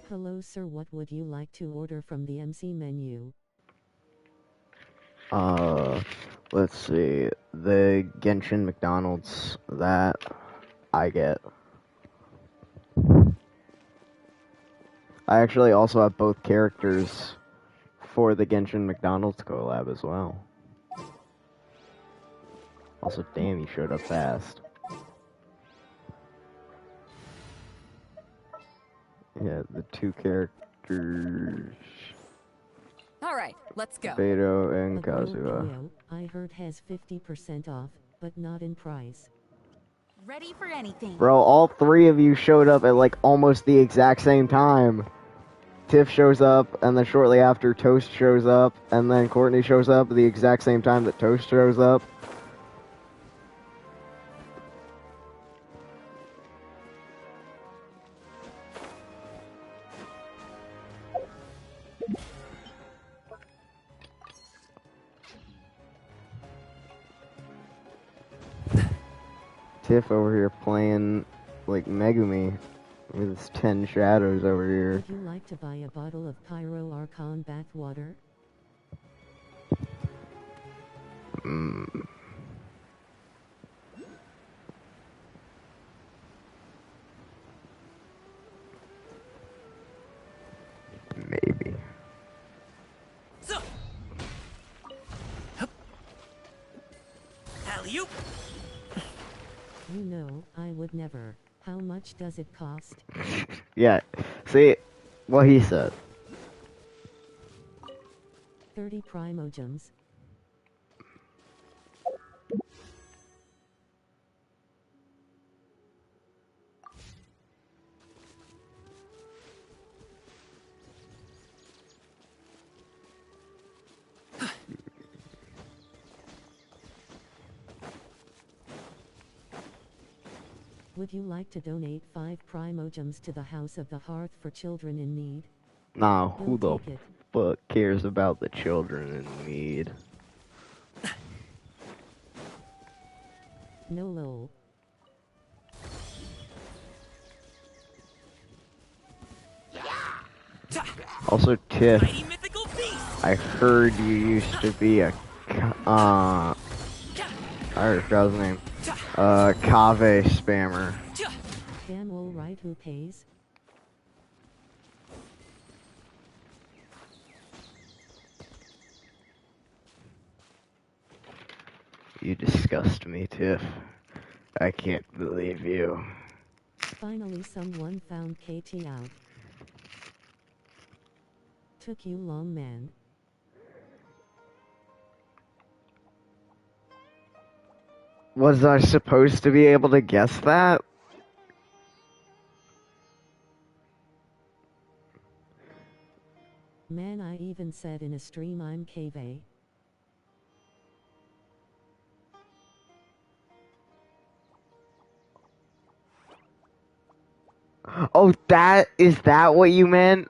Hello sir, what would you like to order from the MC menu? Uh, let's see. The Genshin McDonald's that I get. I actually also have both characters for the Genshin McDonald's collab as well. Also, damn, you showed up fast. Yeah, the two characters. Alright, let's go. Beto and A gold Kazuha. trio, I heard has 50% off, but not in price. Ready for anything. Bro, all three of you showed up at like almost the exact same time. Tiff shows up, and then shortly after, Toast shows up, and then Courtney shows up at the exact same time that Toast shows up. Tiff over here playing like Megumi with his 10 shadows over here. Would you like to buy a bottle of Pyro Archon bath water? Mm. Maybe. Alley-oop. You know, I would never. How much does it cost? Yeah, see what he said. 30 primogems. Would you like to donate 5 primogems to the House of the Hearth for children in need? Nah, We'll who the take it. fuck cares about the children in need? No lol. Also, Tiff, Mighty mythical beast. I heard you used to be a, I forgot his name, Kave spammer. Damn alright, who pays? You disgust me, Tiff. I can't believe you. Finally someone found KT out. Took you long, man. Was I supposed to be able to guess that? Man, I even said in a stream I'm KV. Oh, is that what you meant?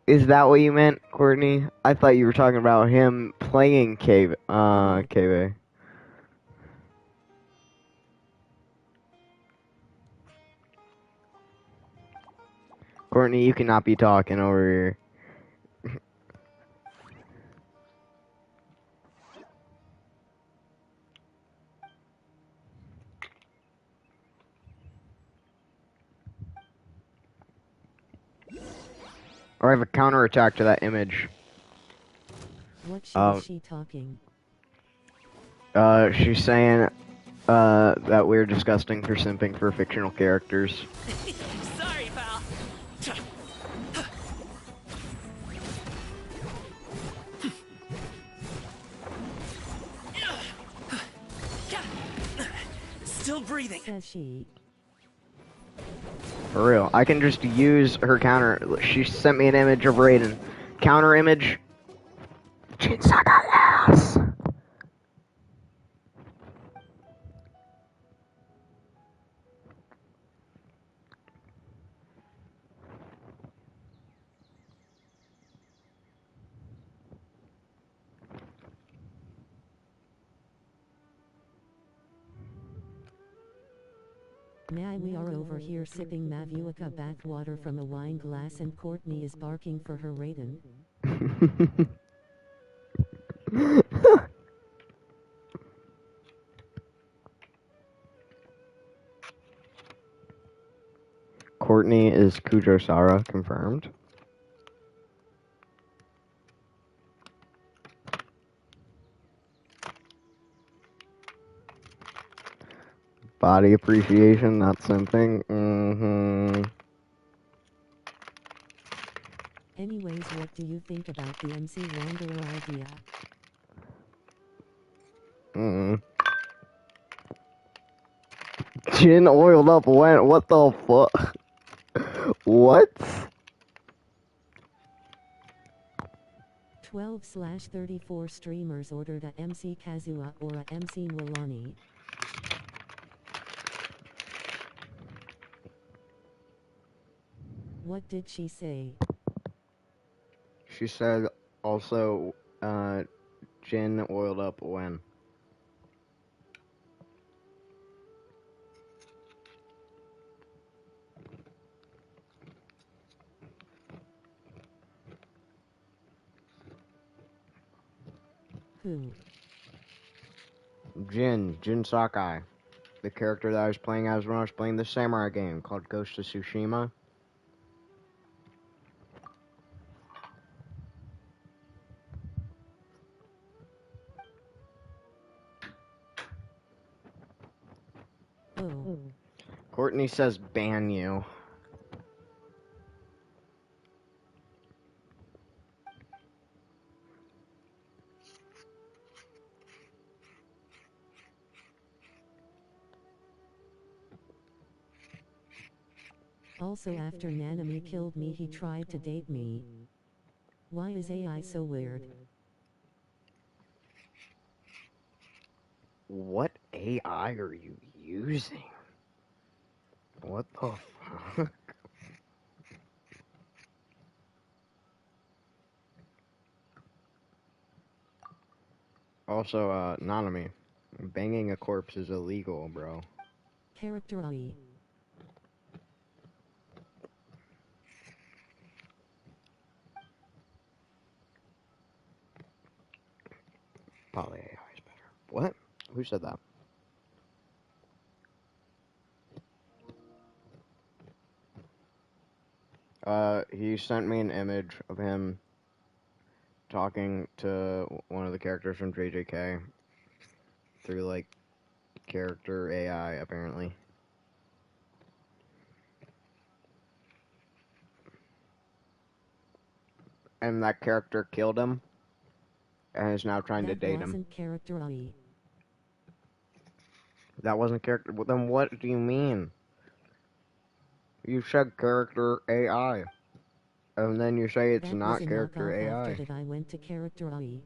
Is that what you meant, Courtney? I thought you were talking about him playing KV. Courtney, you cannot be talking over here. Or I have a counterattack to that image. What shit is she talking? She's saying, that we're disgusting for simping for fictional characters. Sorry, pal. Still breathing. Says she. For real. I can just use her counter. She sent me an image of Raiden. Counter image. Chinsaga ass. We are over here sipping Mavuica bathwater from a wine glass and Courtney is barking for her Raiden. Courtney is Kujo-Sara, confirmed. Body appreciation, not something. Anyways, what do you think about the MC Wanderer idea? Jin oiled up when? What the fuck? What? 12/34 streamers ordered a MC Kazuha or a MC Milani. What did she say? She said also, Jin oiled up when? Who? Jin Sakai. The character that I was playing as when I was playing the samurai game called Ghost of Tsushima. Oh. Courtney says ban you. Also, after Nanami killed me, he tried to date me. Why is AI so weird? What AI are you using? What the fuck? Also, Nanami, banging a corpse is illegal, bro. Character AI. Probably AI is better. What? Who said that? He sent me an image of him talking to one of the characters from JJK through, like, character AI, apparently. And that character killed him and is now trying to date him. That wasn't character AI. That wasn't character. Well, then what do you mean? You said character AI. And then you say it's That not was a character knockoff AI. After that I went to character AI.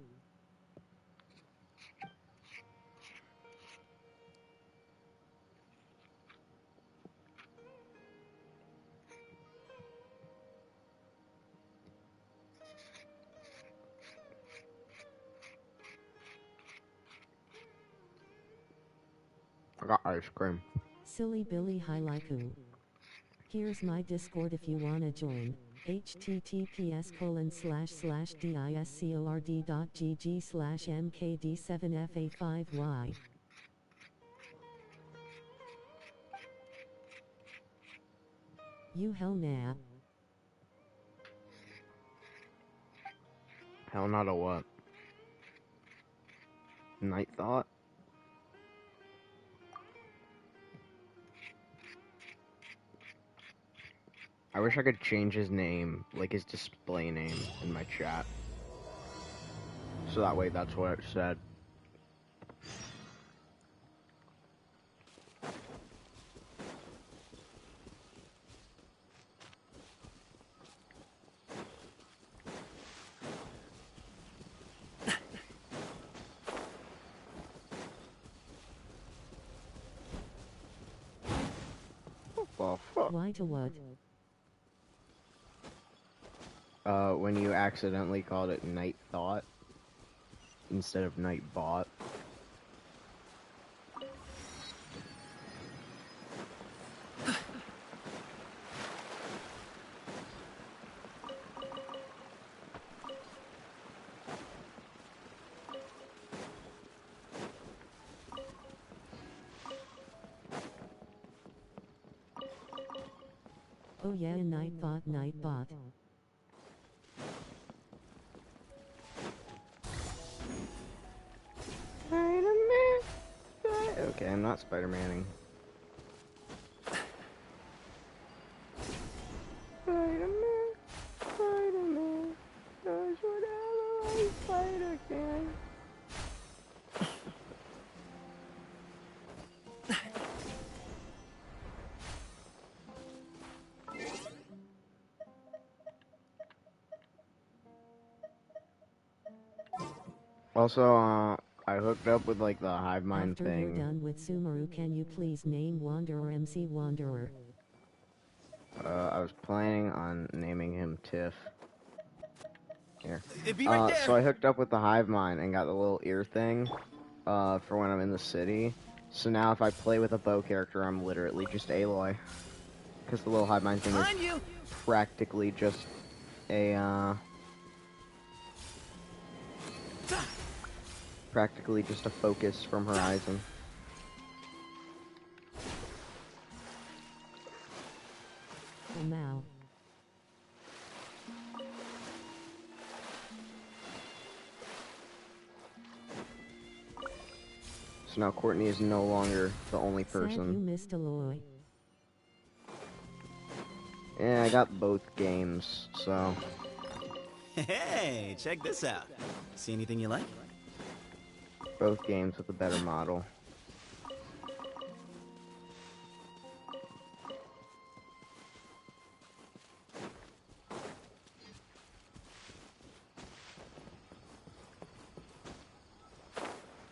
I got ice cream. Silly Billy Hailaku. Here's my Discord if you wanna join. https://discord.gg/mkd7fa5y. You hell nah. Hell, not a what? Night Thought? I wish I could change his name, like his display name, in my chat. So that way that's what it said. What the fuck? Why to what? When you accidentally called it Night Thought instead of Night Bot. Oh yeah, Nightbot, Nightbot. Spider-Man. Okay, I'm not Spider-Manning. Spider-Man, Spider-Man, does whatever a spider can. Also, I hooked up with like the hive mind After thing. you're done with Sumeru, can you please name Wanderer MC Wanderer? I was planning on naming him Tiff. Here. It'd be right there. So I hooked up with the hive mind and got the little ear thing, for when I'm in the city. So now if I play with a bow character, I'm literally just Aloy. Because the little hive mind thing Behind is you. practically just a, practically just a focus from Horizon. Oh now. So now Courtney is no longer the only Sad you person. missed Aloy. Yeah, I got both games, so... Hey, check this out. See anything you like? Both games with a better model.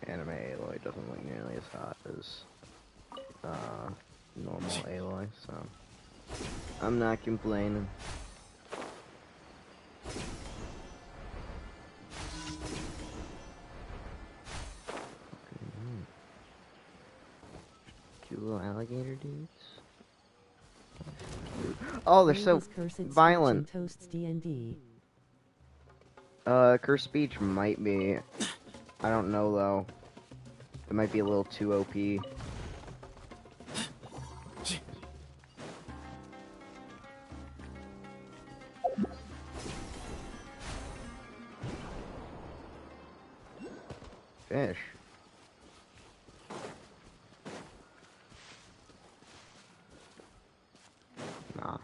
Anime Aloy doesn't look nearly as hot as normal Aloy, so I'm not complaining. Cute little alligator dudes. Oh, they're so Vegas cursed violent. speech and toasts D&D. Curse speech might be. I don't know though. It might be a little too OP. Fish. Nah.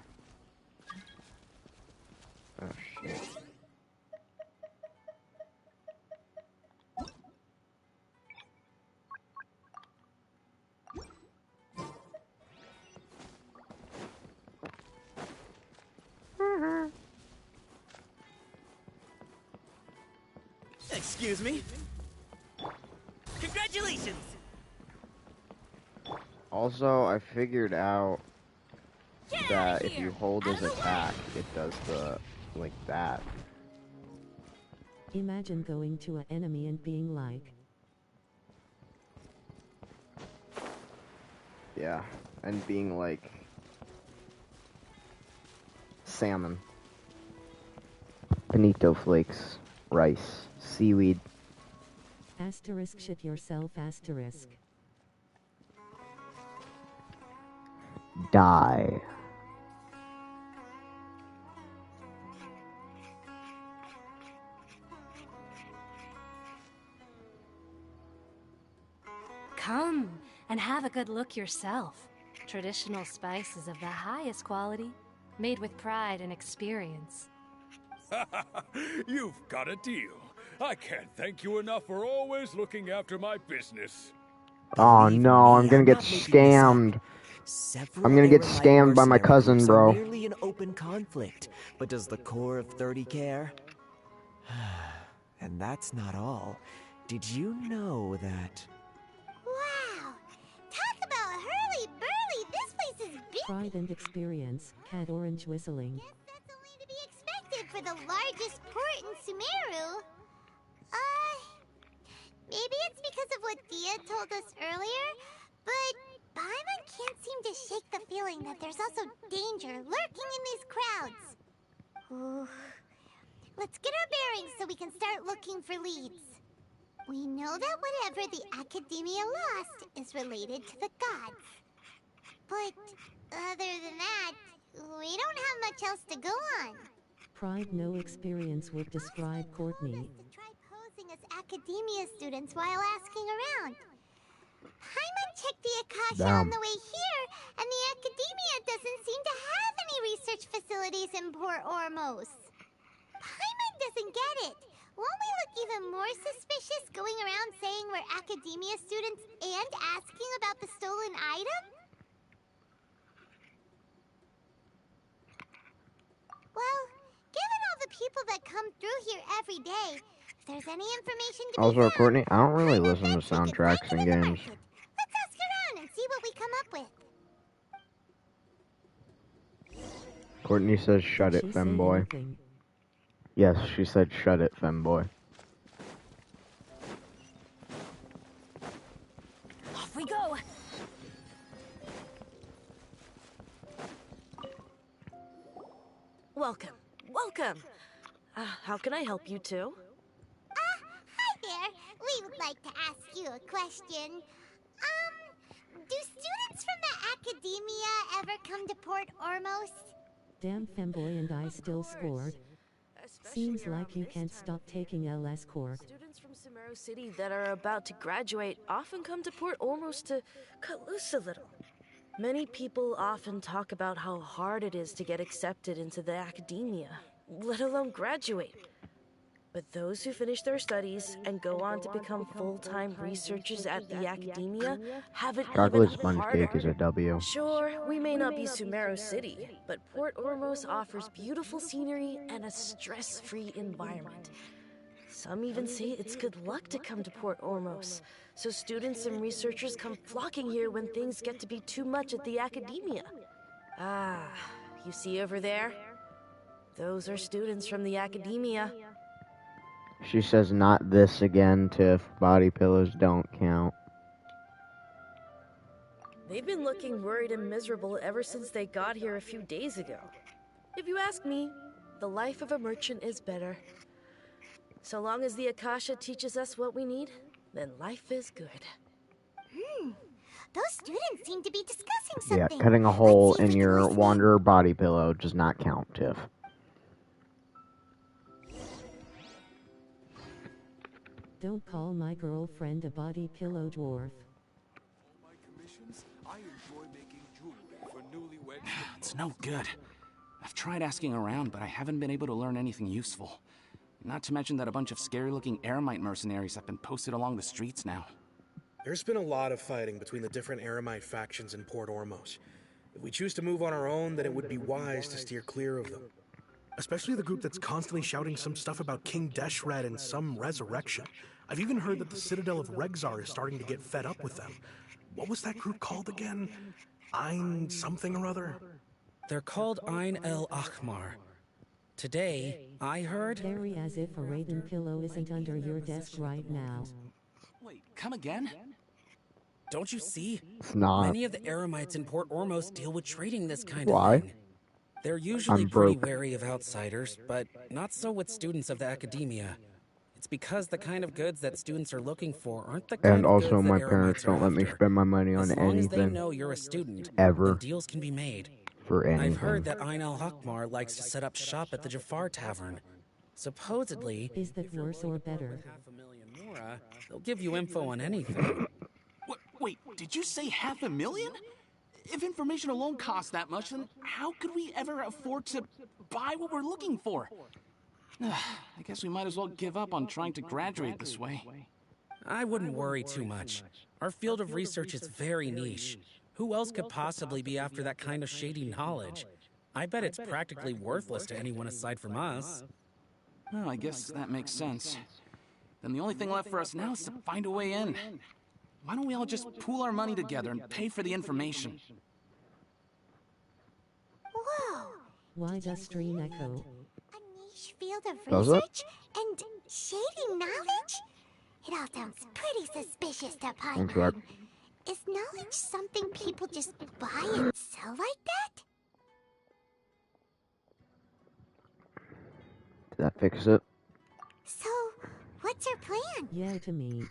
Oh shit. Excuse me? Congratulations. Also, I figured out Get that outta if you here. hold Out his of the way. attack, it does the like that. Imagine going to an enemy and being like, Yeah, and being like salmon, bonito flakes, rice, seaweed. asterisk shit yourself asterisk. Die. Come and have a good look yourself. Traditional spices of the highest quality, made with pride and experience. You've got a deal. I can't thank you enough for always looking after my business. Oh Believe no, me, I'm gonna I'm get not making this up. scammed. Several I'm gonna get Aerolite scammed by my mercenary cousin, groups bro. Are merely an open conflict, but does the core of 30 care? And that's not all. Did you know that? Wow! Talk about hurly-burly! This place is big! Pride and experience, cat orange whistling. Guess that's only to be expected for the largest port in Sumeru. Maybe it's because of what Dia told us earlier, but Paimon can't seem to shake the feeling feeling that there's also danger lurking in these crowds. Ooh. Let's get our bearings so we can start looking for leads. We know that whatever the Academia lost is related to the gods. But other than that, we don't have much else to go on. Pride no experience would describe Courtney. To try posing as Academia students while asking around. Paimon checked the Akasha on the way here, and the Academia doesn't seem to have any research facilities in Port Ormos. Paimon doesn't get it. Won't we look even more suspicious going around saying we're Academia students and asking about the stolen item? Well, given all the people that come through here every day, if there's any information to be Also, found, Courtney, I don't really Paimon listen to bets we could find soundtracks them in in the games. market. Let's ask around and see what we come up with. Courtney says, "Shut Did it, she say femboy." anything? Yes, she said, "Shut it, femboy." Off we go. Welcome. Welcome. How can I help you two? Hi there. We would like to ask you a question. Do students from the Academia ever come to Port Ormos? Damn femboy and I still scored. Seems like you can't stop taking LS Court. Students from Sumeru City that are about to graduate often come to Port Ormos to cut loose a little. Many people often talk about how hard it is to get accepted into the academia, let alone graduate. But those who finish their studies and go on to become full-time researchers at the academia have it Chocolate even sponge harder. cake is a W. Sure, we may not be Sumeru City, but Port Ormos offers beautiful scenery and a stress-free environment. Some even say it's good luck to come to Port Ormos, so students and researchers come flocking here when things get to be too much at the academia. Ah, you see over there? Those are students from the academia. She says, "Not this again, Tiff. Body pillows don't count." They've been looking worried and miserable ever since they got here a few days ago. If you ask me, the life of a merchant is better. So long as the Akasha teaches us what we need, then life is good. Those students seem to be discussing Yeah, something. cutting a hole Let's see if in we can your listen in. Wanderer body pillow does not count, Tiff. Don't call my girlfriend a body pillow dwarf. My commissions, I enjoy making jewelry for newlyweds. It's no good. I've tried asking around, but I haven't been able to learn anything useful. Not to mention that a bunch of scary-looking Eremite mercenaries have been posted along the streets now. There's been a lot of fighting between the different Eremite factions in Port Ormos. If we choose to move on our own, then it would be wise to steer clear of them. Especially the group that's constantly shouting some stuff about King Deshret and some resurrection. I've even heard that the Citadel of Regzar is starting to get fed up with them. What was that group called again? Ein something or other? They're called Ein El Akhmar. Today, I heard... Very as if a Raiden pillow isn't under your desk right now. Wait, come again? Don't you see? It's not. Many of the Eremites in Port Ormos deal with trading this kind Why? of thing. They're usually I'm pretty broke. wary of outsiders, but not so with students of the academia. It's because the kind of goods that students are looking for aren't the kind And of also, goods my that parents Eremites don't are let me after. spend my money on As long as they anything. know you're a student, Ever. then deals can be made. For anything. I've heard that Ein El Hakmar likes to set up shop at the Jafar Tavern. Supposedly, Is that worse or better? Mora, they'll give you info on anything. Wait, did you say 500,000? If information alone costs that much, then how could we ever afford to buy what we're looking for? I guess we might as well give up on trying to graduate this way. I wouldn't worry too much. Our field of research is very niche. Who else could possibly be after that kind of shady knowledge? I bet it's practically worthless to anyone aside from us. Well, I guess that makes sense. Then the only thing left for us now is to find a way in. Why don't we all just pool our money together and pay for the information? Whoa! Why does stream echo? A niche field of Does it? research and shady knowledge? It all sounds pretty suspicious to One Paimon. sec. Is knowledge something people just buy and sell like that? Did that fix it? So, what's your plan? Yeah, to me.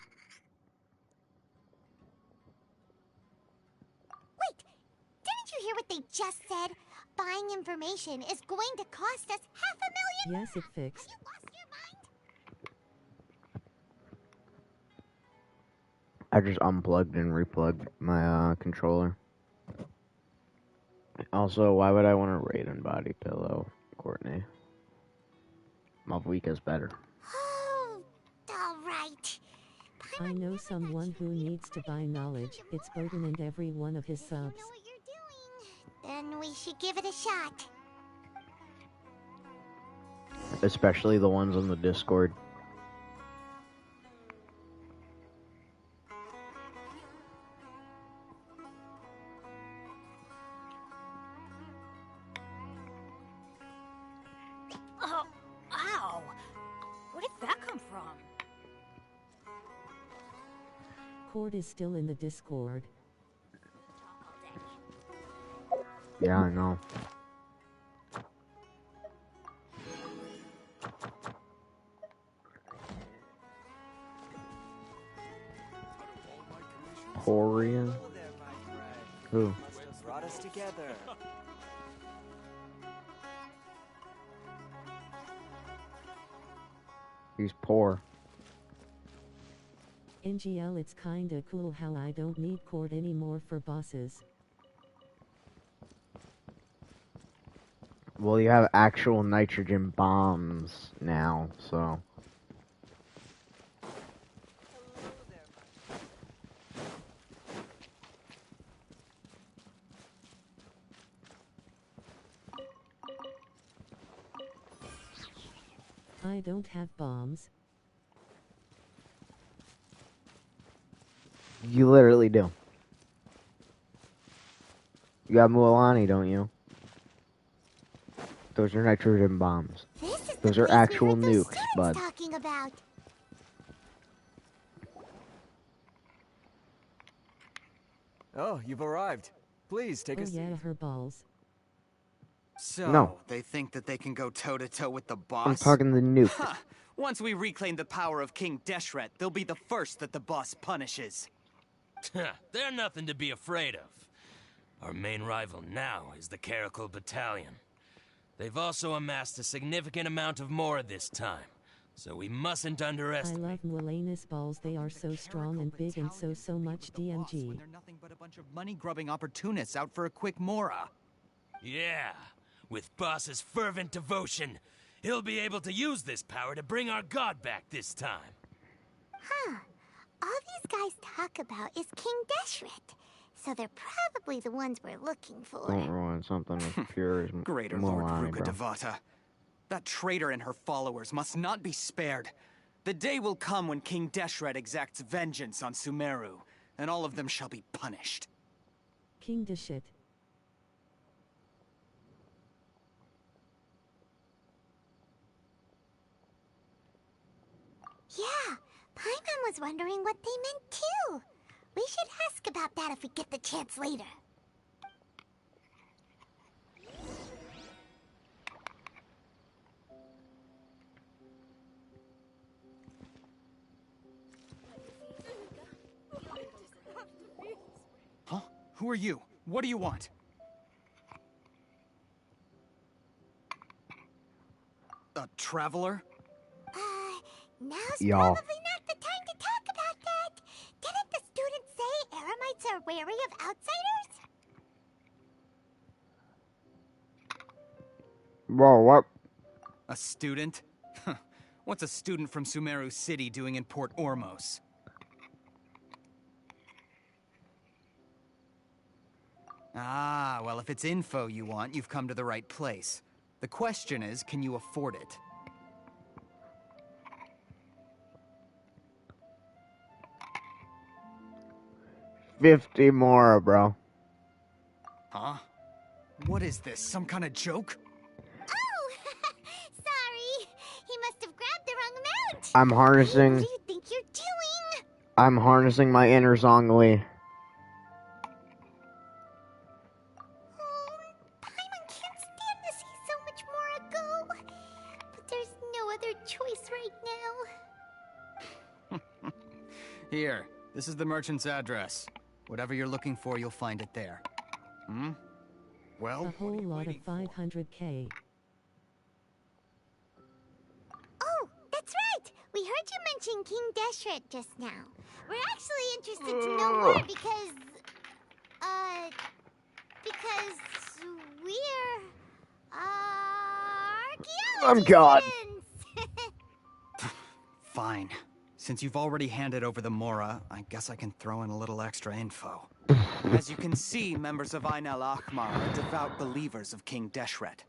Wait, didn't you hear what they just said? Buying information is going to cost us $500,000? Yes, it fixed. Have you lost your mind? I just unplugged and replugged my controller. Also, why would I want to raid on Body Pillow, Courtney? Malvika's better. Oh, alright. I know someone who needs to buy knowledge. It's Bowden and every one of his subs. Know what you're doing. Then we should give it a shot. Especially the ones on the Discord. Oh, ow! Where did that come from? Cord is still in the Discord. Yeah, I know. Korean? Who? Brought us together. He's poor. NGL, it's kinda cool how I don't need Cord anymore for bosses. Well, you have actual nitrogen bombs now, so. I don't have bombs. You literally do. You got Mualani, don't you? Those are nitrogen bombs. Those are actual nukes, bud. Talking about. Oh, you've arrived. Please take a seat. Oh yeah, her balls. So, No. they think that they can go toe-to-toe with the I'm boss? talking the nuke. Ha! Once we reclaim the power of King Deshret, they'll be the first that the boss punishes. They're nothing to be afraid of. Our main rival now is the Caracal Battalion. They've also amassed a significant amount of more this time, so we mustn't I underestimate. love Muelena's balls, they are so strong and big and so much DMG. When they're nothing but a bunch of money-grubbing opportunists out for a quick mora. Yeah, with Boss's fervent devotion, he'll be able to use this power to bring our god back this time. Huh. All these guys talk about is King Deshret. So they're probably the ones we're looking for. Don't ruin something as pure as Greater Lord Mualani, Ruka bro. Devata. That traitor and her followers must not be spared. The day will come when King Deshret exacts vengeance on Sumeru, and all of them shall be punished. King de shit. Yeah, Paimon was wondering what they meant too. We should ask about that if we get the chance later. Huh? Who are you? What do you want? A traveler? Now's Y'all. probably not the time to talk about that. Didn't the students say Eremites are wary of outsiders? Bro, what? A student? What's a student from Sumeru City doing in Port Ormos? Ah, well, if it's info you want, you've come to the right place. The question is, can you afford it? $50 more, bro. Huh? What is this, some kind of joke? Oh, sorry. He must have grabbed the wrong amount. I'm harnessing. What do you think you're doing? I'm harnessing my inner Zhongli. Here, this is the merchant's address. Whatever you're looking for, you'll find it there. Hmm? Well, A whole lot of 500k. Oh, that's right! We heard you mention King Deshret just now. We're actually interested to know more because we're, archaeology I'm God. students. fine. Since you've already handed over the Mora, I guess I can throw in a little extra info. As you can see, members of Ain al-Ahmar are devout believers of King Deshret.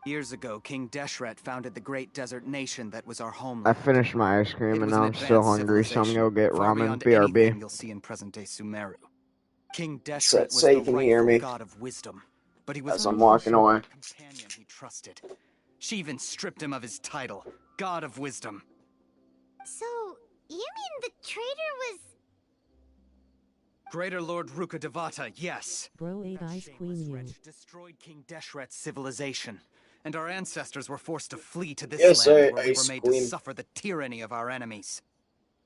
Years ago, King Deshret founded the great desert nation that was our homeland. I finished my ice cream It and was now an I'm still advanced hungry, so I'm gonna go get far ramen beyond anything BRB. you'll see in present-day Sumeru. King Say Deshret was the you can hear rightful me god of wisdom, but he was as I'm walking away. companion he trusted. She even stripped him of his title, God of Wisdom. So, you mean the traitor was... Greater Lord Rukkhadevata, yes. Bro ate ice queen you. Destroyed King Deshret's civilization, and our ancestors were forced to flee to this Yes, land where we Ice were made Queen. to suffer the tyranny of our enemies.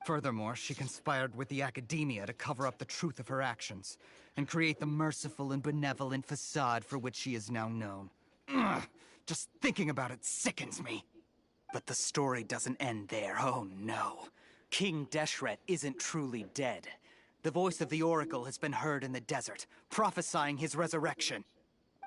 Furthermore, she conspired with the Academia to cover up the truth of her actions, and create the merciful and benevolent facade for which she is now known. Ugh, just thinking about it sickens me. But the story doesn't end there, oh no. King Deshret isn't truly dead. The voice of the Oracle has been heard in the desert, prophesying his resurrection.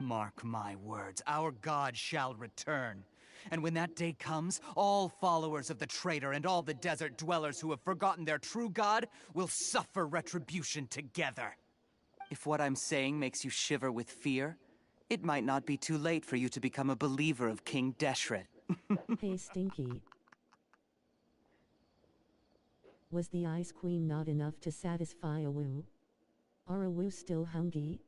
Mark my words, our god shall return. And when that day comes, all followers of the traitor and all the desert dwellers who have forgotten their true god will suffer retribution together. If what I'm saying makes you shiver with fear, it might not be too late for you to become a believer of King Deshret. Hey Stinky. Was the Ice Queen not enough to satisfy a woo? Are a woo still hungry?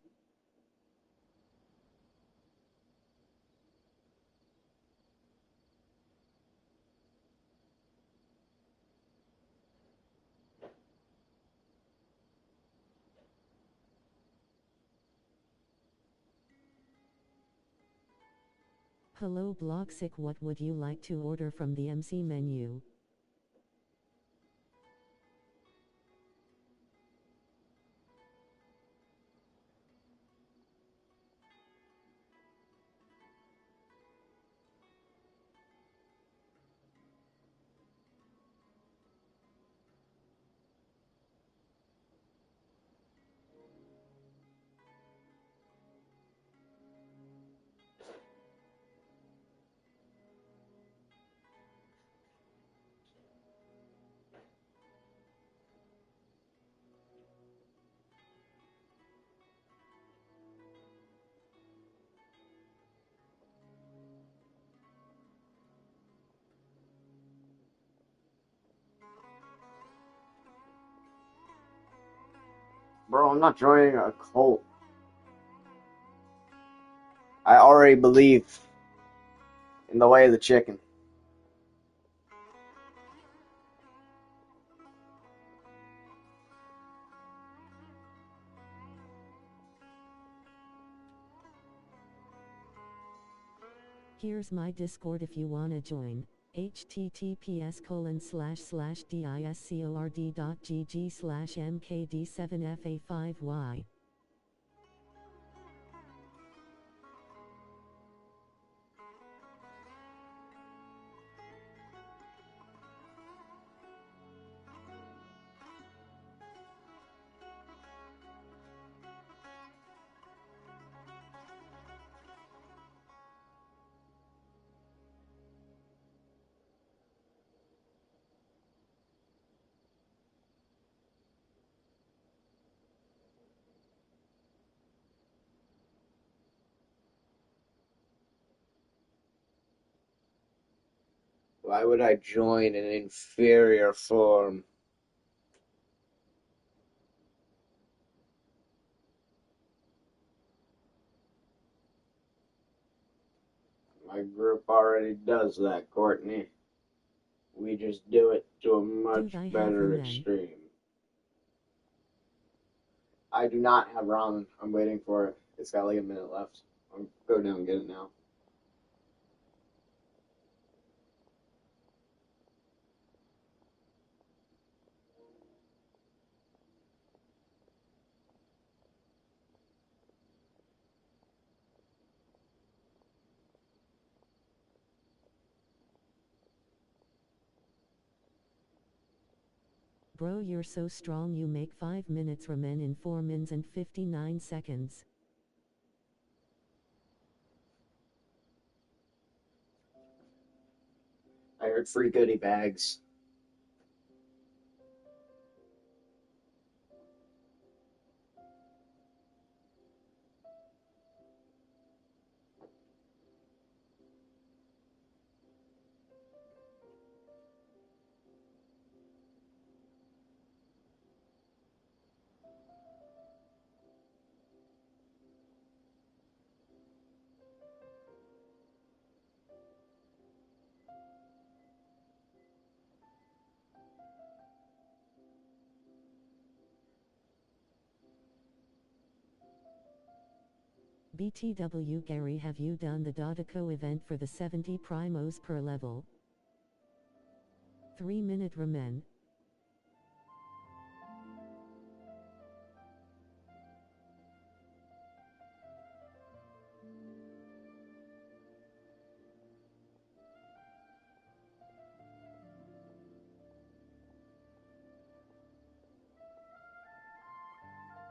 Hello Bloxic, what would you like to order from the MC menu? Bro, I'm not joining a cult. I already believe in the way of the chicken. Here's my Discord if you wanna join. https://discord.gg/mkd7fa5y. Why would I join an inferior form? My group already does that, Courtney. We just do it to a much Dude, I have better ramen. extreme. I do not have ramen. I'm waiting for it. It's got like a minute left. I'll go down and get it now. Bro, you're so strong you make 5 minutes ramen in 4 mins and 59 seconds. I heard free goodie bags. BTW Gary, have you done the Dodeco event for the 70 primos per level? 3-minute ramen.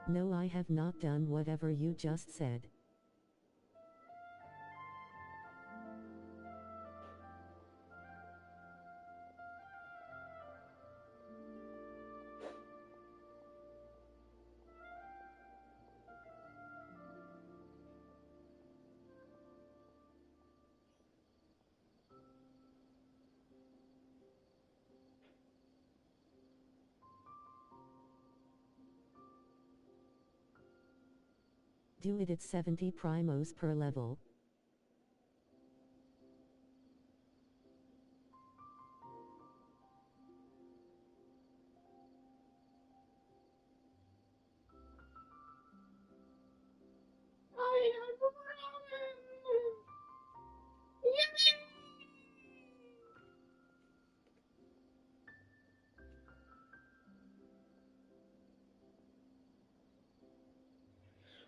No, I have not done whatever you just said. Do it at 70 primos per level.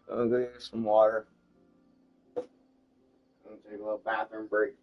I'll go get some water. I'll take a little bathroom break.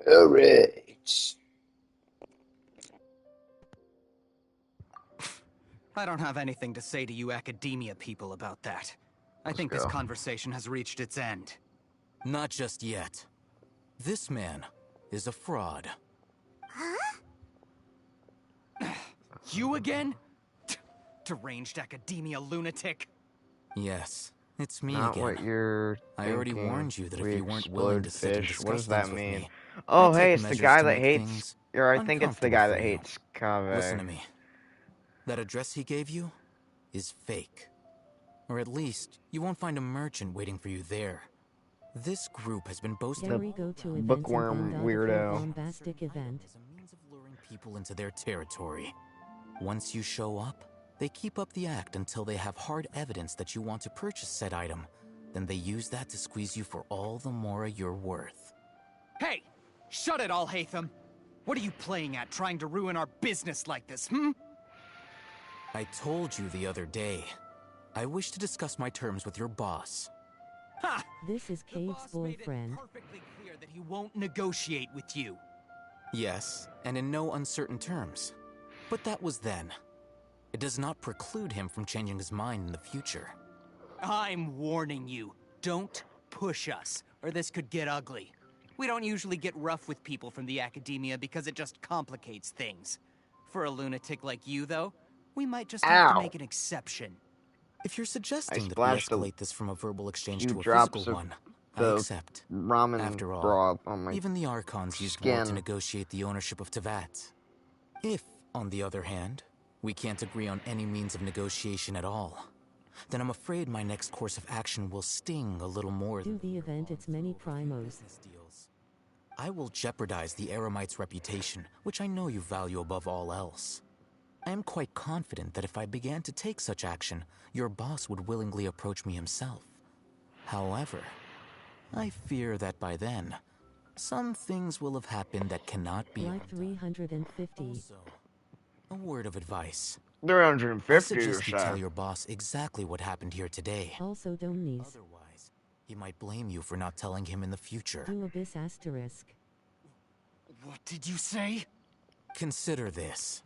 Alright. I don't have anything to say to you academia people about that. I think this go. conversation has reached its end. Not just yet. This man is a fraud. Huh? You again? Deranged academia lunatic. Yes, it's me Not again. what you're I already thinking. warned you that if We you weren't willing to sit and fish. discuss What does that things with mean? me, Oh, I'd hey, take it's the measures guy to that make hates. things Or I think it's the uncomfortable guy for that you. hates Kaveh. Listen to me. That address he gave you is fake. Or at least, you won't find a merchant waiting for you there. This group has been boasting Gary go to events bookworm and weirdo. bombastic event. as a means of luring people into their territory. Once you show up, they keep up the act until they have hard evidence that you want to purchase said item. Then they use that to squeeze you for all the more you're worth. Hey! Shut it all, Hatham! What are you playing at, trying to ruin our business like this, hmm? I told you the other day. I wish to discuss my terms with your boss. Ha! This is Cave's boyfriend. Perfectly clear that he won't negotiate with you. Yes, and in no uncertain terms. But that was then. It does not preclude him from changing his mind in the future. I'm warning you. Don't push us, or this could get ugly. We don't usually get rough with people from the academia because it just complicates things. For a lunatic like you, though, we might just have to make an exception. If you're I suggesting that we splashed a escalate this from a verbal exchange few to a drops physical of one, I the accept. ramen After all, broth on my even the Archons used war to skin. negotiate the ownership of Teyvat. If, on the other hand, we can't agree on any means of negotiation at all, then I'm afraid my next course of action will sting a little more Do than the event, it's many primos. business deals. I will jeopardize the Eremite's reputation, which I know you value above all else. I am quite confident that if I began to take such action, your boss would willingly approach me himself. However, I fear that by then, some things will have happened that cannot be Like 350. Also, a word of advice. 350, I suggest you you say? tell your boss exactly what happened here today. Also Domnies. Otherwise, he might blame you for not telling him in the future. Do abyss asterisk. What did you say? Consider this.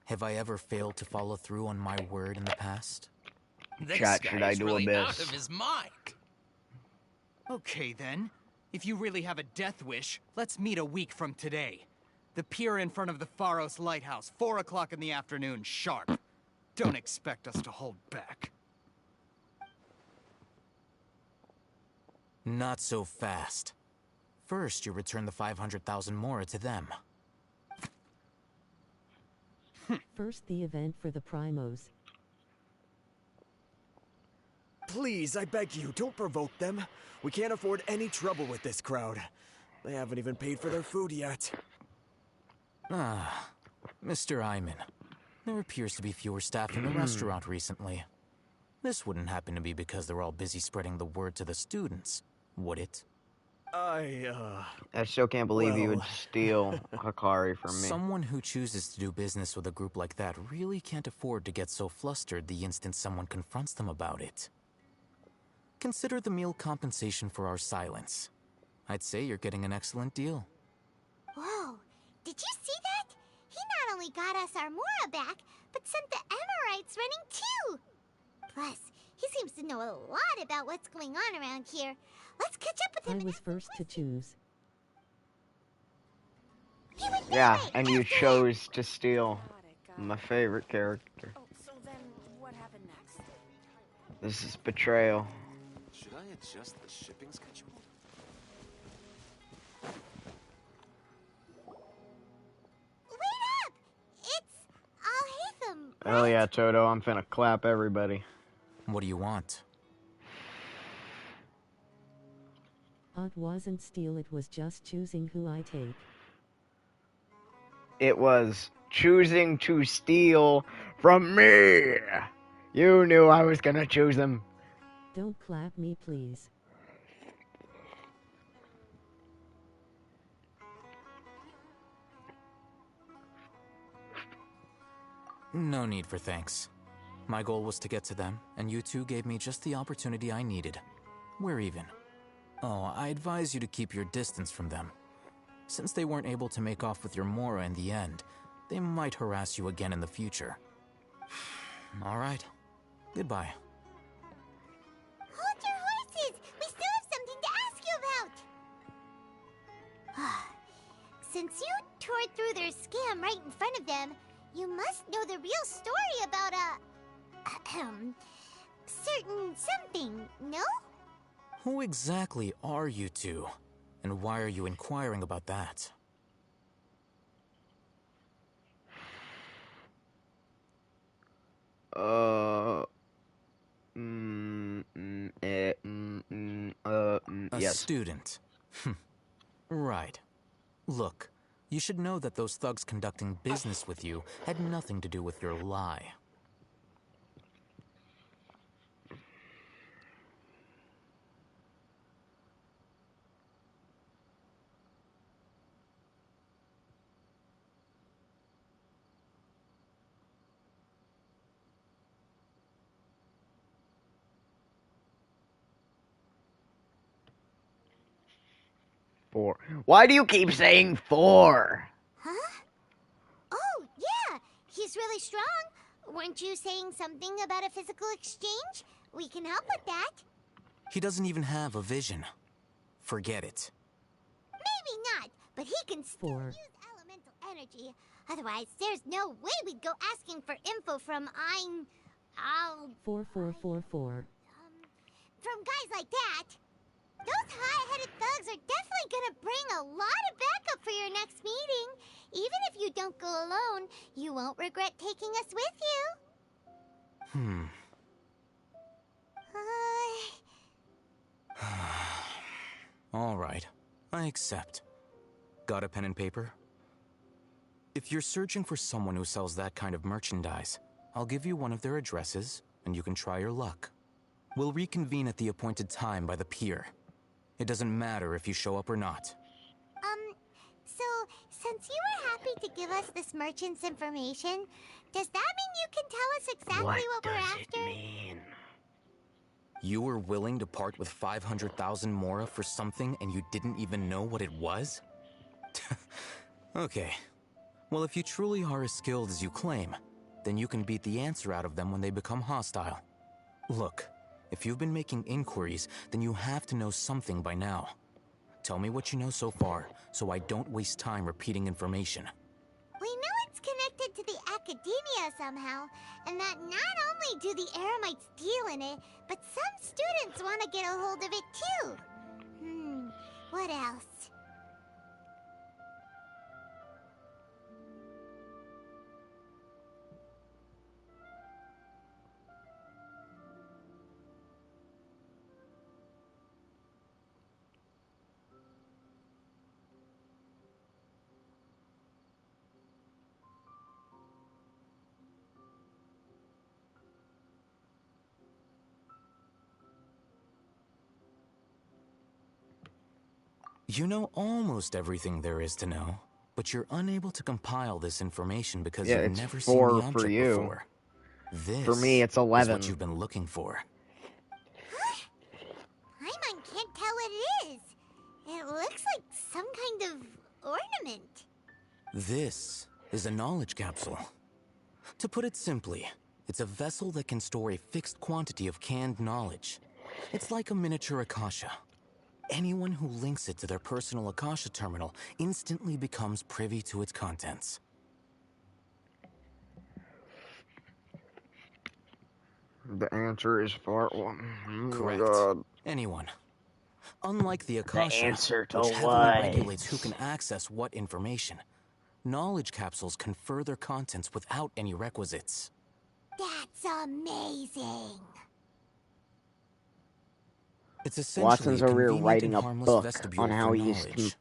Have I ever failed to follow through on my word in the past? This Chat, guy should I is do really out Abyss? of his mind. Okay then. If you really have a death wish, let's meet a week from today. The pier in front of the Pharos Lighthouse, 4 o'clock in the afternoon, sharp. Don't expect us to hold back. Not so fast. First, you return the 500,000 more to them. First the event for the primos. Please, I beg you, don't provoke them. We can't afford any trouble with this crowd. They haven't even paid for their food yet. Ah, Mr. Iman. There appears to be fewer staff in the restaurant recently. This wouldn't happen to be because they're all busy spreading the word to the students, would it? I still can't believe you would well. steal Hakari from me. Someone who chooses to do business with a group like that really can't afford to get so flustered the instant someone confronts them about it. Consider the meal compensation for our silence. I'd say you're getting an excellent deal. Whoa, did you see that? He not only got us our Mora back, but sent the Emirites running too. Plus, he seems to know a lot about what's going on around here. Let's catch up with him. I was first to choose. Yeah, and you chose to steal my favorite character. So then, what happened next? This is betrayal. Should I adjust the shipping schedule? Wait up! It's Al-Hatham. Oh yeah, Toto, I'm finna clap everybody. What do you want? It wasn't steal, it was just choosing who I take. It was choosing to steal from me. You knew I was gonna choose them. Don't clap me, please. No need for thanks. My goal was to get to them, and you two gave me just the opportunity I needed. We're even. Oh, I advise you to keep your distance from them. Since they weren't able to make off with your Mora in the end, they might harass you again in the future. All right. Goodbye. Hold your horses! We still have something to ask you about! Since you tore through their scam right in front of them, you must know the real story about certain something, no? Who exactly are you two? And why are you inquiring about that? A Yes. student. Right. Look, you should know that those thugs conducting business with you had nothing to do with your lie. Four. Why do you keep saying 4? Huh? Oh, yeah! He's really strong. Weren't you saying something about a physical exchange? We can help with that. He doesn't even have a vision. Forget it. Maybe not, but he can still use elemental energy. Otherwise, there's no way we'd go asking for info from 4444. From guys like that. Those high-headed thugs are definitely gonna bring a lot of backup for your next meeting. Even if you don't go alone, you won't regret taking us with you. All right. I accept. Got a pen and paper? If you're searching for someone who sells that kind of merchandise, I'll give you one of their addresses, and you can try your luck. We'll reconvene at the appointed time by the pier. It doesn't matter if you show up or not. So, since you were happy to give us this merchant's information, does that mean you can tell us exactly what we're after? Mean? You were willing to part with 500,000 Mora for something and you didn't even know what it was? Okay. Well, if you truly are as skilled as you claim, then you can beat the answer out of them when they become hostile. Look, if you've been making inquiries, then you have to know something by now. Tell me what you know so far, so I don't waste time repeating information. We know it's connected to the Academia somehow, and that not only do the Eremites deal in it, but some students want to get a hold of it too. What else? You know almost everything there is to know, but you're unable to compile this information because Yeah, you've it's never 4 seen the for object you. before. This For me, it's is 11. what you've been looking for. Paimon can't tell what it is. It looks like some kind of ornament. This is a knowledge capsule. To put it simply, it's a vessel that can store a fixed quantity of canned knowledge. It's like a miniature Akasha. Anyone who links it to their personal Akasha terminal instantly becomes privy to its contents. The answer is 4. Oh Correct. my God. Anyone. Unlike the Akasha, answer to which heavily what? regulates who can access what information, knowledge capsules confer their contents without any requisites. That's amazing. It's essentially Watson's a over here convenient writing and a harmless book vestibule on how for he's knowledge.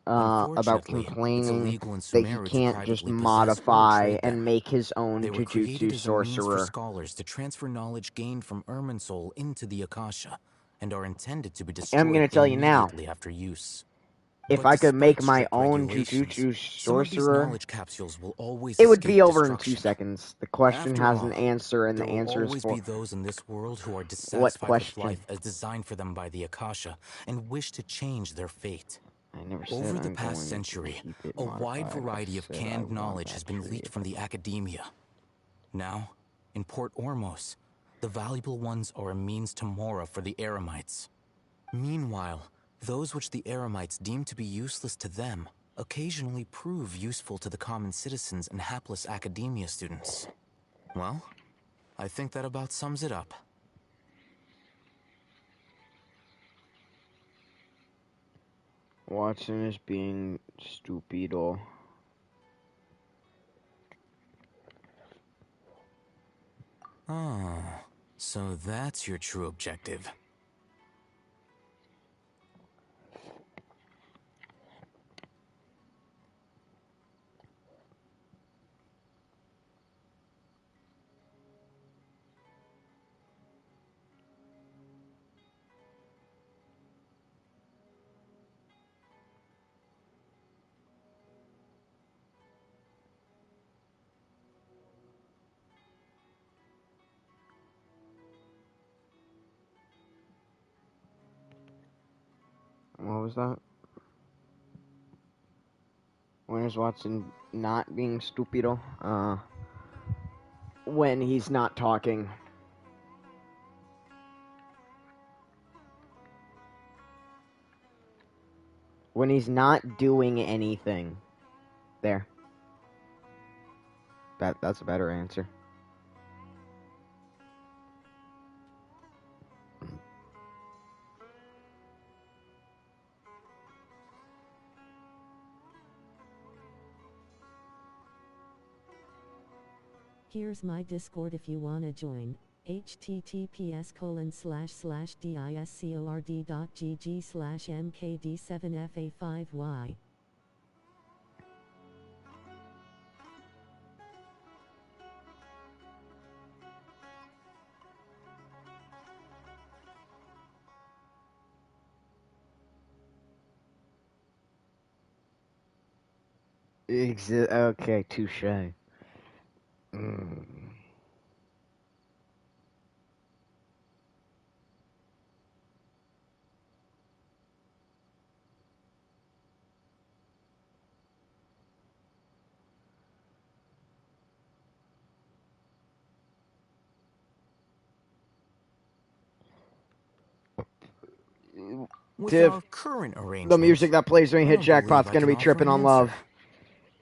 about Unfortunately, it's complaining illegal in that he Sumeru to can't just privately possess or modify trade them. and make his own They were created Jujutsu as a means for sorcerer. scholars to transfer knowledge gained from Irminsul into the Akasha, and are intended to be destroyed I'm gonna tell you now. immediately after use. if But I could make despite my strict own regulations, Jujutsu some of these sorcerer, knowledge capsules will always it would be escape over in 2 destruction. seconds. The question After has all, an answer, and there the will answer is always for be those in this world who are what dissatisfied with question? life as designed for them by the Akasha and wish to change their fate. I never said Over the I'm past going century, to keep it a wide modified. variety I of said I canned want knowledge has been actually leaked from the academia. Now, in Port Ormos, the valuable ones are a means to Mora for the Eremites. Meanwhile, those which the Eremites deem to be useless to them occasionally prove useful to the common citizens and hapless academia students. Well, I think that about sums it up. Watson is being stupido. Oh, so that's your true objective. What was that? When is Watson not being stupido? When he's not talking. When he's doing anything. There. That's a better answer. Here's my Discord if you wanna join. https://discord.gg/mkd7fa5y. Okay, touche. With Tiff, our current arrangement, the music that plays when you I hit don't jackpot's believe I gonna can be tripping offer on an love. answer.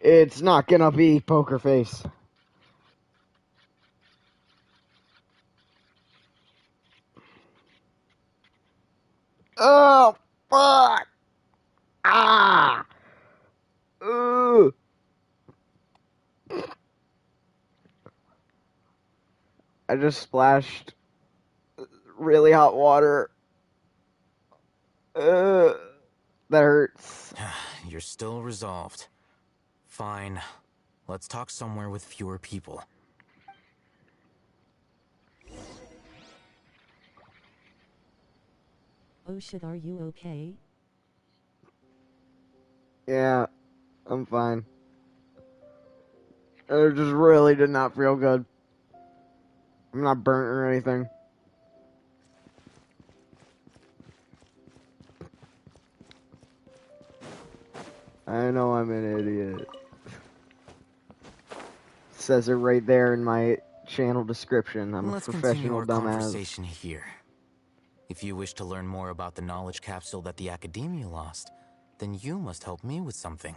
It's not gonna be Poker Face. Oh, fuck! Ah! Ooh! I just splashed really hot water. That hurts. You're still resolved. Fine. Let's talk somewhere with fewer people. Oh shit, are you okay? Yeah, I'm fine. It just really did not feel good. I'm not burnt or anything. I know I'm an idiot. Says it right there in my channel description. I'm Let's a continue professional our dumbass. conversation here. If you wish to learn more about the knowledge capsule that the Academia lost, then you must help me with something.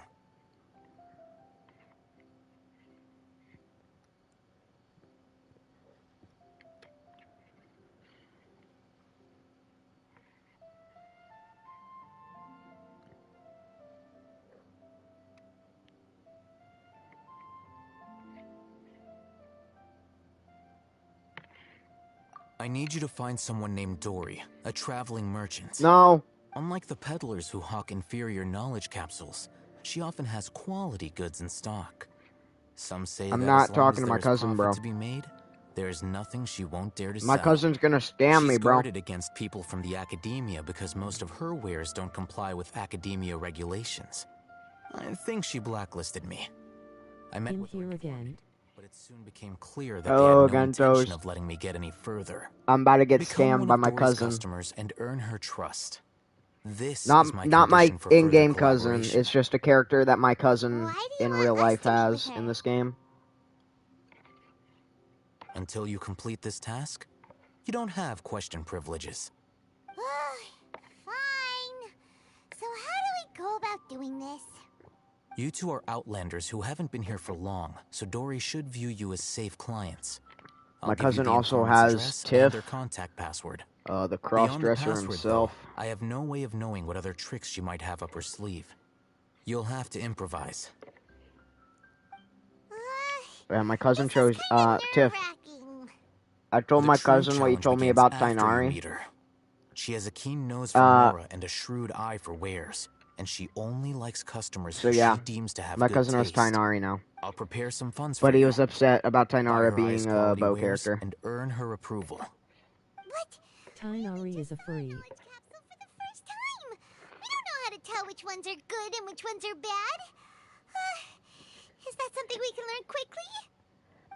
I need you to find someone named Dory, a traveling merchant. No. Unlike the peddlers who hawk inferior knowledge capsules, she often has quality goods in stock. Some say I'm that not as long talking as to my there is cousin, profit bro. to be made, There's nothing she won't dare to My sell. cousin's gonna scam me, She's bro. guarded against people from the academia because most of her wares don't comply with academia regulations. I think she blacklisted me. I met with Here again. but it soon became clear that Hello, they had no intention Gentos. of letting me get any further. I'm about to get Become scammed one by of my Dory's cousin. customers and earn her trust. This is Not my my condition for further in-game cousin. collaboration. It's just a character that my cousin in real life has in this game. Until you complete this task, you don't have question privileges. Fine. So how do we go about doing this? You two are outlanders who haven't been here for long, so Dory should view you as safe clients. My cousin also has Tiff, their contact password. the Beyond the cross-dresser password, himself. though, I have no way of knowing what other tricks she might have up her sleeve. You'll have to improvise. Yeah, my cousin chose Tiff. I told The my true cousin what you challenge told me begins about after you Tainari. meet her. She has a keen nose for Nora and a shrewd eye for wares, and she only likes customers So who yeah, she deems to have my good cousin was taste. Tainari now. I'll prepare some funds But for he you. was upset about Buy Tainara her highest being a quality bow wares character. and earn her approval. Tainari is a free. We don't know how to tell which ones are good and which ones are bad. Is that something we can learn quickly?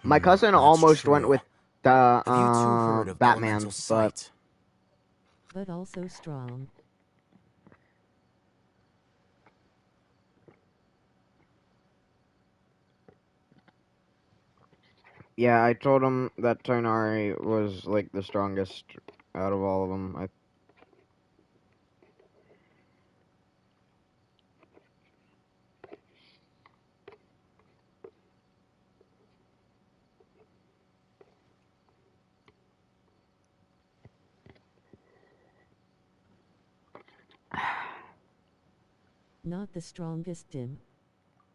My cousin that's almost went true. with the Have you two heard of Batman, elemental but sight? But also strong. yeah, I told him that Tainari was like the strongest out of all of them. Not the strongest, Dim.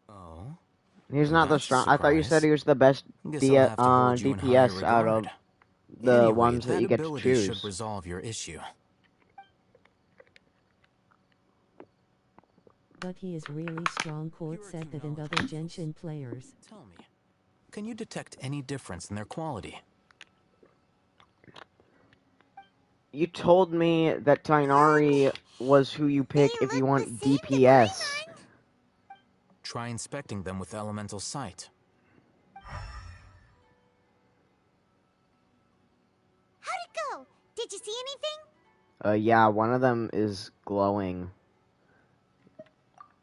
Oh. He's not the That's a strong. I thought you said surprise. he was the best Guess I'll have to hold you in higher DPS out of regard. the Anyway, ones that you get to ability should choose. resolve your issue. But he is really strong. Court said that and other Genshin players. Tell me, can you detect any difference in their quality? You told me that Tainari was who you pick if you want DPS. Try inspecting them with elemental sight. How'd it go? Did you see anything? Yeah, one of them is glowing.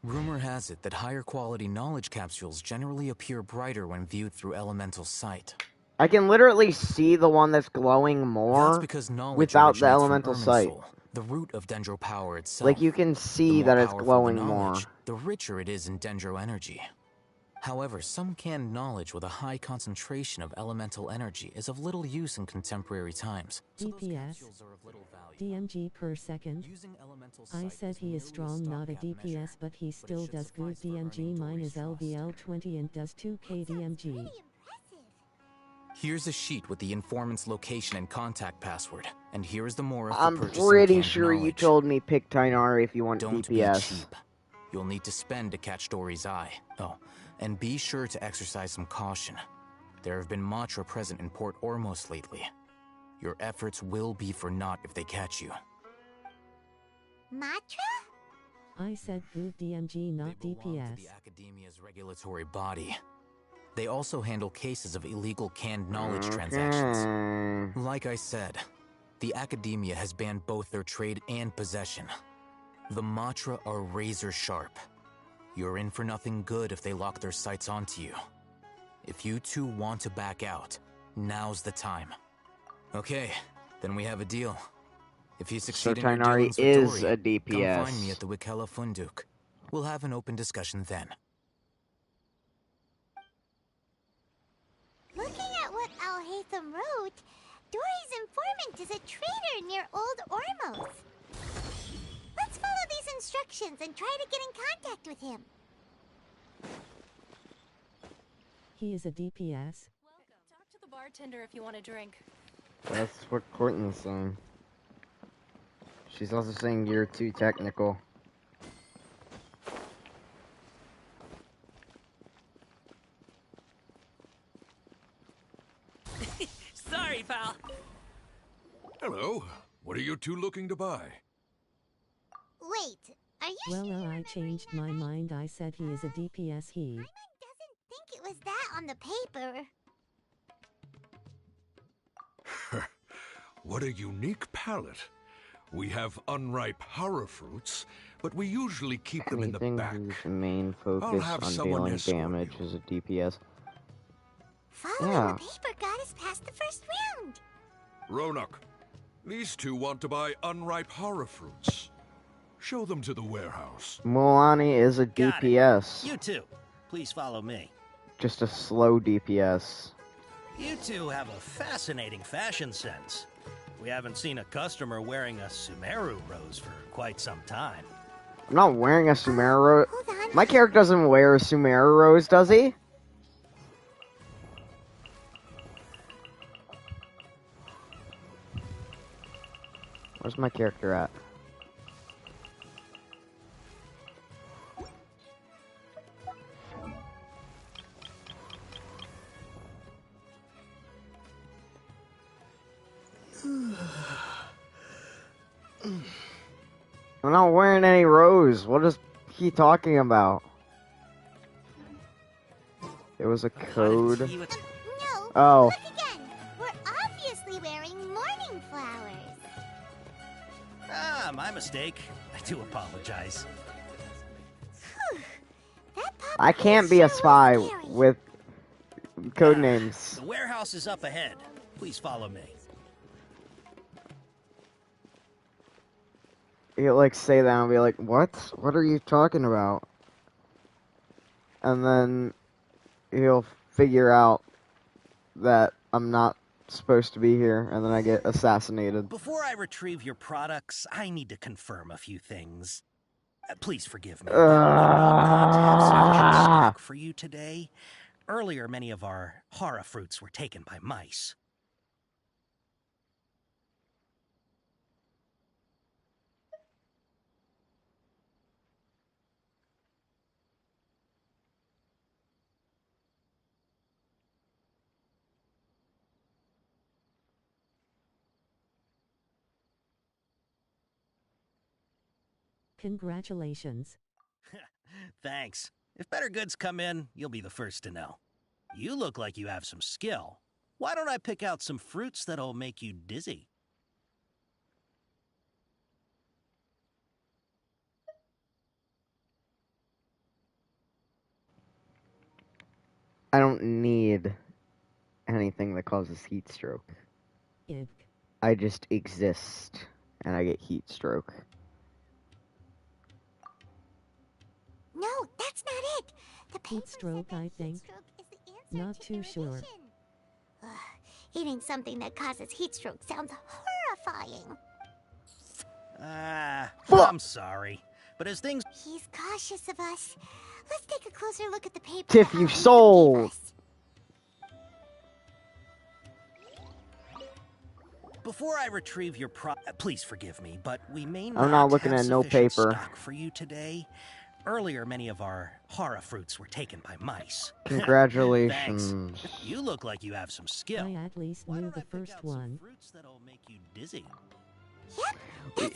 Rumor has it that higher quality knowledge capsules generally appear brighter when viewed through elemental sight. I can literally see the one that's glowing more That's because knowledge without the originates from elemental sight. Irminsul, the root of Dendro power itself. Like, you can see that it's glowing more. The richer it is in Dendro energy. However, some canned knowledge with a high concentration of elemental energy is of little use in contemporary times. DPS. DMG per second. I said he is strong, not a DPS, but he still does good DMG. Mine is LVL 20 and does 2k DMG. Here's a sheet with the informant's location and contact password, and here is the more of the I'm purchasing pretty canned sure you knowledge. told me pick Tainari if you want Don't DPS. be cheap. You'll need to spend to catch Dory's eye. Oh, and be sure to exercise some caution. There have been Matra present in Port Ormos lately. Your efforts will be for naught if they catch you. Matra? I said good DMG, not DPS. The Academia's regulatory body. They also handle cases of illegal canned knowledge transactions. Like I said, the Academia has banned both their trade and possession. The Matra are razor sharp. You're in for nothing good if they lock their sights onto you. If you two want to back out, now's the time. Okay, then we have a deal. If you succeed in your Tainari dealings with is Dory, a DPS. come find me at the Wikella Funduk. We'll have an open discussion then. Looking at what Alhaitham wrote, Dory's informant is a traitor near Old Ormos. Let's follow these instructions and try to get in contact with him. He is a DPS. Talk to the bartender if you want a drink. That's what Courtney's saying. She's also saying you're too technical. Sorry, pal. Hello. What are you two looking to buy? Wait, are you Well, I changed my mind. I said he is a DPS. He. doesn't think it was that on the paper. What a unique palette. We have unripe horror fruits, but we usually keep them in the back. Anything whose main I'll focus have on someone dealing escort damage is a DPS. Following Yeah. the paper got us past the first round. Ronak, these two want to buy unripe horror fruits. Show them to the warehouse. Mulani is a Got it. DPS. You too. Please follow me. Just a slow DPS. You two have a fascinating fashion sense. We haven't seen a customer wearing a Sumeru rose for quite some time. I'm not wearing a Sumeru rose. My character doesn't wear a Sumeru rose, does he? Where's my character at? I'm not wearing any rose. What is he talking about? It was a code. No, Oh. look again. We're obviously wearing morning flowers. Ah, my mistake. I do apologize. I can't be a spy with code names. The warehouse is up ahead. Please follow me. He'll like say that and be like, "What? What are you talking about?" And then he'll figure out that I'm not supposed to be here, and then I get assassinated. Before I retrieve your products, I need to confirm a few things. Please forgive me. Stock for you today. Earlier, many of our hara fruits were taken by mice. Congratulations. Thanks. If better goods come in, you'll be the first to know. You look like you have some skill. Why don't I pick out some fruits that'll make you dizzy? I don't need anything that causes heat stroke. Ick. I just exist, and I get heat stroke. No, that's not it. The paper Heat stroke, I think. Not too sure. Eating something that causes heat stroke sounds horrifying. I'm sorry. But as things... He's cautious of us. Let's take a closer look at the paper. Tiff, you sold! Before I retrieve your please forgive me, but we may I'm not looking have at no sufficient paper. stock for you today. Earlier, many of our hara fruits were taken by mice. Congratulations. Thanks. You look like you have some skill. I at least knew the first one. Fruits that'll make you dizzy.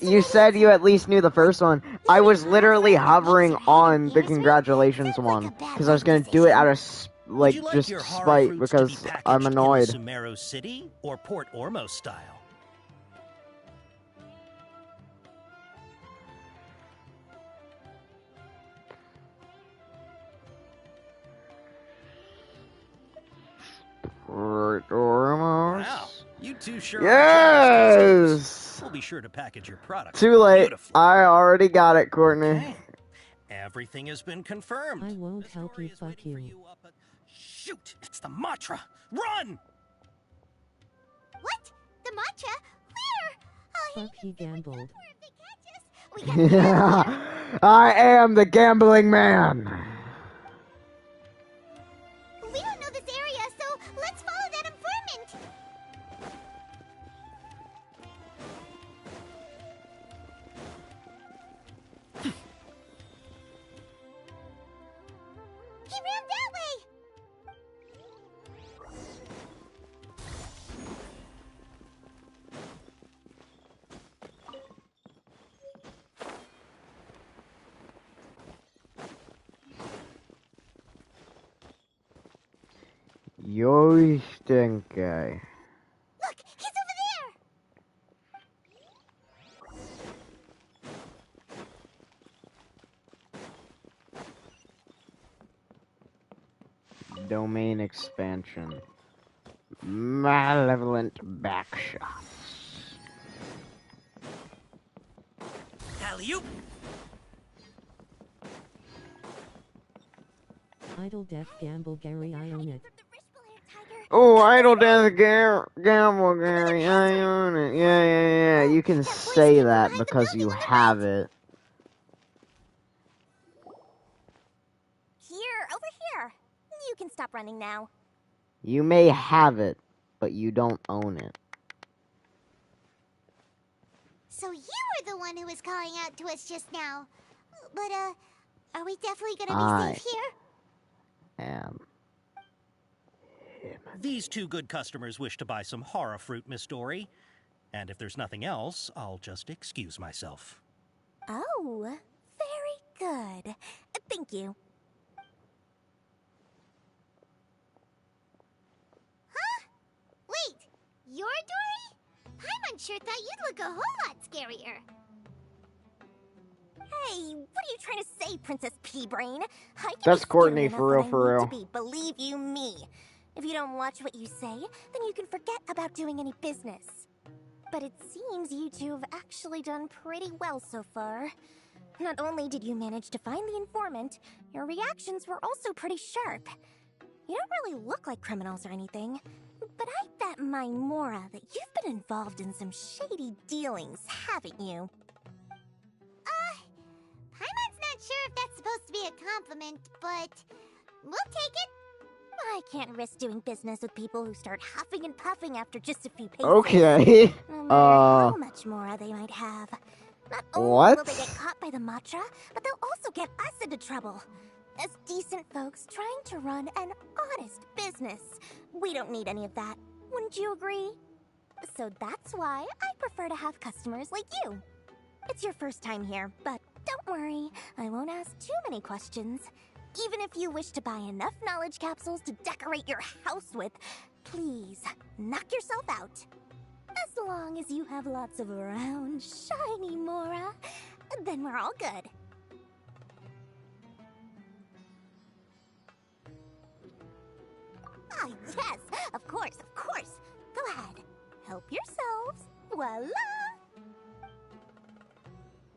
You said you at least knew the first one. I was literally hovering on the congratulations one because I was gonna do it out of Would you like just your hara spite fruits to be because packaged I'm annoyed. in Sumeru City or Port Ormos style? Almost. Wow, you two sure Yes! are generous. We'll be sure to package your product. Too late. Beautifully. I already got it, Courtney. Okay. Everything has been confirmed. I won't help you, fuck you. Shoot, it's the Matra. Run! What? The matcha? Where? Fuck, he gambled. I am the gambling man. We don't know this area, so let's follow that informant. He ran that way. Yoshitenkai. Look, he's over there! Domain expansion. Malevolent backshots. Alley-oop! Idle Death Gamble Gary, I own it. Oh, Idle Death Gamble Gary, I own it. Yeah. You can say that because you have it. Here, over here. You can stop running now. You may have it, but you don't own it. So you were the one who was calling out to us just now. But, are we definitely gonna be safe here? These two good customers wish to buy some horror fruit, Miss Dory. And if there's nothing else, I'll just excuse myself. Oh, very good. Thank you. Huh? Wait, you're Dory? Paimon sure thought you'd look a whole lot scarier. Hey, what are you trying to say, Princess P-Brain? That's Courtney, for real. Believe you me. If you don't watch what you say, then you can forget about doing any business. But it seems you two have actually done pretty well so far. Not only did you manage to find the informant, your reactions were also pretty sharp. You don't really look like criminals or anything, but I bet my Mora that you've been involved in some shady dealings, haven't you? Paimon's not sure if that's supposed to be a compliment, but we'll take it. I can't risk doing business with people who start huffing and puffing after just a few paces. Okay. No matter how much Mora they might have. Not only will they get caught by the Matra, but they'll also get us into trouble. As decent folks trying to run an honest business, we don't need any of that. Wouldn't you agree? So that's why I prefer to have customers like you. It's your first time here, but don't worry, I won't ask too many questions. Even if you wish to buy enough knowledge capsules to decorate your house with, please, knock yourself out. As long as you have lots of round, shiny Mora, then we're all good. Ah, yes, of course. Go ahead, help yourselves. Voila!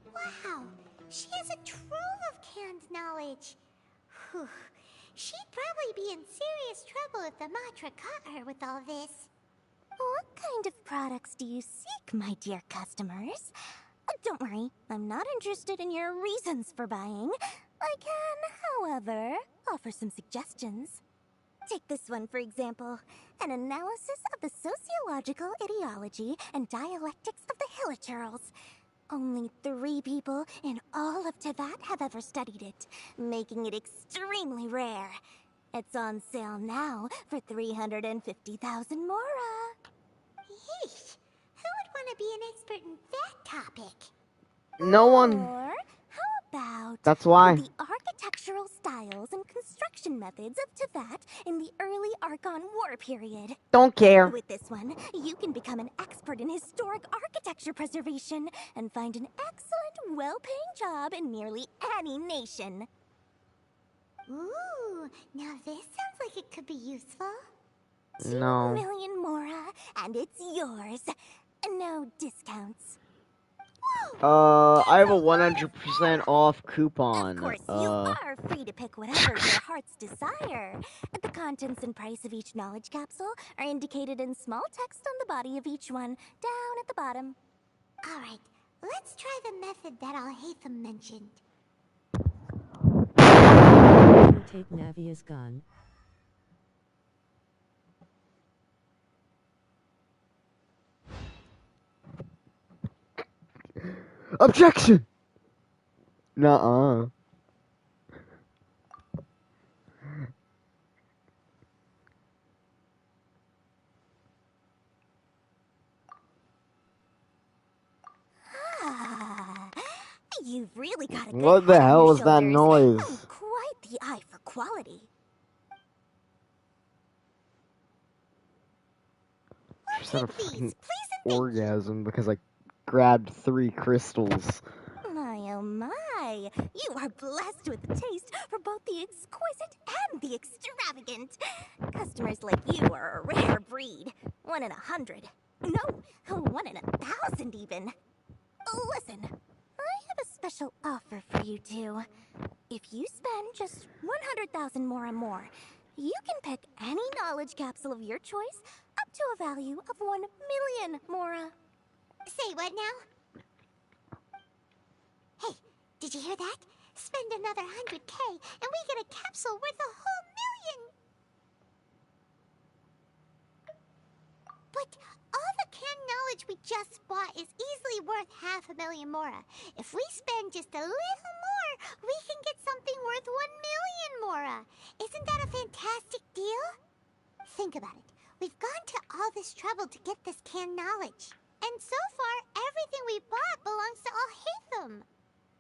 Wow, she has a trove of canned knowledge. Whew. She'd probably be in serious trouble if the Matra caught her with all this. What kind of products do you seek, my dear customers? Don't worry, I'm not interested in your reasons for buying. I can, however, offer some suggestions. Take this one, for example. An analysis of the sociological ideology and dialectics of the Hilichurls. Only 3 people in all of Teyvat have ever studied it, making it extremely rare. It's on sale now for 350,000 Mora. Yeesh, who would want to be an expert in that topic? No one. Or how about That's why. the architectural styles and construction methods of Teyvat in the early Archon War period? Don't care. With this one, you can become an expert in historic architecture preservation and find an excellent, well-paying job in nearly any nation. Ooh, now this sounds like it could be useful. No. 2 million Mora, and it's yours. No discounts. I have a 100% off coupon. Of course, you are free to pick whatever your heart's desire. The contents and price of each knowledge capsule are indicated in small text on the body of each one, down at the bottom. Alright, let's try the method that Alhaitham mentioned. Take Navia's gun. Objection! Nuh-uh. You've really got a good What the head on hell your was that shoulders. noise? Oh, quite the eye for quality. just had a fucking orgasm because I grabbed 3 crystals. My oh my, you are blessed with the taste for both the exquisite and the extravagant. Customers like you are a rare breed. 1 in 100. No, 1 in 1,000 even. Listen, I have a special offer for you two. If you spend just 100,000 Mora more, you can pick any knowledge capsule of your choice up to a value of 1 million Mora. Say what now? Hey, did you hear that? Spend another 100K and we get a capsule worth a whole million! But all the canned knowledge we just bought is easily worth 500,000 Mora. If we spend just a little more, we can get something worth 1 million Mora. Isn't that a fantastic deal? Think about it. We've gone to all this trouble to get this canned knowledge. And so far, everything we bought belongs to Alhaitham.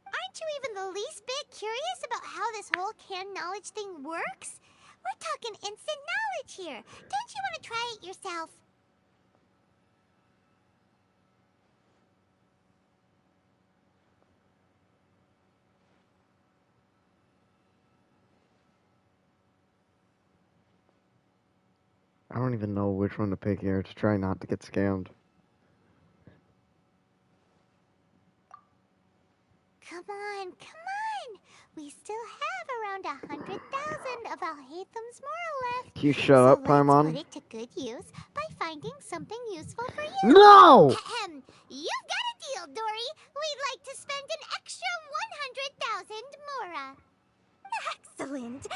Aren't you even the least bit curious about how this whole canned knowledge thing works? We're talking instant knowledge here. Don't you want to try it yourself? I don't even know which one to pick here to try not to get scammed. Come on, come on! We still have around 100,000 of Alhaitham's Mora left. Can you shut up, Paimon? Let's put it to good use by finding something useful for you. No! You've got a deal, Dory. We'd like to spend an extra 100,000 Mora. Excellent.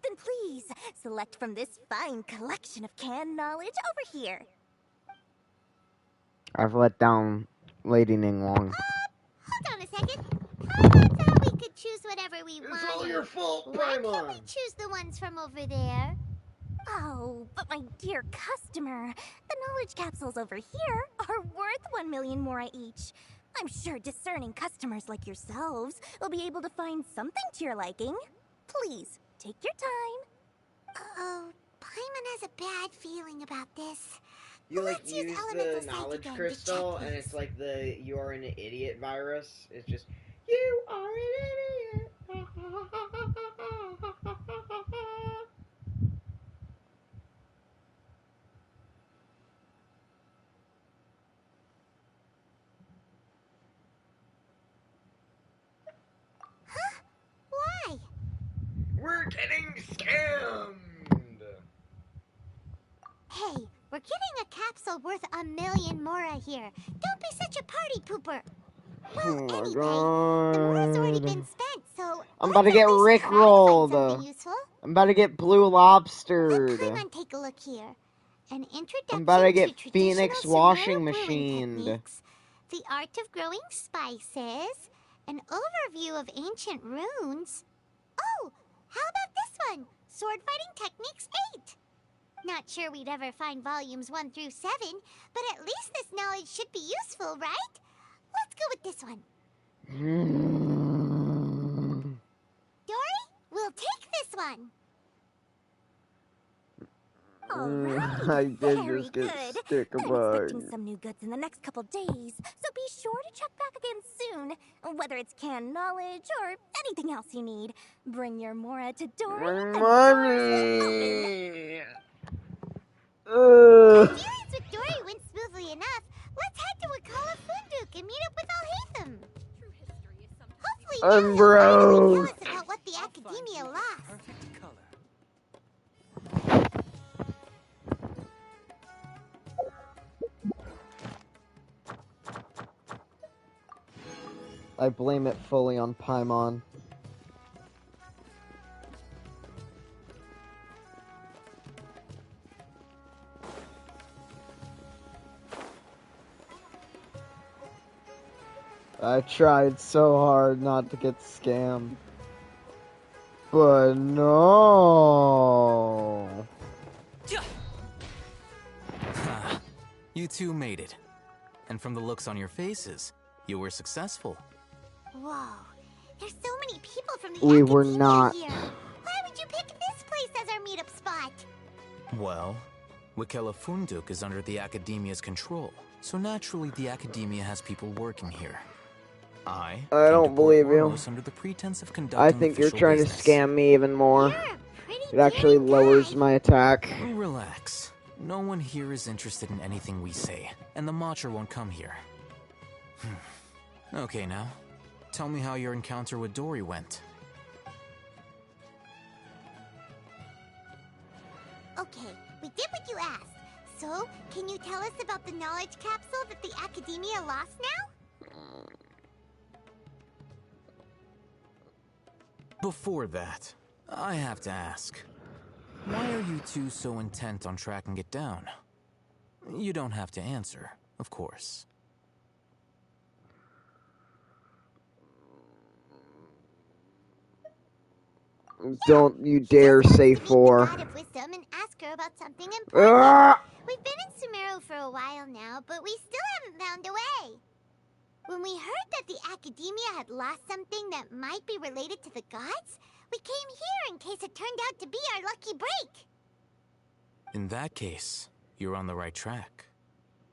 Then please, select from this fine collection of canned knowledge over here. I've let down Lady Ninglong. Hold on a second. I thought we could choose whatever we want. It's all your fault, Why Paimon. can't we choose the ones from over there? Oh, but my dear customer, the knowledge capsules over here are worth 1 million Mora each. I'm sure discerning customers like yourselves will be able to find something to your liking. Please, take your time. Uh-oh, Paimon has a bad feeling about this. You like Let's use use elemental the psych knowledge again to crystal, check and this. it's like the "you are an idiot" virus. It's just you are an idiot. Huh? Why? We're getting scammed. Hey, we're getting a capsule worth 1 million Mora here. Don't be such a party pooper. Well, Oh my anyway, god. the Mora's already been spent, so I'm about to get rickrolled. I'm about to get blue lobstered. Come on, take a look here. An introduction I'm about to get traditional Phoenix Sumeru washing brewing machined. techniques, the art of growing spices, an overview of ancient runes. Oh, how about this one? Sword Fighting Techniques 8. Not sure we'd ever find volumes 1 through 7, but at least this knowledge should be useful, right? Let's go with this one. Dory, we'll take this one. Alright, I did very just get good. stick I'm bugs. expecting some new goods in the next couple days, so be sure to check back again soon. Whether it's canned knowledge or anything else you need, bring your Mora to Dory. and Money. Our dealings with Dory went smoothly enough. Let's head to Wakala Funduk and meet up with Alhaitham. Hopefully I'm now broke. he'll tell us about what the Academia lost. I blame it fully on Paimon. I tried so hard not to get scammed. But no. You two made it. And from the looks on your faces, you were successful. Whoa, there's so many people from the We were Academia not. here. Why would you pick this place as our meetup spot? Well, Wikela Funduk is under the Academia's control, so naturally the Academia has people working here. I don't believe you. Under the pretense of I conducting think you're official trying business. to scam me even more. It actually lowers my attack. Relax. No one here is interested in anything we say, and the Matra won't come here. Okay, now, tell me how your encounter with Dory went. Okay, we did what you asked. So, can you tell us about the knowledge capsule that the Academia lost now? Before that, I have to ask, why are you two so intent on tracking it down? You don't have to answer, of course. Don't you dare say 4. God of wisdom and ask her about something important. We've been in Sumeru for a while now, but we still haven't found a way. When we heard that the Academia had lost something that might be related to the gods, we came here in case it turned out to be our lucky break. In that case, you're on the right track.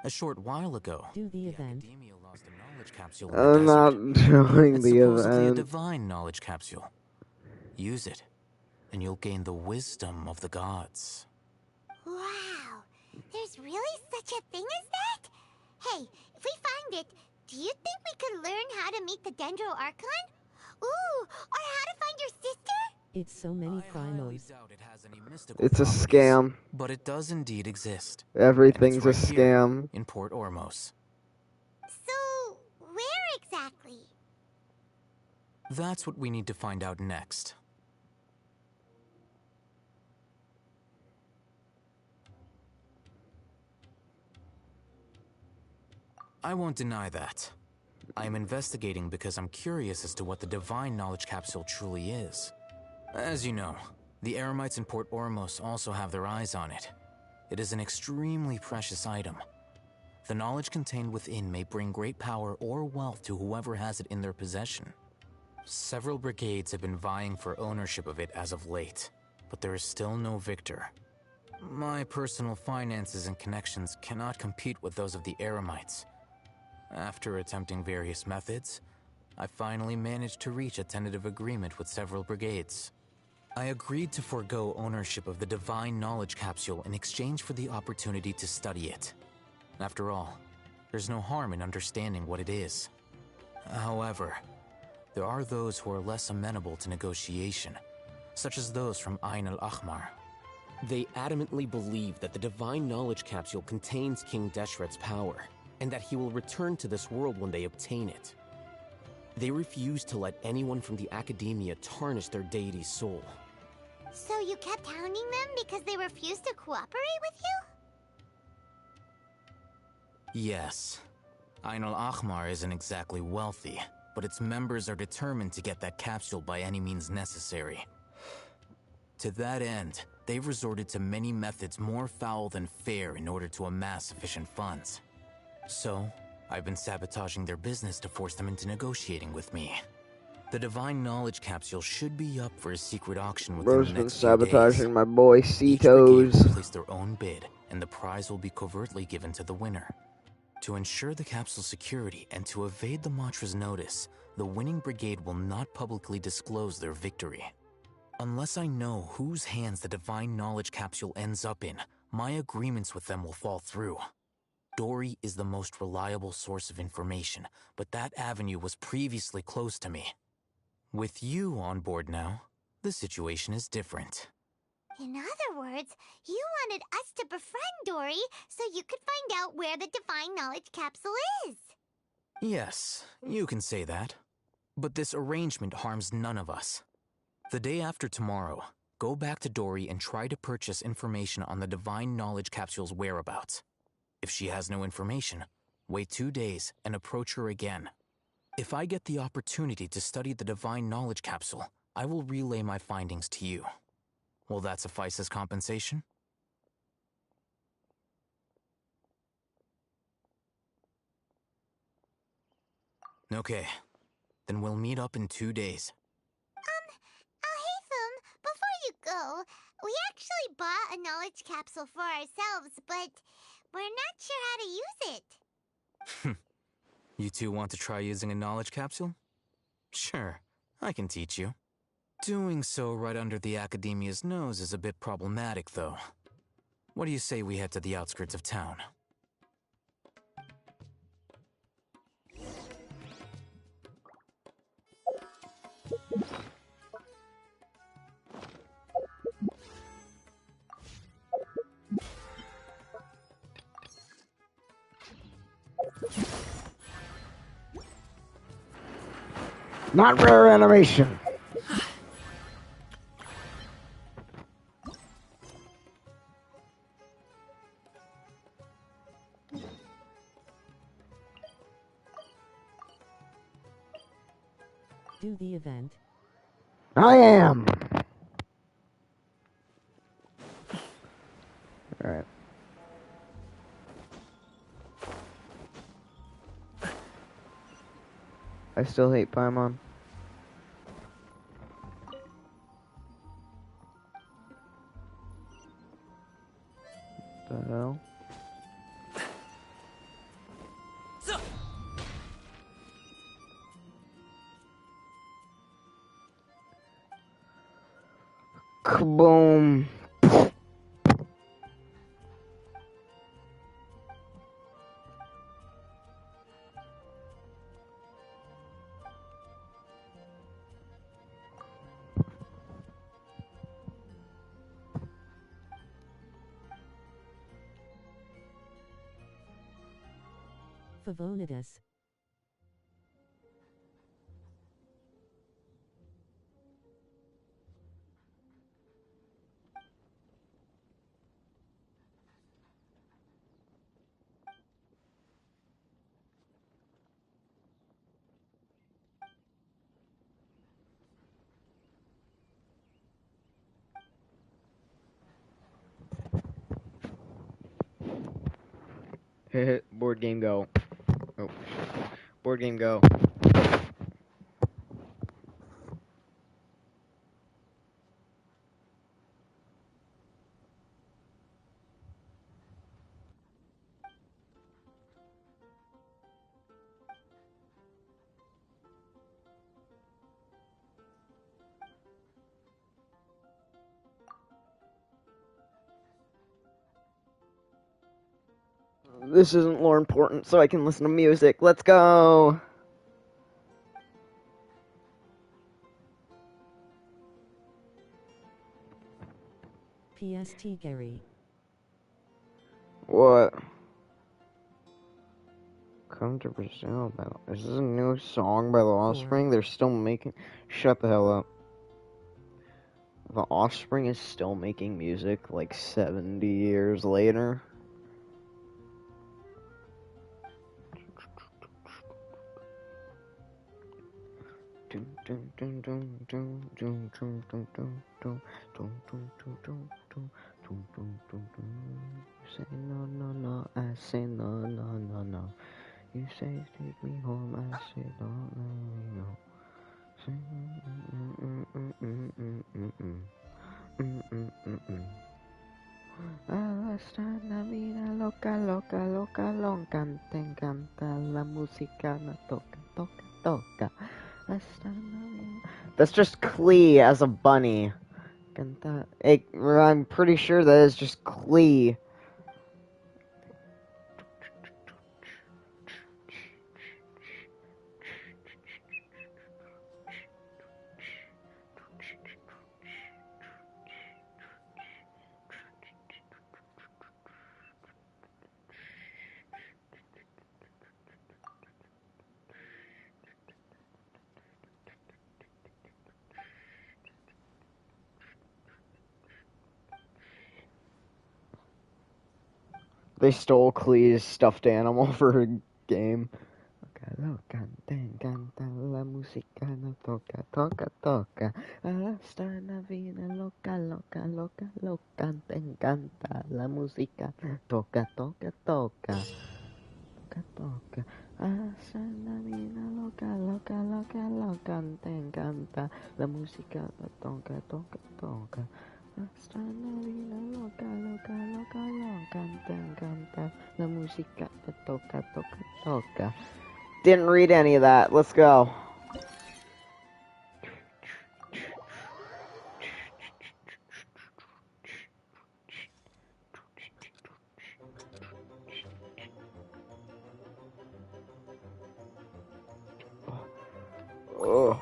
A short while ago, do the event. Academia lost a knowledge capsule in I'm the not desert. doing It's the supposedly a event. divine knowledge capsule. Use it, and you'll gain the wisdom of the gods. Wow, there's really such a thing as that? Hey, if we find it, do you think we could learn how to meet the Dendro Archon? Ooh, or how to find your sister? It's so many primos. It's a scam. But it does indeed exist. Everything's And it's a right here scam. in Port Ormos. So, where exactly? That's what we need to find out next. I won't deny that. I am investigating because I'm curious as to what the Divine Knowledge Capsule truly is. As you know, the Eremites in Port Ormos also have their eyes on it. It is an extremely precious item. The knowledge contained within may bring great power or wealth to whoever has it in their possession. Several brigades have been vying for ownership of it as of late, but there is still no victor. My personal finances and connections cannot compete with those of the Eremites. After attempting various methods, I finally managed to reach a tentative agreement with several brigades. I agreed to forego ownership of the Divine Knowledge Capsule in exchange for the opportunity to study it. After all, there's no harm in understanding what it is. However, there are those who are less amenable to negotiation, such as those from Ain al-Ahmar. They adamantly believe that the Divine Knowledge Capsule contains King Deshret's power, and that he will return to this world when they obtain it. They refuse to let anyone from the Academia tarnish their deity's soul. So you kept hounding them because they refused to cooperate with you? Yes. Ain al-Ahmar isn't exactly wealthy, but its members are determined to get that capsule by any means necessary. To that end, they've resorted to many methods more foul than fair in order to amass sufficient funds. So, I've been sabotaging their business to force them into negotiating with me. The Divine Knowledge Capsule should be up for a secret auction within Bro's the been next few days. sabotaging my boy Each brigade will Cetos. place their own bid, and the prize will be covertly given to the winner. To ensure the capsule's security and to evade the Matra's notice, the winning brigade will not publicly disclose their victory. Unless I know whose hands the Divine Knowledge Capsule ends up in, my agreements with them will fall through. Dory is the most reliable source of information, but that avenue was previously closed to me. With you on board now, the situation is different. In other words, you wanted us to befriend Dory so you could find out where the Divine Knowledge Capsule is. Yes, you can say that. But this arrangement harms none of us. The day after tomorrow, go back to Dory and try to purchase information on the Divine Knowledge Capsule's whereabouts. If she has no information, wait 2 days and approach her again. If I get the opportunity to study the Divine Knowledge Capsule, I will relay my findings to you. Will that suffice as compensation? Okay, then we'll meet up in 2 days. Alhaitham, before you go, We actually bought a knowledge capsule for ourselves, but we're not sure how to use it. You two want to try using a knowledge capsule? Sure, I can teach you. Doing so right under the Academia's nose is a bit problematic, though. What do you say we head to the outskirts of town? Not rare animation. Do the event. I am. All right. I still hate Paimon. What the hell? Kaboom. Favonidas. Board game go. Oh. Board game go. This isn't lore important, so I can listen to music. Let's go! PST Gary. What? Come to Brazil by the... Is this a new song by The Offspring? They're still making... Shut the hell up. The Offspring is still making music like 70 years later. Say no, no, no, I say no, no, no, no. You say take me home, I say don't let me go. Hasta la vida loca, loca, loca, loca, te encanta la música, no toca, toca, toca. Hasta la vida. That's just Klee as a bunny. Canta. I'm pretty sure that is just Klee. They stole Klee's stuffed animal for a game. Loca, te encanta la música, no toca, toca, toca. Hasta la vida loca, loca, loca, loca, te encanta la música, toca, toca, toca. Toca, toca. Hasta la vida loca, loca, loca, loca, te encanta la música, toca, toca, toca. Loca, loca, loca, loca, canta. La música te toca, toca, toca. Didn't read any of that. Let's go. Oh.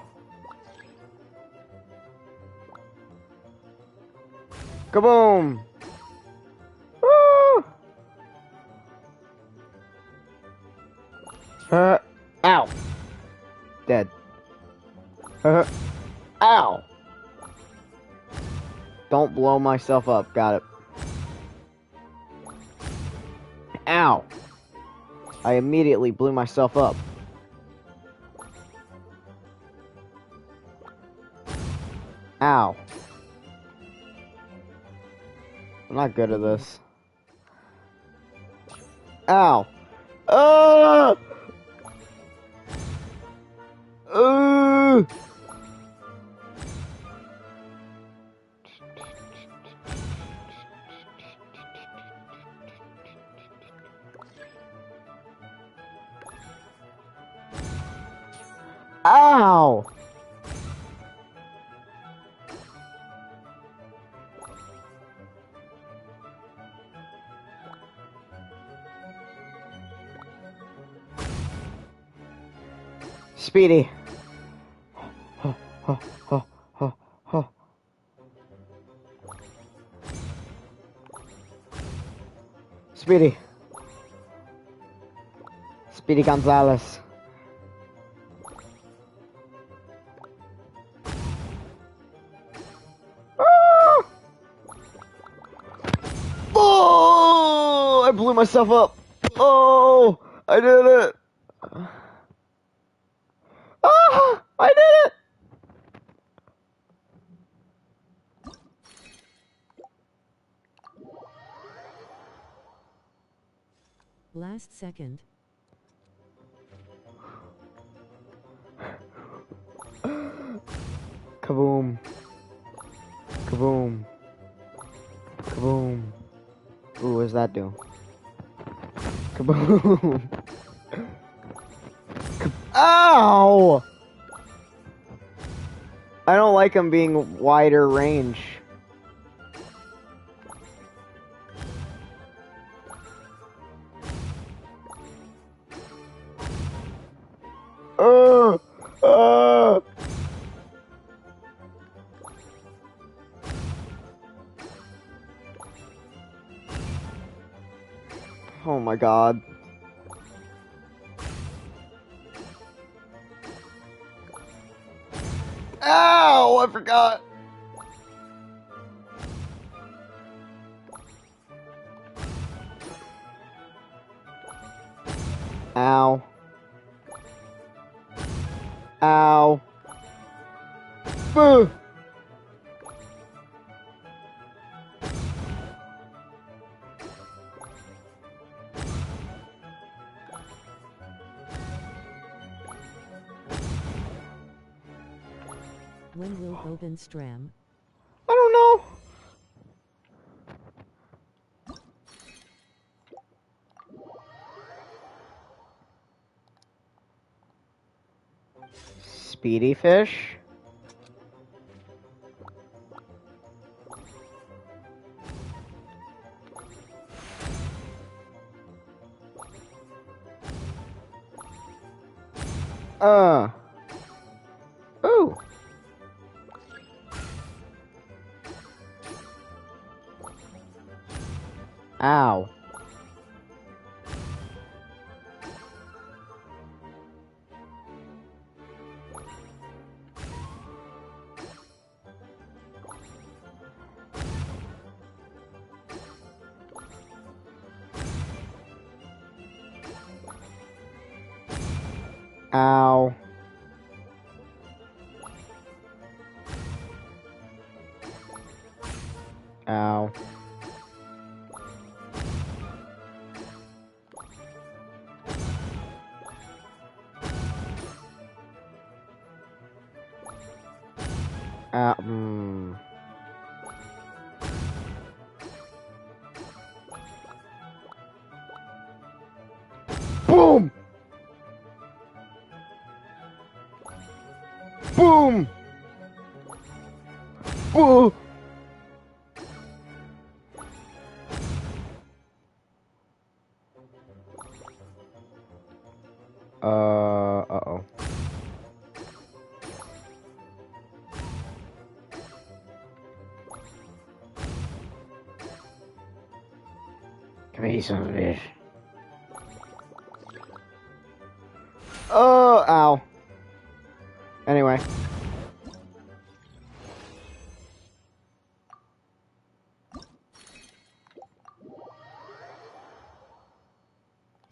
Kaboom! Woo! Ow! Dead. Ow! Don't blow myself up. Got it. Ow! I immediately blew myself up. Ow. I'm not good at this. Ow. Ow! Speedy. Speedy. Speedy Gonzalez. Oh! I blew myself up. Oh! I did it. Ah! I did it. Last second. Kaboom. Kaboom. Kaboom. Ooh, what does that do? Kaboom. Ow! I don't like him being wider range. Oh my god. Ow! I forgot. Ow. Ow. Boo! When will Boban stram? I don't know. Speedy fish? Ooh. Ow. Ow. Ow. Boom! Boom! Boom! Uh-oh. Come here, son of a bitch. Oh, ow. Anyway.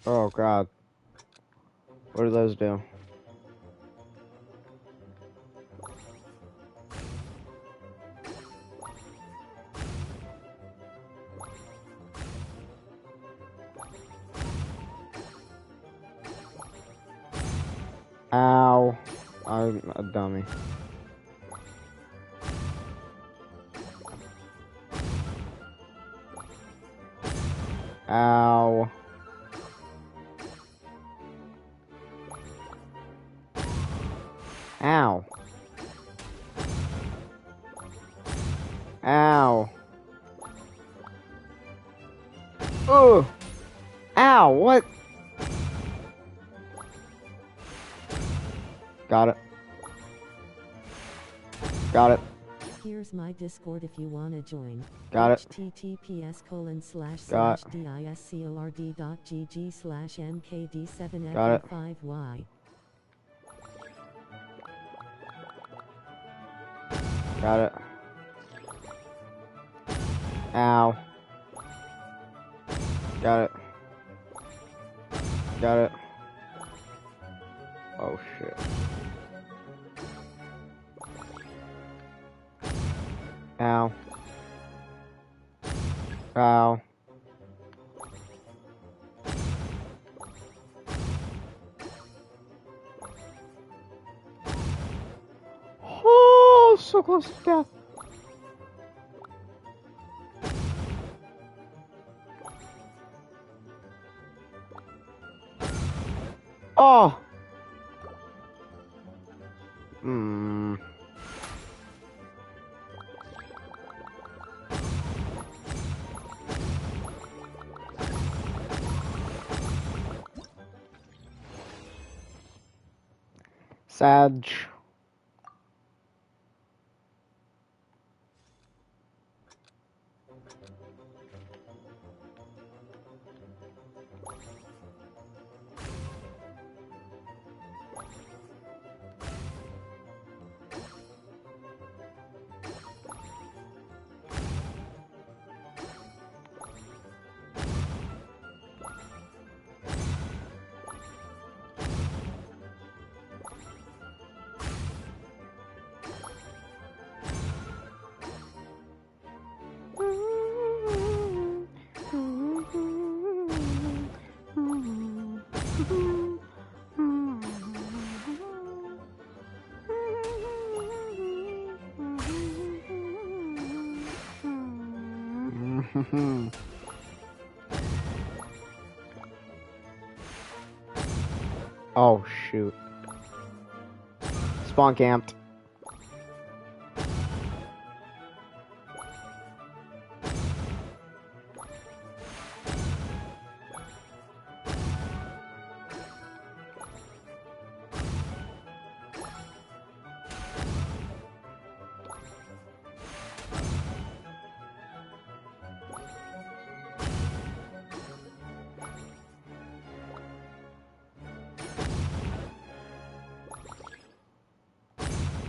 Oh, God. What do those do? Ow. I'm a dummy. Ow. Ow. Ow. Ugh. Ow, what? Got it. Got it. Here's my Discord if you wanna join. Got it. https://discord.gg/mkd7f5y. Got it. Ow. Got it. Got it. Oh shit. Ow. Ow. Oh, so close to death. Oh. Sag. Oh shoot. Spawn camped.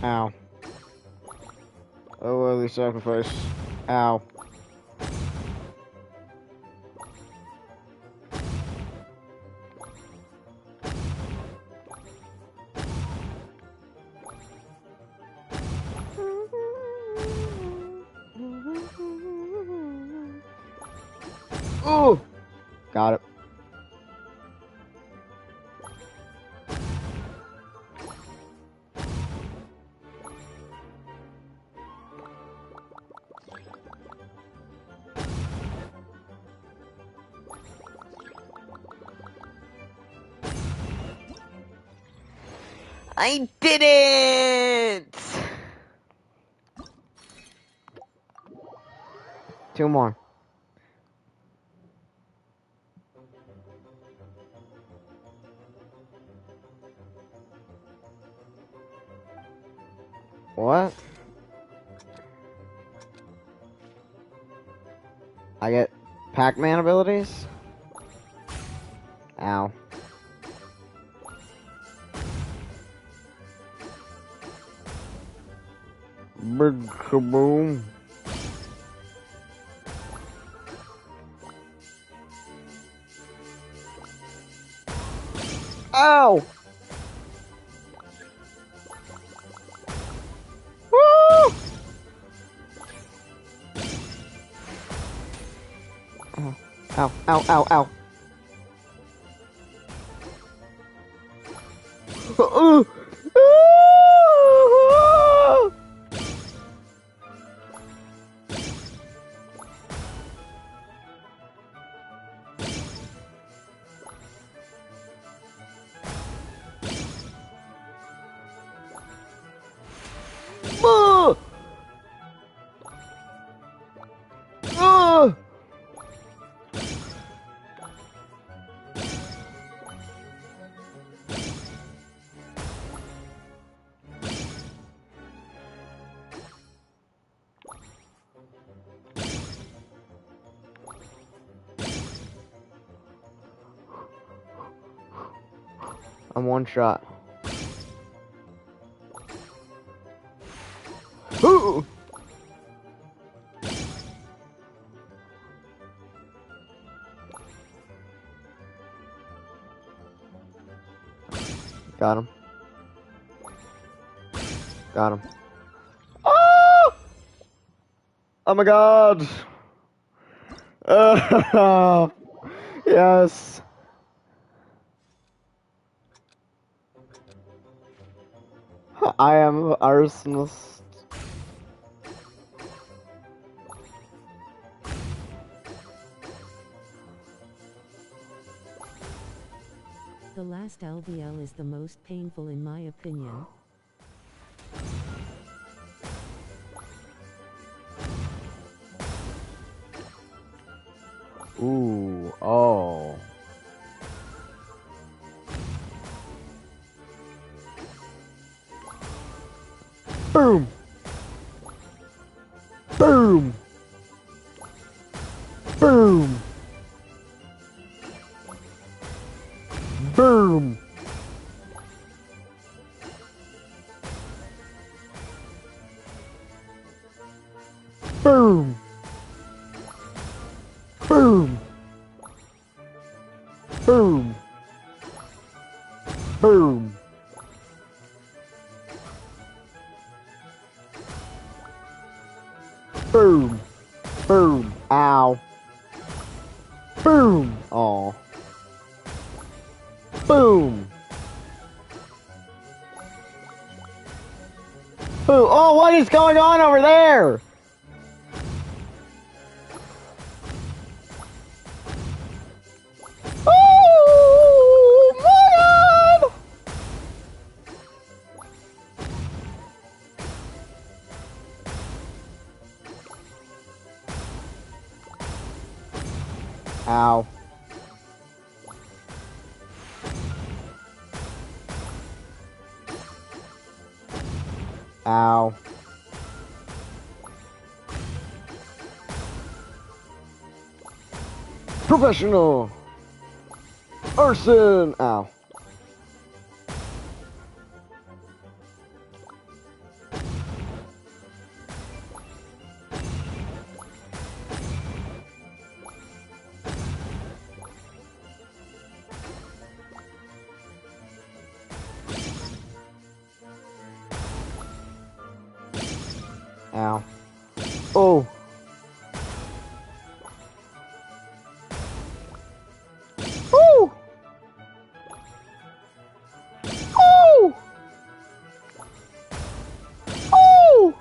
Ow. Oh, early sacrifice. Ow. Oh! Got it. I did it! 2 more. What? I get Pac-Man abilities? Ow. Big kaboom. Ow! Woo! Ow, ow, ow, ow. I'm one shot. Ooh! Got him. Got him. Oh! Oh my god! Yes! I am an arsonist. The last LVL is the most painful in my opinion. Ooh, oh. Boom! Boom! Boom! Boom! Boom! Boom! Boom! Boom! Boom! Boom! Ow! Boom! Aw. Boom! Boom! Oh, what is going on over there? Oh my god! Ow. Ow. Professional! Arson! Ow. Ow. Oh. Ooh. Oh. Oh.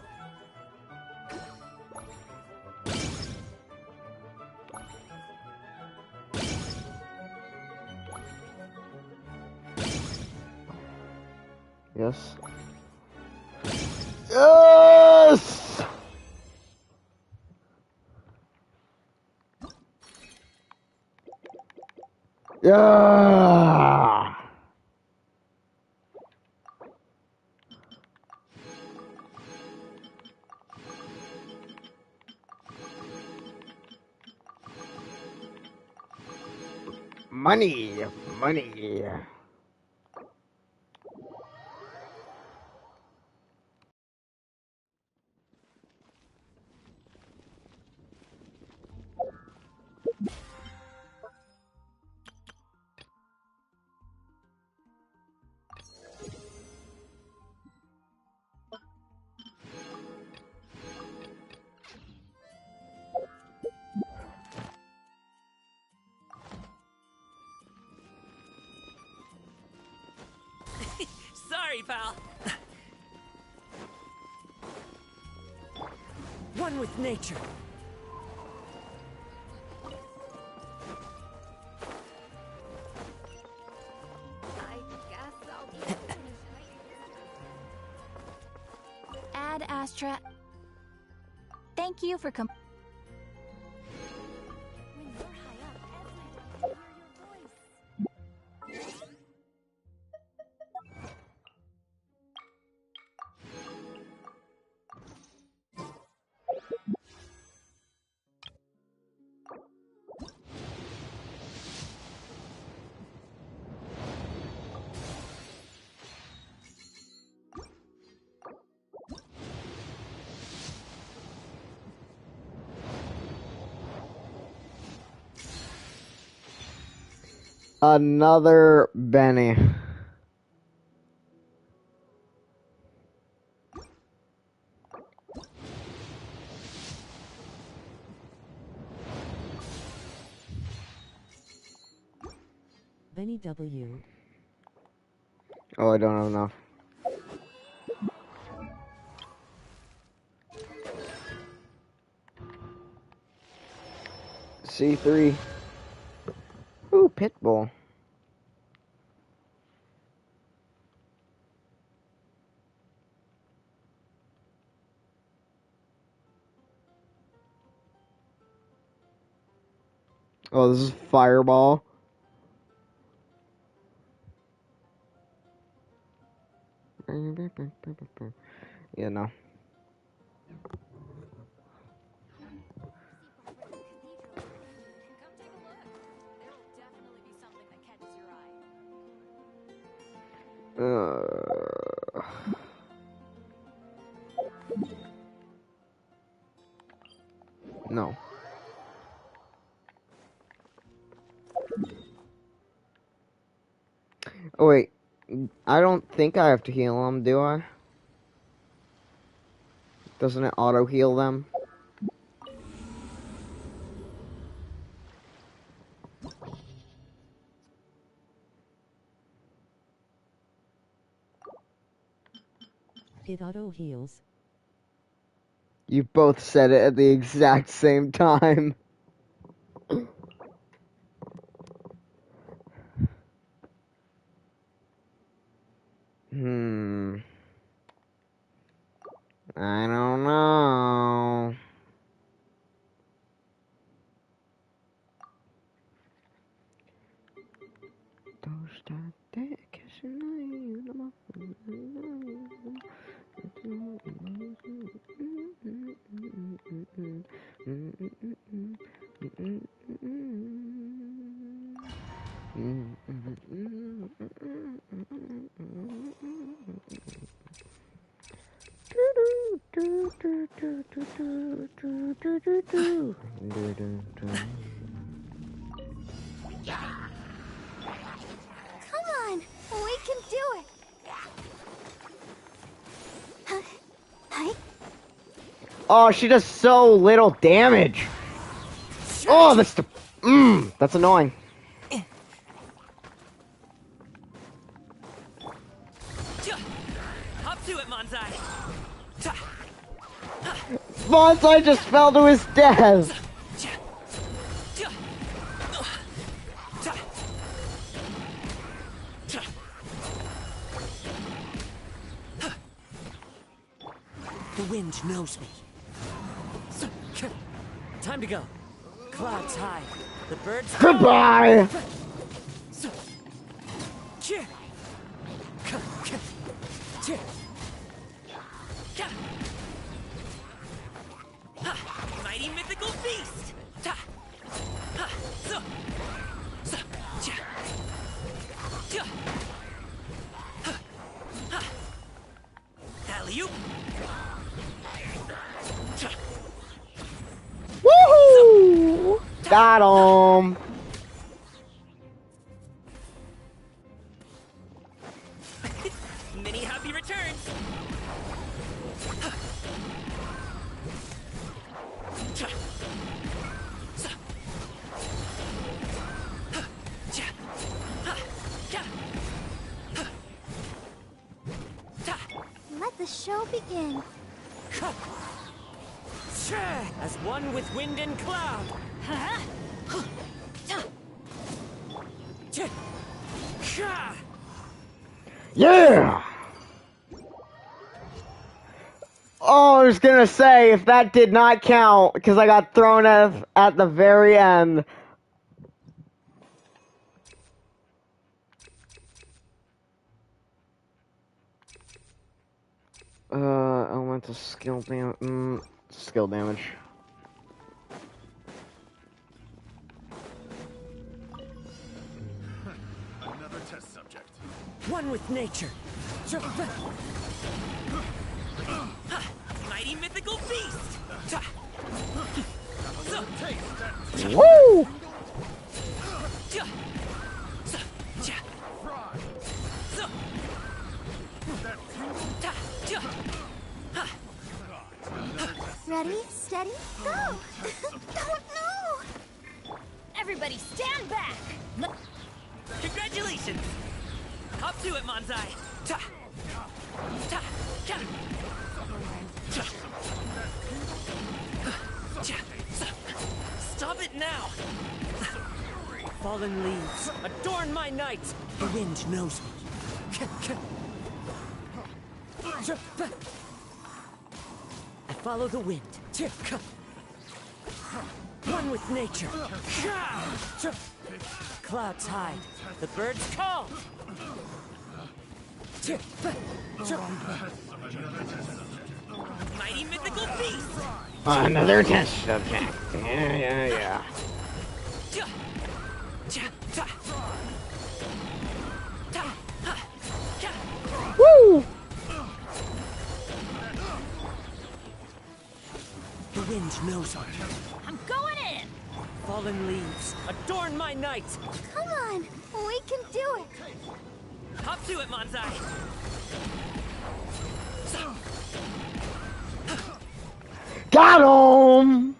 Yes. Yes! Yeah! Money! Money! Sorry, pal. One with nature. Ad Astra. Thank you for When you're high up, everyone can hear your voice. Another Benny. Benny W. Oh, I don't have enough. C3. Ooh, Pitbull. Oh, this is Fireball. Yeah, no. No. Oh, wait. I don't think I have to heal them, do I? Doesn't it auto-heal them? It auto-heals. You both said it at the exact same time. I don't know. Come on, we can do it. Oh, she does so little damage. Oh, that's annoying. Up to it, Manzai. Bonsai just fell to his death. wind knows me. Time to go. Clouds high. The birds. Goodbye! Mighty mythical beast! Alley-oop! Woohoo! Got him! Many happy returns! Let the show begin. As one with wind and cloud. Yeah! Oh, I was gonna say, if that did not count, because I got thrown at the very end. Elemental skill damage. Another test subject. One with nature. Mighty mythical beast! Woo! Ready, steady, go! Don't know! Everybody stand back! Congratulations! Hop to it, Manzai! Stop it now! Fallen leaves, adorn my night! The wind knows me. I follow the wind. One with nature. Clouds hide. The birds call. Mighty mythical beast! Another test subject. Yeah. Woo! The wind knows me. I'm going in! Fallen leaves, adorn my night! Come on, we can do it! Hop to it, Manzai! Got him!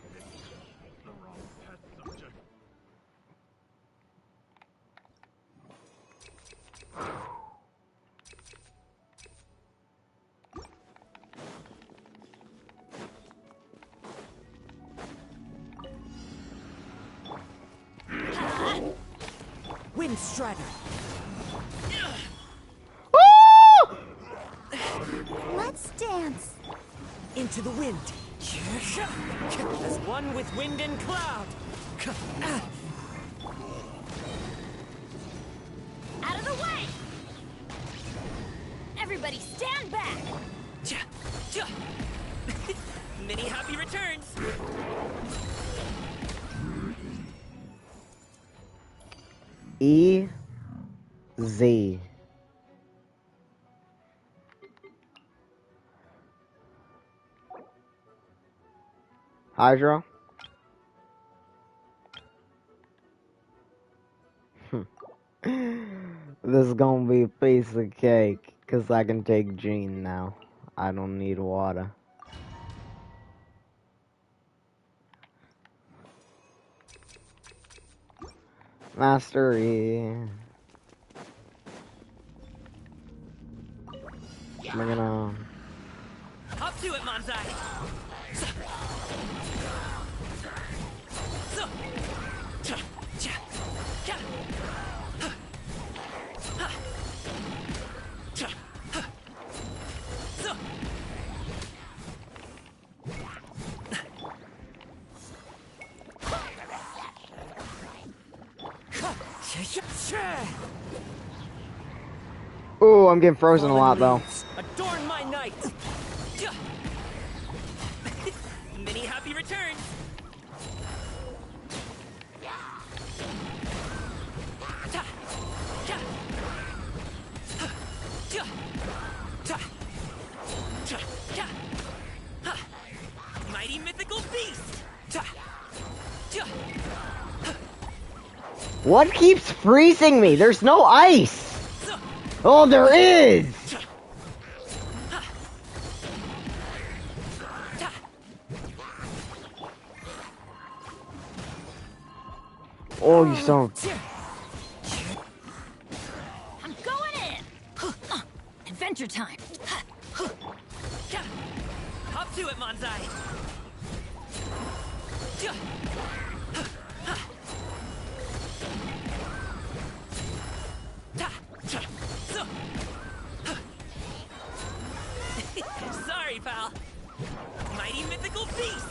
Wind Strider. Let's dance. Into the wind. As one with wind and cloud. Out of the way! Everybody stand back! Many happy returns! E-Z. Hydra. This is gonna be a piece of cake, cause I can take Jean now. I don't need water. Mastery. Bring it on. Hop to it, Manzai! Ooh, I'm getting frozen a lot though. Adorn my night. Many happy returns. Mighty mythical beast. What keeps freezing me? There's no ice. Oh, there is. Oh, you son. I'm going in. Adventure time. Hop to it, Manzai. Sorry, pal. Mighty mythical beast.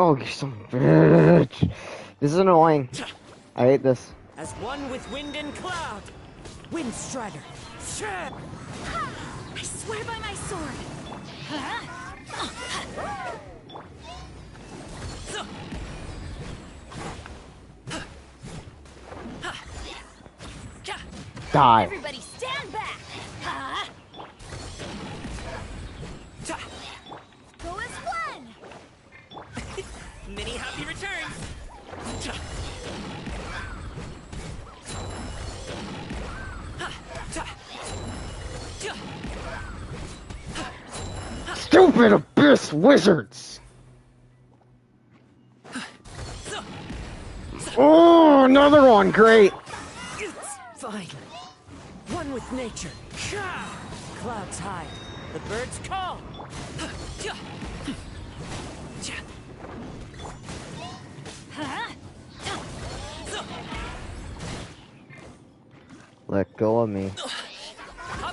Oh, you son of a bitch. This is annoying. I hate this. As one with wind and cloud. Wind Strider. I swear by my sword. Die. Everybody stand back. Go as one. Many happy returns. Stupid abyss wizards. Oh, another one. Great. Fine. One with nature. Clouds hide. The birds call. Let go of me.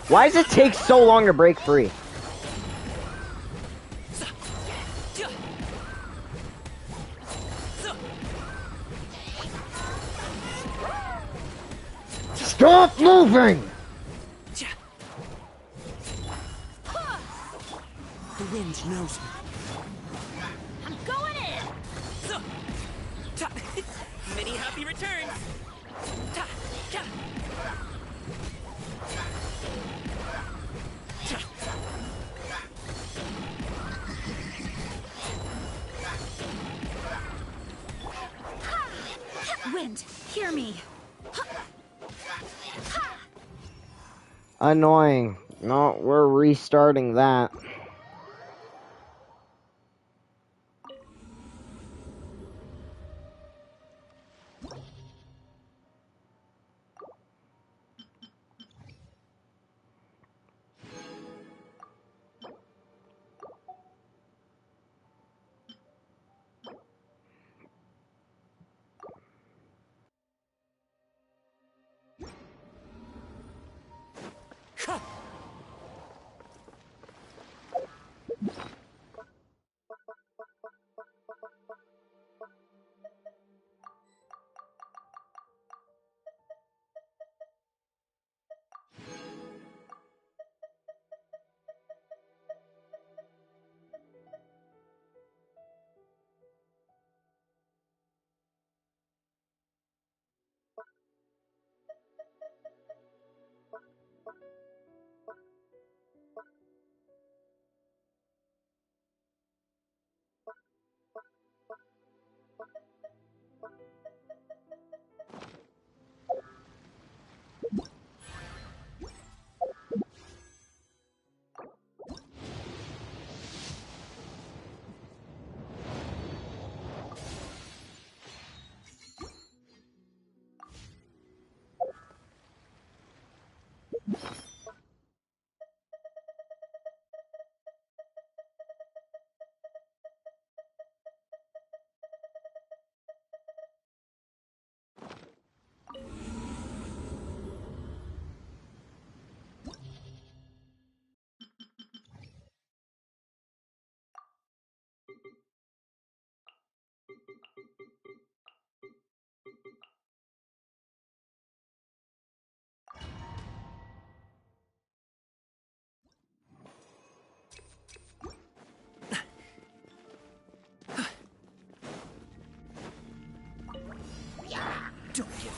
Why does it take so long to break free? Stop moving! The wind knows me. I'm going in. Many happy returns. Wind, hear me. Annoying. No, we're restarting that.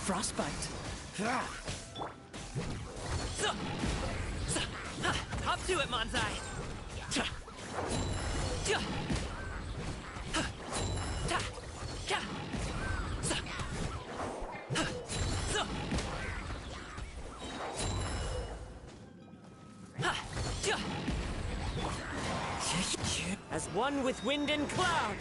Frostbite. Hop to it, Manzai! As one with wind and cloud.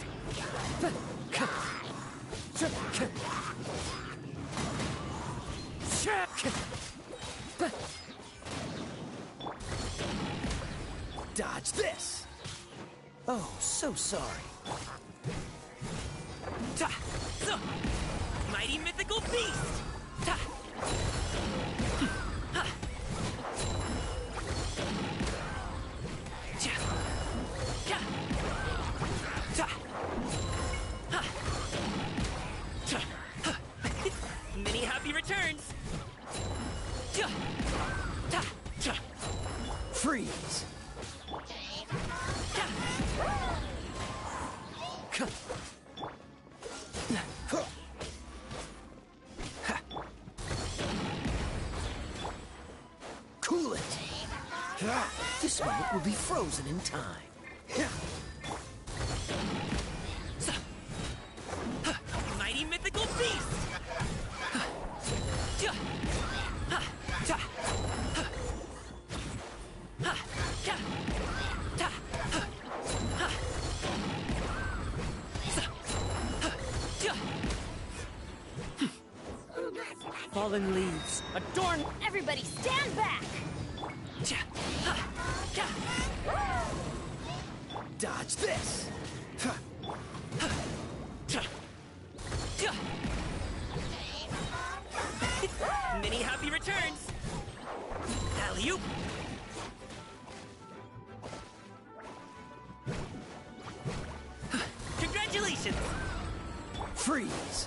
Dodge this! Oh, so sorry. Mighty mythical beast! Many happy returns! Freeze! Cool it! This moment will be frozen in time. Mighty mythical beast! Fallen leaves, adorn... Everybody stand back! Dodge this! Many happy returns! Alley-oop! Congratulations! Freeze!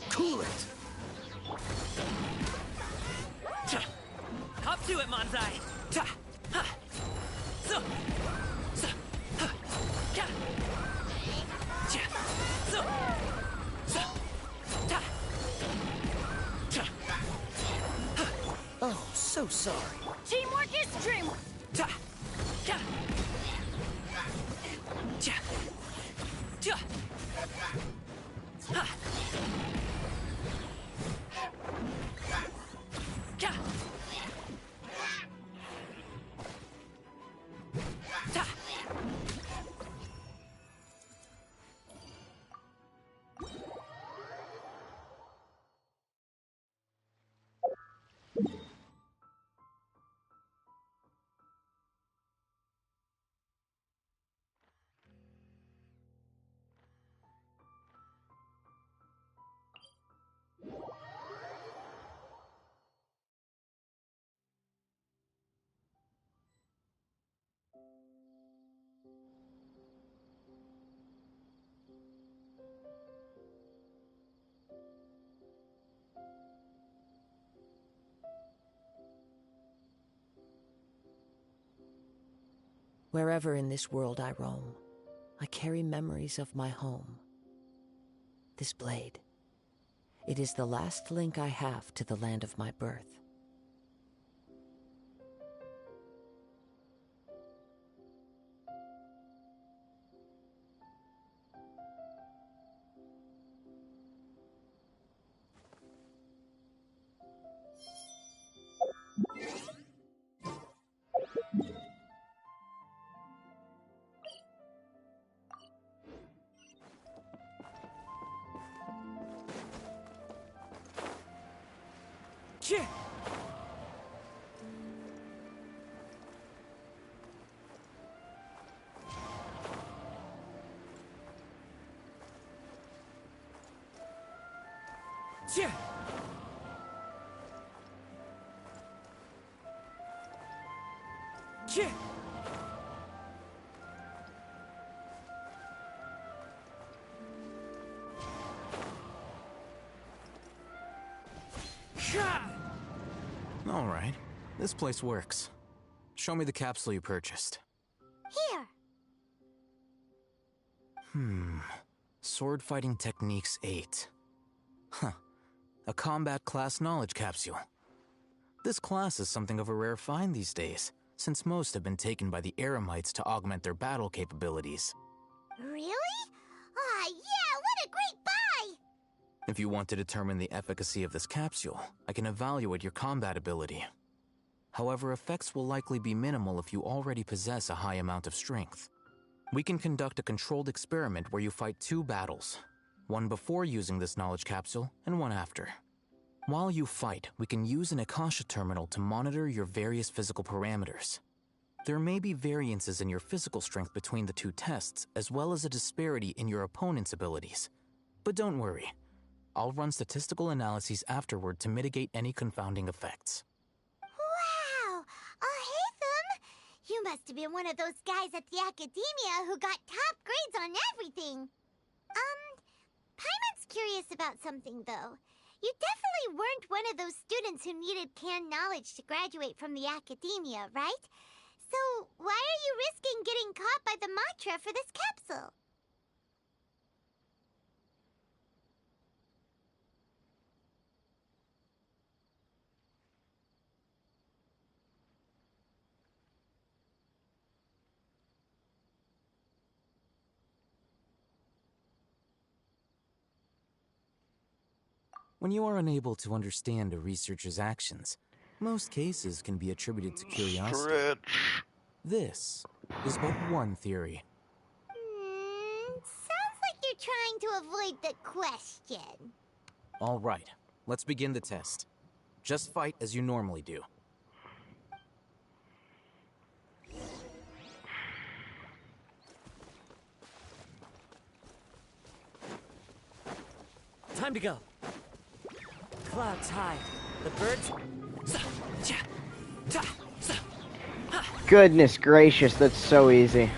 Cool it! Hop to it, Manzai! Oh, so sorry. Teamwork is dreamwork! Wherever in this world I roam, I carry memories of my home. This blade, it is the last link I have to the land of my birth. Ha! All right. This place works. Show me the capsule you purchased. Here. Sword Fighting Techniques 8. Huh. A combat class knowledge capsule. This class is something of a rare find these days, since most have been taken by the Eremites to augment their battle capabilities. Really? Ah, yeah, what a great buy! If you want to determine the efficacy of this capsule, I can evaluate your combat ability. However, effects will likely be minimal if you already possess a high amount of strength. We can conduct a controlled experiment where you fight 2 battles, one before using this knowledge capsule and one after. While you fight, we can use an Akasha terminal to monitor your various physical parameters. There may be variances in your physical strength between the 2 tests, as well as a disparity in your opponent's abilities. But don't worry, I'll run statistical analyses afterward to mitigate any confounding effects. Wow! Haytham! You must have been one of those guys at the Academia who got top grades on everything. Paimon's curious about something, though. You definitely weren't one of those students who needed canned knowledge to graduate from the Academia, right? So, why are you risking getting caught by the Matra for this capsule? When you are unable to understand a researcher's actions, most cases can be attributed to curiosity. This is but one theory. Sounds like you're trying to avoid the question. All right, let's begin the test. Just fight as you normally do. Time to go. Clouds high. The birds... Goodness gracious, that's so easy.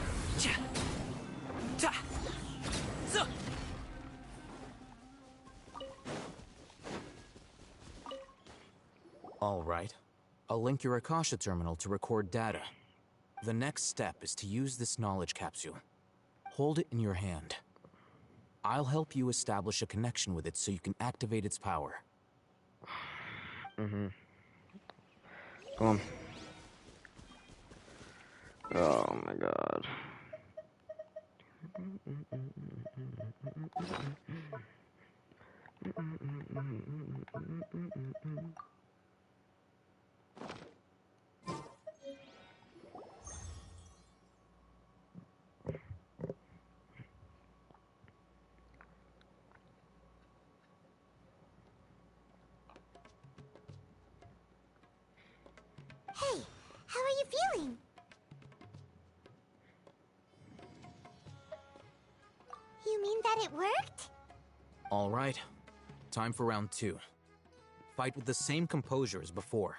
All right. I'll link your Akasha terminal to record data. The next step is to use this knowledge capsule. Hold it in your hand. I'll help you establish a connection with it so you can activate its power. Come on. Oh my god. Hey, how are you feeling? You mean that it worked? All right. Time for round 2. Fight with the same composure as before.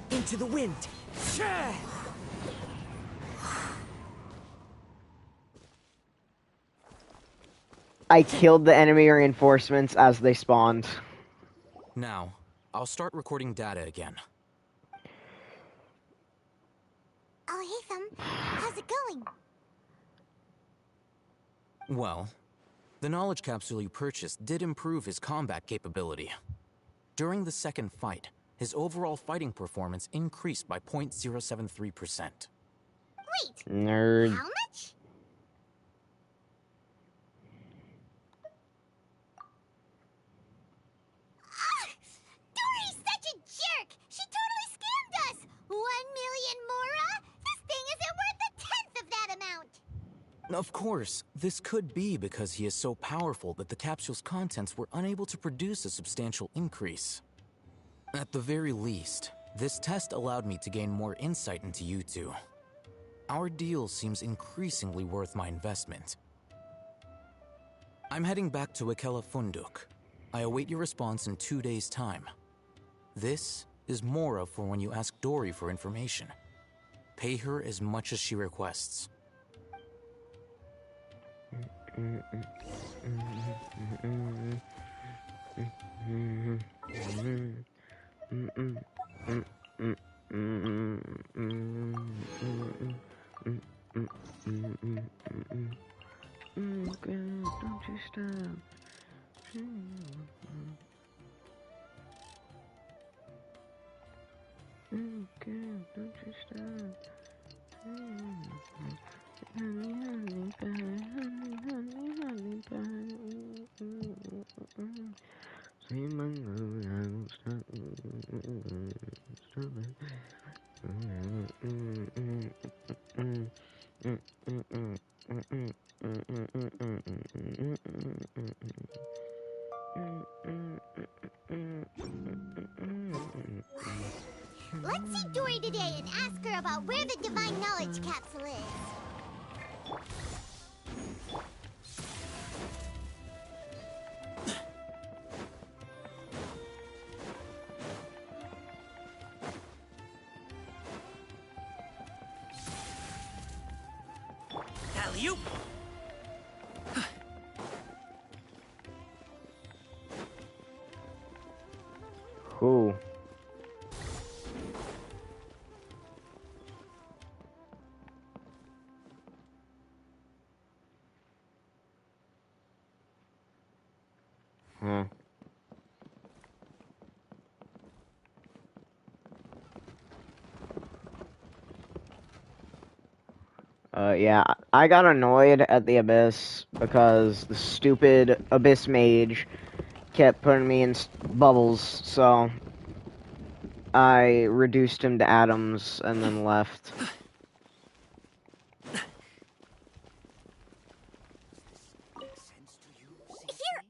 Into the wind. I killed the enemy reinforcements as they spawned. Now, I'll start recording data again. Oh, Haytham, how's it going? Well, the knowledge capsule you purchased did improve his combat capability. During the second fight, his overall fighting performance increased by 0.073%. Wait! Nerd. How much? Dory's such a jerk! She totally scammed us! 1 million mora? This thing isn't worth a tenth of that amount! Of course, this could be because he is so powerful that the capsule's contents were unable to produce a substantial increase. At the very least, this test allowed me to gain more insight into you two. Our deal seems increasingly worth my investment. I'm heading back to Ikela Funduk. I await your response in 2 days' time. This is Mora for when you ask Dory for information. Pay her as much as she requests. Don't you stop. Don't you stop. See my mood, I won't stop. Let's see Dory today and ask her about where the Divine Knowledge Capsule is. Alley-oop! Who? Yeah, I got annoyed at the Abyss because the stupid Abyss Mage kept putting me in bubbles, so I reduced him to atoms and then left. Here,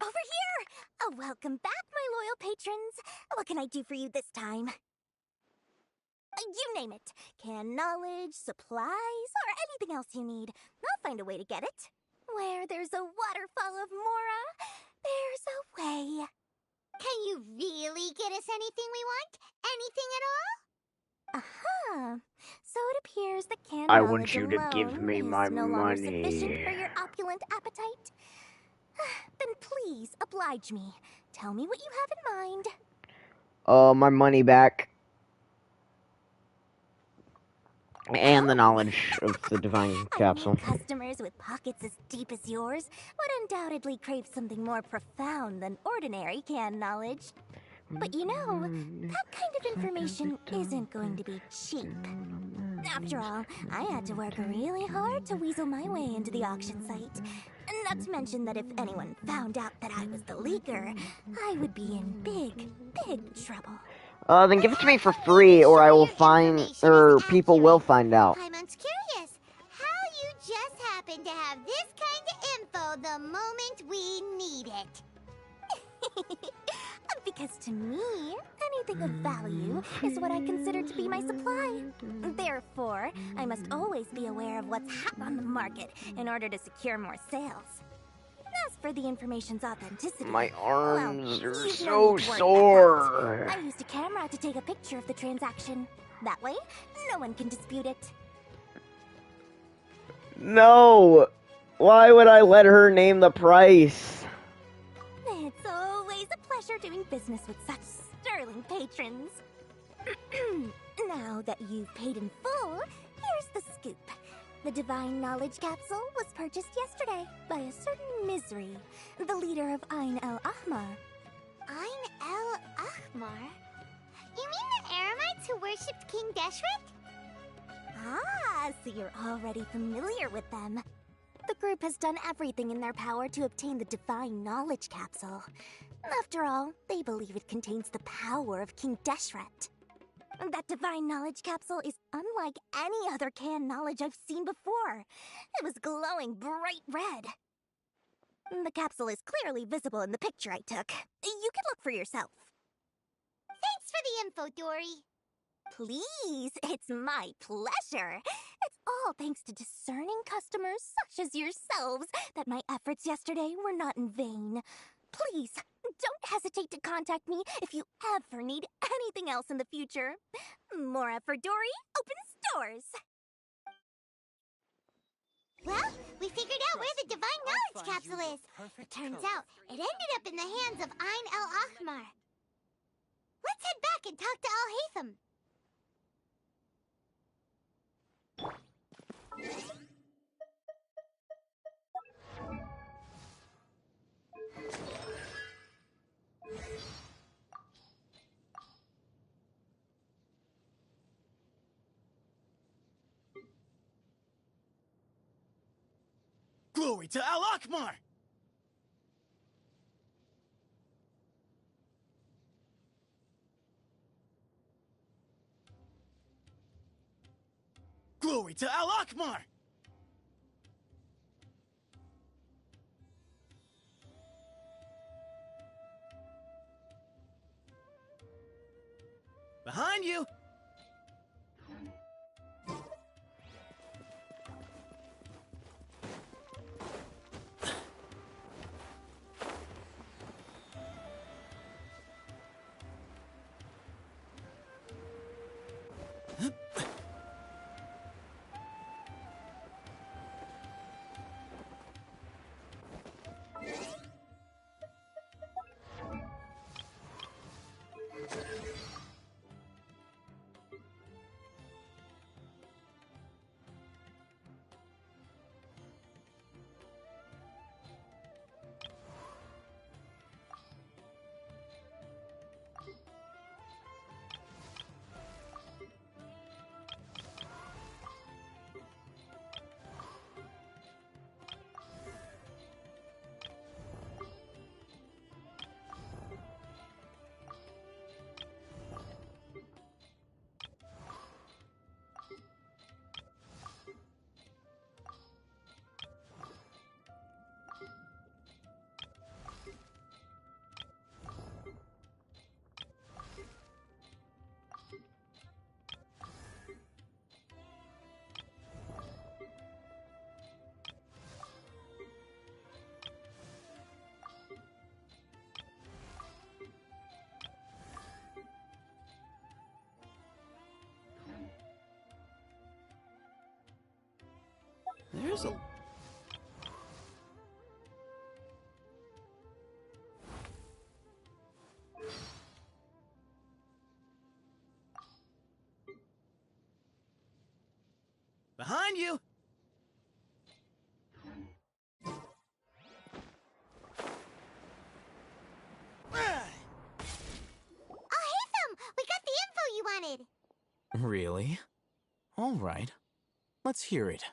over here! Oh, welcome back, my loyal patrons. What can I do for you this time? You name it. Can knowledge, supplies, or anything else you need. I'll find a way to get it. Where there's a waterfall of Mora, there's a way. Can you really get us anything we want? Anything at all? Aha. So it appears that can I knowledge want you to give alone me is my no longer money. sufficient for your opulent appetite. Then please oblige me. Tell me what you have in mind. My money back. And the knowledge of the Divine Capsule. Customers with pockets as deep as yours would undoubtedly crave something more profound than ordinary canned knowledge. But you know, that kind of information isn't going to be cheap. After all, I had to work really hard to weasel my way into the auction site. Not to mention that if anyone found out that I was the leaker, I would be in big, big trouble. Then give it to me for free, or I will find, or people will find out. Paimon's curious how you just happen to have this kind of info the moment we need it. Because to me, anything of value is what I consider to be my supply. Therefore, I must always be aware of what's hot on the market in order to secure more sales. As for the information's authenticity, My arms well, are you so don't need to worry sore. about that. I used a camera to take a picture of the transaction. That way, no one can dispute it. No! Why would I let her name the price? It's always a pleasure doing business with such sterling patrons. Now that you've paid in full, here's the scoop. The Divine Knowledge Capsule was purchased yesterday by a certain Misery, the leader of Ain El Ahmar. Ain El Ahmar? You mean the Eremites who worshipped King Deshret? Ah, so you're already familiar with them. The group has done everything in their power to obtain the Divine Knowledge Capsule. After all, they believe it contains the power of King Deshret. That Divine Knowledge Capsule is unlike any other canned knowledge I've seen before. It was glowing bright red. The capsule is clearly visible in the picture I took. You can look for yourself. Thanks for the info, Dory. Please, it's my pleasure. It's all thanks to discerning customers such as yourselves that my efforts yesterday were not in vain. Please, don't hesitate to contact me if you ever need anything else in the future. Mora for Dory opens doors. Well, we figured out where the Divine Knowledge Capsule is. It turns out it ended up in the hands of Ain el-Ahmar. Let's head back and talk to Al-Haytham. Glory to Al-Ahmar! Glory to Al-Ahmar! Behind you! There's a... Behind you! We got the info you wanted! Really? All right. Let's hear it.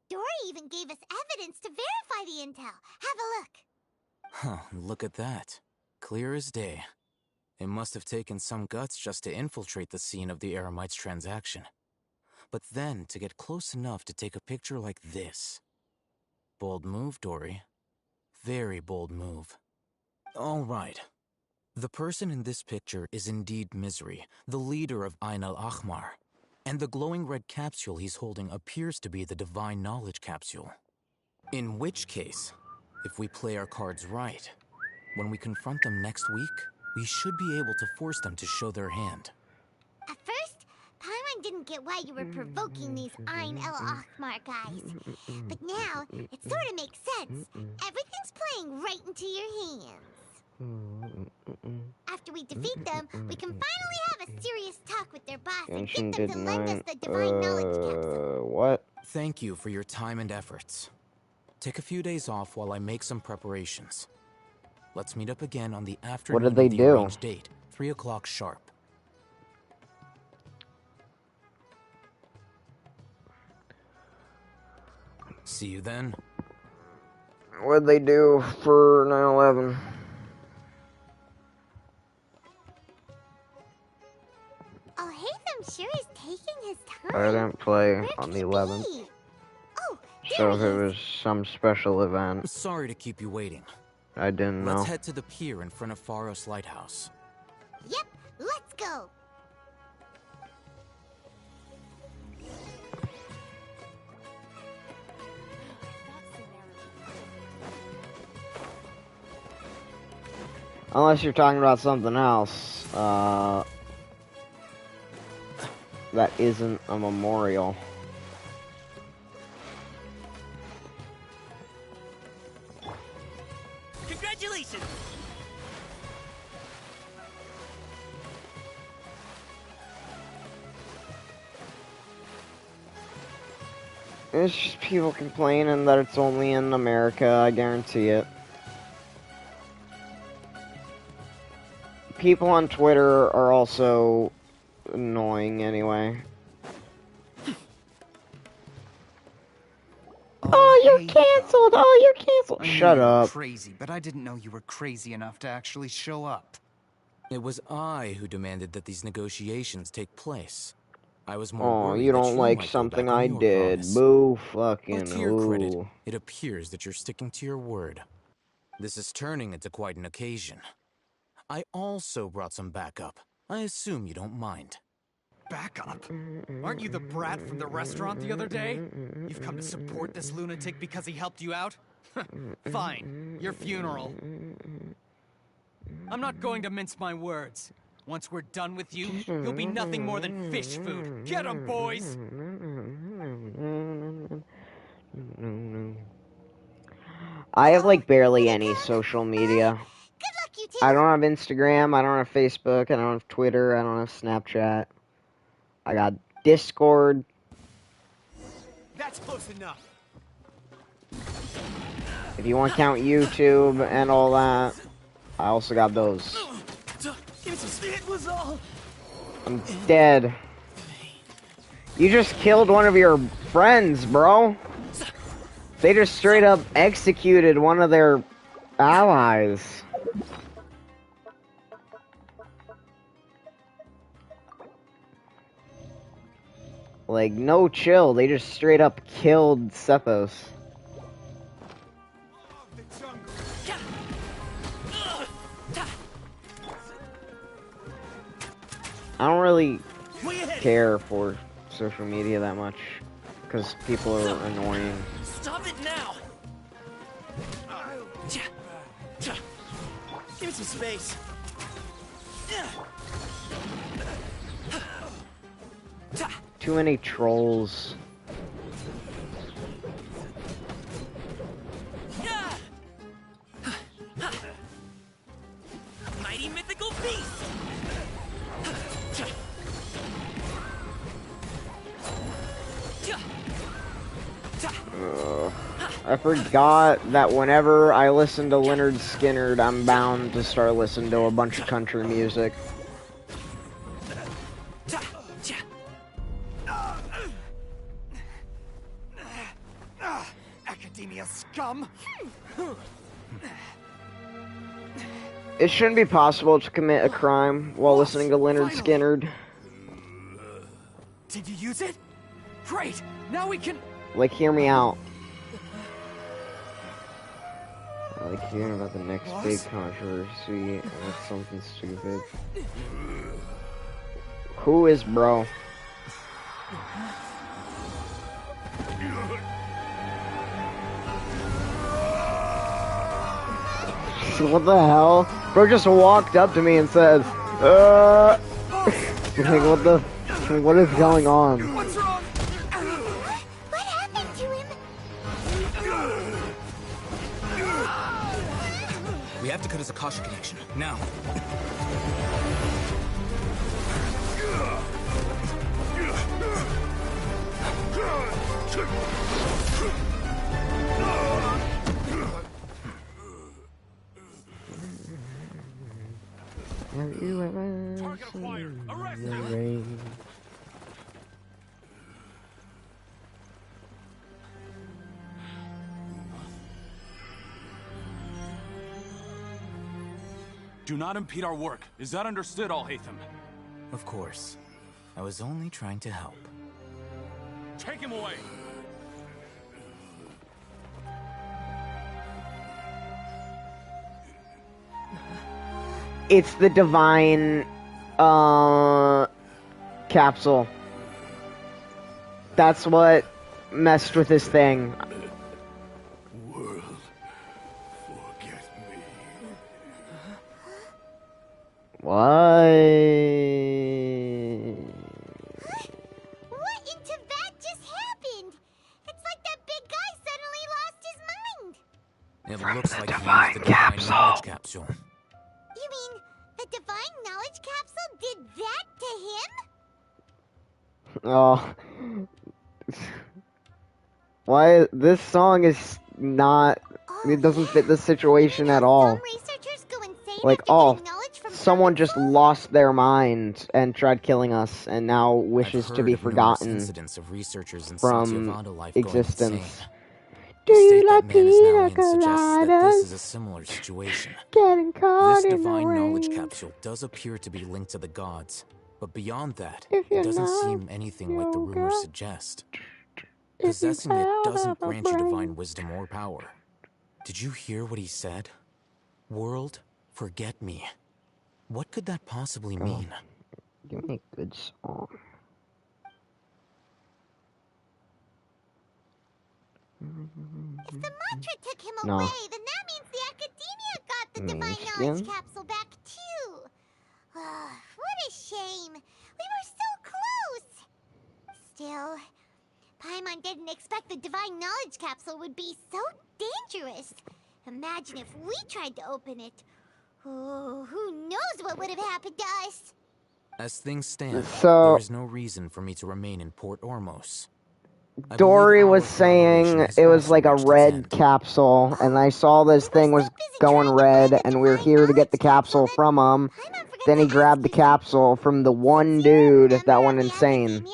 Dory even gave us evidence to verify the intel. Have a look. Huh, look at that. Clear as day. It must have taken some guts just to infiltrate the scene of the Eremites transaction. But then to get close enough to take a picture like this. Bold move, Dory. Very bold move. All right. The person in this picture is indeed Misery, the leader of Ain el-Ahmar. And the glowing red capsule he's holding appears to be the Divine Knowledge Capsule. In which case, if we play our cards right, when we confront them next week, we should be able to force them to show their hand. At first, Paimon didn't get why you were provoking these Ain el-Ahmar guys. But now, it sort of makes sense. Everything's playing right into your hands. After we defeat them, we can finally have a serious talk with their boss and get them to lend us the Divine Knowledge Capsule. What? Thank you for your time and efforts. Take a few days off while I make some preparations. Let's meet up again on the afternoon What did they of the do? arranged date, 3 o'clock sharp. See you then. What'd they do for 9/11? Al-Haytham sure is taking his time. I didn't play Where on could the it 11th. be? Oh, So if it was some special event, Sorry to keep you waiting. I didn't know. Let's head to the pier in front of Pharos Lighthouse. yep, let's go. Unless you're talking about something else, that isn't a memorial. Congratulations! It's just people complaining that it's only in America, I guarantee it. People on Twitter are also annoying anyway. Oh, you're canceled! Oh, you're canceled! Shut up. Crazy, but I didn't know you were crazy enough to actually show up. It was I who demanded that these negotiations take place. I was more Oh, worried you that don't you like might go something back on I your did. promise. Boo fucking But to your credit, ooh. it appears that you're sticking to your word. This is turning into quite an occasion. I also brought some backup. I assume you don't mind. Backup? Aren't you the brat from the restaurant the other day? You've come to support this lunatic because he helped you out? Fine, your funeral. I'm not going to mince my words. Once we're done with you, you'll be nothing more than fish food. Get 'em, boys! I have like barely any social media. I don't have Instagram, I don't have Facebook, I don't have Twitter, I don't have Snapchat. I got Discord. That's close enough. If you want to count YouTube and all that, I also got those. It was all. I'm dead. You just killed one of your friends, bro. They just straight up executed one of their allies. Like, no chill. They just straight up killed Sethos. I don't really care for social media that much because people are annoying. Stop it now! Give me some space. Too many trolls. Mighty mythical beast! I forgot that whenever I listen to Lynyrd Skynyrd, I'm bound to start listening to a bunch of country music. Academia scum! It shouldn't be possible to commit a crime while listening to Lynyrd Skynyrd. Did you use it? Great! Now we can... Like, hear me out. I like hearing about the next big controversy, and it's something stupid. Who is bro? What the hell? Bro just walked up to me and said, like, what is going on? What's wrong? What happened to him? We have to cut his Akasha connection, now. Have you ever seen the rain? Do not impede our work. Is that understood, Alhaitham? Of course. I was only trying to help. Take him away! It's the divine, capsule. That's what messed with his thing. World, forget me. What? What in Tibet just happened? It's like that big guy suddenly lost his mind. It looks like he used the Divine Knowledge Capsule. You mean the Divine Knowledge Capsule did that to him? Oh. Why? This song is not... It doesn't fit the situation at all. Like, oh, someone just lost their mind and tried killing us and now wishes to be forgotten Of researchers in from existence. Do you like pina coladas? This is a similar situation. Getting caught This in the divine knowledge rain. capsule does appear to be linked to the gods, but beyond that, If you're it doesn't not seem anything like the rumors yoga, suggest. if you Possessing it fell doesn't down a grant you brain. divine wisdom or power. Did you hear what he said? World, forget me. What could that possibly mean? Give me a good song. If the mantra took him No. away, then that means the Academia got the Divine Michigan? Knowledge Capsule back too. What a shame. We were so close. Still, Paimon didn't expect the Divine Knowledge Capsule would be so dangerous. Imagine if we tried to open it. Oh, who knows what would have happened to us? As things stand, So- there is no reason for me to remain in Port Ormos. I Dory believe was our saying collaboration has it was also like a reached its red end. capsule, and I saw this thing was going red, and we were here to get the capsule from him. Then he grabbed the capsule from the one dude that went insane,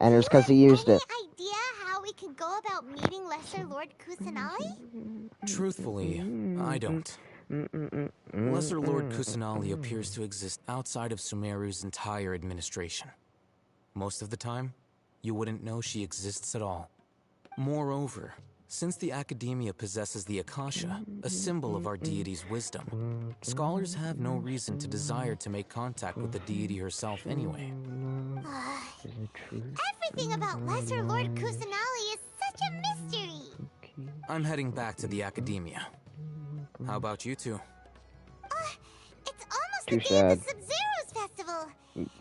and it was because he used it. Idea how we could go about meeting Lesser Lord Kusanali? Truthfully, I don't. Lesser Lord Kusanali appears to exist outside of Sumeru's entire administration. Most of the time, you wouldn't know she exists at all. Moreover, since the Academia possesses the Akasha, a symbol of our deity's wisdom, scholars have no reason to desire to make contact with the deity herself anyway. Everything about Lesser Lord Kusanali is such a mystery. I'm heading back to the Academia. How about you two? It's almost Too the day of sad. the Sub-Zero's festival.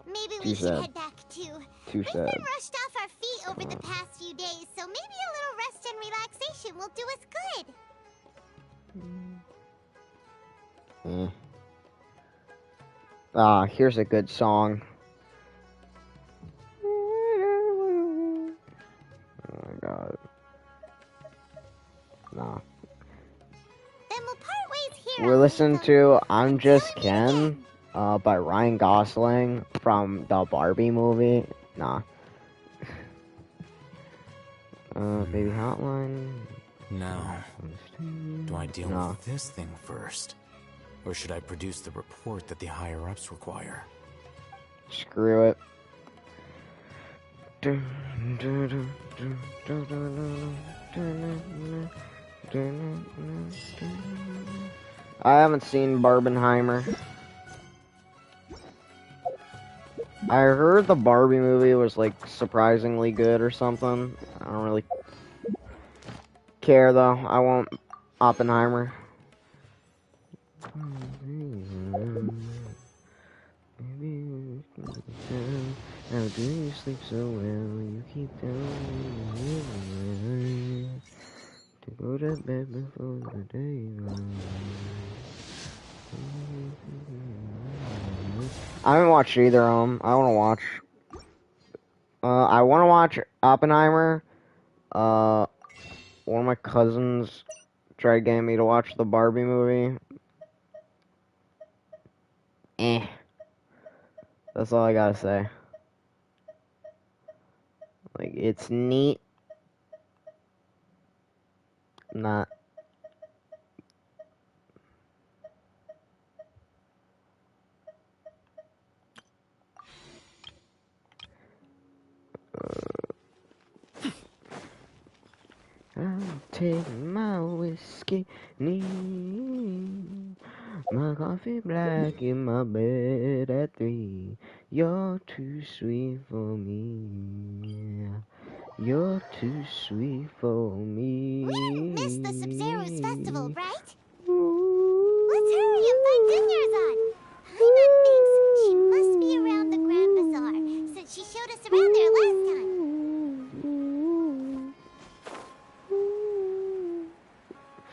Maybe Too we should sad. head back too. Too We've sad. been rushed off our feet over the past few days, so maybe a little rest and relaxation will do us good. Here's a good song. Oh my god. Nah. Then we'll part ways here. We're listening to I'm Just Ken by Ryan Gosling from the Barbie movie. Nah. Baby Hotline. Now, do I deal No. with this thing first? Or should I produce the report that the higher-ups require? Screw it. I haven't seen Barbenheimer. I heard the Barbie movie was like surprisingly good or something. I don't really care though. I want Oppenheimer. How do you sleep so well? You keep telling me to go to bed before the day I haven't watched either of them. I want to watch. I want to watch Oppenheimer. One of my cousins tried getting me to watch the Barbie movie. That's all I gotta say. Like, it's neat. Not. I'll take my whiskey neat, my coffee black in my bed at 3. You're too sweet for me. You're too sweet for me. We didn't miss the Sub-Zero's festival, right? Let's hurry and find Gunjar's on. Paimon thinks she must be around the Grand Bazaar, since she showed us around there last time.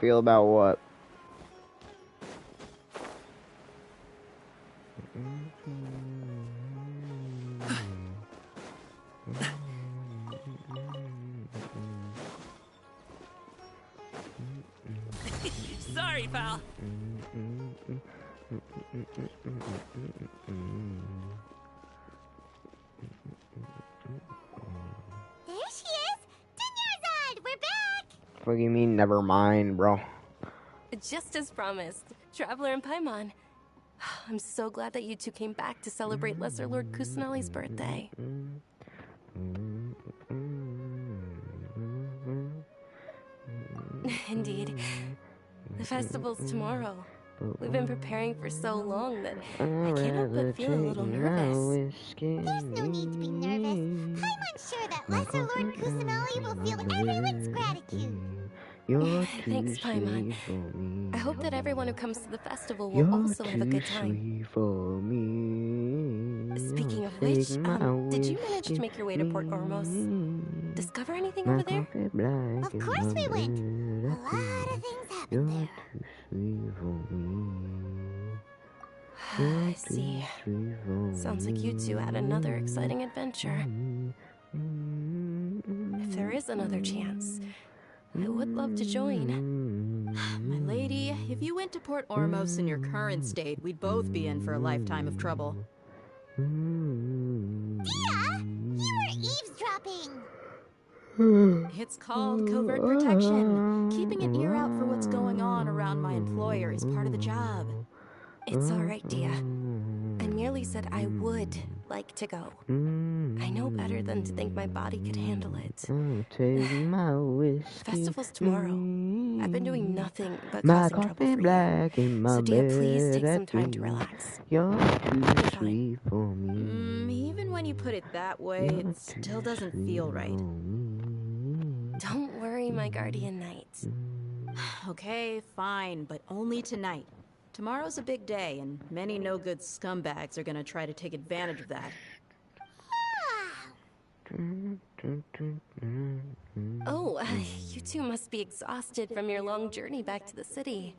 Feel about what? Sorry, pal. There she is! Dunyarzad, we're back! What do you mean, never mind, bro? Just as promised, Traveler and Paimon. I'm so glad that you two came back to celebrate Lesser Lord Kusanali's birthday. Indeed. The festival's tomorrow. We've been preparing for so long that I can't help but feel a little nervous. There's no need to be nervous. Paimon's sure that Lesser Lord Kusanali will feel everyone's gratitude. Thanks, Paimon. I hope that everyone who comes to the festival will also have a good time. Speaking of which, did you manage to make your way to Port Ormos? Discover anything over there? Of course we went. A lot of things happened I see. Sounds like you two had another exciting adventure. If there is another chance, I would love to join. My lady, if you went to Port Ormos in your current state, we'd both be in for a lifetime of trouble. Dia, you were eavesdropping. It's called covert protection. Keeping an ear out for what's going on around my employer is part of the job. It's all right, Dia. I merely said I would like to go. I know better than to think my body could handle it. Festival's tomorrow. I've been doing nothing but causing trouble for you. So Dia, please take some time to relax. You're too sweet for me. Even when you put it that way, it still doesn't feel right. Don't worry, my guardian knight. Okay, fine, but only tonight. Tomorrow's a big day, and many no-good scumbags are gonna try to take advantage of that. Oh, you two must be exhausted from your long journey back to the city.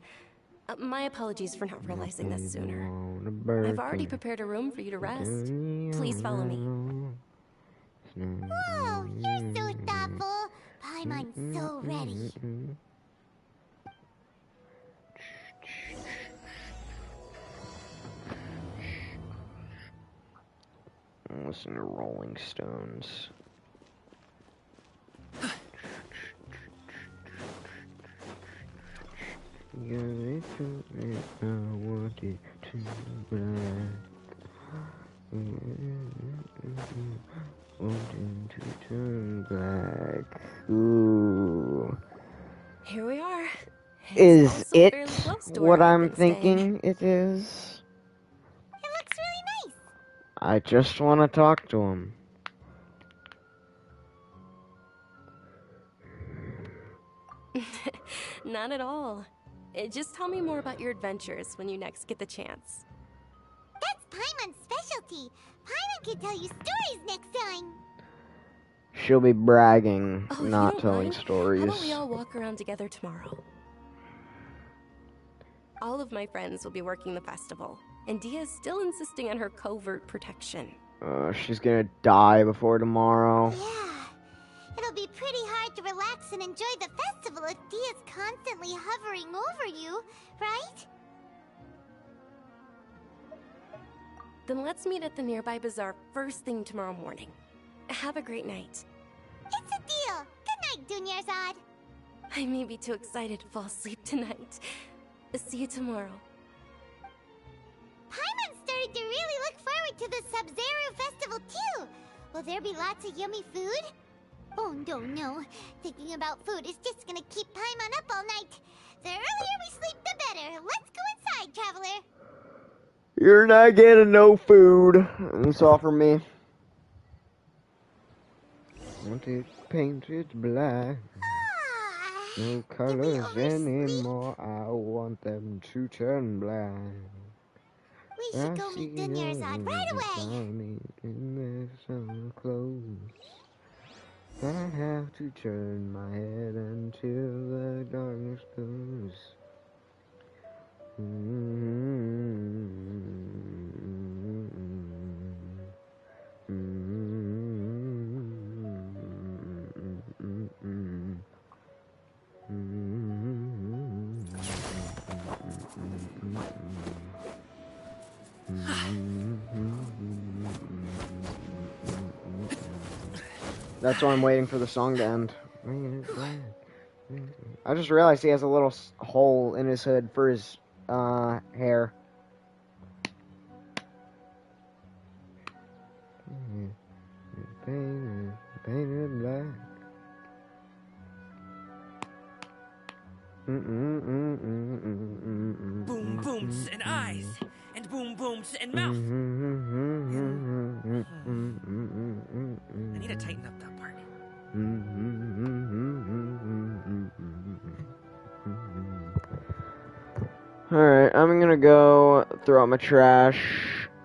My apologies for not realizing this sooner. I've already prepared a room for you to rest. Please follow me. Oh, you're so thoughtful. Paimon's so ready. Listen to Rolling Stones. I wanted to wanted to turn black. Ooh. Here we are. Is it what I'm thinking it is? It looks really nice. I just want to talk to him. Not at all. Just tell me more about your adventures when you next get the chance. That's Paimon's specialty. Paimon can tell you stories next time. She'll be bragging, Oh, not telling stories. How about we all walk around together tomorrow? All of my friends will be working the festival, and Dia's still insisting on her covert protection. She's gonna die before tomorrow. Yeah. It'll be pretty hard to relax and enjoy the festival if Dia's constantly hovering over you, right? Then let's meet at the nearby bazaar first thing tomorrow morning. Have a great night. It's a deal. Good night, Dunyarzad. I may be too excited to fall asleep tonight. See you tomorrow. Paimon started to really look forward to the Sub-Zero festival too. Will there be lots of yummy food? Oh no. Thinking about food is just gonna keep Paimon up all night. The earlier we sleep, the better. Let's go inside, Traveler. You're not getting no food. That's all for me. Want it painted black. No colors anymore. I want them to turn black. We we should go meet Dunyarzad right away. So close. I have to turn my head until the darkness goes. That's why I'm waiting for the song to end. I just realized he has a little hole in his hood for his hair. Painted black. Boom booms and eyes, and boom booms and mouth. I need to tighten up that part. Alright, I'm gonna go throw out my trash,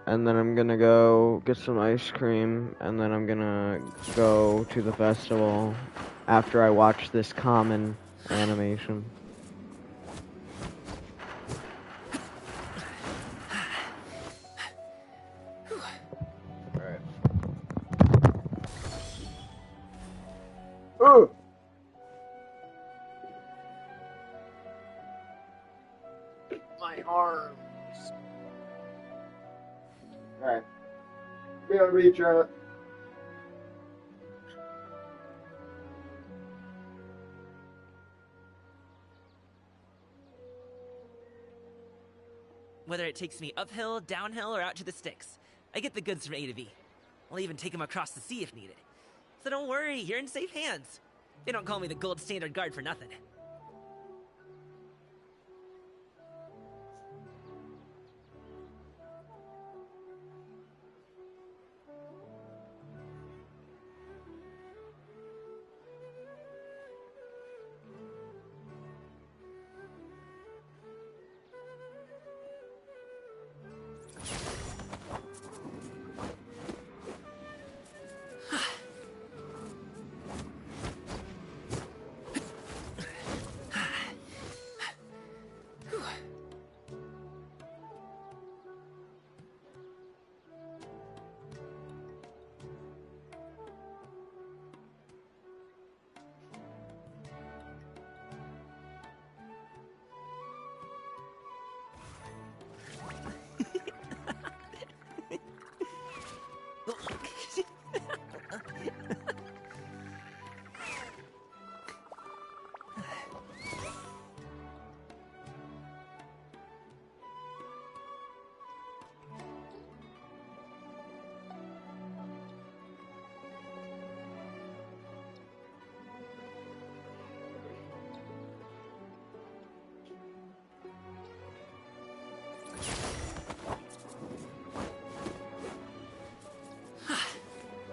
and then I'm gonna go get some ice cream, and then I'm gonna go to the festival after I watch this common animation. Alright. Ooh! My arms. Alright. Be on reach out. Whether it takes me uphill, downhill, or out to the sticks, I get the goods from A to B. I'll even take them across the sea if needed. So don't worry, you're in safe hands. They don't call me the gold standard guard for nothing.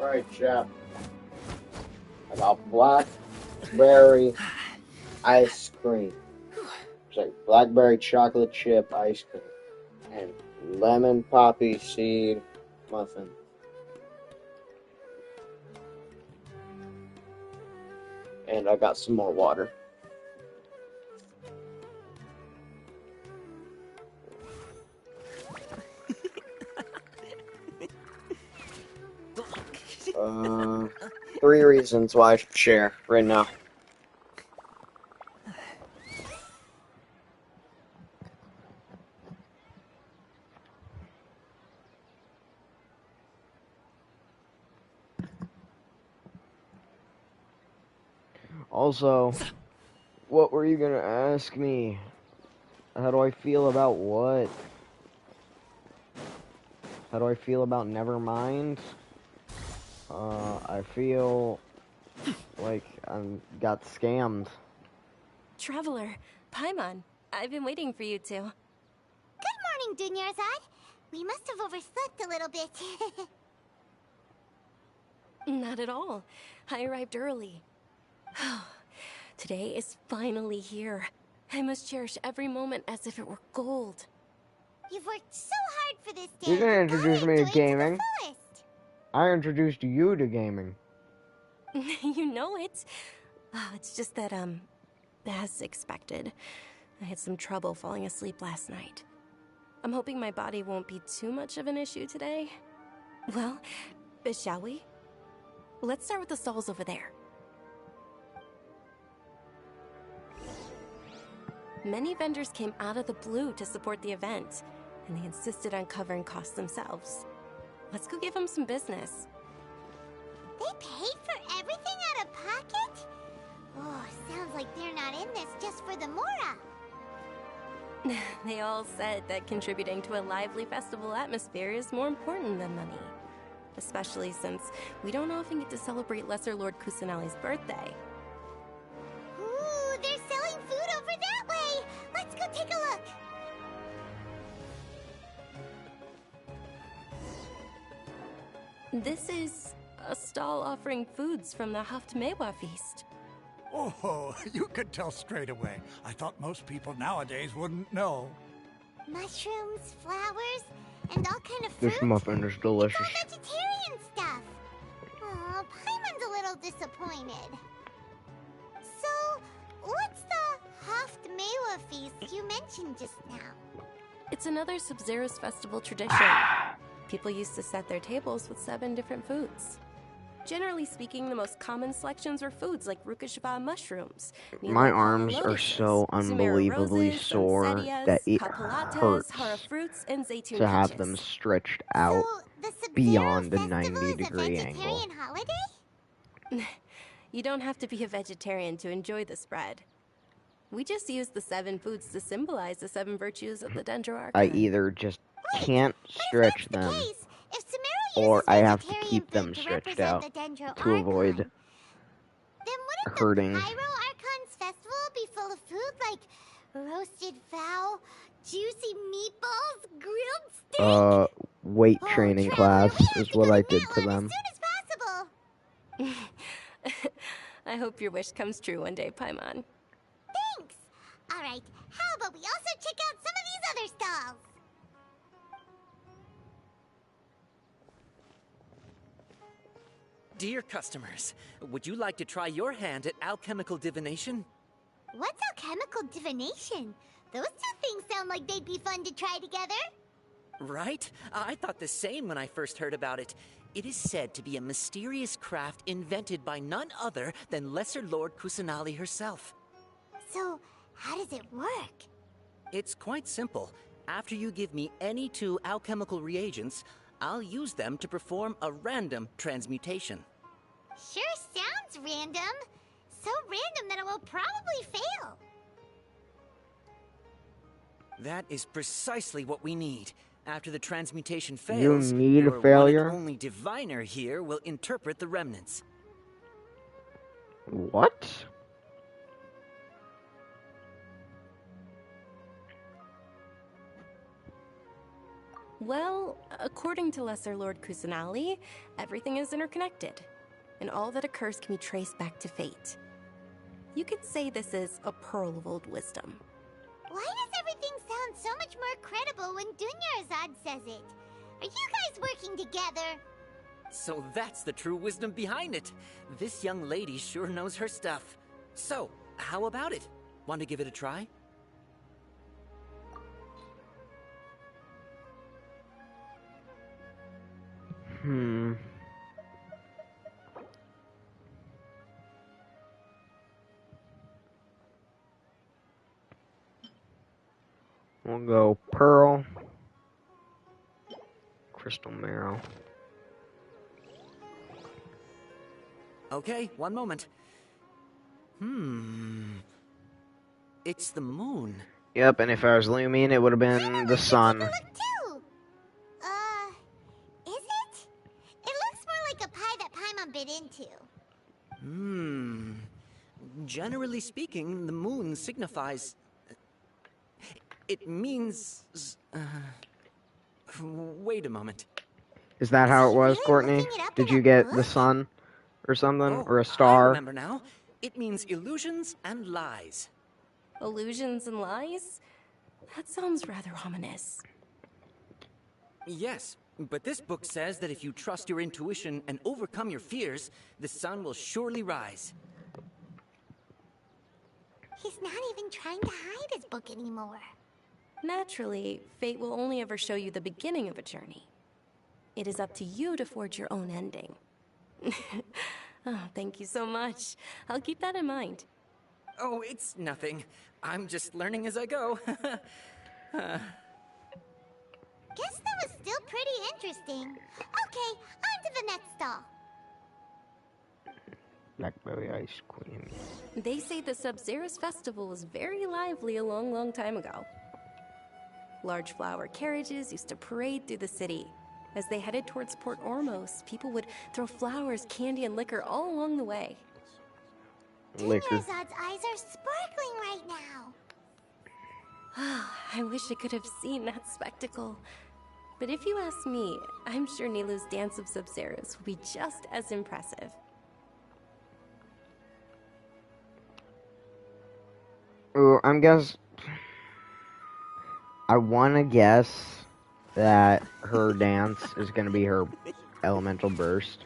Alright, chap. I got blackberry ice cream. It's like blackberry chocolate chip ice cream. And lemon poppy seed muffin. And I got some more water. Three reasons why I should share right now. Also, what were you gonna ask me? How do I feel about what? How do I feel about Nevermind? I feel like I got scammed. Traveler, Paimon, I've been waiting for you two. Good morning, Dunyarzad. We must have overslept a little bit. Not at all. I arrived early. Today is finally here. I must cherish every moment as if it were gold. You've worked so hard for this day. You didn't introduce me to gaming. To I introduced you to gaming. You know it. Oh, it's just that, as expected, I had some trouble falling asleep last night. I'm hoping my body won't be too much of an issue today. Well, shall we? Let's start with the stalls over there. Many vendors came out of the blue to support the event, and they insisted on covering costs themselves. Let's go give them some business. They paid for everything out of pocket? Oh, sounds like they're not in this just for the Mora. They all said that contributing to a lively festival atmosphere is more important than money. Especially since we don't often get to celebrate Lesser Lord Kusanali's birthday. Ooh, they're selling food over that way! Let's go take a look! This is a stall offering foods from the Haftmewa feast. Oh, you could tell straight away. I thought most people nowadays wouldn't know. Mushrooms, flowers, and all kind of fruit. This muffin is delicious. It's all vegetarian stuff. Aw, Paimon's a little disappointed. So, what's the Haftmewa feast you mentioned just now? It's another Sub-Zero's festival tradition. People used to set their tables with 7 different foods. Generally speaking, the most common selections were foods like Rukashaba mushrooms. My arms are so unbelievably sore that it hurts to have them stretched out beyond the 90-degree angle. You don't have to be a vegetarian to enjoy the spread. We just use the 7 foods to symbolize the 7 virtues of the Dendro Archon. I either just can't stretch them, or I have to keep them stretched out to avoid hurting. Pyro Archon's festival be full of food like roasted fowl, juicy meatballs, grilled steak? Weight training class is what I did to them. As soon as possible. I hope your wish comes true one day, Paimon. Thanks. All right, how about we also check out some of these other stalls? Dear customers, would you like to try your hand at alchemical divination? What's alchemical divination? Those two things sound like they'd be fun to try together. Right? I thought the same when I first heard about it. It is said to be a mysterious craft invented by none other than Lesser Lord Kusanali herself. So, how does it work? It's quite simple. After you give me any 2 alchemical reagents, I'll use them to perform a random transmutation. Sure sounds random. So random that it will probably fail. That is precisely what we need. After the transmutation fails, you need a failure? One and only diviner here will interpret the remnants. What? Well, according to Lesser Lord Kusanali, everything is interconnected, and all that occurs can be traced back to fate. You could say this is a pearl of old wisdom. Why does everything sound so much more credible when Dunyarzad says it? Are you guys working together? So that's the true wisdom behind it. This young lady sure knows her stuff. So, how about it? Want to give it a try? We'll go pearl, crystal marrow. Okay, one moment. It's the moon. Yep, and if I was Lumion, it would have been the sun. Is it? It looks more like a pie that Paimon bit into. Generally speaking, the moon signifies... It means... wait a moment. Is that how it was, Courtney? Did you get the sun or something? Or a star? I remember now. It means illusions and lies. Illusions and lies? That sounds rather ominous. Yes, but this book says that if you trust your intuition and overcome your fears, the sun will surely rise. He's not even trying to hide his book anymore. Naturally, fate will only ever show you the beginning of a journey. It is up to you to forge your own ending. Oh, thank you so much. I'll keep that in mind. Oh, it's nothing. I'm just learning as I go. Guess that was still pretty interesting. Okay, on to the next stall. Blackberry ice cream. They say the Sabzeruz festival was very lively a long, long time ago. Large flower carriages used to parade through the city. As they headed towards Port Ormos, people would throw flowers, candy, and liquor all along the way. Liquor. Dunyarzad's eyes are sparkling right now. I wish I could have seen that spectacle. But if you ask me, I'm sure Nilou's Dance of Sabzeruz will be just as impressive. Ooh, I want to guess that her dance is going to be her elemental burst.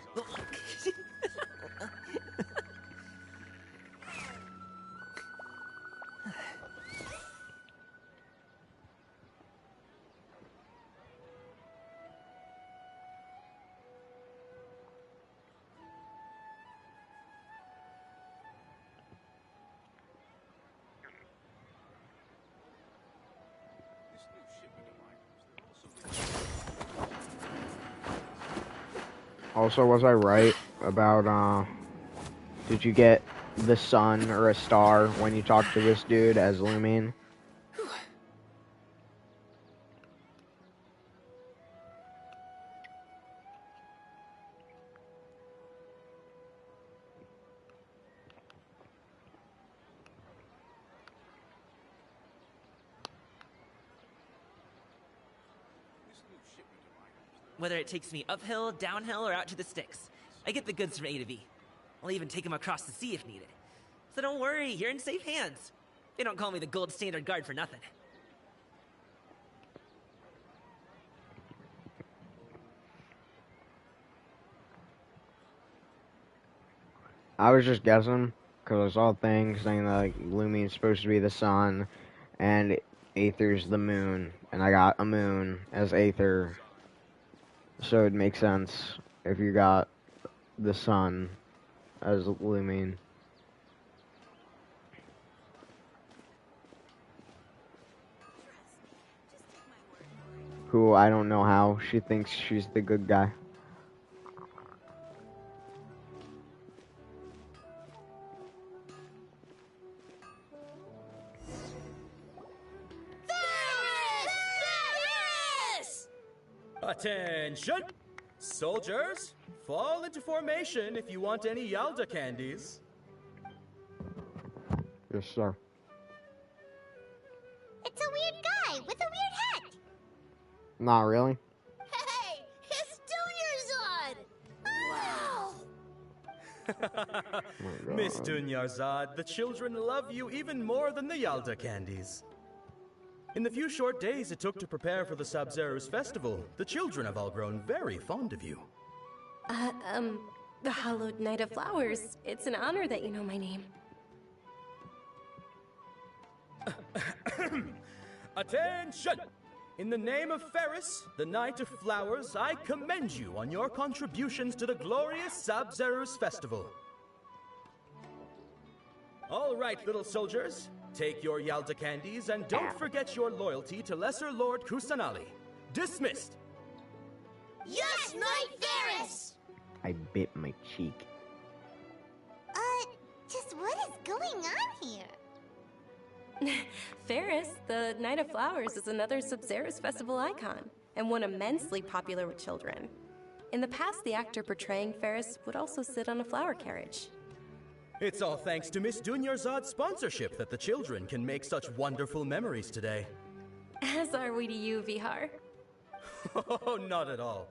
Also, was I right about, did you get the sun or a star when you talk to this dude as Lumine? Whether it takes me uphill, downhill, or out to the sticks, I get the goods from A to V. I'll even take them across the sea if needed. So don't worry, you're in safe hands. They don't call me the gold standard guard for nothing. I was just guessing, because I saw things saying that like, Lumine's supposed to be the sun, and Aether's the moon, and I got a moon as Aether. So it makes sense if you got the sun as Lumine. Who I don't know how she thinks she's the good guy. Attention! Soldiers, fall into formation if you want any Yalda candies. Yes, sir. It's a weird guy with a weird hat. Not really. Hey, it's Dunyarzad! Wow! Miss Dunyarzad, the children love you even more than the Yalda candies. In the few short days it took to prepare for the Sabzeruz festival, the children have all grown very fond of you. The Hallowed Knight of Flowers. It's an honor that you know my name. Attention! In the name of Ferris, the Knight of Flowers, I commend you on your contributions to the glorious Sabzeruz festival. All right, little soldiers. Take your Yalda candies and don't forget your loyalty to Lesser Lord Kusanali. Dismissed! Yes, Knight Ferris! I bit my cheek. Just what is going on here? Ferris, the Knight of Flowers, is another Sabzeruz festival icon, and one immensely popular with children. In the past, the actor portraying Ferris would also sit on a flower carriage. It's all thanks to Miss Dunyarzad's sponsorship that the children can make such wonderful memories today. As are we to you, Vihar. Oh, not at all.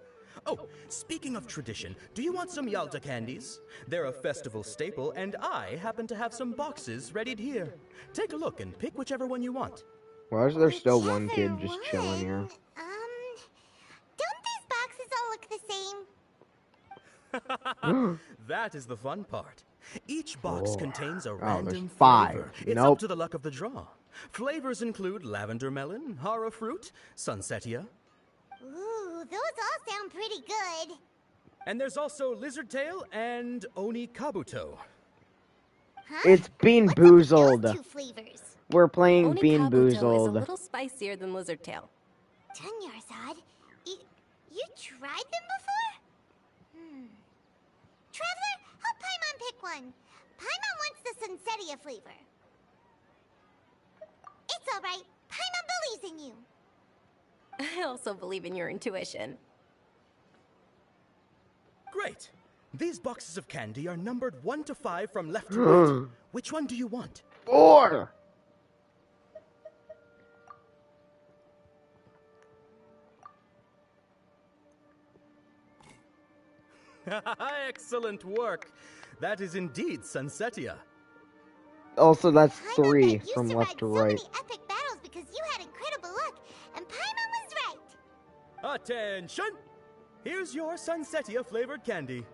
Oh, speaking of tradition, do you want some Yalda candies? They're a festival staple, and I happen to have some boxes readied here. Take a look and pick whichever one you want. Why is there still one kid just chilling here? That is the fun part. Each box contains a random there's 5. flavor. It's Nope. up to the luck of the draw. Flavors include lavender melon, hara fruit, sunsetia. Ooh, those all sound pretty good. And there's also lizard tail and oni kabuto. Huh? It's Bean Boozled. Two flavors. We're playing Oni Bean Kabuto is a Boozled. little spicier than lizard tail. Dunyarzad, you tried them before? Traveler, help Paimon pick one. Paimon wants the Sunsetia flavor. It's alright. Paimon believes in you. I also believe in your intuition. Great. These boxes of candy are numbered 1 to 5 from left to right. Which one do you want? 4. Excellent work. That is indeed sunsetia. Also, that's Paimon 3 got used from to left ride to so right. many epic battles because you had incredible luck, and Paimon was right. Attention! Here's your sunsetia flavored candy.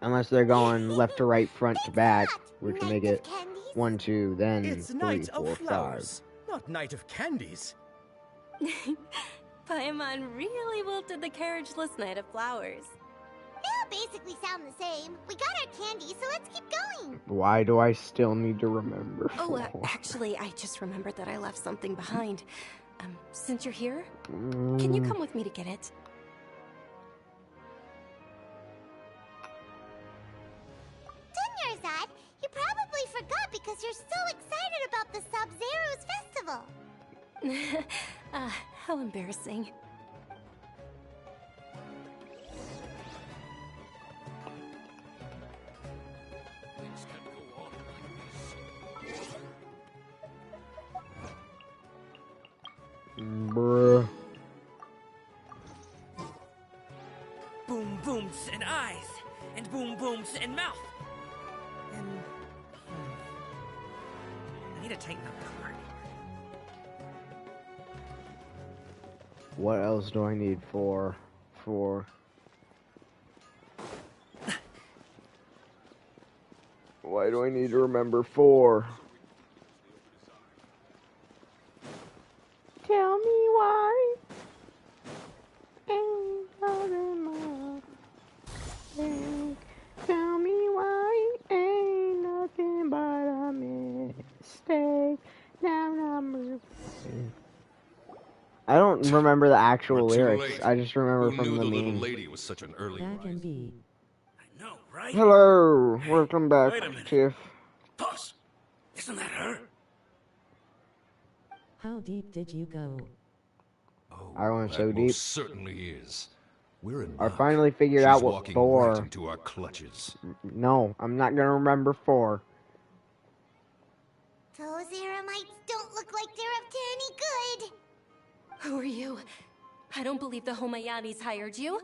Unless they're going left to right, front to back, which would make it 1, 2, then It's 3, Night 4, of 5. Flowers, not Night of Candies. Paimon really wilted the carriageless Night of Flowers. They all basically sound the same. We got our candy, so let's keep going. Why do I still need to remember? Oh, 4? actually, I just remembered that I left something behind. Since you're here, can you come with me to get it? Dunyarzad, you probably forgot because you're so excited about the Sub-Zero's festival. How embarrassing. Bruh. Boom booms and eyes, and boom booms and mouth. And I need to tighten up the cord. What else do I need for? Why do I need to remember 4? Tell me why. Ain't nothing mistake. Tell me why. Ain't nothing but a mistake. Now I'm I don't remember the actual lyrics. I just remember Who from knew the the meme. little lady was such an early Back and B. Right? Hello, welcome back, Wait a minute. Tiff. Boss, isn't that her? How deep did you go? I went That so deep. most certainly is. We're in I luck. finally figured She's out what walking 4. right into our clutches. No, I'm not gonna remember 4. Those Eremites don't look like they're up to any good. Who are you? I don't believe the Homayanis hired you.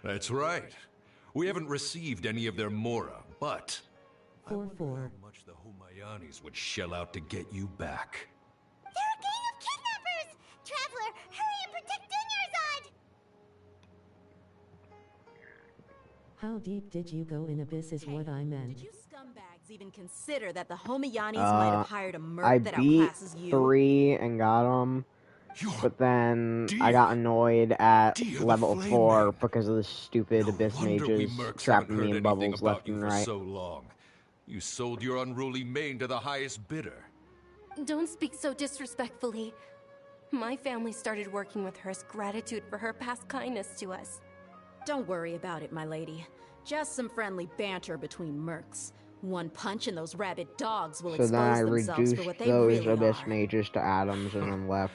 That's right. We haven't received any of their mora, but 4-4. how much the Humayanis would shell out to get you back. They're a gang of kidnappers! Traveler, hurry and protect Dunyarzad! How deep did you go in Abyss is what I meant. Did you scumbags even consider that the Homayanis might have hired a I merc that beat outclasses you? 3 and got them, but then I got annoyed at level 4 because of the stupid Abyss Wonder we mages mercs trapping haven't me heard in anything bubbles about left you and for right. so long. You sold your unruly mane to the highest bidder. Don't speak so disrespectfully. My family started working with her as gratitude for her past kindness to us. Don't worry about it, my lady. Just some friendly banter between mercs. One punch and those rabid dogs will So then I expose themselves reduced for what they those really Abyss are. mages to atoms and then left.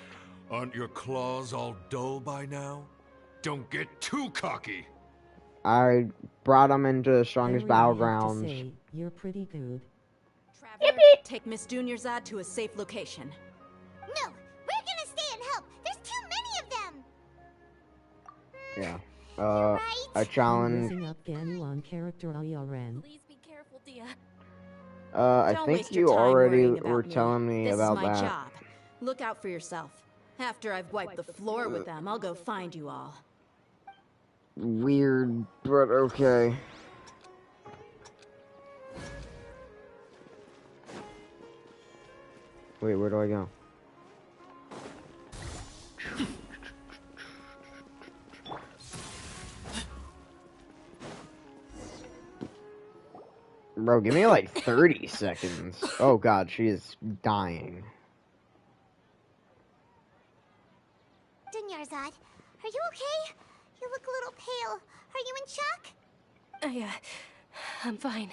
Aren't your claws all dull by now? Don't get too cocky. I brought them into the strongest I really have to battlegrounds. say, you're pretty good. Traveler, take Miss Dunyarzad to a safe location. No, we're gonna stay and help. There's too many of them. Yeah. I challenge. Messing up Ganu on character Ayaren. Please be careful, Dia. I Don't think waste you your time already worrying about were me. telling me This about is my that. job. Look out for yourself. After I've wiped the floor with them, I'll go find you all. weird, but okay. Wait, where do I go? Bro, give me like 30 seconds. Oh god, she is dying. Dunyarzad, are you okay? You look a little pale. Are you in shock? I'm fine.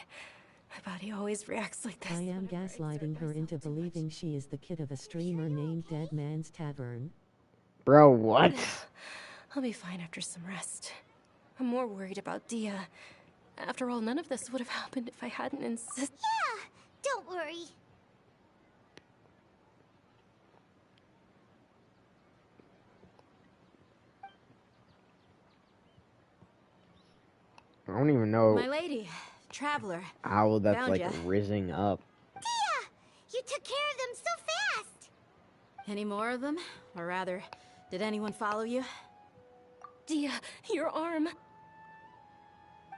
My body always reacts like this. I am gaslighting her into believing she is the kid of a streamer named Dead Man's Tavern. Bro, what? I'll be fine after some rest. I'm more worried about Dia. After all, none of this would have happened if I hadn't insisted. Yeah, don't worry. I don't even know. My lady, Traveler. How that's Found like ya. rising up. Dia! You took care of them so fast! Any more of them? Or rather, did anyone follow you? Dia, your arm.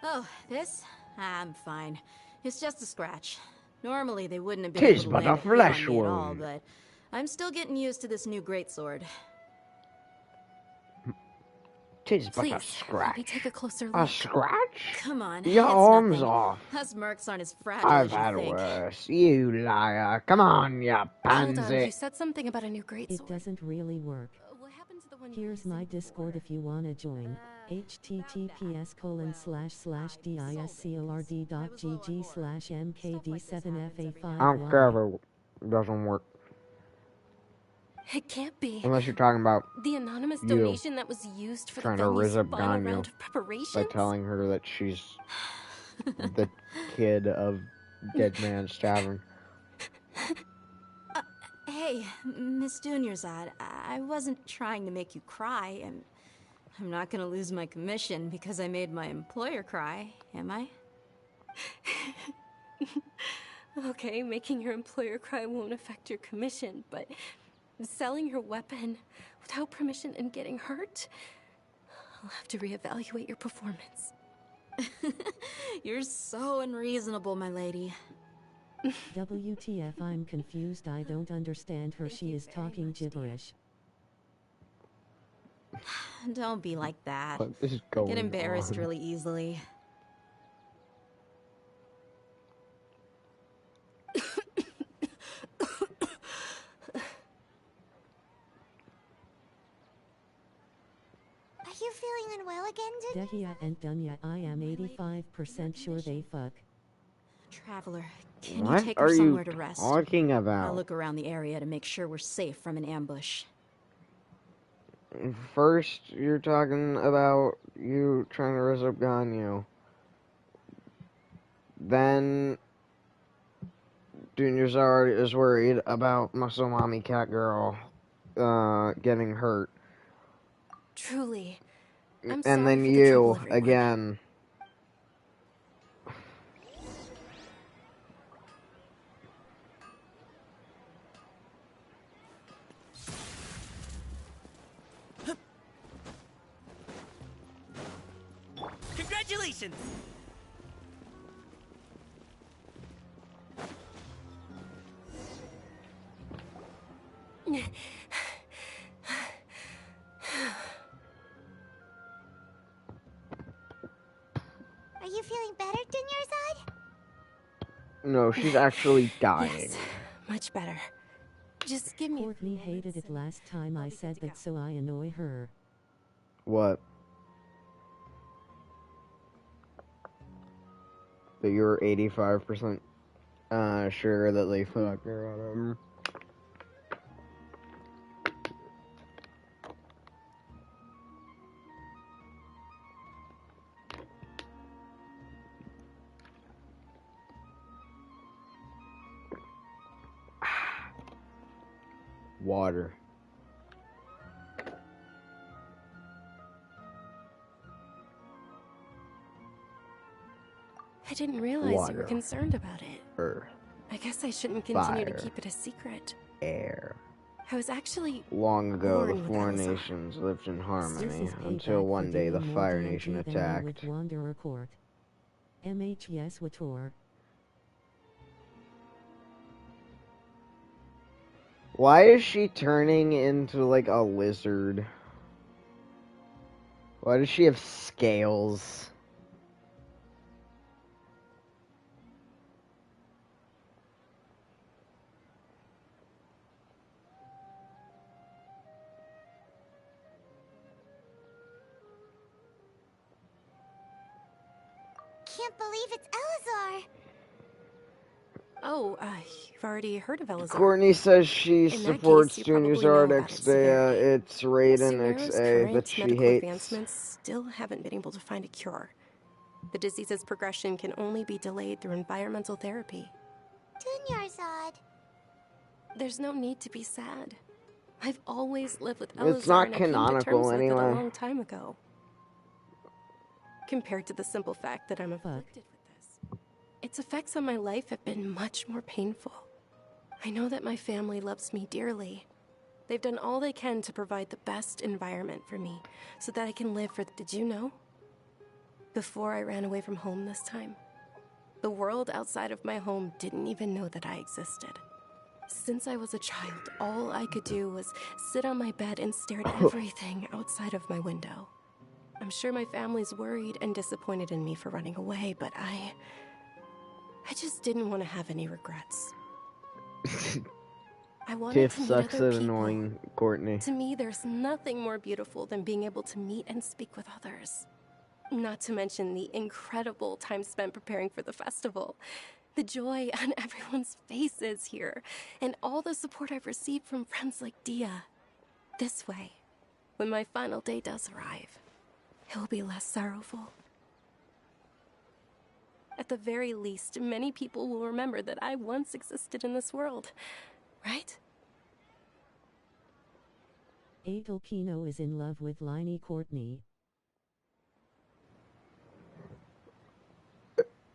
Oh, this? I'm fine. It's just a scratch. Normally they wouldn't have been Tis able to but land a hit on flesh me at all, wound. but I'm still getting used to this new greatsword. Tis but a Please, let scratch. me take a closer look. A scratch? Come on, Your it's arm's nothing. off. Us mercs aren't as fragile I've as you had think. worse. You liar. Come on, you Hold on, pansy. you said something about a new greatsword. It doesn't really work. What happened to the one Here's my Discord if you wanna join. https://discord.gg/mkd7fa5. I don't care if it doesn't work. It can't be. Unless you're talking about The anonymous you donation that was used for trying the to venue's riz up final Ganyu round of preparations? by telling her that she's the kid of Dead Man's Tavern. Hey, Miss Dunyarzad, I wasn't trying to make you cry. I'm not gonna lose my commission because I made my employer cry, am I? Okay, making your employer cry won't affect your commission, but selling your weapon without permission and getting hurt? I'll have to reevaluate your performance. You're so unreasonable, my lady. WTF, I'm confused. I don't understand her. She is talking gibberish. Don't be like that. What is I going get embarrassed on? really easily. Are you feeling unwell again, Dehya and Dunya, I am 85% sure they fuck. Traveler, can What you take her are you somewhere to rest? talking I'll about? look around the area to make sure we're safe from an ambush. First, you're talking about you trying to riz up Ganyu. Then, Dunyarzad is worried about Muscle Mommy Cat Girl getting hurt. Truly. I'm And sorry then for the trouble, you, everyone. again. Congratulations! Are you feeling better, Dunyarzad? No, she's actually dying. Yes, much better. Just give me. Courtney hated it last time I said that, so I annoy her. What? That you're 85% sure that they fucked or whatever. Water. I didn't realize you Water. were concerned about it. Earth. I guess I shouldn't continue Fire. to keep it a secret. Air. I was actually Long ago, the born with four Elazar. nations lived in harmony This is until payback one for day the doing more Fire DMG Nation than me attacked. with Wanderer Court. MHS Wator. Why is she turning into like a lizard? Why does she have scales? Can't believe it's Elazar. Oh, you've already heard of Elazar. Courtney says she In that supports case, you Junior's probably know Art about its severity. XDA. It's Raiden Sumeru's XA that current she medical hates. advancements still haven't been able to find a cure. The disease's progression can only be delayed through environmental therapy. Dunyarzad. There's no need to be sad. I've always lived with It's Elazar not and I came to canonical terms with it a anyway. long time ago. Compared to the simple fact that I'm afflicted with this, its effects on my life have been much more painful. I know that my family loves me dearly. They've done all they can to provide the best environment for me so that I can live for... Did you know? Before I ran away from home this time, the world outside of my home didn't even know that I existed. Since I was a child, all I could do was sit on my bed and stare at everything outside of my window. I'm sure my family's worried and disappointed in me for running away, but I just didn't want to have any regrets. I wanted Tiff to meet sucks other at people. annoying Courtney. To me, there's nothing more beautiful than being able to meet and speak with others. Not to mention the incredible time spent preparing for the festival. The joy on everyone's faces here, and all the support I've received from friends like Dia. This way, when my final day does arrive, it will be less sorrowful. At the very least, many people will remember that I once existed in this world, right? Adel Kino is in love with Liney Courtney.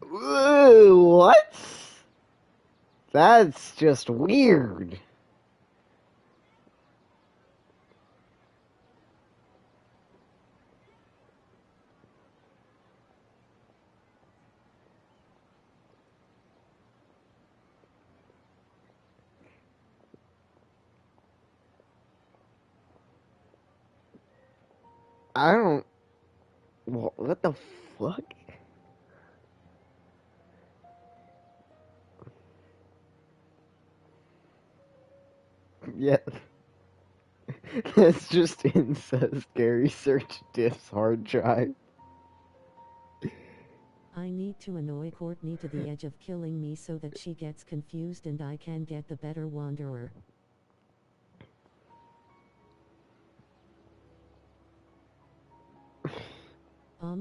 Ooh, what? That's just weird. I don't... What the fuck? Yeah. That's just incest. Gary search Diff's hard drive. I need to annoy Courtney to the edge of killing me so that she gets confused and I can get the better Wanderer.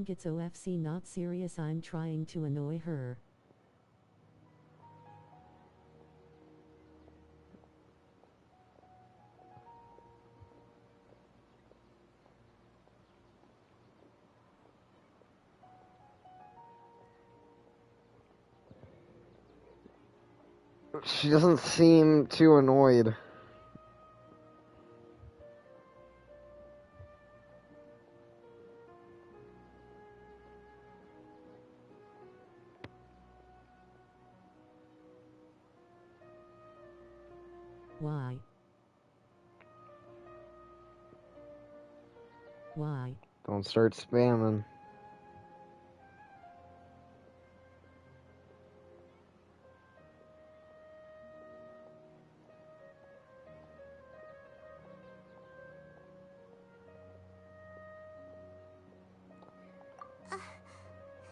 Gets OFC not serious, I'm trying to annoy her. She doesn't seem too annoyed. Why? Why? Don't start spamming.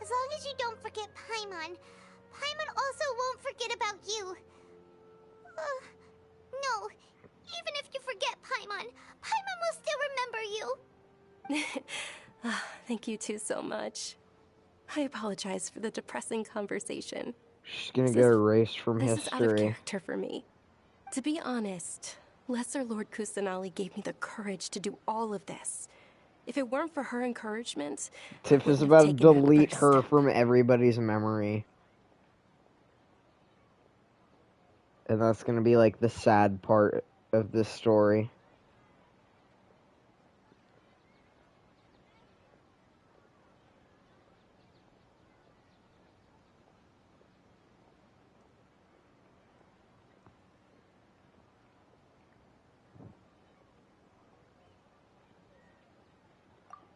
As long as you don't forget Paimon. Paimon also won't forget about you. No. Even if you forget Paimon, Paimon will still remember you. Thank you two so much. I apologize for the depressing conversation. She's gonna get erased from This is out of history. character for me. To be honest, Lesser Lord Kusanali gave me the courage to do all of this. If it weren't for her encouragement, Tiff is about to delete her from everybody's memory. And that's gonna be like the sad part of this story.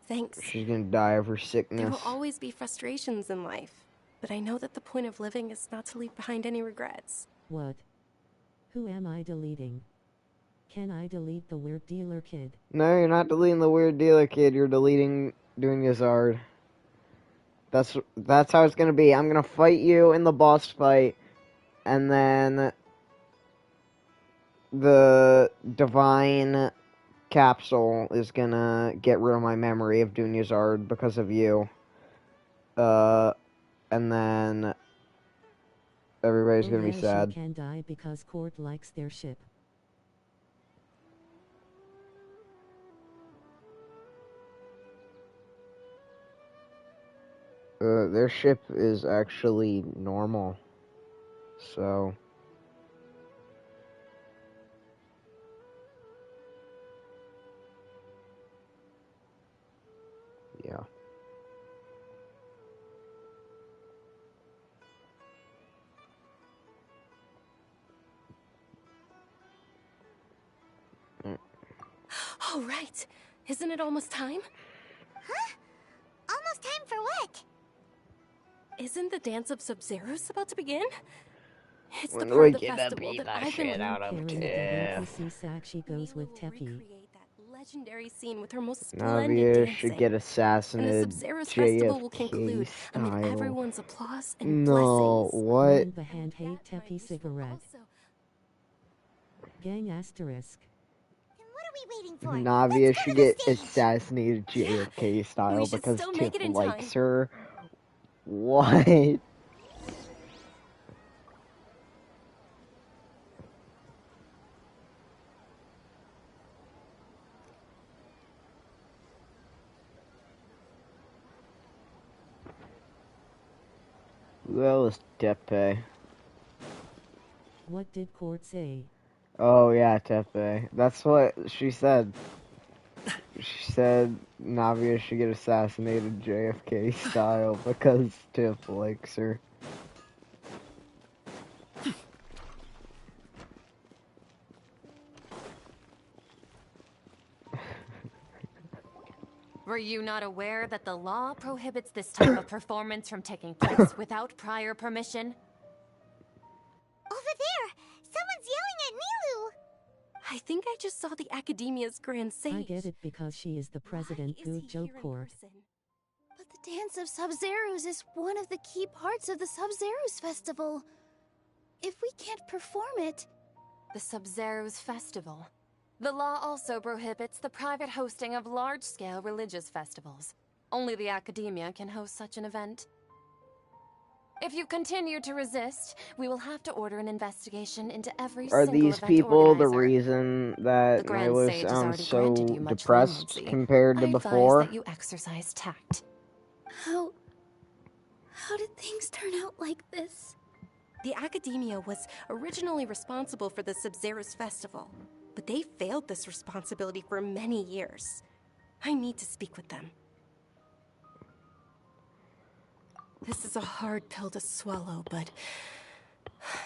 Thanks. She's gonna die of her sickness. There will always be frustrations in life, but I know that the point of living is not to leave behind any regrets. What? Who am I deleting? Can I delete the weird dealer kid? No, you're not deleting the weird dealer kid. You're deleting Dunya Zard. That's how it's gonna be. I'm gonna fight you in the boss fight, and then the divine capsule is gonna get rid of my memory of Dunya Zard because of you. And then everybody's gonna be sad. She can die because Court likes their ship. Their ship is actually normal, so... yeah. Oh, right. Isn't it almost time? Huh? Almost time for what? Isn't the Dance of Sub-Zeros about to begin? It's the When part we of the get festival that I've been out of She goes with Teppy. legendary scene with her most splendid Navia dancing. should get assassinated. And the Sub-Zeros festival will conclude amid style. everyone's applause and No, blessings. what? The hand hate Teppy cigarette. Gang asterisk. Navia should get assassinated JFK style We should because still make Tiff it in likes time. her. What? Who else? Tepe. What did Court say? Oh yeah, Tepe. That's what she said. She said Navia should get assassinated JFK style because Tiff likes her. Were you not aware that the law prohibits this type of performance from taking place without prior permission? Over there! Someone's yelling at Nilou! I think I just saw the Academia's Grand Sage. I get it because she is the president Good Joke Court. But the Dance of Sub-Zeros is one of the key parts of the Sub-Zeros festival. If we can't perform it... The Sub-Zeros Festival. The law also prohibits the private hosting of large-scale religious festivals. Only the Academia can host such an event. If you continue to resist, we will have to order an investigation into every Are single these event people the organizer. reason that The Grand Nyla Sage has sounds already so granted you much depressed leniency. compared to I advise before? that you exercise tact. How did things turn out like this? The Academia was originally responsible for the Sub-Zeros festival, but they failed this responsibility for many years. I need to speak with them. This is a hard pill to swallow, but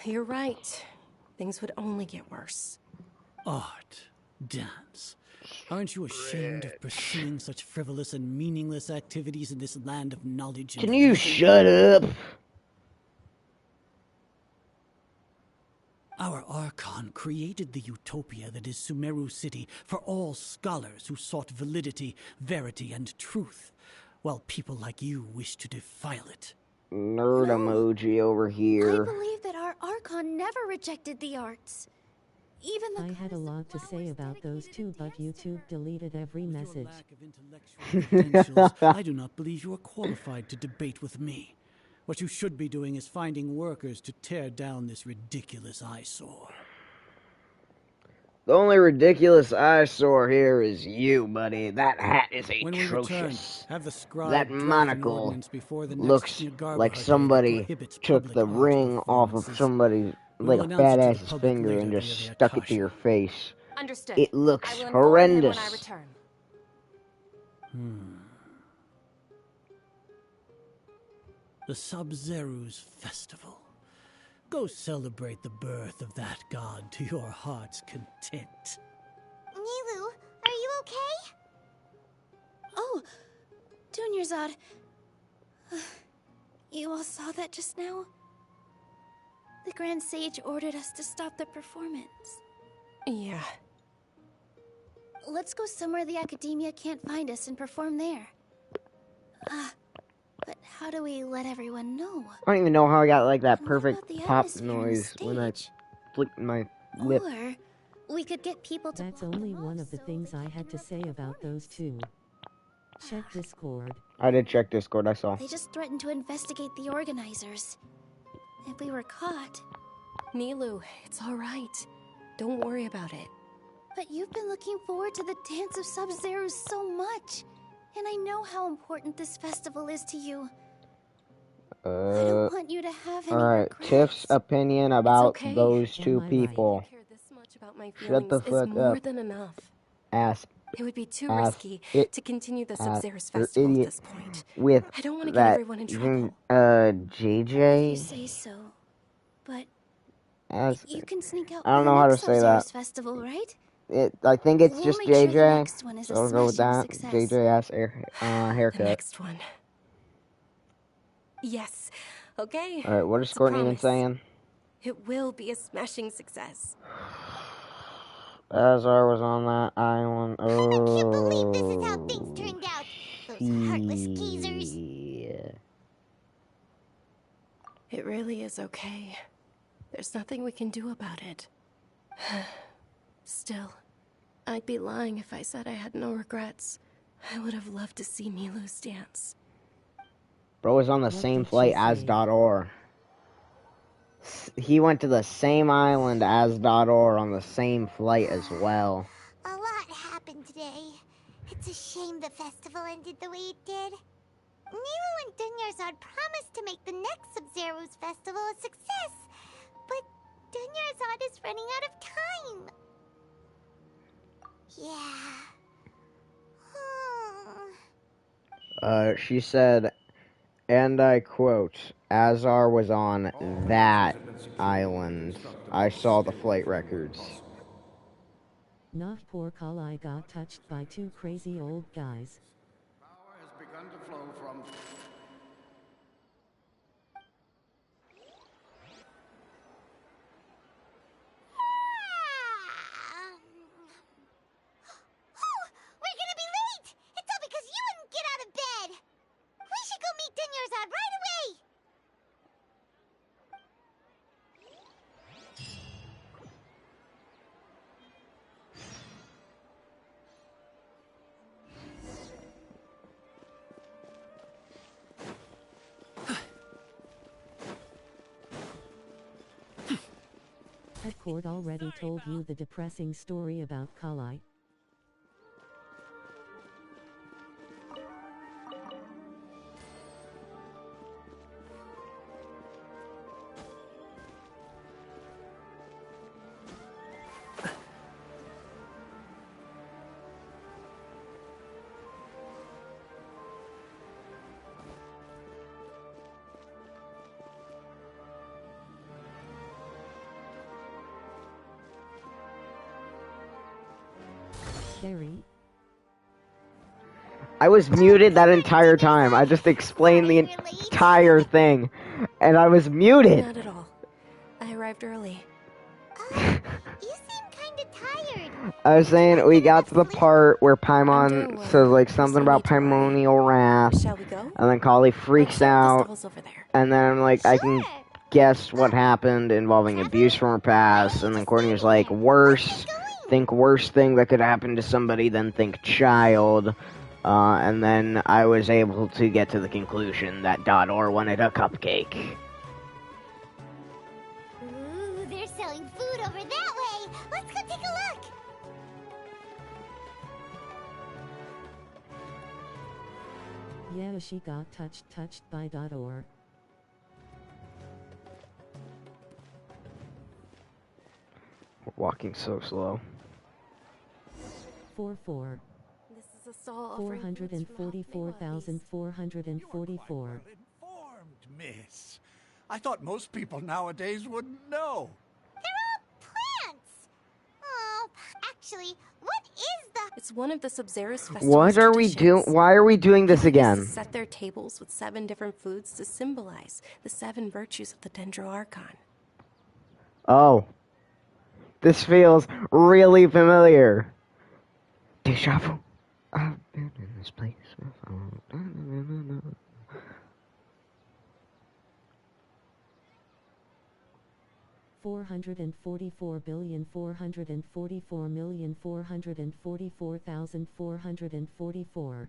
you're right. Things would only get worse. Art, dance. Aren't you ashamed of pursuing such frivolous and meaningless activities in this land of knowledge and Can you reason? shut up? Our Archon created the utopia that is Sumeru City for all scholars who sought validity, verity, and truth, while people like you wish to defile it. Nerd emoji over I here. believe that our Archon never rejected the arts. Even the I had a lot to say about those two, but YouTube deleted every message. Credentials, I do not believe you are qualified to debate with me. What you should be doing is finding workers to tear down this ridiculous eyesore. The only ridiculous eyesore here is you, buddy. That hat is When we return, atrocious. have the scribe That draft an monocle ordinance before the next looks Nagarba like day that somebody prohibits took public the art ring off of performances. somebody's, We like will a announce it to the badass's public finger, later and via just the stuck it to Akasha. your face. Understood. It looks I will inform him horrendous. when I return. The Sub-Zeru's festival. Go celebrate the birth of that god to your heart's content. Nilou, are you okay? Oh, Dunyarzad. You all saw that just now? The Grand Sage ordered us to stop the performance. Yeah. Let's go somewhere the Academia can't find us and perform there. But how do we let everyone know? I don't even know how I got like that And what perfect about the pop atmosphere and the noise when I flicked my lip. Or we could get people to. That's only one of the things I had to say about those two. Check Discord. I did check Discord, I saw. They just threatened to investigate the organizers. If we were caught. Nilou, it's all right. Don't worry about it. But you've been looking forward to the Dance of Sub-Zero so much. And I know how important this festival is to you. I don't want you to have any Alright, regrets. Tiff's opinion about okay. those two Am I people. Right? Care this much about my Shut the feelings fuck is more up. than enough. Ass. It would be too ass risky it, to continue the ass Sub-Zero's you're festival idiot at this point. With I don't want to get that, everyone in trouble. JJ? You say so. But As, you can sneak out I don't for know the how to next say Sub-Zero's that. festival, right? I think it's We'll just make sure the JJ. next one is a So I'll go with that. smashing success. JJ ass haircut. The next one. Yes. Okay. Alright, what is It's a Courtney even promise. saying? It will be a smashing success. Azar was on that island. Oh. I can't believe this is how things turned out. Those heartless geezers. It really is okay. There's nothing we can do about it. Still, I'd be lying if I said I had no regrets. I would have loved to see Nilou's dance. Bro was on the same flight as .or. He went to the same island as .or on the same flight as well. A lot happened today. It's a shame the festival ended the way it did. Nilou and Dunyarzad promised to make the next Sub-Zero's festival a success, but Dunyarzad is running out of time. Yeah. She said, and I quote, Azar was on that island. I saw the flight records. Not poor Kalai got touched by two crazy old guys. Power has begun to flow from... We're gonna be late! It's all because you wouldn't get out of bed! We should go meet Dunyarzad right away! Had Court already told you the depressing story about Kalai? Gary? I was muted that entire time. I just explained the entire thing. And I was muted. Not at all. I arrived early. You seem kinda tired. I was saying we got to the part where Paimon says like something about Paimonial wrath. Shall we go? And then Kali freaks out. Festival's over there. And then I'm like, I can guess what happened involving abuse from her past. And then Courtney was like, worse. Think worst thing that could happen to somebody than think child. And then I was able to get to the conclusion that .or wanted a cupcake. Ooh, they're selling food over that way. Let's go take a look. Yeah, she got touched by .or. We're walking so slow. 4-4. This is a stall 444,444. Informed, miss. I thought most people nowadays wouldn't know. They're all plants! Oh, actually, what is the... It's one of the Sabzeruz festivals. What are we doing? Why are we doing this again? Set their tables with 7 different foods to symbolize the 7 virtues of the Dendroarchon. Oh. This feels really familiar. Deja vu. I've been in this place before. 444,444,444,444.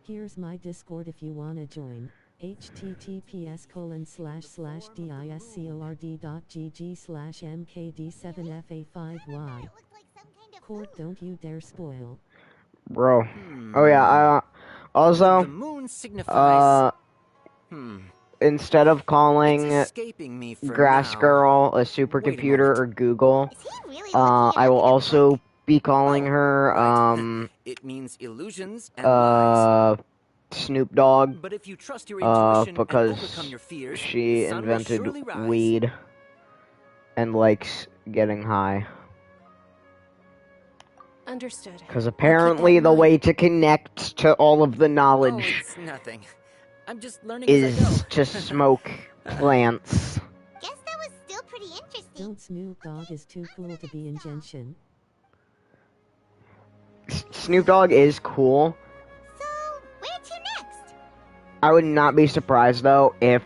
Here's my Discord if you wanna join. https://discord.gg/mkd7fa5y. Court, don't you dare spoil. Bro. Oh yeah, also, The moon signifies... instead of calling me for Grass now. Girl a supercomputer or Google, I will also be calling her, It means illusions and lies. Snoop Dogg, But if you trust your intuition and because overcome your fears, she the sun will invented surely rise. weed and likes getting high. Understood. Because apparently the way to connect to all of the knowledge It's nothing. I'm just learning as I is go. to smoke plants. Guess that was still pretty interesting. Don't Snoop Dogg is too cool to be in Genshin. Snoop Dogg is cool. So, where to next? I would not be surprised though if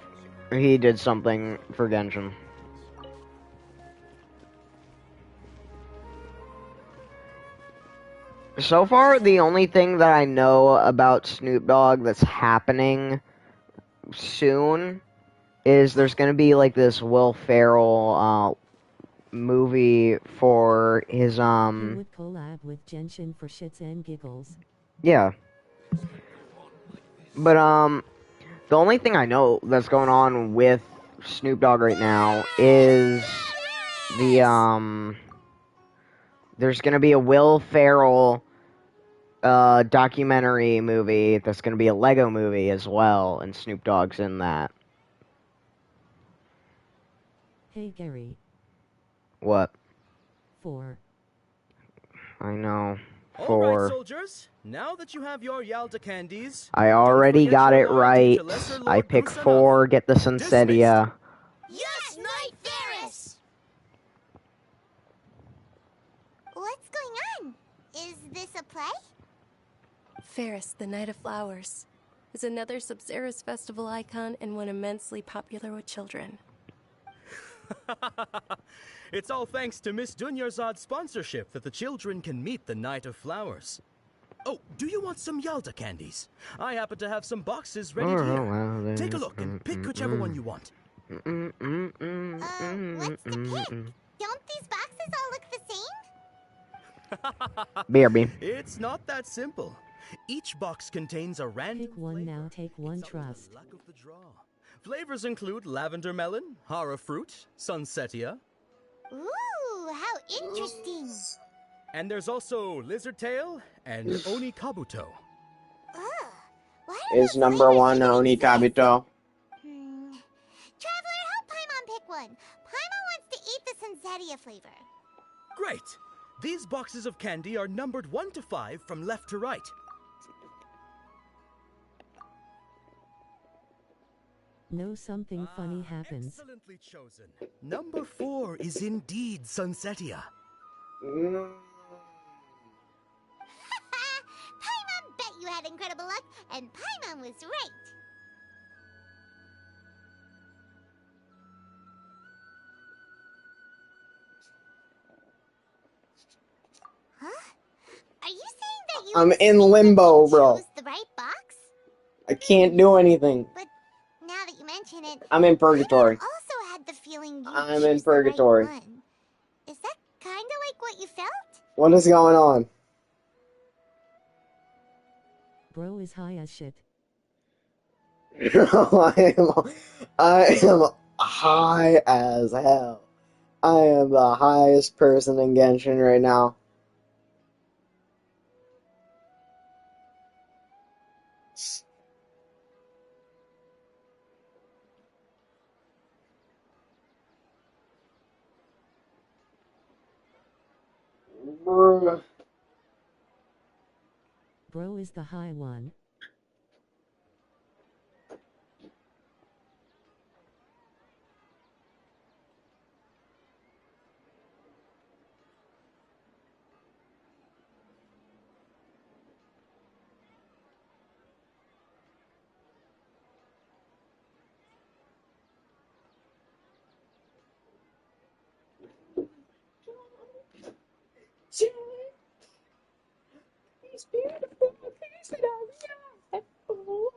he did something for Genshin. So far, the only thing that I know about Snoop Dogg that's happening soon is there's gonna be like this Will Ferrell movie for his He would collab with Genshin for shits and giggles. yeah. But the only thing I know that's going on with Snoop Dogg right now is the there's gonna be a Will Ferrell documentary movie that's gonna be a Lego movie as well, and Snoop Dogg's in that. Hey Gary. What? 4. I know. All 4. right, soldiers. Now that you have your Yalta candies, I already got it right. I pick 4, get the Sunsetia. Yes, Knight Ferris! What's going on? Is this a play? Ferris, the Knight of Flowers, is another Sabzeruz festival icon and one immensely popular with children. It's all thanks to Miss Dunyarzad's sponsorship that the children can meet the Knight of Flowers. Oh, do you want some Yalta candies? I happen to have some boxes ready here. Take a look and pick whichever one you want. What's the pick? Don't these boxes all look the same? BRB. It's not that simple. Each box contains a random Pick one now, take one trust. luck of the draw. Flavors include lavender melon, hara fruit, sunsetia, Ooh, how interesting. and there's also lizard tail and oni kabuto. Is number 1 Oni Kabuto. Traveler, help Paimon pick one. Paimon wants to eat the Sunsetia flavor. Great! These boxes of candy are numbered 1 to 5 from left to right. Know something funny happens. Excellently chosen. Number 4 is indeed Sunsetia. Paimon bet you had incredible luck, and Paimon was right. Huh? Are you saying that you I'm in limbo, bro. chose the right box? I can't do anything. But now that you mention it, I'm in purgatory. I also had the feeling I'm in purgatory. Right one. Is that kind of like what you felt? What is going on? Bro is high as shit. I am high as hell. I am the highest person in Genshin right now. Bro is the high one. He's beautiful. He's beautiful.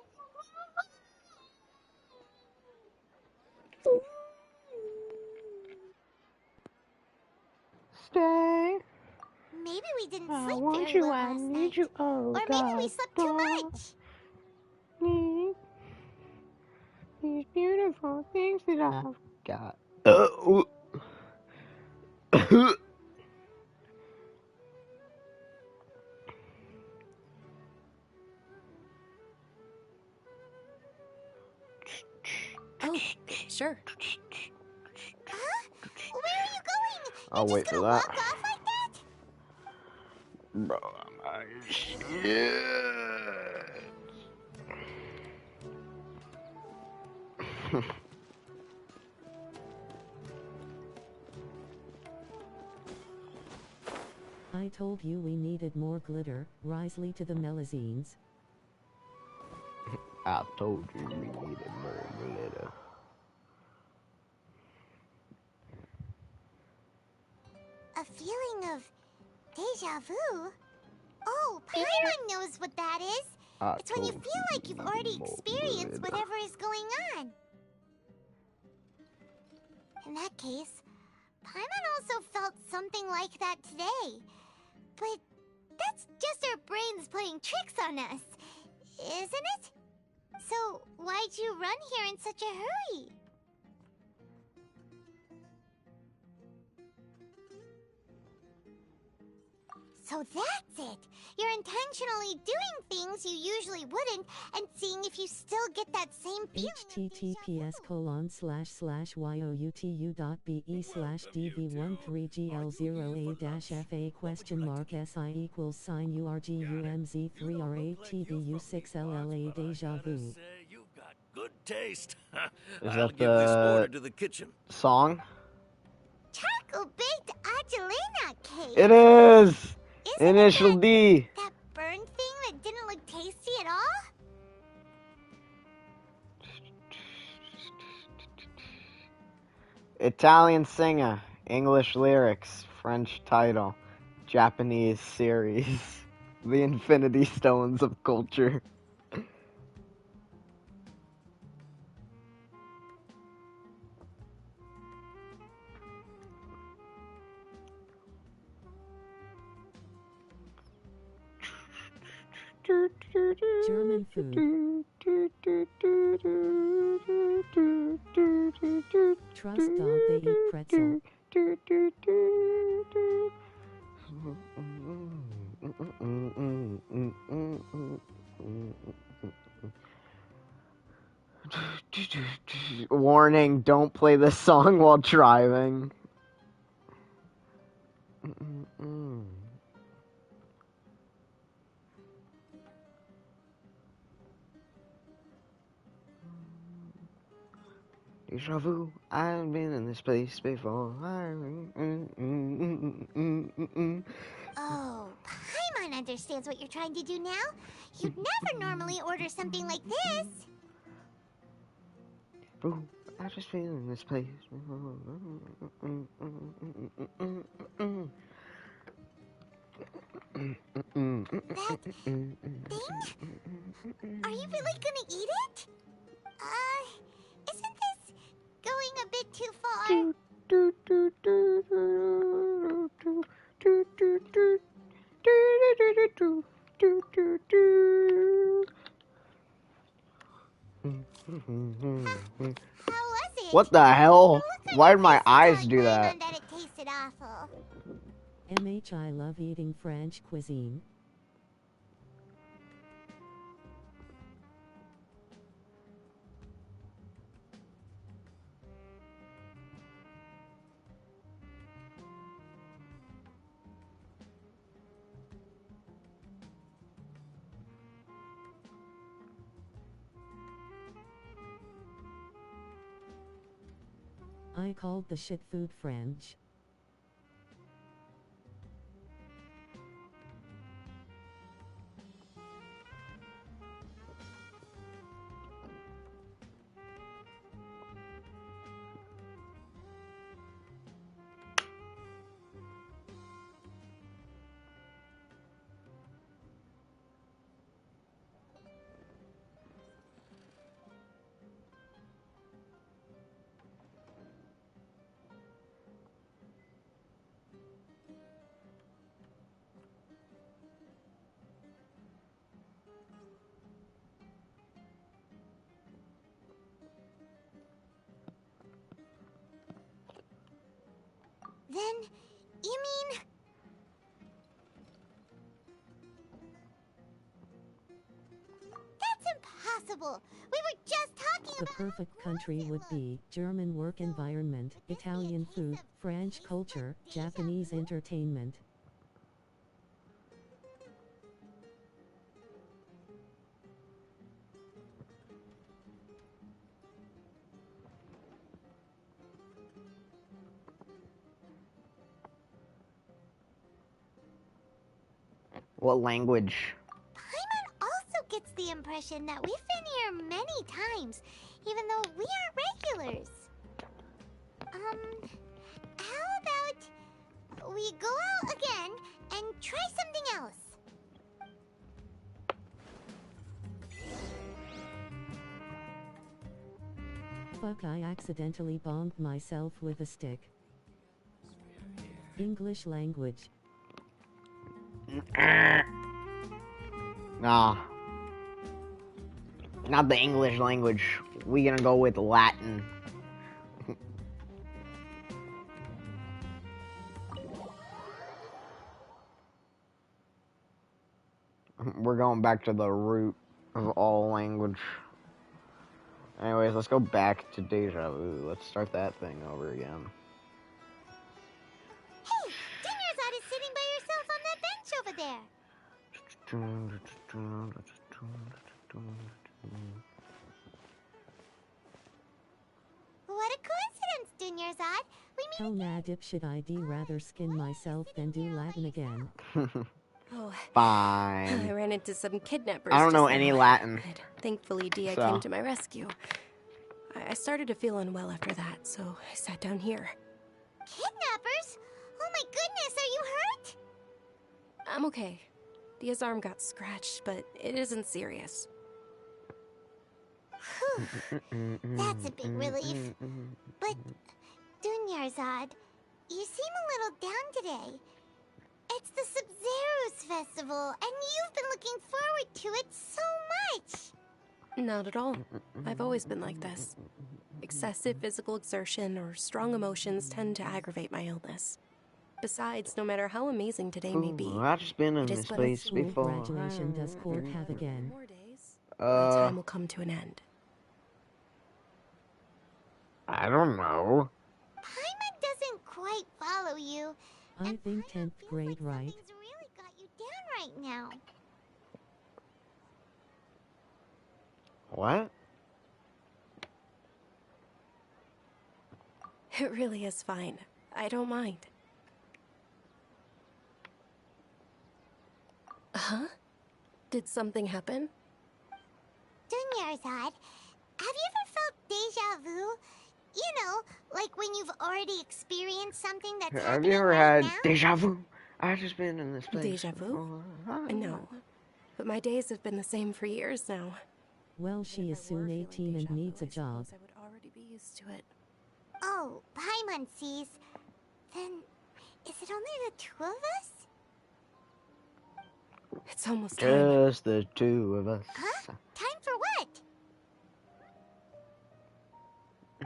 Stay. Maybe we didn't I sleep want very you, well I last need night. you, oh or God. maybe we slept too much. These beautiful things that I've got. Oh, sure. Huh? Where are you going? I'll wait for that. Walk off like that? Bro, I'm shit. I told you we needed more glitter, Risley to the Melazines. I told you we needed more glitter. A feeling of deja vu? Oh, Paimon knows what that is. It's when you feel like you've already experienced whatever is going on. In that case, Paimon also felt something like that today. But that's just our brains playing tricks on us, isn't it? So why'd you run here in such a hurry? So that's it! You're intentionally doing things you usually wouldn't and seeing if you still get that same feeling. https://youtube.be/dv13glzero-FA?URGUMZ3RATVU6LLA deja vu. You've got good taste. Is I'll that give this order the to the kitchen. song? Charcoal baked Angelina cake! It is! Isn't Initial it D! that burn thing that didn't look tasty at all? Italian singer, English lyrics, French title, Japanese series, The Infinity Stones of Culture. German food. Trust dog, they eat pretzel. Warning, don't play this song while driving. Deja vu, I've been in this place before. Oh, Paimon understands what you're trying to do now. You'd never normally order something like this. Boo, I just feel in this place. That thing? Are you really gonna eat it? Isn't this going a bit too far? How was it? What the hell? Why did my eyes do that? That it tasted awful. MH, I love eating French cuisine. I called the shit food French. Then, you mean... That's impossible! We were just talking The about... perfect country would be German work environment, Italian food, French culture, Japanese entertainment. What language? Paimon also gets the impression that we've been here many times, even though we aren't regulars. How about we go out again and try something else? Fuck, I accidentally bonked myself with a stick. English language. Nah. Not the English language. We gonna go with Latin. We're going back to the root of all language. Anyways, let's go back to Deja Vu. Let's start that thing over again. Hey! Dinnersot is sitting by yourself on that bench over there. What a coincidence, Dinnersot. We meet... Hell nah, dipshit, I'd rather skin myself than do Latin again. Oh, Fine. I ran into some kidnappers. I don't know just any now. Latin. But thankfully, Dia So. came to my rescue. I started to feel unwell after that, so I sat down here. Kidnappers? Oh my goodness, are you hurt? I'm okay. Dia's arm got scratched, but it isn't serious. Whew. That's a big relief. But, Dunyarzad, you seem a little down today. It's the Sub-Zero's festival, and you've been looking forward to it so much. Not at all. I've always been like this. Excessive physical exertion or strong emotions tend to aggravate my illness. Besides, no matter how amazing today may be, I've just been in it this is but place a school before. Graduation does court have again. my time will come to an end. I don't know. Paimon doesn't quite follow you. I think 10th grade, right? Things really got you down right now. What? It really is fine. I don't mind. Huh? Did something happen? Dunyarzad, have you ever felt deja vu? You know, like when you've already experienced something that's Have happening you ever right had now? deja vu? I've just been in this place. Deja vu? before. No. but my days have been the same for years now. Well, she is soon 18 and needs a job. I would already be used to it. Oh, Paimon sees. Then, is it only the two of us? It's almost time. Just the two of us. Huh? Time for what?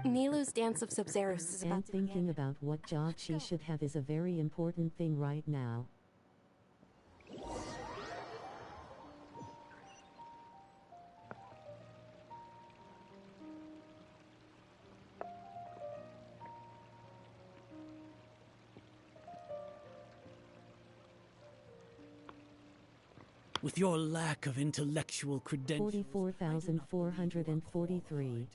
Nilou's Dance of Sabzeruz is about And thinking about what job she should have is a very important thing right now. With your lack of intellectual credentials, 44,443.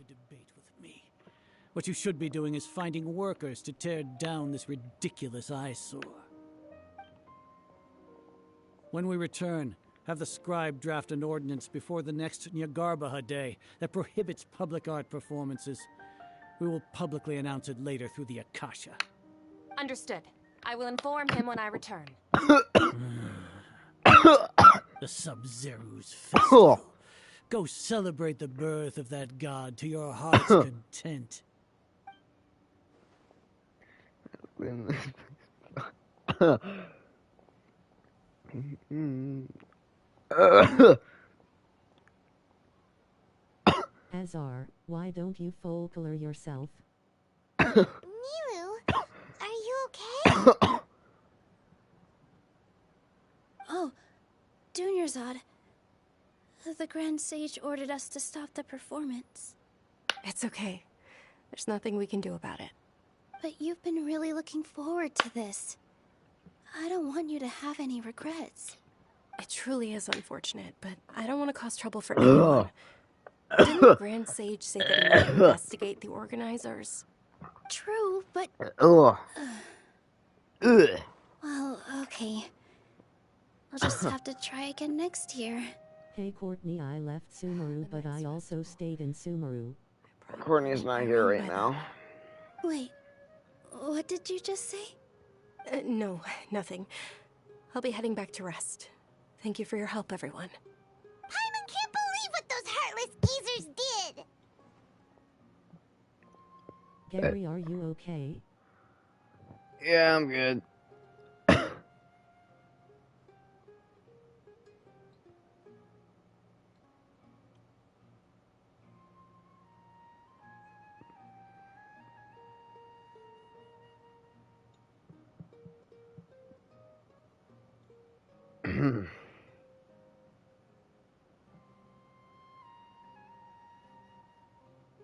what you should be doing is finding workers to tear down this ridiculous eyesore. When we return, have the scribe draft an ordinance before the next Nyagarbaha Day that prohibits public art performances. We will publicly announce it later through the Akasha. Understood. I will inform him when I return. The Sabzeruz Festival. Go celebrate the birth of that god to your heart's content. Azar, why don't you folklore yourself? Nilou, are you okay? Oh, Dunyarzad. The Grand Sage ordered us to stop the performance. It's okay. There's nothing we can do about it. But you've been really looking forward to this. I don't want you to have any regrets. It truly is unfortunate, but I don't want to cause trouble for anyone. Didn't the Grand Sage say that he would investigate the organizers? True, but... Well, okay. I'll just have to try again next year. Hey Courtney, I left Sumeru, but I also stayed in Sumeru. Courtney's not here right now. Wait, what did you just say? No, nothing. I'll be heading back to rest. Thank you for your help, everyone. Paimon can't believe what those heartless geezers did! Gary, are you okay? Yeah, I'm good.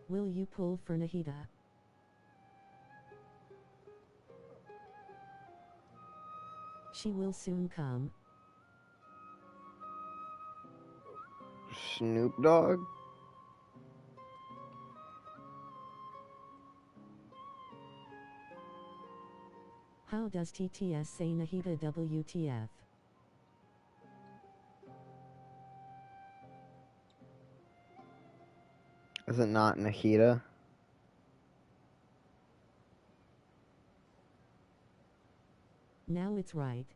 Will you pull for Nahida? She will soon come. Snoop Dogg? How does TTS say Nahida WTF? Is it not Nahida? Now it's right.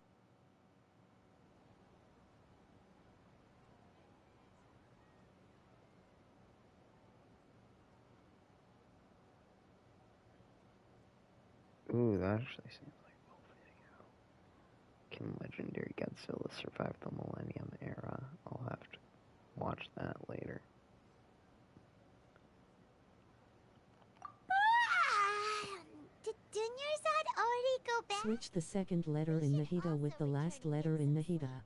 Ooh, that actually seems like well video. Can legendary Godzilla survive the Millennium Era? I'll have to watch that later. Did Dunyarzad already go back? Switch the second letter in Nahida with the last letter in Nahida.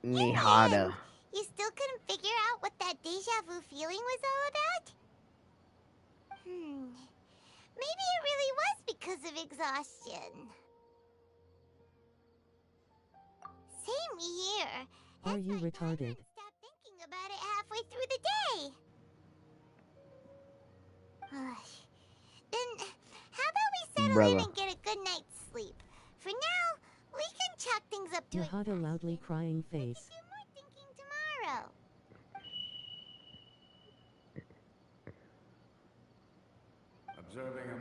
Nihada. You still couldn't figure out what that deja vu feeling was all about? Maybe it really was because of exhaustion. Same here. Are you retarded? Stop thinking about it halfway through the day. Then, how about we settle in and get a good night's sleep? For now, we can chalk things up to Nahida loudly crying face. do more thinking tomorrow. Observing a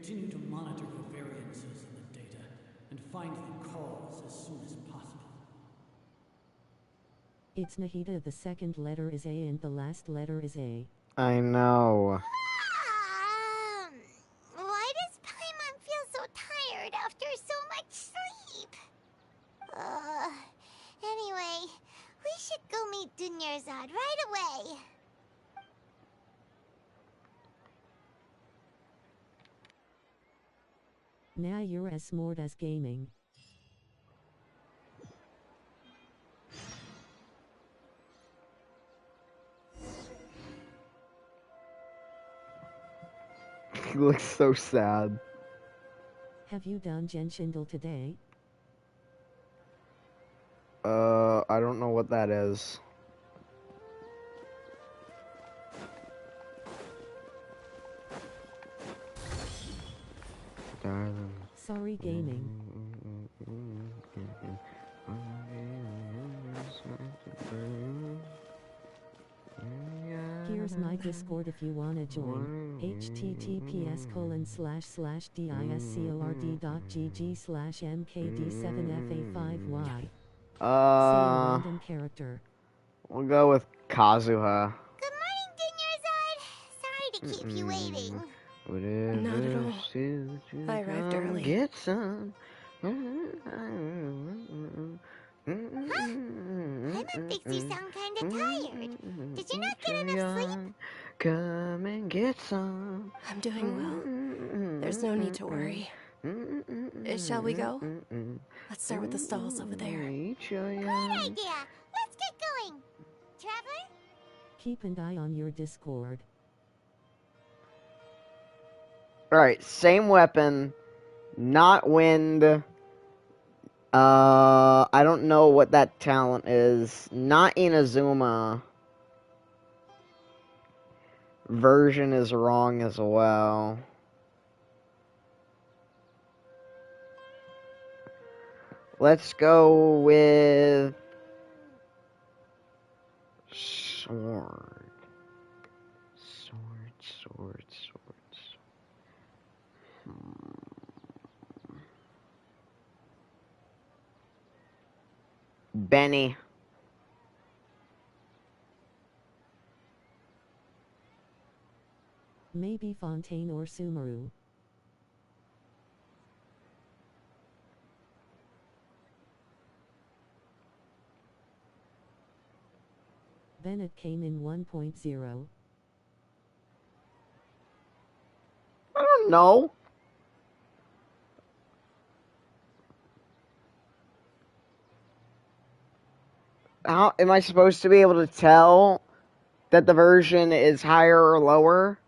continue to monitor for variances in the data and find the cause as soon as possible. It's Nahida. The second letter is A and the last letter is A. I know. Why does Paimon feel so tired after so much sleep? Anyway, we should go meet Dunyarzad right away. Now you're as smart as gaming. He looks so sad. Have you done Genshingle today? I don't know what that is. Darling. Sorry, gaming. Here's my Discord if you wanna join. https://discord.gg/mkd7fa5y. Say a random character. We'll go with Kazuha. Good morning, Dunyarzad. Sorry to keep you waiting. Not at all. I arrived early. Get some. Paimon thinks you sound kinda tired. Did you not get enough sleep? Come and get some. I'm doing well. There's no need to worry. Shall we go? Let's start with the stalls over there. Great idea. Let's get going. Traveler? Keep an eye on your Discord. Alright, same weapon. Not wind. I don't know what that talent is. Not Inazuma. Version is wrong as well. Let's go with sword. Sword. Benny. Maybe Fontaine or Sumeru. Bennett came in 1.0. I don't know. How am I supposed to be able to tell that the version is higher or lower?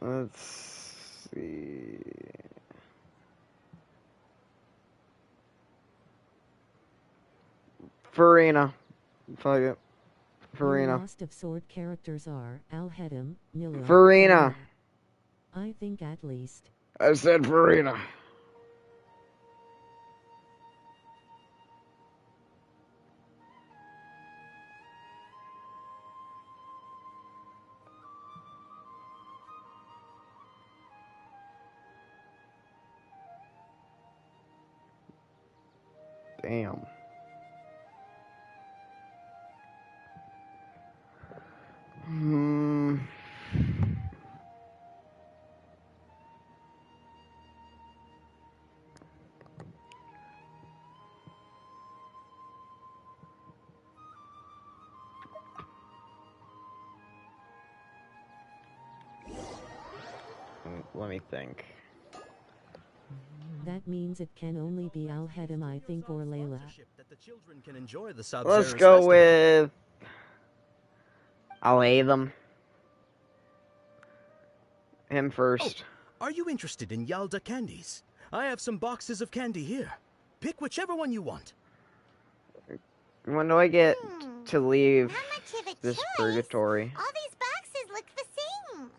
Let's see. Furina. Fuck it. Furina. The last of sword characters are Alhadim, Nilua. Furina. I think at least. I said Furina. Damn. Let me think. That means it can only be Alhadim, I think, or Layla. Let's go with Alhadim. Him first. Oh, are you interested in Yalda candies? I have some boxes of candy here. Pick whichever one you want. When do I get to leave this purgatory? All these boxes look the same.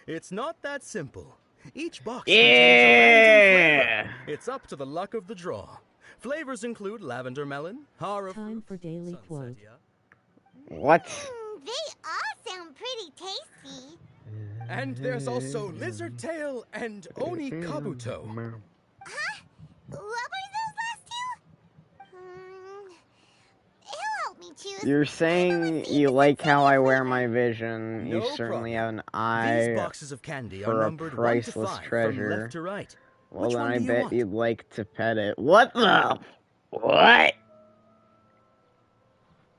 It's not that simple. Each box Yeah. contains a random flavor. It's up to the luck of the draw. Flavors include lavender melon, horror. Time for daily quote. What? They all sound pretty tasty. And there's also lizard tail and oni kabuto. Huh? What were those last two? He'll help me choose. You're saying you like how I wear my vision. You No certainly have problem. an eye These boxes of candy for are a numbered 1 to priceless 5 treasure. from left to right. Well, Which then one I do you bet want? you'd like to pet it. What the? What?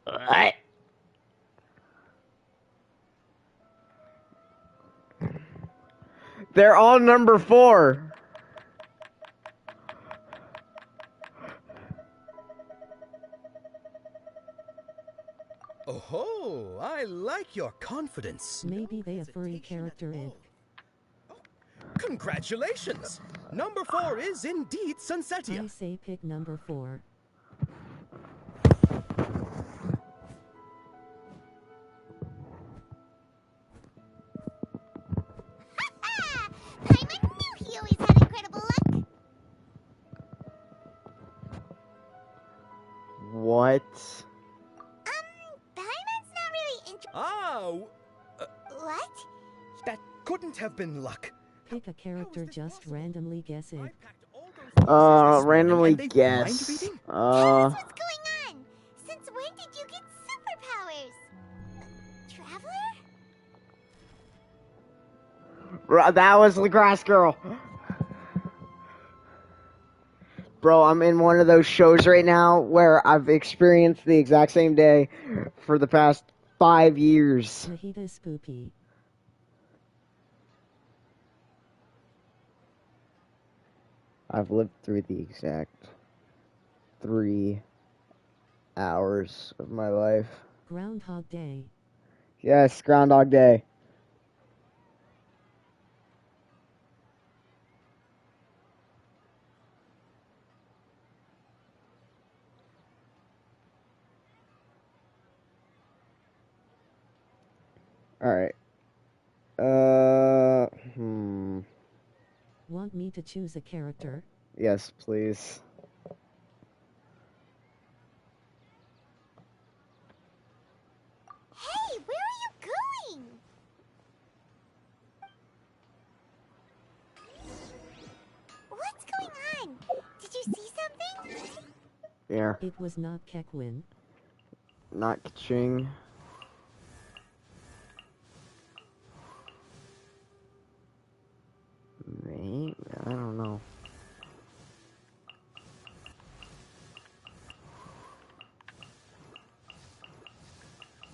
What? They're all number 4. Oh, I like your confidence. Maybe they a furry character in. Congratulations! Number 4 is indeed Sunsetia. I say pick number 4. Paimon knew he always had incredible luck. What? Paimon's not really interested. Oh! What? That couldn't have been luck. Pick a character, just randomly guess it. Randomly And they guess. mind reading? What's going on? Since when did you get superpowers? Traveler? That was the grass girl. Bro, I'm in one of those shows right now where I've experienced the exact same day for the past 5 years. Mahita Spoopy. I've lived through the exact 3 hours of my life. Groundhog Day. Yes, Groundhog Day. Alright. Want me to choose a character? Yes, please. Hey, where are you going? What's going on? Did you see something? Yeah. It was not Kekwin. Not Kaching. Maybe? I don't know.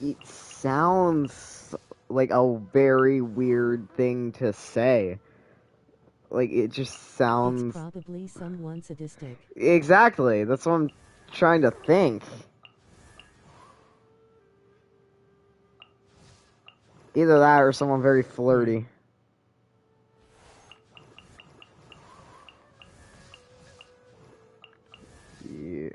It sounds like a very weird thing to say. Like, it just sounds... It's probably someone sadistic. Exactly, that's what I'm trying to think. Either that or someone very flirty. Yeah.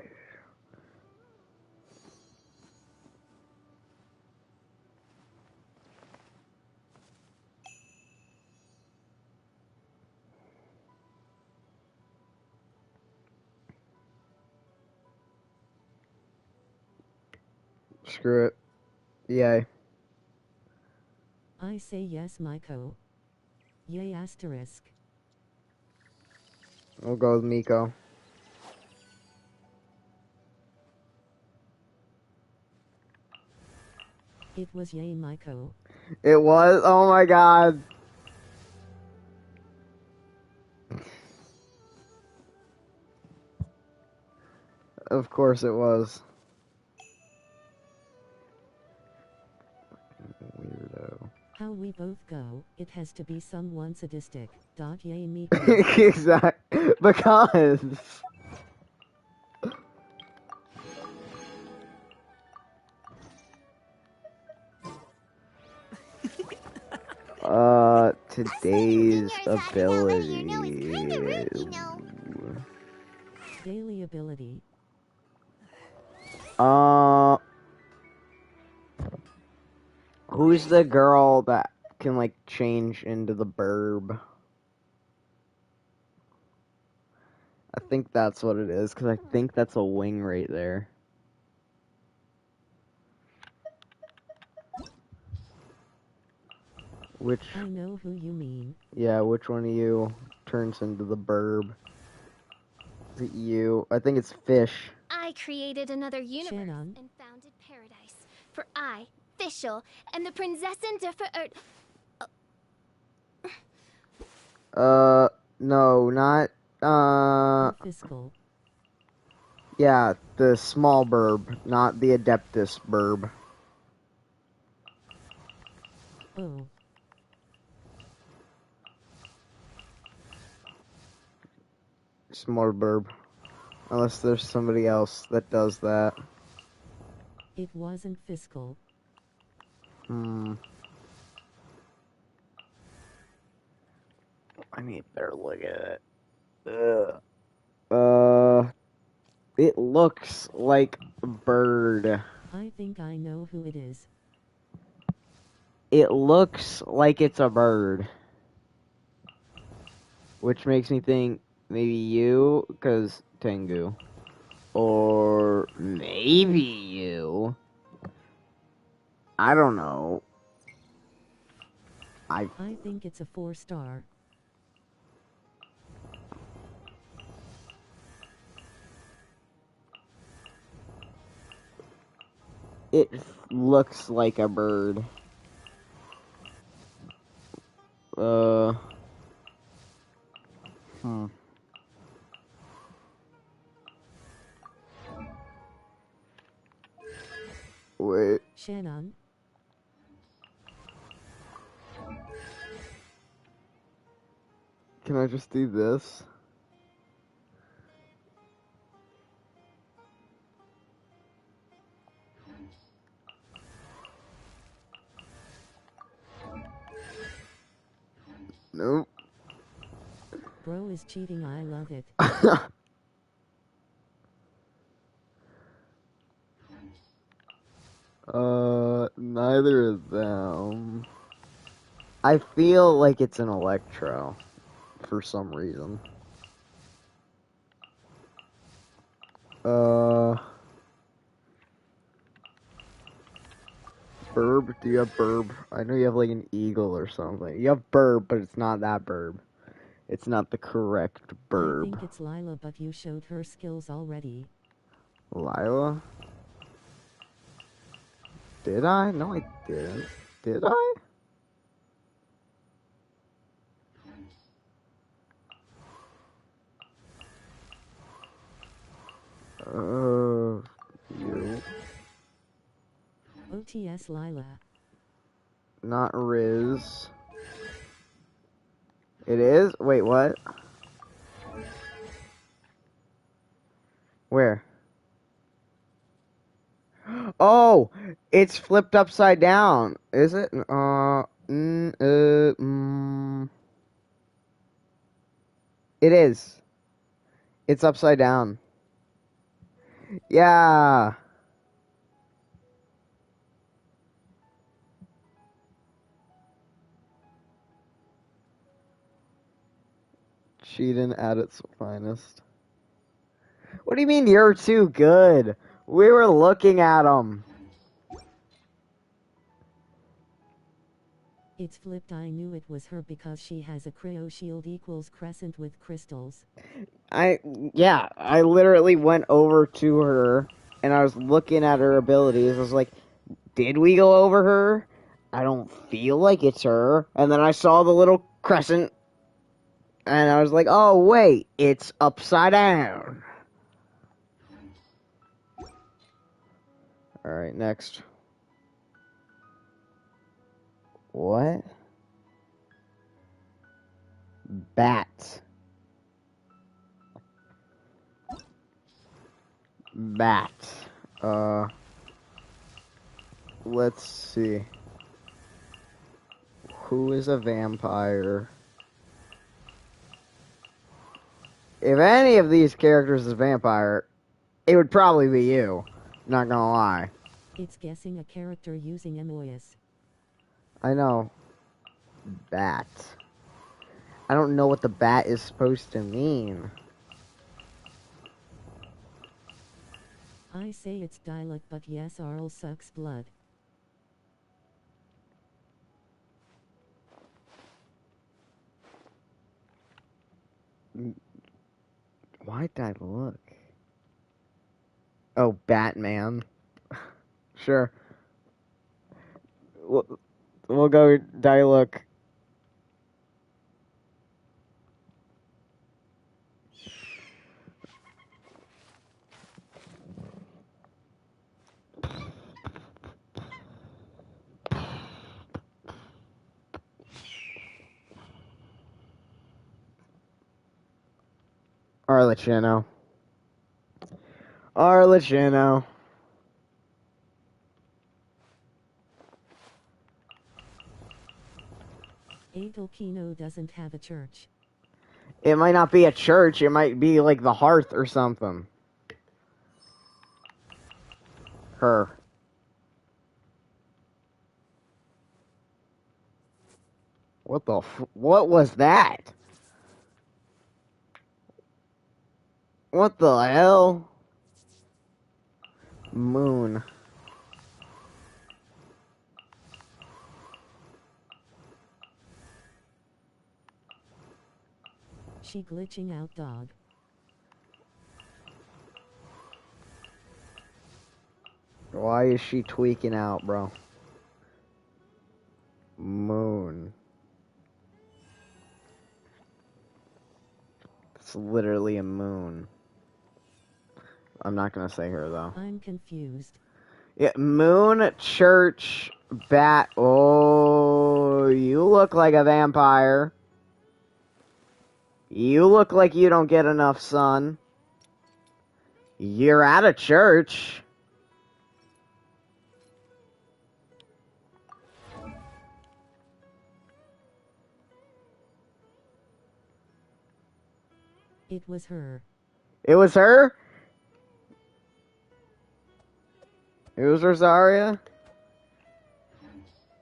Screw it. Yay. I say yes, Miko. Yay asterisk. We'll go with Miko. It was yay, Miko. It was? Oh my god. Of course it was. Weirdo. How we both go, it has to be someone sadistic. Yay, Miko. Exactly. Because... today's ability. Daily ability. Who's the girl that can, like, change into the burb. I think that's what it is, because I think that's a wing right there. Which... I know who you mean. Yeah, which one of you turns into the burb? Is it you? I think it's Fish. I created another universe Shannon. and founded paradise. For I, Fischl, am the Prinzessin No, not, Fiscal. Yeah, the small burb, not the Adeptus burb. Oh. Small burb. Unless there's somebody else that does that. It wasn't Fiscal. I need a better look at it. It looks like a bird. I think I know who it is. It looks like it's a bird. Which makes me think maybe you, because Tengu. Or maybe you. I don't know. I think it's a 4-star. It looks like a bird. Wait. Shannon. Can I just do this? Nope. Bro is cheating, I love it. Neither of them. I feel like it's an Electro. For some reason. Burb? Do you have burb? I know you have like an eagle or something. You have burb, but it's not that burb. It's not the correct burb. I think it's Lila, but you showed her skills already. Lila? Did I? No, I didn't. Did I? You. OTS Lila. Not Riz. It is? Wait, what? Where? Oh! It's flipped upside down. Is it? It is. It's upside down. Yeah. Cheating at its finest. What do you mean you're too good? We were looking at them. It's flipped. I knew it was her because she has a cryo shield equals crescent with crystals. Yeah, I literally went over to her and I was looking at her abilities. I was like, did we go over her? I don't feel like it's her. And then I saw the little crescent and I was like, oh wait, it's upside down. Alright, next. What? Bat. Bat. Let's see. Who is a vampire? If any of these characters is a vampire, it would probably be you. Not gonna lie. It's guessing a character using MOS. I know. Bat. I don't know what the bat is supposed to mean. I say it's Diluc, but yes, Arl sucks blood. Why Diluc? Oh, Batman. Sure. We'll go Diluc. Arlecchino. Arlecchino. Adolkino doesn't have a church. It might not be a church, it might be like the hearth or something. Her. What was that? What the hell? Moon. She glitching out, dog. Why is she tweaking out, bro? Moon. It's literally a moon. I'm not gonna say her, though. I'm confused. Yeah, moon, church, bat. Oh, you look like a vampire. You look like you don't get enough sun. You're at a church. It was her. It was her? It was Rosaria?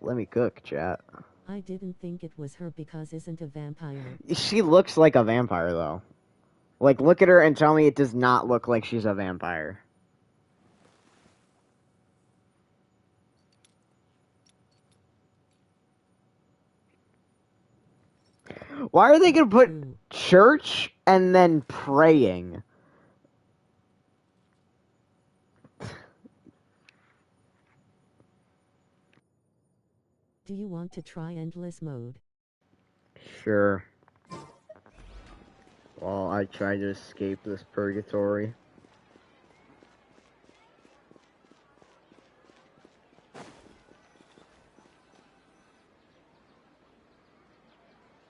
Let me cook, chat. I didn't think it was her because isn't a vampire. She looks like a vampire, though. Like, look at her and tell me it does not look like she's a vampire. Why are they gonna put church and then praying? Do you want to try endless mode? Sure. While I try to escape this purgatory.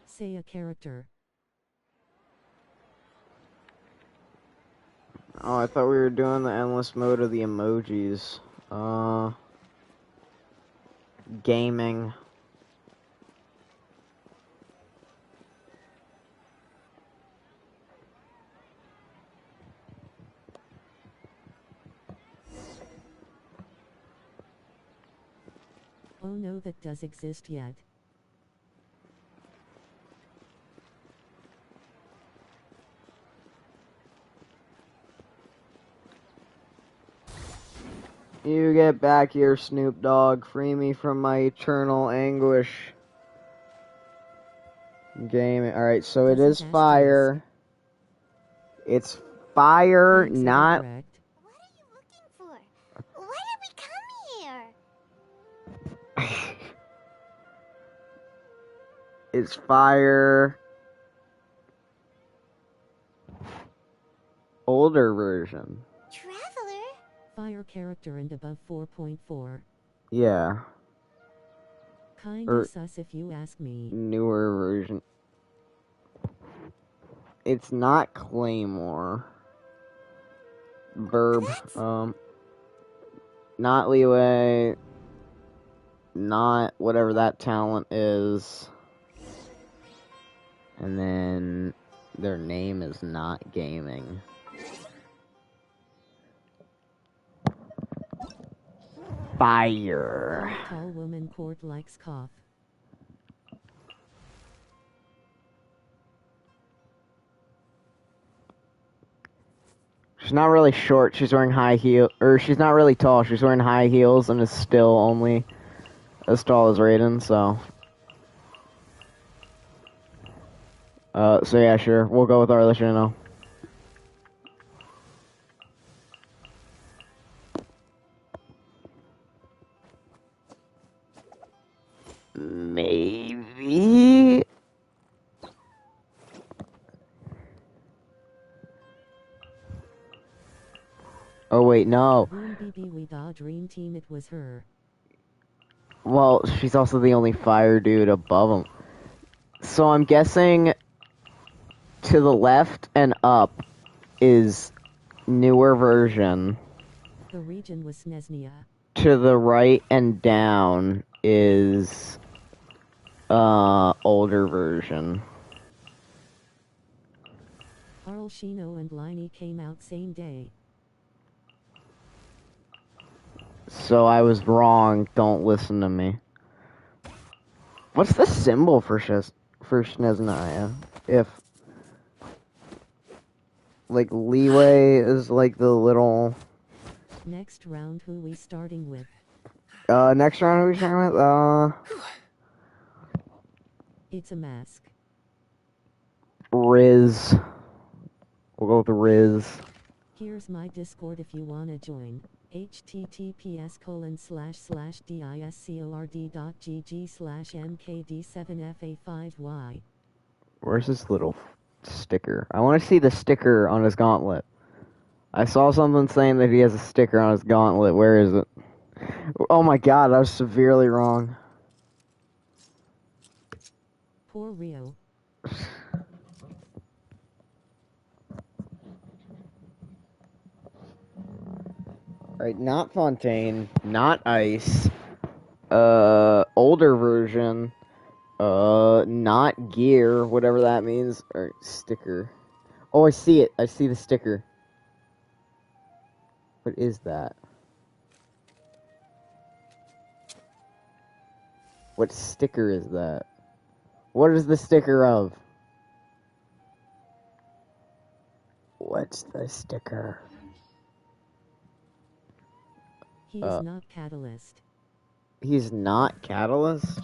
Say a character. Oh, I thought we were doing the endless mode of the emojis. Gaming. Oh no, that does exist yet. You get back here, Snoop Dogg. Free me from my eternal anguish. Gaming. Alright, so it is fire. It's fire, not... What are you looking for? Why did we come here? It's fire. Older version. Traveler? Fire character and above 4.4. Yeah. Kinda sus if you ask me. Newer version. It's not Claymore. Verb. Not Leeway. Not whatever that talent is. And then their name is not gaming. Fire. Tall woman court likes cough. She's not really short. She's wearing high heel, or she's not really tall. She's wearing high heels and is still only as tall as Raiden. So yeah, sure. We'll go with Arlecchino. Maybe. Oh wait, no. Dream Team, it was her. Well, she's also the only fire dude above him. So I'm guessing to the left and up is newer version. The region was Sneznia. To the right and down is older version. Arlecchino and Liney came out same day. So I was wrong. Don't listen to me. What's the symbol for Sneznia? If like leeway is like the little. Next round, who we starting with? Next round, who we starting with? It's a mask. Riz. We'll go with Riz. Here's my Discord if you wanna join. https://discord.gg/mkd7fa5y. Where's this little sticker? I want to see the sticker on his gauntlet. I saw something saying that he has a sticker on his gauntlet. Where is it? Oh my god, I was severely wrong. Poor Rio. Right, not Fontaine, not Ice. Older version. Not gear, whatever that means. Or sticker. Oh, I see it. I see the sticker. What is that? What sticker is that? What is the sticker of? What's the sticker? He is not Catalyst. He's not Catalyst?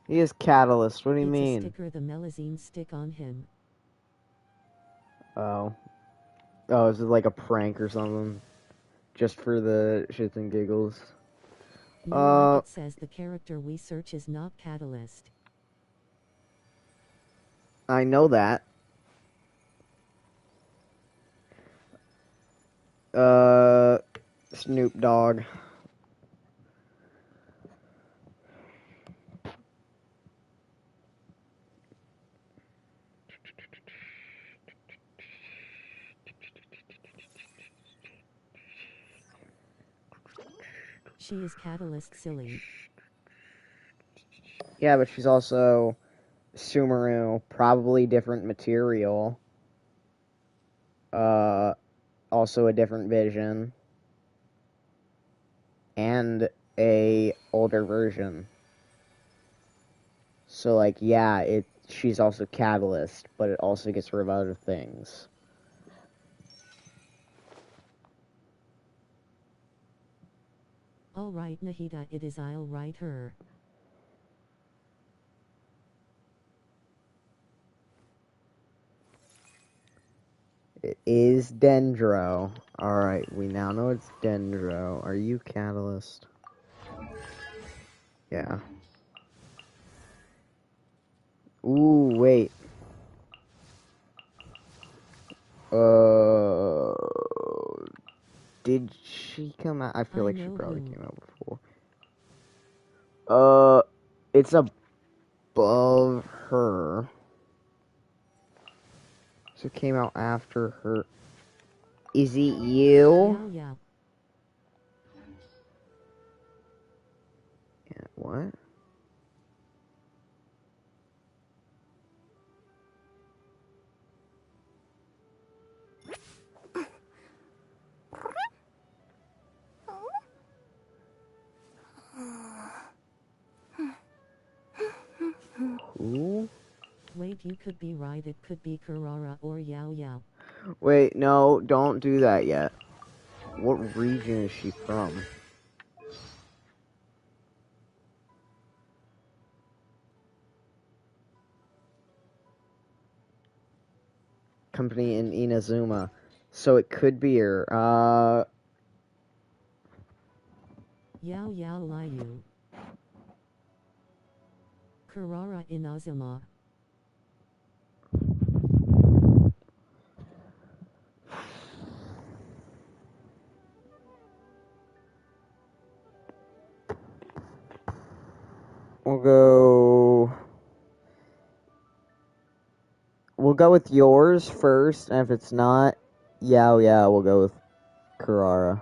He is Catalyst. What do you mean? It's a sticker the Melazine stick on him. Oh. Oh, is it like a prank or something? Just for the shits and giggles? No, like it says the character we search is not Catalyst. I know that. Snoop Dogg. She is Catalyst silly. Yeah, but she's also Sumeru, probably different material. Also a different vision. And a older version. So like, yeah, she's also Catalyst, but it also gets rid of other things. Alright Nahida, it is, I'll write her. It is Dendro. Alright, we now know it's Dendro. Are you Catalyst? Yeah. Ooh, wait. Did she come out? I feel like she probably came out before. It's above her. So it came out after her. Is it you? Yeah. Yeah, what? Who? Wait, you could be right. It could be Kurara or Yao Yao. Wait, no, don't do that yet. What region is she from? Company in Inazuma. So it could be her. Yao Yao Liu. Kurara Inazuma. We'll go with yours first, and if it's not Yao Yao, we'll go with Kurara.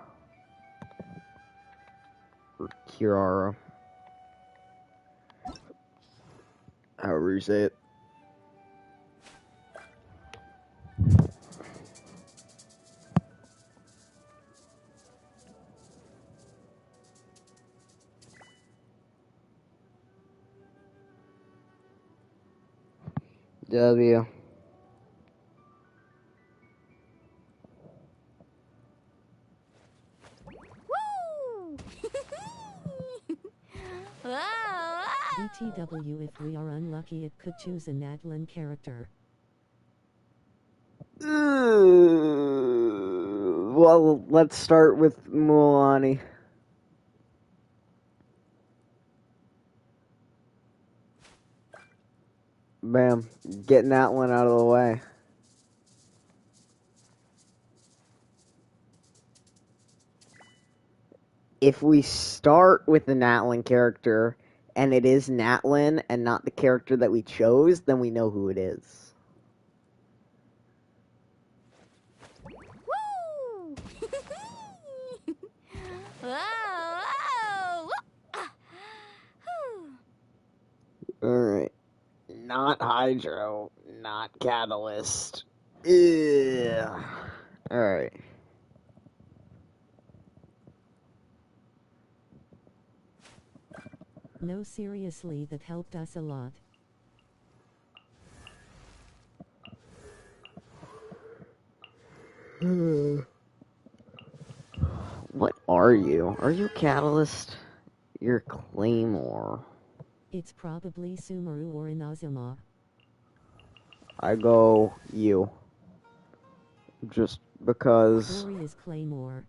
Or Kirara. However you say it. W. BTW, if we are unlucky, it could choose a Natlan character. Well, let's start with Mualani. Bam. Getting that one out of the way. If we start with the Natlan character, and it is Natlan and not the character that we chose, then we know who it is. Woo! Alright. Not Hydro. Not Catalyst. Ugh. Alright. No, seriously, that helped us a lot. What are you? Are you Catalyst? You're Claymore. It's probably Sumeru or Inazuma. I go you. Just because... Glory is Claymore.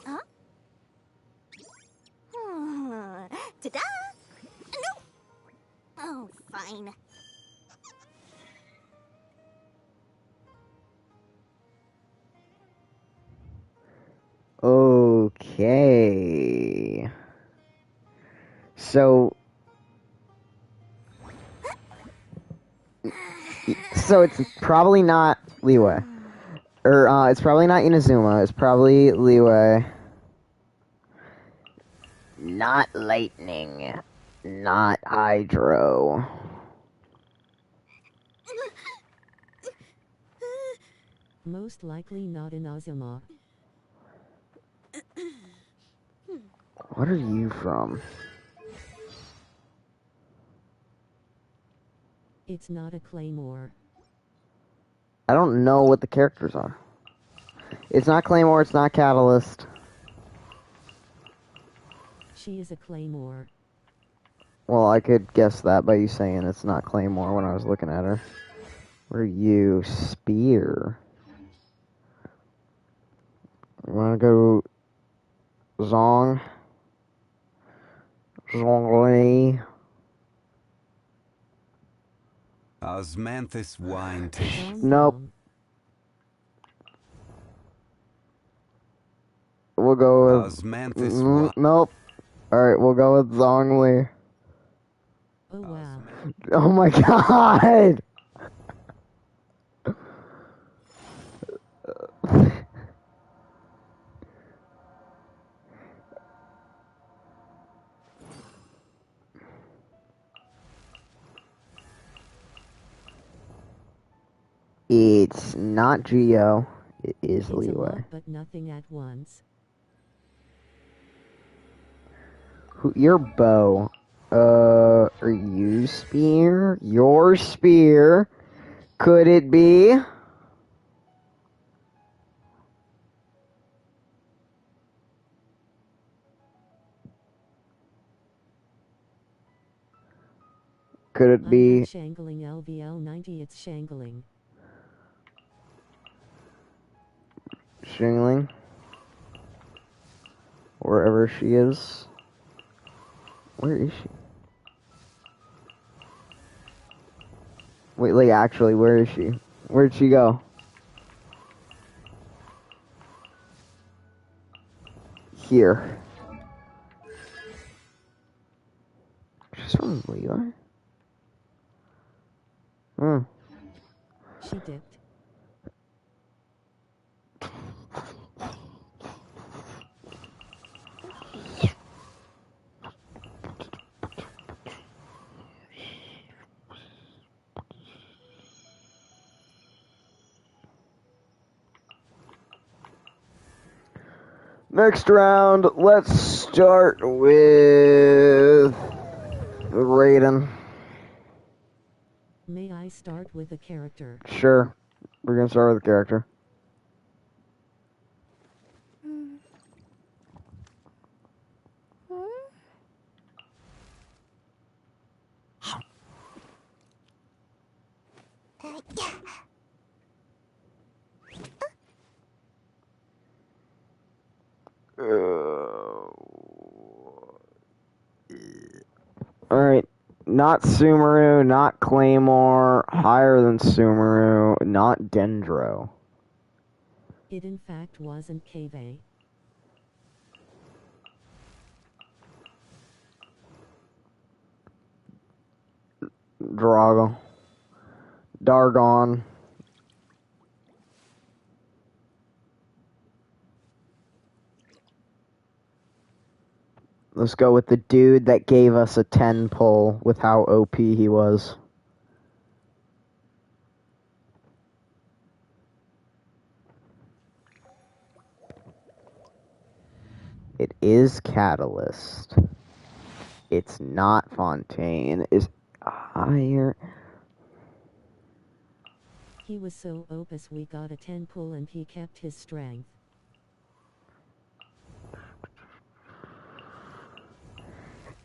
Huh? Ta-da! No! Oh, fine. Okay. So it's probably not Liyue. Or, it's probably not Inazuma. It's probably Liyue. Not Lightning. Not Hydro. Most likely not Inazuma. What are you from? It's not a Claymore. I don't know what the characters are. It's not Claymore, it's not Catalyst. She is a Claymore. Well, I could guess that by you saying it's not Claymore when I was looking at her. What are you? Spear. You wanna go Zong? Zhongli? Osmanthus wine tastes. Nope. We'll go with... Osmanthus nope. Alright, we'll go with Zhongli. Oh wow. Oh my god! It's not Geo. It is It's Leeway. A lot, but nothing at once. Your bow. Are you spear? Your spear. Could it be? Could it be? I'm not shangling LVL 90, it's shangling. Shingling? Wherever she is. Where is she? Wait, like, actually, where is she? Where'd she go? Here. She's from Leeway? Hmm. She dipped. Next round, let's start with Raiden. May I start with a character? Sure. We're gonna start with a character. Alright. Not Sumeru, not Claymore, higher than Sumeru, not Dendro. It in fact wasn't Kaveh. Drago. Dargon. Let's go with the dude that gave us a 10 pull with how OP he was. It is Catalyst. It's not Fontaine. Is higher. He was so opus we got a 10 pull and he kept his strength.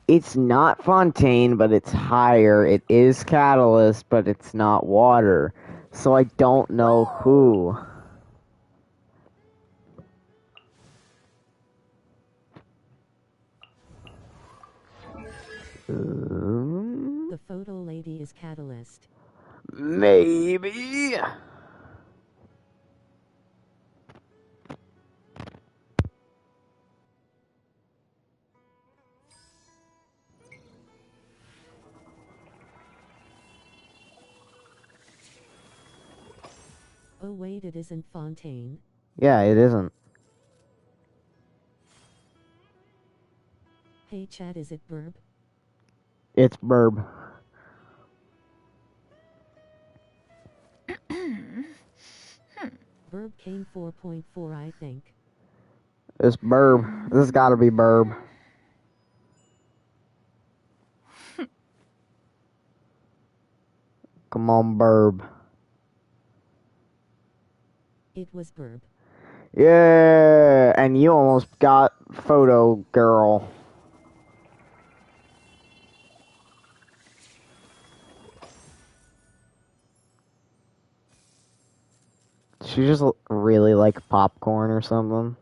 It's not Fontaine, but it's higher. It is Catalyst, but it's not water. So I don't know who. The photo lady is Catalyst. Maybe. Oh wait, it isn't Fontaine. Yeah, it isn't. Hey chat, is it Burb? It's Burb. Burb came 4.4, I think. It's Burb. This has got to be Burb. Come on, Burb. It was Burb. Yeah, and you almost got Photo Girl. She just really like popcorn or something.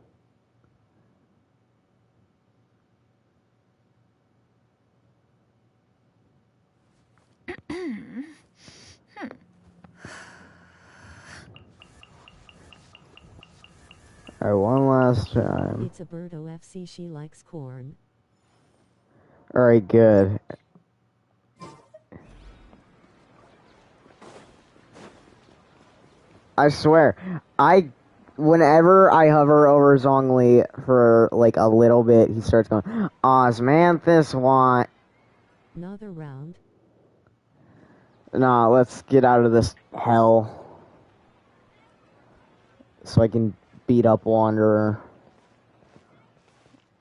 Alright, one last time. It's a bird OFC, she likes corn. Alright, good. I swear, whenever I hover over Zhongli for like a little bit, he starts going, Osmanthus want. Another round. Nah, let's get out of this hell. so I can beat up Wanderer.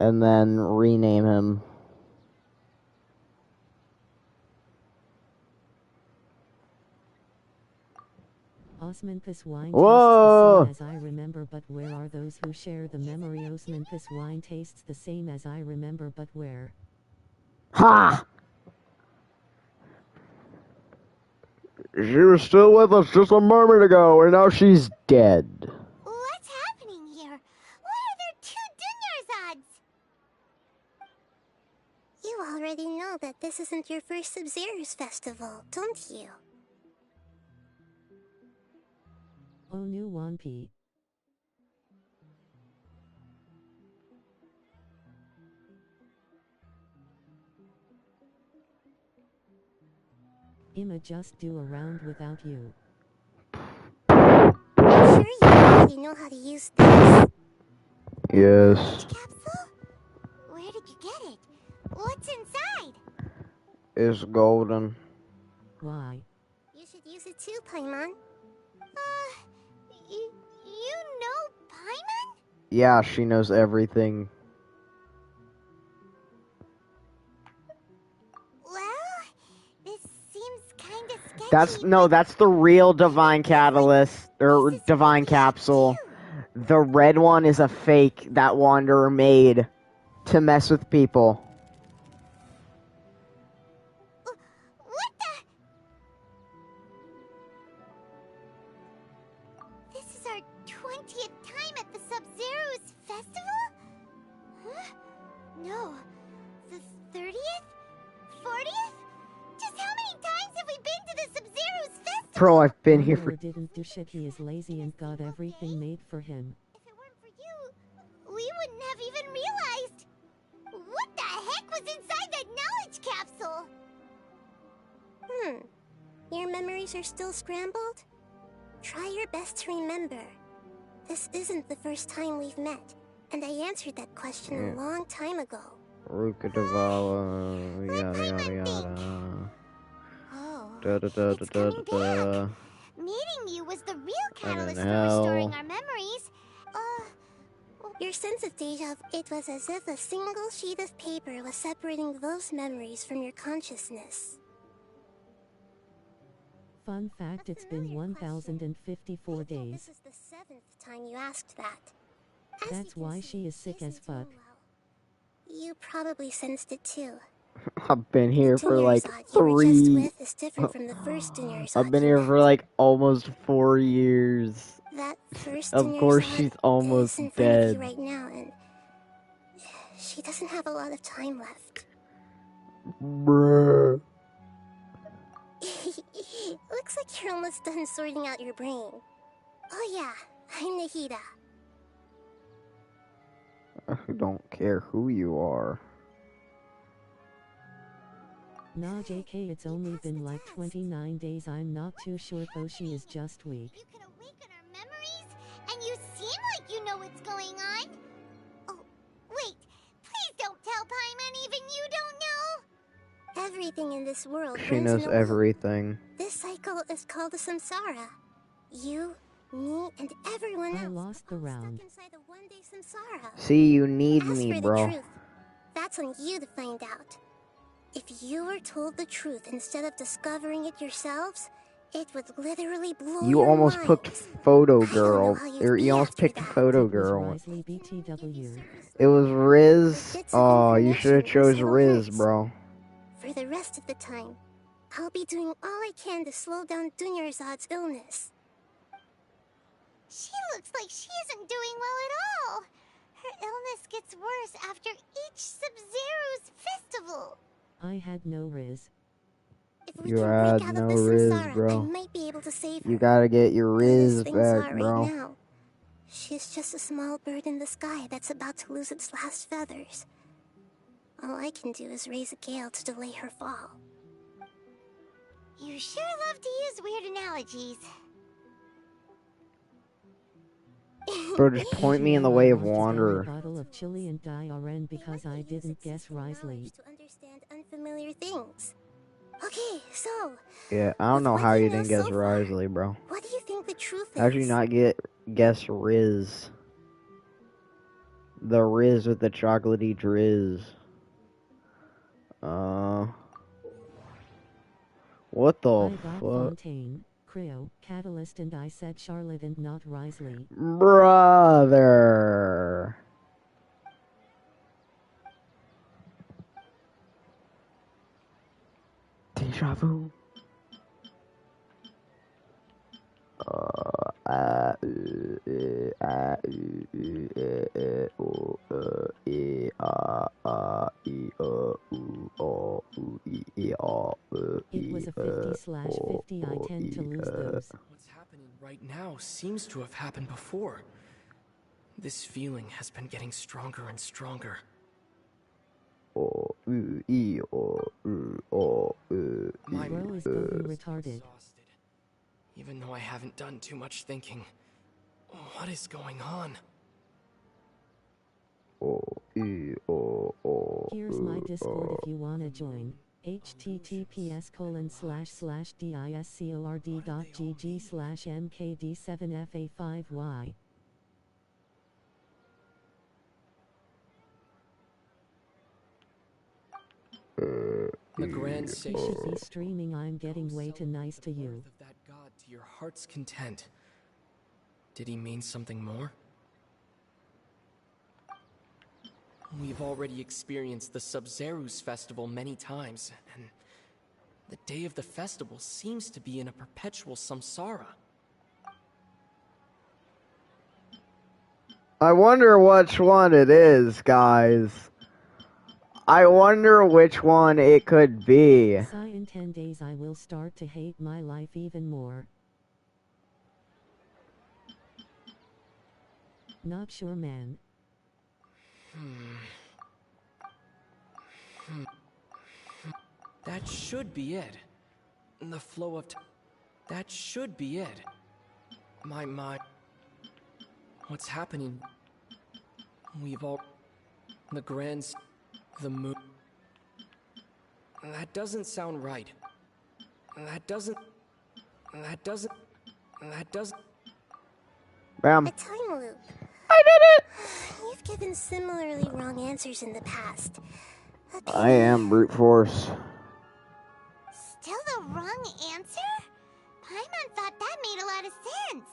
And then rename him. Osmanthus wine Whoa! tastes the same as I remember, but where are those who share the memory? Osmanthus wine tastes the same as I remember, but where? Ha! She was still with us just a moment ago, and now she's dead. What's happening here? Why are there 2 Dunyarzad's? You already know that this isn't your first Sub-Zero's festival, don't you? Oh, new Wanpi. I'ma just do a round without you. Sure you already know how to use this? Yes. Capsule? Where did you get it? What's inside? It's golden. Why? You should use it too, Paimon. You know Paimon? Yeah, she knows everything. Well, this seems kinda sketchy. That's the real Divine Catalyst, or Divine Capsule. The red one is a fake that Wanderer made to mess with people. What the? This is our 20th time at the Sub-Zero's festival? Huh? No. The 30th? 40th? Just how many times have we been to the Sub-Zero's festival? Bro, I've been here Wanderer for... didn't do shit. He is lazy and got everything made for him. If it weren't for you, we wouldn't have even realized. What the heck was inside that knowledge capsule? Your memories are still scrambled? Try your best to remember. This isn't the first time we've met, and I answered that question a long time ago. Ruka Davala, yada yada yada. Oh, Da da da da da da. meeting you was the real catalyst for hell. restoring our memories. Your sense of deja vu, it was as if a single sheet of paper was separating those memories from your consciousness. Fun fact, it's been 1,054 days. This is the 7th time you asked that. That's why she is sick as fuck. You probably sensed it too. I've been here for like You were just 3... with is different from the first Dunyarzad I've been you here met. for like almost 4 years. That first Of course Dunyarzad she's almost is in front of dead. you right now, and she doesn't have a lot of time left. Bruh. Looks like you're almost done sorting out your brain. Oh yeah, I'm Nahida. I don't care who you are. Nah, JK, it's only been like 29 days. I'm not too sure though. She is just weak. You can awaken our memories, and you seem like you know what's going on. Oh, wait, please don't tell Paimon even you don't know. Everything in this world She runs knows in a loop. everything. This cycle is called the samsara. You, me, and everyone else I lost the round. inside a one-day samsara. See, you need As me, for bro. the truth, that's on you to find out. If you were told the truth instead of discovering it yourselves, it would literally blow You your almost minds. picked Photo I don't know Girl. how you'd Or be you almost after picked that. Photo It was Girl. Risley BTW. It was Riz. Bits of Oh, you should have information chose still Riz, hurts. bro. For the rest of the time, I'll be doing all I can to slow down Dunyarzad's illness. She looks like she isn't doing well at all. Her illness gets worse after each Sub-Zero's festival. I had no Riz. If we You can had break out no of this Riz, samsara, I bro. might be able to save her. You gotta get your But as Riz things back, are bro. right now, she's just a small bird in the sky that's about to lose its last feathers. All I can do is raise a gale to delay her fall. You sure love to use weird analogies. Bro, just point me in the way of I want to down a Wanderer. bottle of chili and diarrhea because I didn't guess Risley. To understand unfamiliar things. Okay, so Yeah, I don't know what how do you you know didn't guess so far? Risley, bro. what do you think think the truth is? How would you not guess Riz? The Riz with the chocolatey drizz. What the I got fuck? Fontaine, Creo, Catalyst, and I said Charlotte and not Risley. Brother. Deja vu. It was a 50/50. I tend to lose those. What's happening right now seems to have happened before. This feeling has been getting stronger and stronger. My bro is totally retarded. Even though I haven't done too much thinking. What is going on? Here's my Discord if you wanna join. https://discord.gg/mkd7fa5y. The grand You should be streaming. I'm getting way too nice to you. Of that god to your heart's content. Did he mean something more? We've already experienced the Sub-Zerus festival many times, and the day of the festival seems to be in a perpetual samsara. I wonder which one it is, guys. I wonder which one it could be. In 10 days I will start to hate my life even more. Not sure, man. That should be it. The flow of that should be it. My... What's happening? We've all... The grand... The moon... That doesn't sound right. That doesn't... Bam. A time loop. I did it! You've given similarly wrong answers in the past. I am brute force. Still the wrong answer? Paimon thought that made a lot of sense.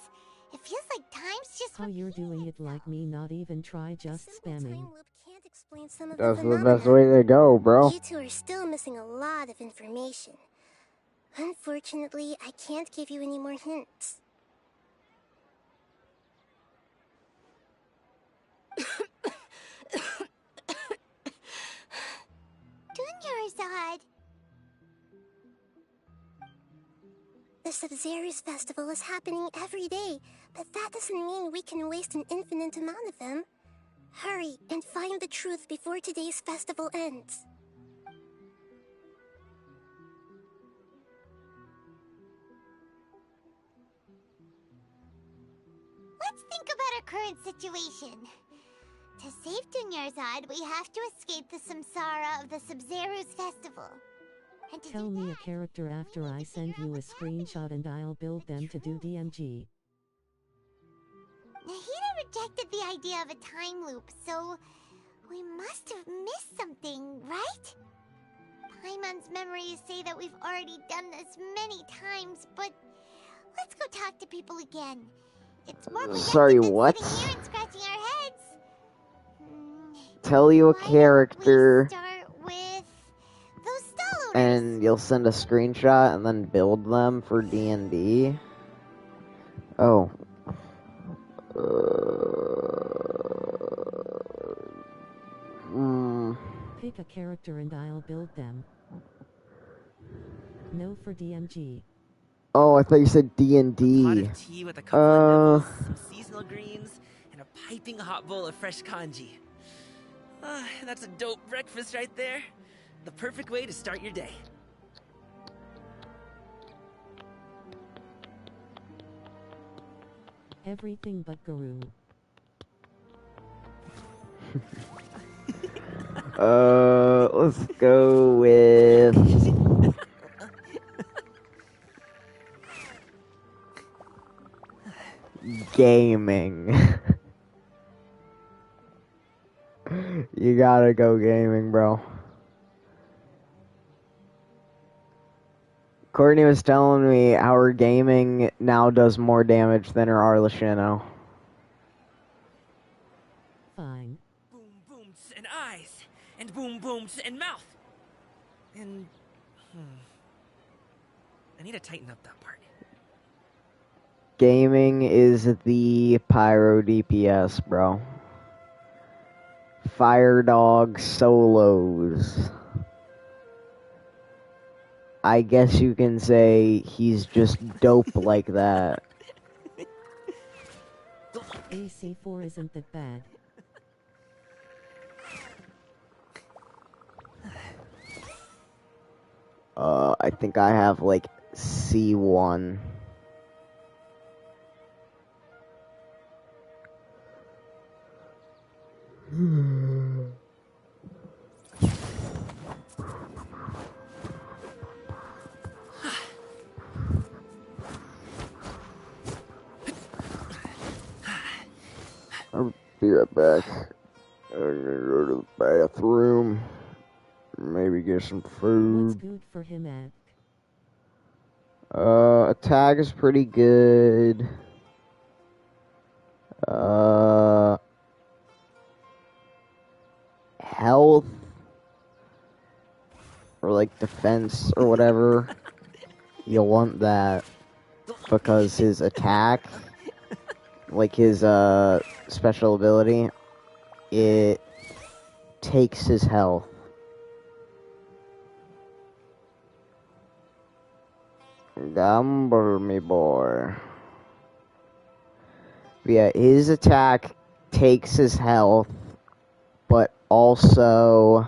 It feels like time's just How you're doing it like me, not even try, just spamming. Explain some of That's the the best way to go, bro. You two are still missing a lot of information. Unfortunately, I can't give you any more hints. Dunyarzad. The Sub-Zerus festival is happening every day, but that doesn't mean we can waste an infinite amount of them. Hurry and find the truth before today's festival ends. Let's think about our current situation. To save Dunyarzad, we have to escape the samsara of the Sub-Zerus festival. And to Tell me a character after I send you a screenshot and I'll build them to do DMG. Nahida rejected the idea of a time loop, so we must have missed something, right? Paimon's memories say that we've already done this many times, but let's go talk to people again. It's more Sorry, productive than what? sitting here and scratching our heads. Tell you a character, Start with those stall owners. and you'll send a screenshot and then build them for D&D. Oh. Pick a character and I'll build them. No for DMG. Oh, I thought you said D&D. Pot of tea with a couple of nibbles, some seasonal greens, and a piping hot bowl of fresh kanji. That's a dope breakfast right there. The perfect way to start your day. Everything but Guru. Let's go with... gaming. You gotta go gaming, bro. Courtney was telling me how her gaming now does more damage than her Arlecchino. Fine. Boom booms and eyes, and boom booms and mouth. And I need to tighten up that part. Gaming is the pyro DPS, bro. Fire Dog solos. I guess you can say he's just dope like that. AC4 isn't that bad. I think I have like C1. I'll be right back. I'm gonna go to the bathroom. Maybe get some food. What's good for him at? Attack is pretty good. Health or like defense or whatever. You'll want that because his attack, like his special ability, it takes his health. Gamble, me boy. But yeah, his attack takes his health, but also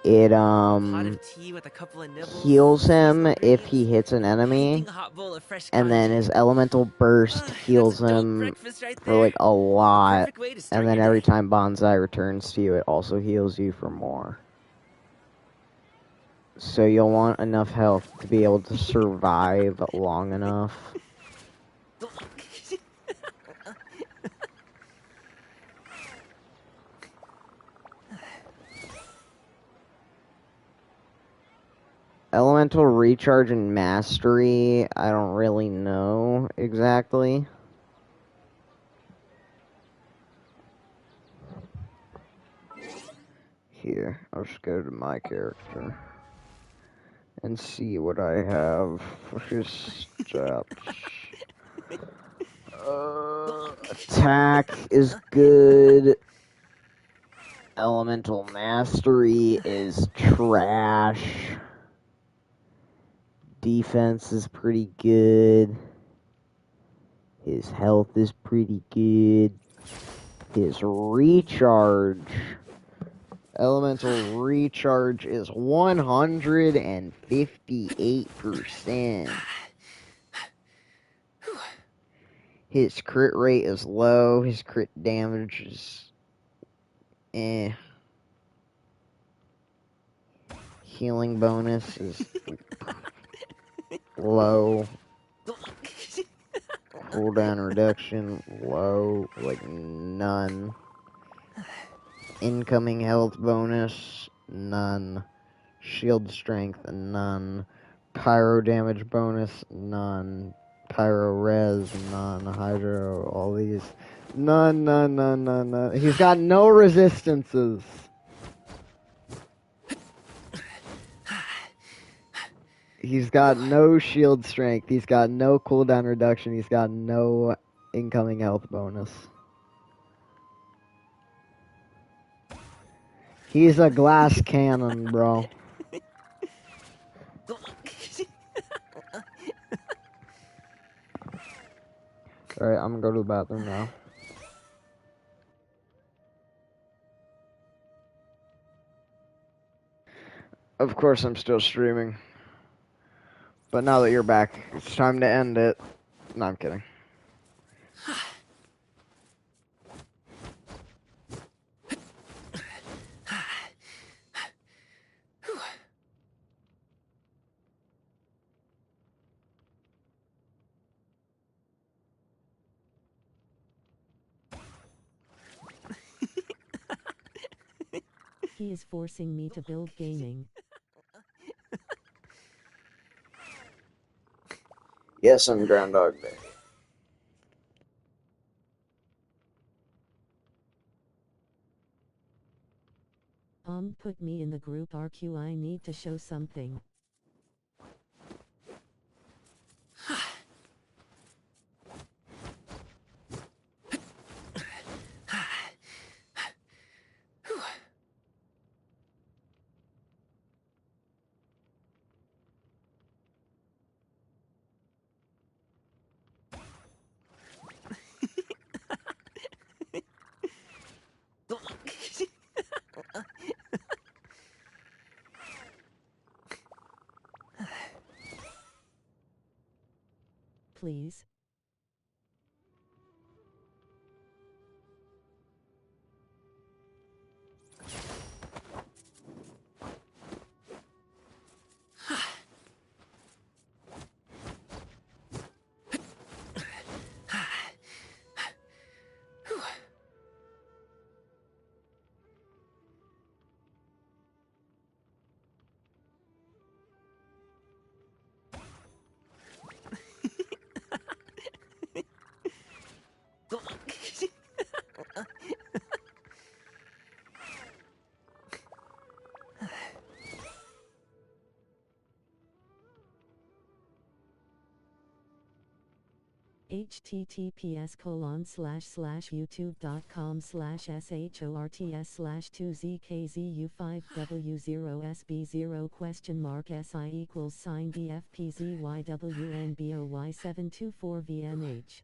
it Pot of tea with a couple of nibbles. heals him if he hits an enemy, Eating a hot bowl of fresh and then cottage. his elemental burst heals him breakfast right for like a lot, Perfect way to start and then your every time Bonsai returns to you, it also heals you for more. So you'll want enough health to be able to survive long enough. Elemental recharge and mastery, I don't really know exactly. Here, I'll just go to my character and see what I have for his stats. Attack is good. Elemental mastery is trash. Defense is pretty good. His health is pretty good. His recharge, elemental recharge is 158%. His crit rate is low. His crit damage is Healing bonus is low. Cooldown reduction, low, like none. Incoming health bonus, none. Shield strength, none. Pyro damage bonus, none. Pyro res, none. Hydro, all these. None. He's got no resistances. He's got no shield strength. He's got no cooldown reduction. He's got no incoming health bonus. He's a glass cannon, bro. Alright, I'm gonna go to the bathroom now. Of course, I'm still streaming. But now that you're back, it's time to end it. No, I'm kidding. He is forcing me to build gaming. Yes, on Groundhog Day. Put me in the group RQ. I need to show something. Please. https://youtube.com/shortss/2zkzu5w0sb0?SI=sign DFPZ-YWN-B0Y724VNH.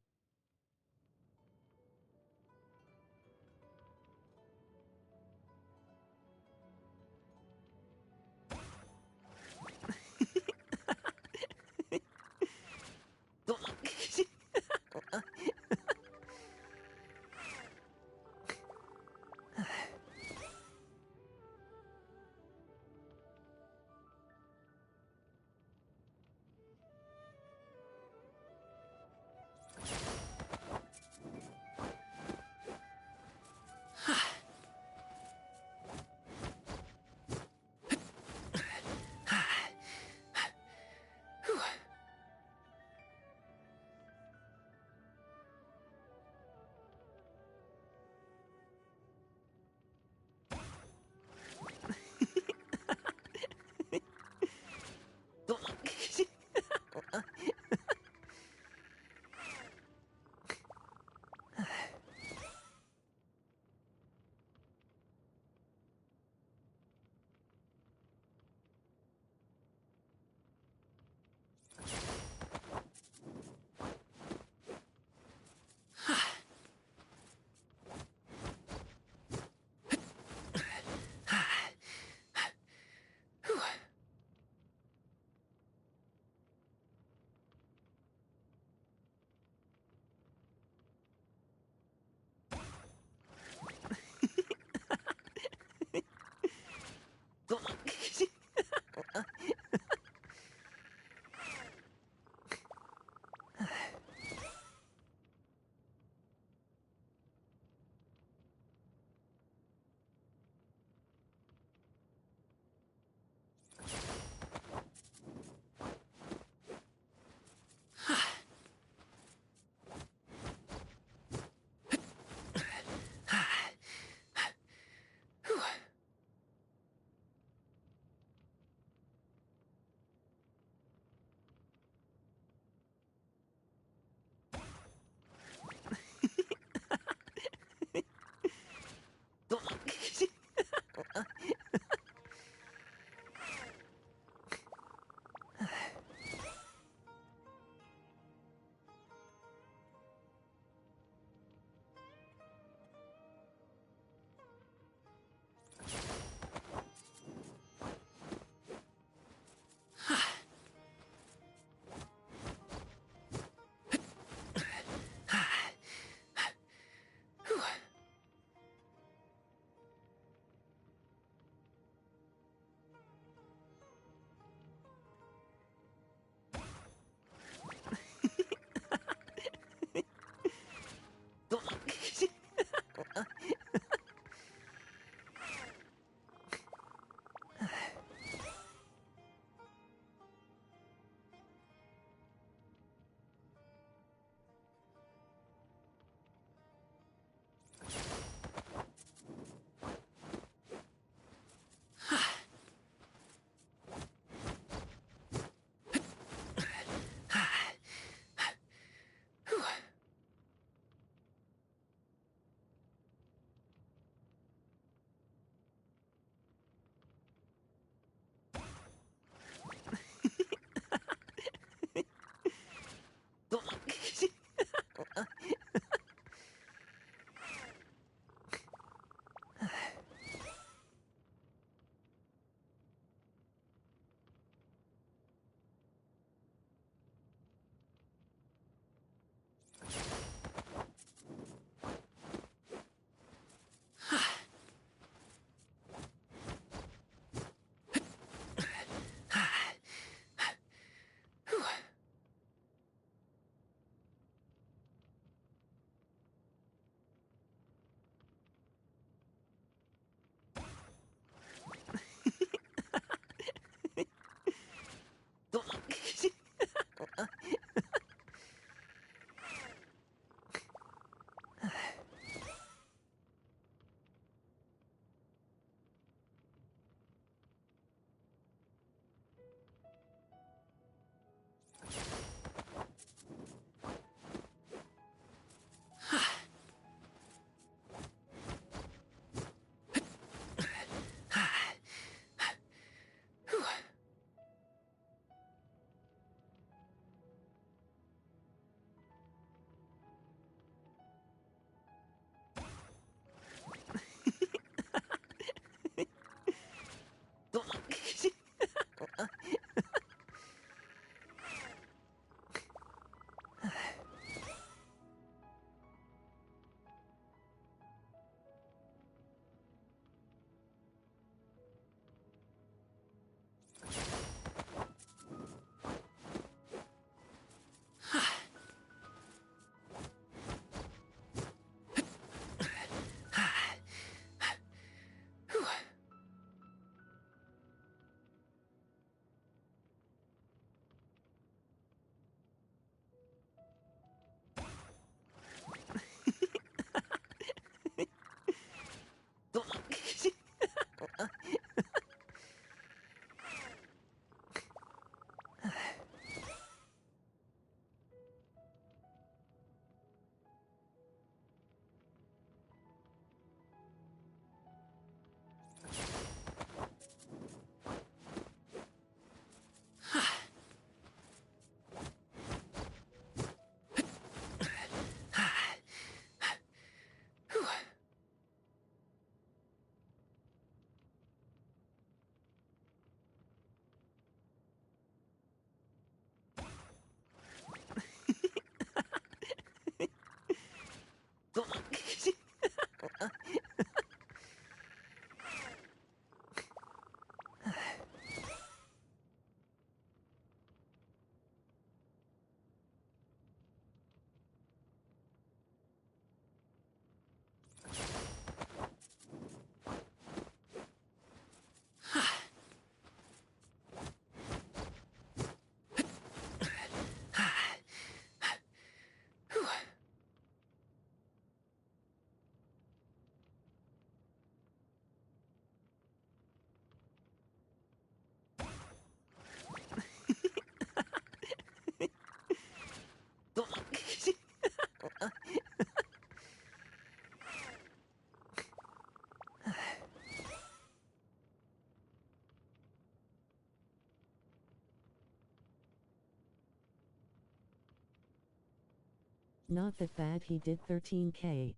Not that bad, he did 13k.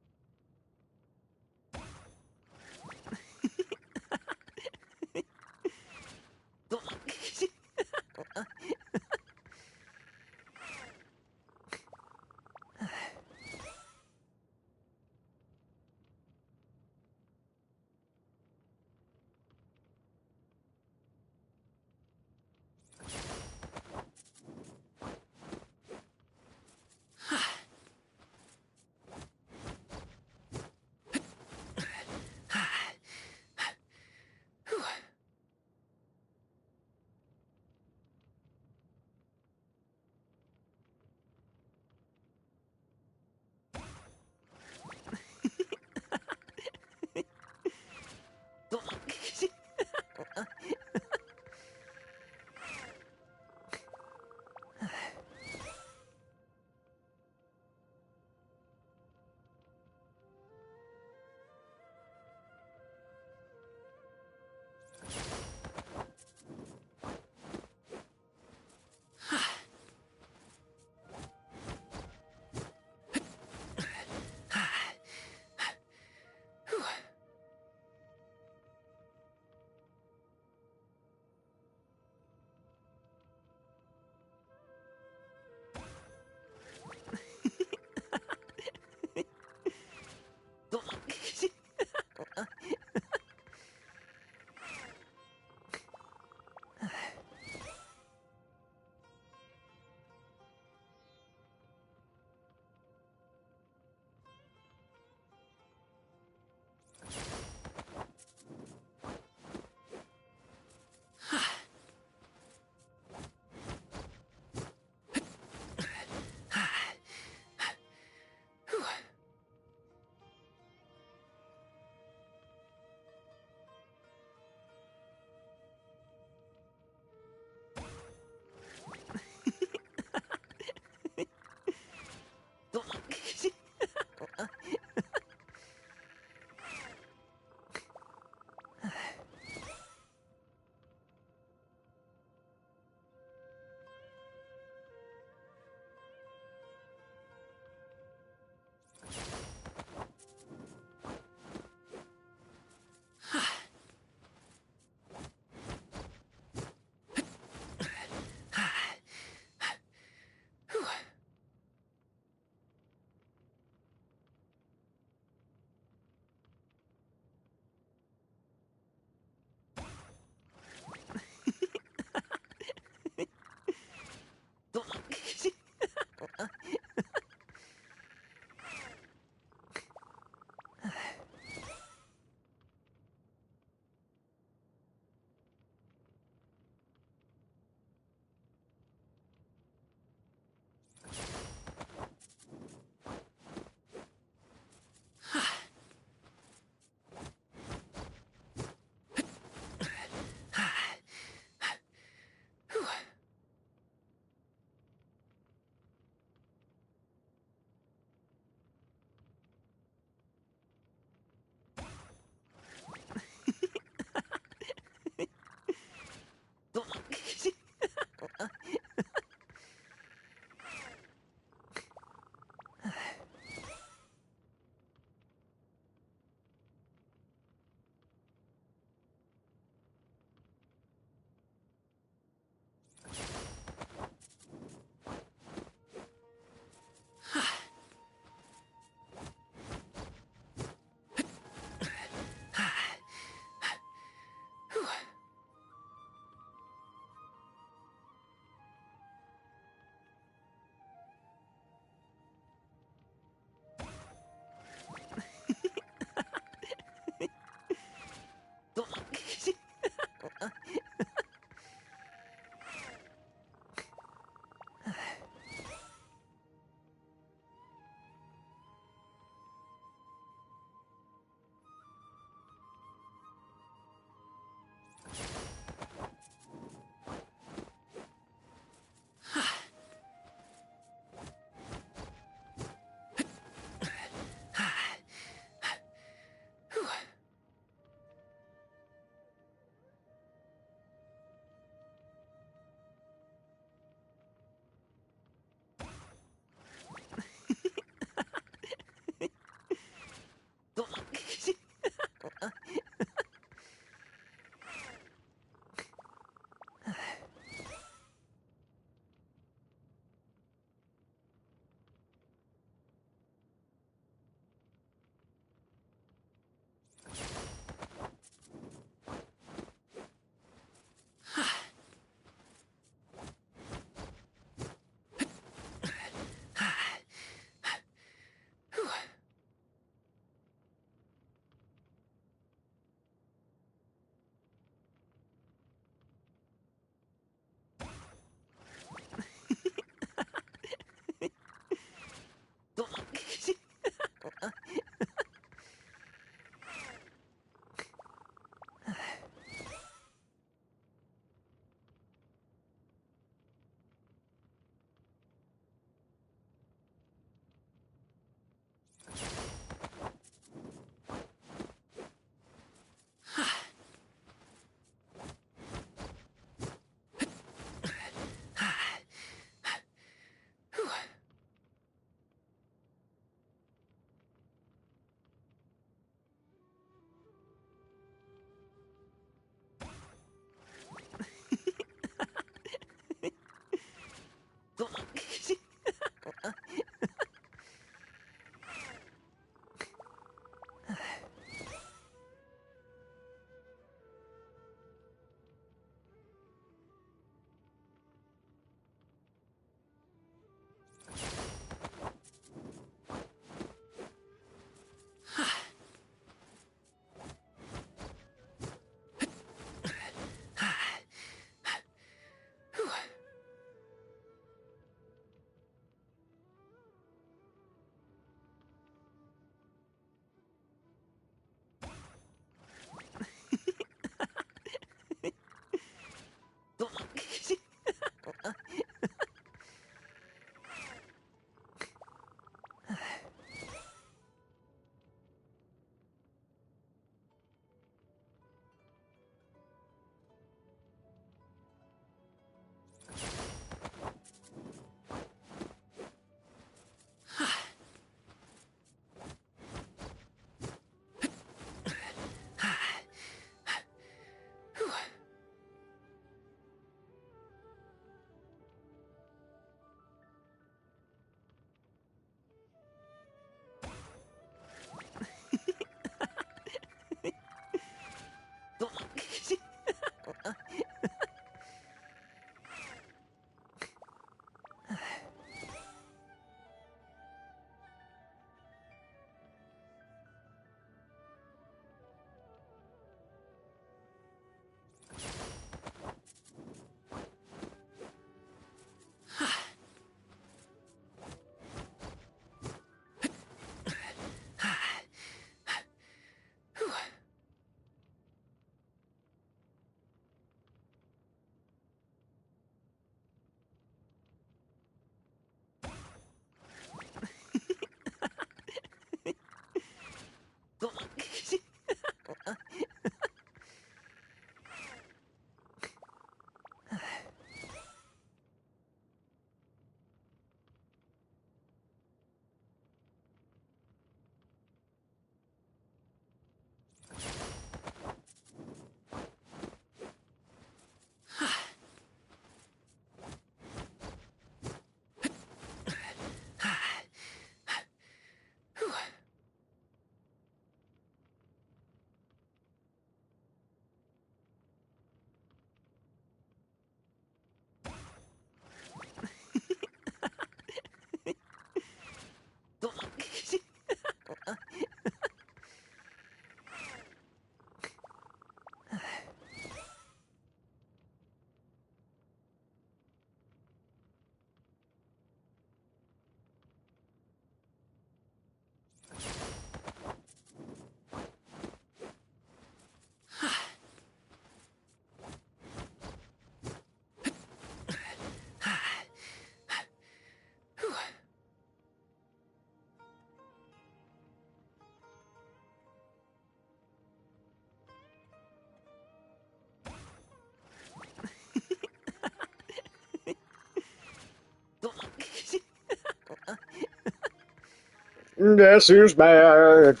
Guess who's back?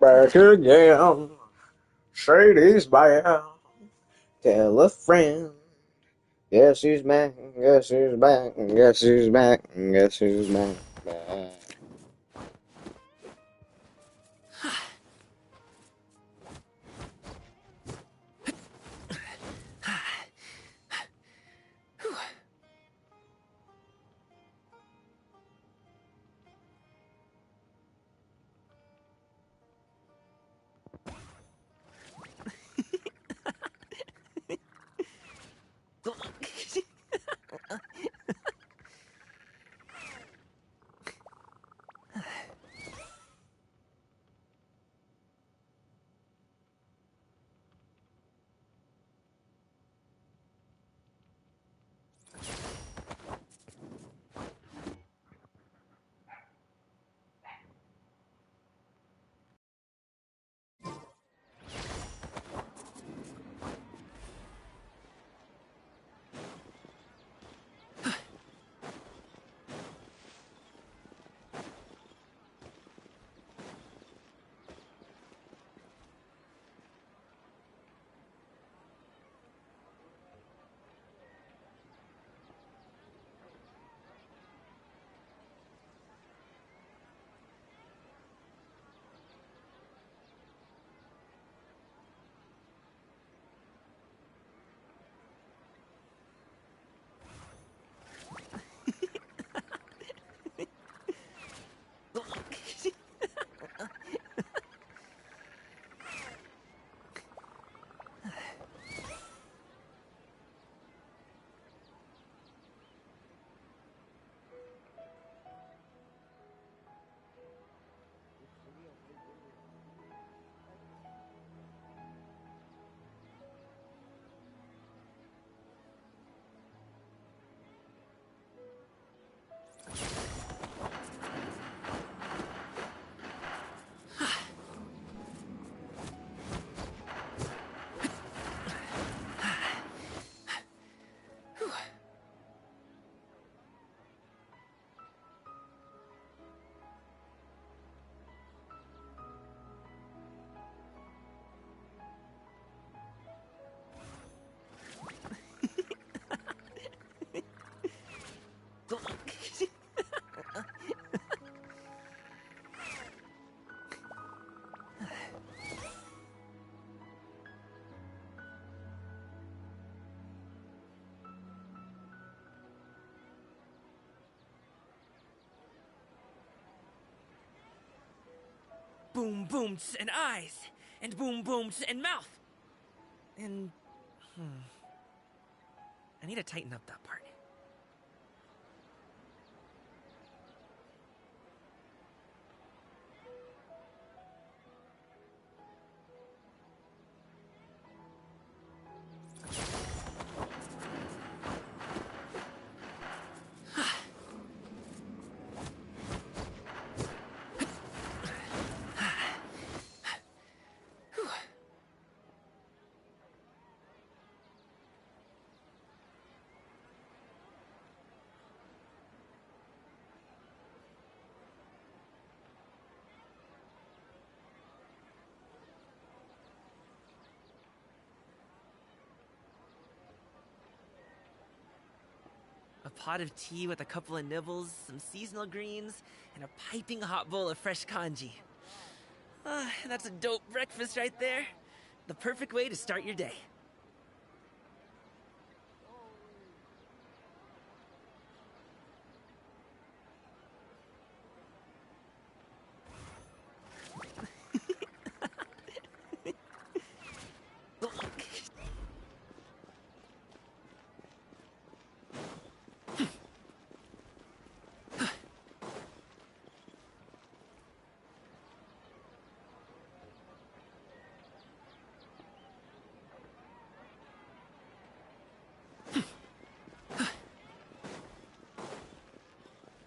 Back again. Shady's back. Tell a friend. Guess who's back? Guess who's back? Guess who's back? Guess who's back? Boom booms and eyes, and boom booms and mouth. And I need to tighten up that part. A pot of tea with a couple of nibbles, some seasonal greens, and a piping hot bowl of fresh kanji. That's a dope breakfast right there. The perfect way to start your day.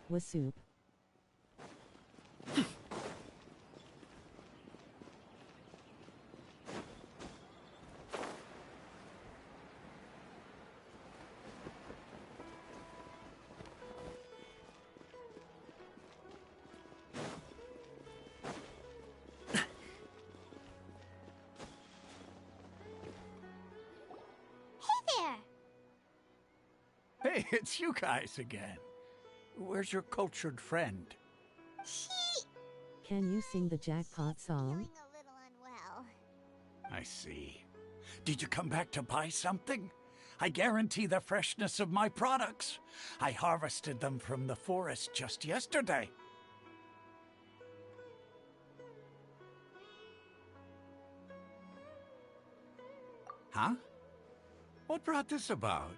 Was soup. Hey, it's you guys again. Where's your cultured friend? Can you sing the jackpot song? I see. Did you come back to buy something? I guarantee the freshness of my products. I harvested them from the forest just yesterday. Huh? What brought this about?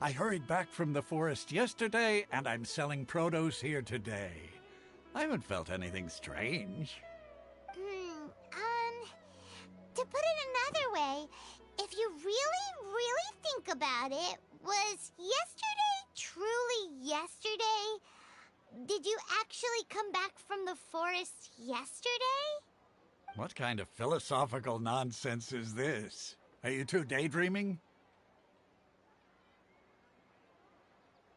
I hurried back from the forest yesterday, and I'm selling produce here today. I haven't felt anything strange. To put it another way, if you really think about it, was yesterday truly yesterday? Did you actually come back from the forest yesterday? What kind of philosophical nonsense is this? Are you two daydreaming?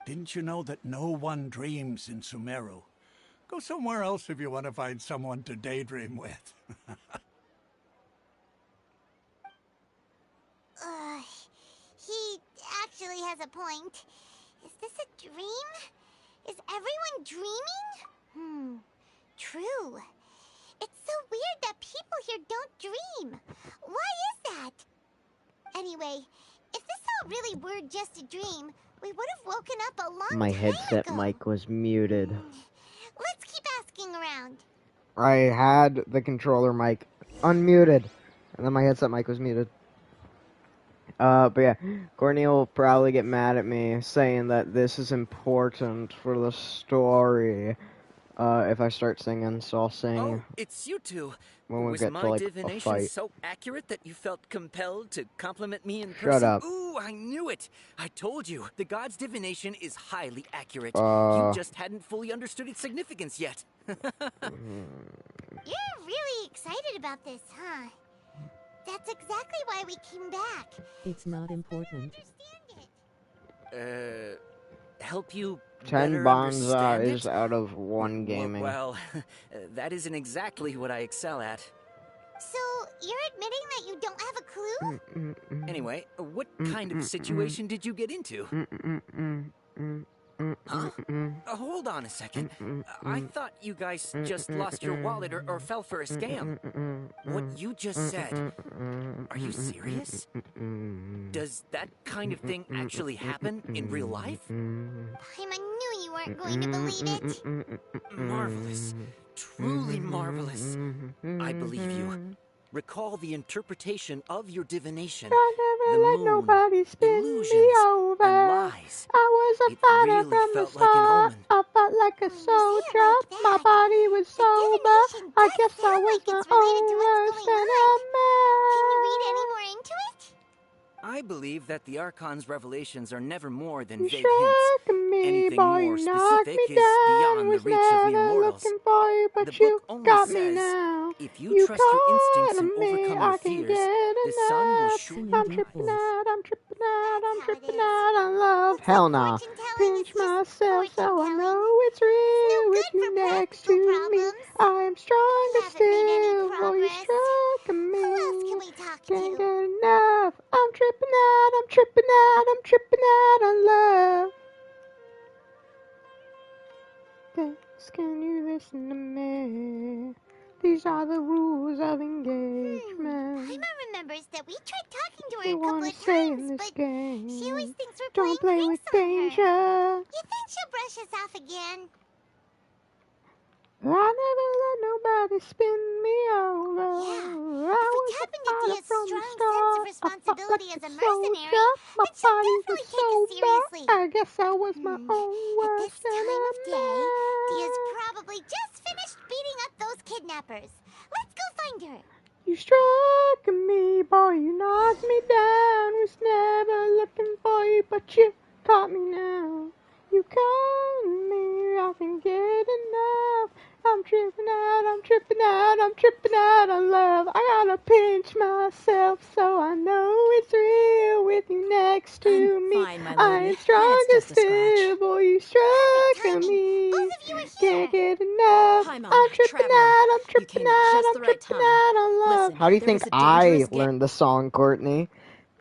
Didn't you know that no one dreams in Sumeru? Go somewhere else if you want to find someone to daydream with. He actually has a point. Is this a dream? Is everyone dreaming? True. It's so weird that people here don't dream. Why is that? Anyway, if this all really were just a dream, we would have woken up a long time ago. My headset mic was muted. Let's keep asking around. I had the controller mic unmuted, and then my headset mic was muted. But yeah, Courtney will probably get mad at me saying that this is important for the story, if I start singing, so I'll sing. Oh, it's you two. When we Was get my to, like, divination a fight. so accurate that you felt compelled to compliment me in Shut person? up. Ooh, I knew it. I told you. The god's divination is highly accurate. Uh. You just hadn't fully understood its significance yet. You're really excited about this, huh? That's exactly why we came back. It's not important. Help you 10 better bonsais understand out of 1 gaming. Well, that isn't exactly what I excel at. So, you're admitting that you don't have a clue? Anyway, what kind of situation did you get into? Huh? Hold on a second. I thought you guys just lost your wallet or fell for a scam. What you just said, are you serious? Does that kind of thing actually happen in real life? Paimon knew you weren't going to believe it. Marvelous. Truly marvelous. I believe you. Recall the interpretation of your divination. I never let nobody spin me over. Lies. I was a fighter really from the felt like an start. omen. I felt like a soldier. My body was sober. I guess I was my own worst enemy. Can you read any more into it? I believe that the Archon's revelations are never more than You vague struck hints. me, Anything boy, more you knocked specific me is down. beyond the Was reach of mere never mortals. looking for you, but The you book only got me says, now. if you trust your instincts and caught me, overcome I your can fears, get the sun will enough. surely I'm tripping out, I'm tripping out, I'm tripping out on love. Hell nah. Pinch myself so I know it's real. With you next to me, I'm stronger still. Boy, you struck me. Can't get enough. I'm tripping out, I'm tripping out, I'm tripping out on love. Thanks, can you listen to me? These are the rules of engagement. Paimon remembers that we tried talking to her We a couple wanna of stay times, in this but game. she always thinks we're Don't play playing with pranks on danger. her. You think she'll brush us off again? I never let nobody spin me over. Yeah, I if we was tap a into fighter Dia's from the strong sense of start. responsibility I as a fought like mercenary, soldier. My then she'll body was definitely take us sober. seriously. I guess I was my own At this worst time of day, enemy. Dia's probably just finished beating up those kidnappers. Let's go find her. You struck me, boy, you knocked me down. Was never looking for you, but you caught me now. You caught me, I can get enough. I'm tripping out, I'm tripping out, I'm tripping out on love. I gotta pinch myself so I know it's real with you next to me. Fine, my I'm lady. stronger It's just a still, boy, you struck me. Can't get enough. Paimon, I'm tripping Trevor, out, I'm you tripping came at out, just I'm the right tripping time. out on love. Listen, How do you there think was a I dangerous learned the song, Courtney?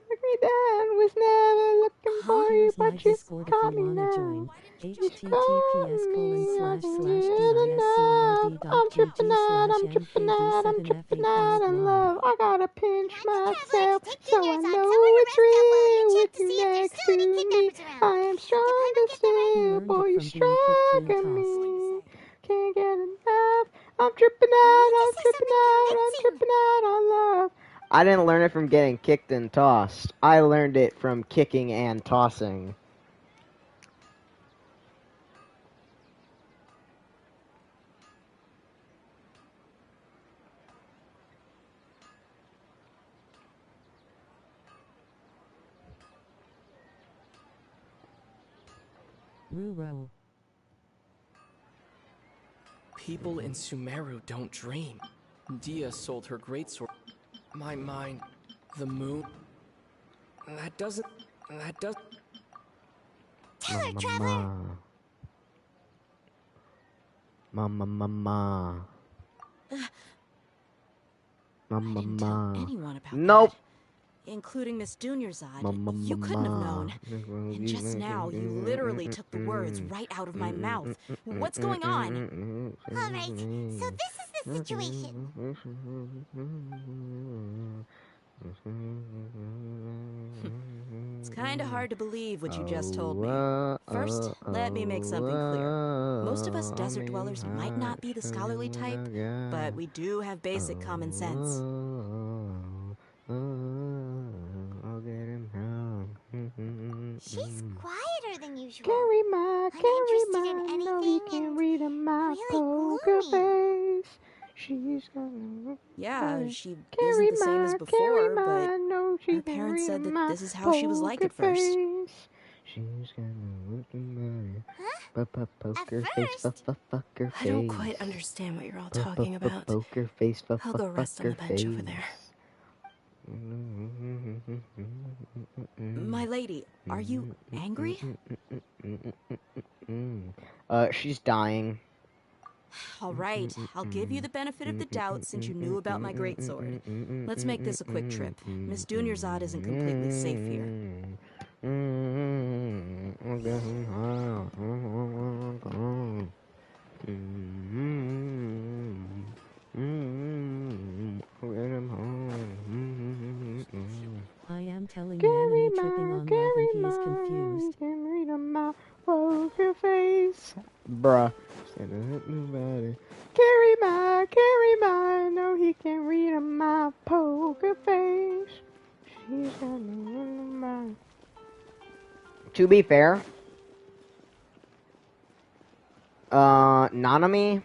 Took me down, was never looking for you, Here's my but you Discord if caught you me wanna now. join. You https://discord.gg/NFV I'm tripping out, I'm tripping out, I'm tripping out in love. I gotta pinch myself so I know it's real with you next to me. I am stronger still, boy, you stronger me. Can't get enough. I'm tripping out, I'm tripping out, I'm tripping out on love. I didn't learn it from getting kicked and tossed. I learned it from kicking and tossing. Ruro. People in Sumeru don't dream. Dia sold her greatsword. My mind, the moon. That does. Tell her, Traveler. Mama. Anyone about Nope. that, including Miss Dunyarzad. You couldn't have known. And just now, you literally took the words right out of my mouth. What's going on? All right, so this is the situation. It's kind of hard to believe what you just told me. First, let me make something clear. Most of us desert dwellers might not be the scholarly type, but we do have basic common sense. She's quieter than usual. Carry my, no, he can't read in my poker face. She's gonna. Yeah, she carry isn't the same as before, but no, she her parents said that this is how she was like at first. She's gonna look at my Poker face, fucker face. I don't quite understand what you're all talking about. Poker face, I'll go rest on the bench over there. My lady, are you angry? She's dying. All right, I'll give you the benefit of the doubt since you knew about my greatsword. Let's make this a quick trip. Miss Dunyarzad isn't completely safe here. I am telling Nanomi tripping on love and he is confused. Read on my poker face. Bruh. Carry my, no, he can't read on my poker face. She's gonna. To be fair, Nanami,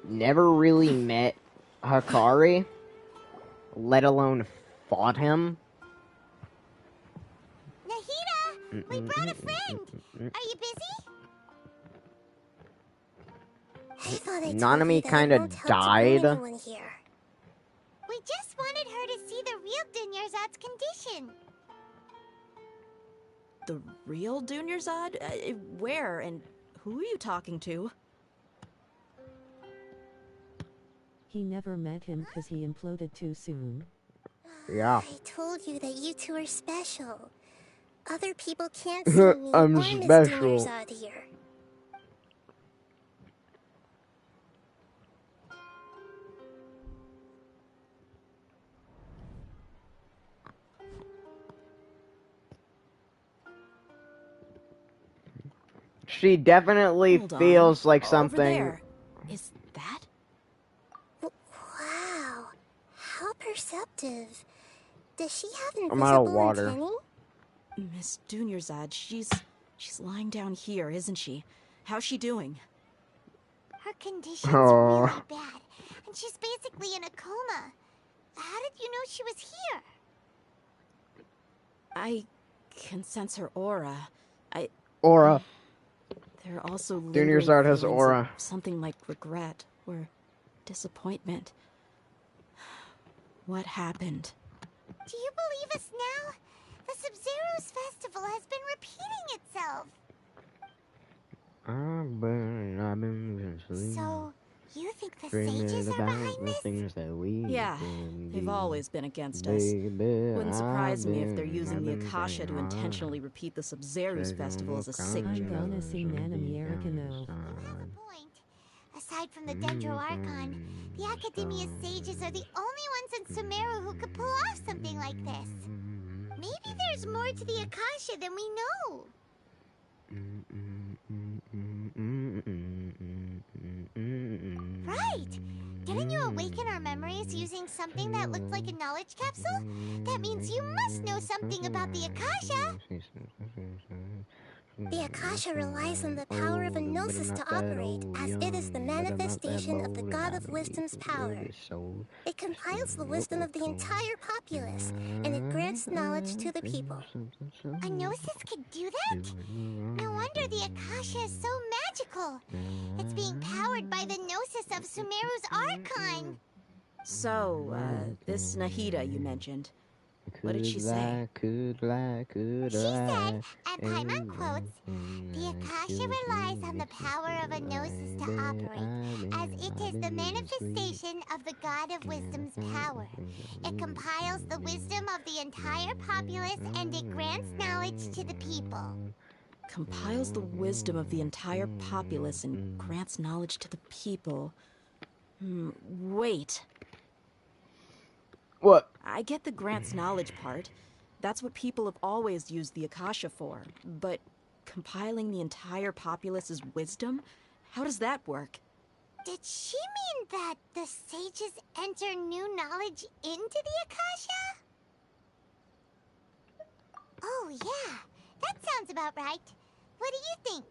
never really met Hakari, let alone fought him. Nahida, we brought a friend. Are you busy? Nanami kind of died. We just wanted her to see the real Dunyarzad's condition. The real Dunyarzad? Where and who are you talking to? He never met him because he imploded too soon. Yeah. I told you that you two are special. Other people can't see me I'm or Miss special. Dunyarzad here. She definitely feels like something. Over there. Is that? Wow, how perceptive. Does she have I'm out of invisible water. antennae? Miss Dunyarzad, she's lying down here, isn't she? How's she doing? Her condition's really bad, and she's basically in a coma. How did you know she was here? I can sense her aura. Aura. There are also Dunyarzad has feelings aura. of something like regret or disappointment. What happened? Do you believe us now? The Sub-Zero's festival has been repeating itself. I've been So, You think the Dreaming sages are about behind the this? things that we Yeah, can they've do. always been against us. Baby, Wouldn't surprise I've me if they're been using the having Akasha to pain all intentionally repeat the Sub-Zerus festival as a I'm signature. gonna see Nanami Arcano. Aside from the Dendro Archon, the Academia sages are the only ones in Sumeru who could pull off something like this. Maybe there's more to the Akasha than we know. Right! Didn't you awaken our memories using something that looked like a knowledge capsule? That means you must know something about the Akasha! The Akasha relies on the power of a gnosis to operate, as it is the manifestation of the God of Wisdom's power. It compiles the wisdom of the entire populace, and it grants knowledge to the people. A gnosis could do that? No wonder the Akasha is so magical. It's being powered by the gnosis of Sumeru's Archon. So, this Nahida you mentioned. What did she say? She said, and Paimon quotes, the Akasha relies on the power of a gnosis to operate, as it is the manifestation of the God of Wisdom's power. It compiles the wisdom of the entire populace, and it grants knowledge to the people. Compiles the wisdom of the entire populace and grants knowledge to the people. Wait. What? I get the grants knowledge part. That's what people have always used the Akasha for. But compiling the entire populace's wisdom? How does that work? Did she mean that the sages enter new knowledge into the Akasha? Oh yeah, that sounds about right. What do you think?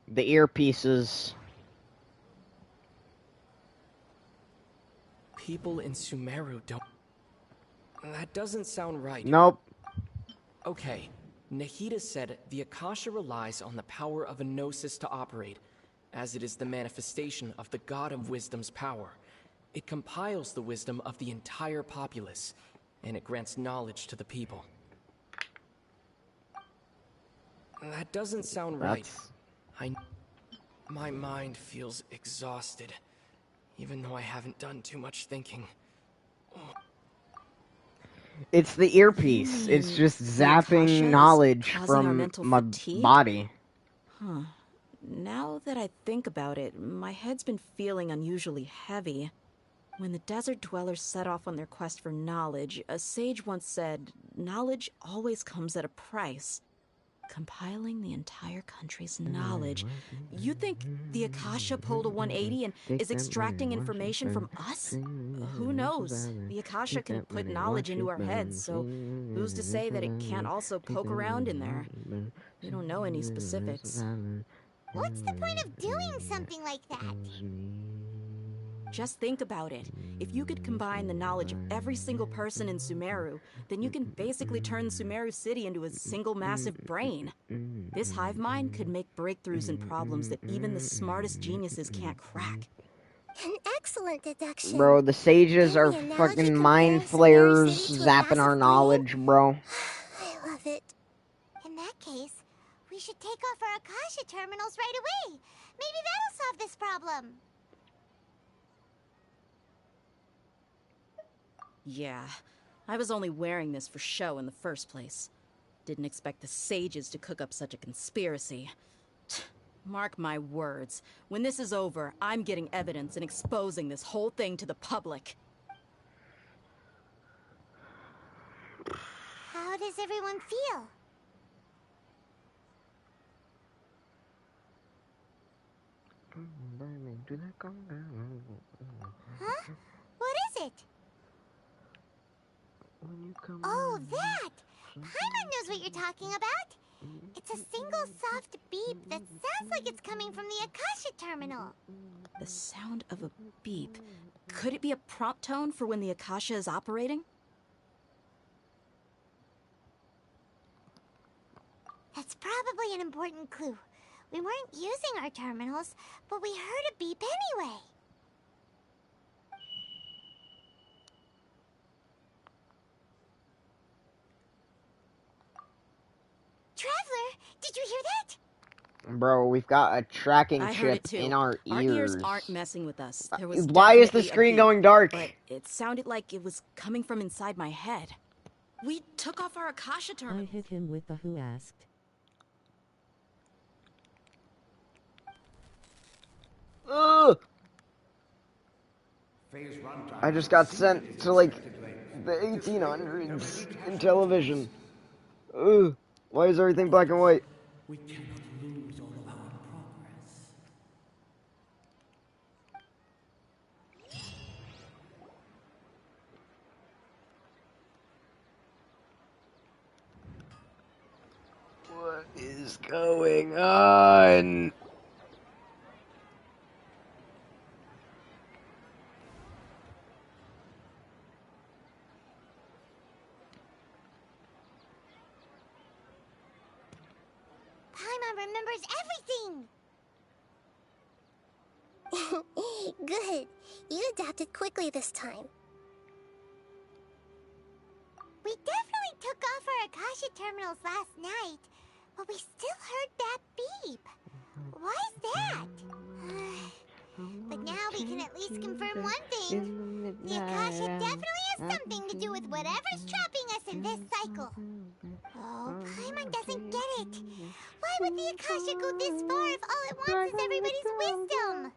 The earpieces. People in Sumeru don't... That doesn't sound right. Nope. Okay, Nahida said the Akasha relies on the power of a gnosis to operate, as it is the manifestation of the God of Wisdom's power. It compiles the wisdom of the entire populace, and it grants knowledge to the people. That doesn't sound right. My mind feels exhausted, even though I haven't done too much thinking. It's the earpiece. It's just zapping knowledge from my body. Huh. Now that I think about it, my head's been feeling unusually heavy. When the desert dwellers set off on their quest for knowledge, a sage once said, knowledge always comes at a price. Compiling the entire country's knowledge. You think the Akasha pulled a 180 and is extracting information from us? Who knows? The Akasha can put knowledge into our heads, so who's to say that it can't also poke around in there? We don't know any specifics. What's the point of doing something like that? Just think about it. If you could combine the knowledge of every single person in Sumeru, then you can basically turn Sumeru City into a single massive brain. This hive mind could make breakthroughs in problems that even the smartest geniuses can't crack. An excellent deduction. Bro, the sages are fucking mind flayers zapping our knowledge, bro. I love it. In that case, we should take off our Akasha terminals right away. Maybe that'll solve this problem. Yeah, I was only wearing this for show in the first place. Didn't expect the sages to cook up such a conspiracy. Mark my words, when this is over, I'm getting evidence and exposing this whole thing to the public. How does everyone feel? Huh? What is it? Oh, that! Paimon knows what you're talking about. It's a single soft beep that sounds like it's coming from the Akasha terminal. The sound of a beep. Could it be a prompt tone for when the Akasha is operating? That's probably an important clue. We weren't using our terminals, but we heard a beep anyway. Traveler, did you hear that? Bro, we've got a tracking I heard chip it too. in our Our ears. ears aren't messing with us. There was Why is the definitely a screen beep, going dark? But it sounded like it was coming from inside my head. We took off our Akasha terminals. I hit him with the who asked. Ugh! I just got sent to, like, the 1800s in television. Ugh. Why is everything black and white? We cannot lose all of our progress. What is going on? Paimon remembers everything! Good. You adapted quickly this time. We definitely took off our Akasha terminals last night, but we still heard that beep. Why is that? But now we can at least confirm one thing. The Akasha definitely has something to do with whatever's trapping us in this cycle. Oh, Paimon doesn't get it. Why would the Akasha go this far if all it wants is everybody's wisdom?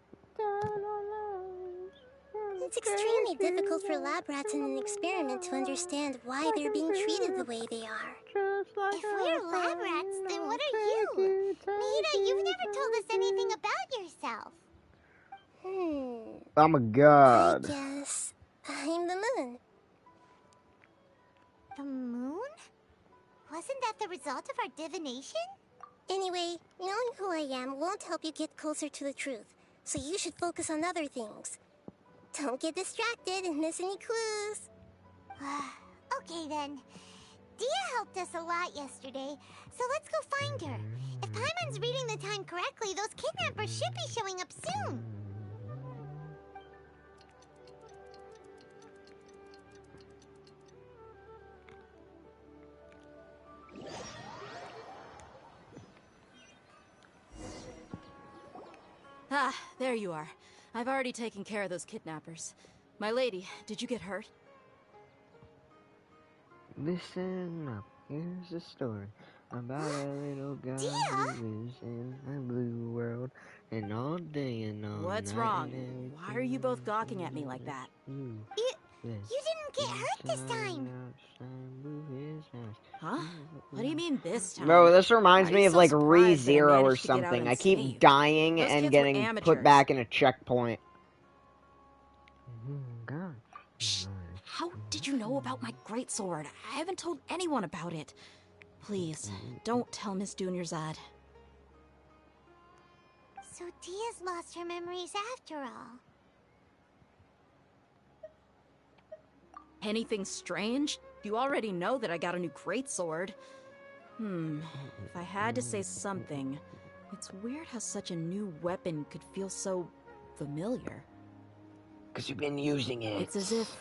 It's extremely difficult for lab rats in an experiment to understand why they're being treated the way they are. If we're lab rats, then what are you? Mihira, you've never told us anything about yourself. I'm a god. I guess I'm the moon. The moon? Wasn't that the result of our divination? Anyway, knowing who I am won't help you get closer to the truth, so you should focus on other things. Don't get distracted and miss any clues. Okay then. Dia helped us a lot yesterday, so let's go find her. If Paimon's reading the time correctly, those kidnappers should be showing up soon. Ah, there you are. I've already taken care of those kidnappers. My lady, did you get hurt? Listen up, here's a story about a little guy who lives in a blue world, and all day and all What's night wrong? Why are you both gawking at me like that? You didn't get hurt this time. Huh? What do you mean this time? Bro, this reminds Why are me you of so like surprised that I ReZero or managed to get out something. I unscathed? keep dying Those and kids were getting put amateurs. back in a checkpoint. Shh. How did you know about my greatsword? I haven't told anyone about it. Please, don't tell Miss Dunyarzad. So Dia's lost her memories after all. Anything strange? You already know that I got a new greatsword. If I had to say something, it's weird how such a new weapon could feel so familiar. 'Cause you've been using it. It's as if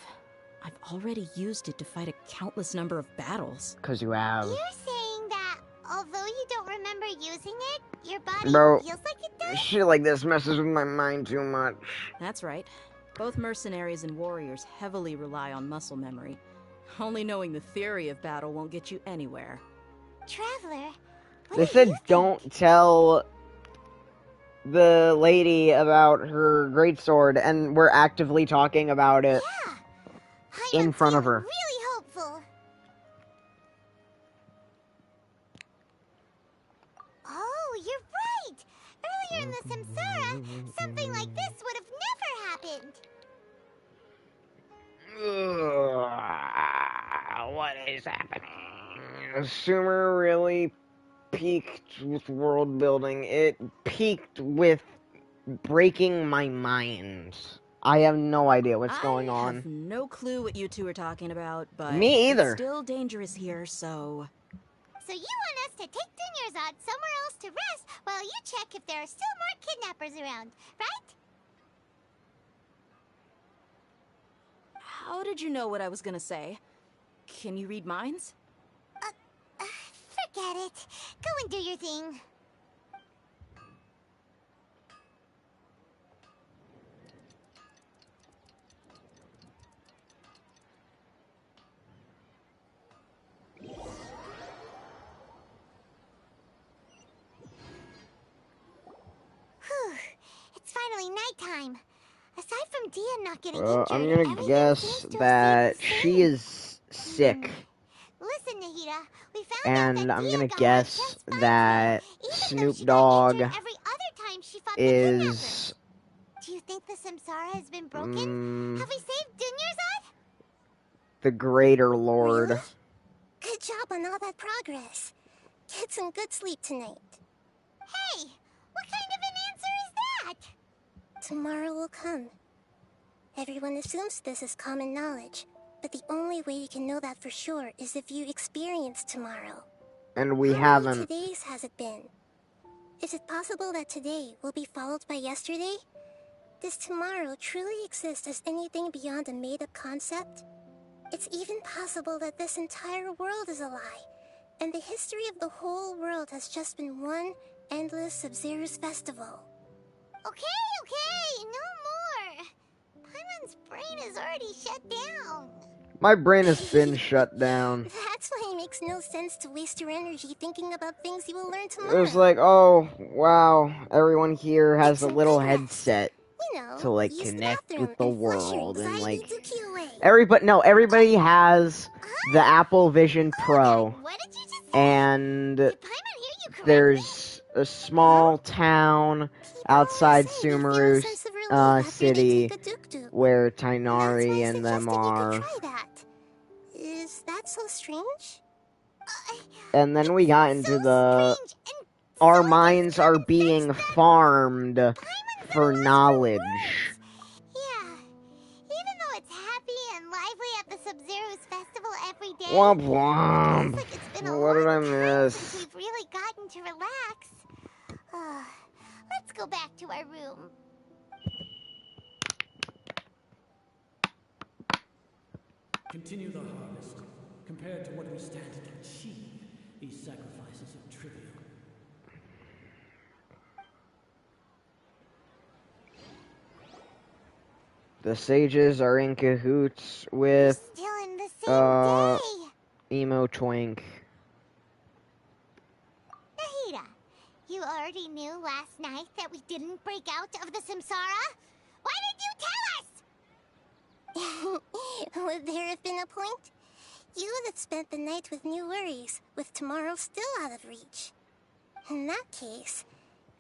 I've already used it to fight a countless number of battles. 'Cause you have. You're saying that although you don't remember using it, your body Bro, feels like it does? shit like this messes with my mind too much. That's right. Both mercenaries and warriors heavily rely on muscle memory. Only knowing the theory of battle won't get you anywhere. Traveler, They said don't tell the lady about her greatsword, and we're actively talking about it in front of her. really hopeful. Oh, you're right. Earlier in the Samsara, something like this would have never happened. What is happening? Sumer really peaked with world building. It peaked with breaking my mind. I have no idea what's going I on. have no clue what you two are talking about, but Me either. it's still dangerous here, so... So you want us to take Dunyarzad somewhere else to rest while you check if there are still more kidnappers around, right? How did you know what I was gonna say? Can you read minds? Forget it. Go and do your thing. time. Aside from Dia not getting Well, injured, I'm gonna everything guess seems to have that stayed the she same. is sick. Listen, Nahida, we found And out I'm that gonna Dia got guess on just fine that today, even though Snoop she got Dogg injured every other time she fought the kidnappers. is Do you think the Samsara has been broken? Have we saved Dunyarzad? the Greater Lord. Really? Good job on all that progress. Get some good sleep tonight. Hey, what kind of an answer is that? Tomorrow will come. Everyone assumes this is common knowledge, but the only way you can know that for sure is if you experience tomorrow. And we How many haven't. todays has it been? Is it possible that today will be followed by yesterday? Does tomorrow truly exist as anything beyond a made-up concept? It's even possible that this entire world is a lie, and the history of the whole world has just been one endless Sabzeruz festival. Okay, no more. Paimon's brain is already shut down. My brain has been shut down. That's why it makes no sense to waste your energy thinking about things you will learn It tomorrow. was like, oh, wow, everyone here has a little headset You know, to, like, use the connect bathroom with the and flush your world. And, anxiety like, dookie away. everybody has the Apple Vision Pro. And there's a small town outside Sumeru City where Tainari and them are. Is that so strange? And then we got into the... Our minds are being farmed for knowledge. Yeah, even though it's happy and lively at the Sabzeruz festival every day, Womp womp. feels like it's been a What did I long time miss? since we've really gotten to relax. Let's go back to our room. Continue the harvest. Compared to what we stand to achieve, these sacrifices are trivial. The sages are in cahoots with Still in the same day. Emo Twink. Nahida, you already knew last night that we didn't break out of the Samsara? Why did you tell us? Would there have been a point? You would have spent the night with new worries, with tomorrow still out of reach. In that case,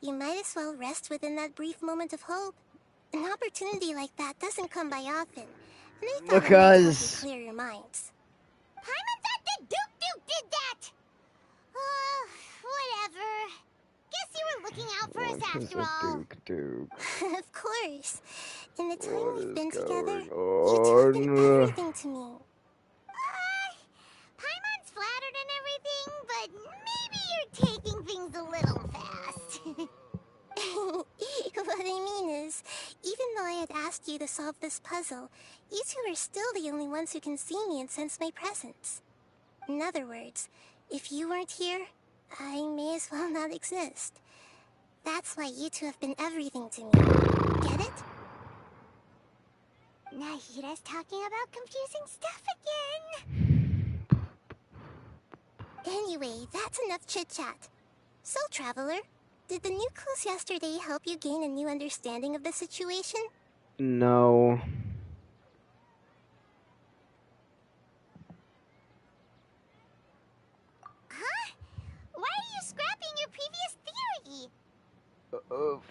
you might as well rest within that brief moment of hope. An opportunity like that doesn't come by often, and I thought it might help you clear your minds. Paimon thought that Duke did that! Whatever. Guess you were looking out for us after all. Of course. In the time we've been together, you have been everything to me. Paimon's flattered and everything, but maybe you're taking things a little fast. What I mean is, even though I had asked you to solve this puzzle, you two are still the only ones who can see me and sense my presence. In other words, if you weren't here, I may as well not exist. That's why you two have been everything to me. Get it? Nahida's talking about confusing stuff again. Anyway, that's enough chit-chat. So, Traveler, did the new clues yesterday help you gain a new understanding of the situation? No. Huh? Why are you scrapping your previous theory?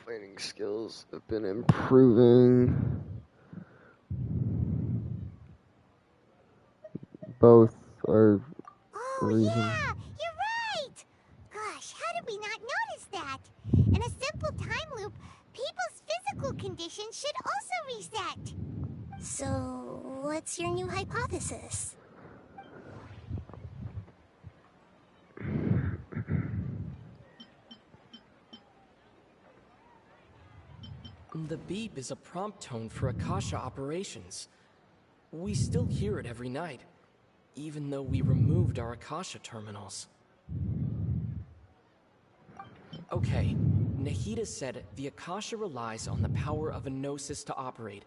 Fighting skills have been improving. Both are reasons. Yeah, you're right! Gosh, how did we not notice that? In a simple time loop, people's physical condition should also reset. So, what's your new hypothesis? The beep is a prompt tone for Akasha operations. We still hear it every night, even though we removed our Akasha terminals. Okay, Nahida said the Akasha relies on the power of a Gnosis to operate,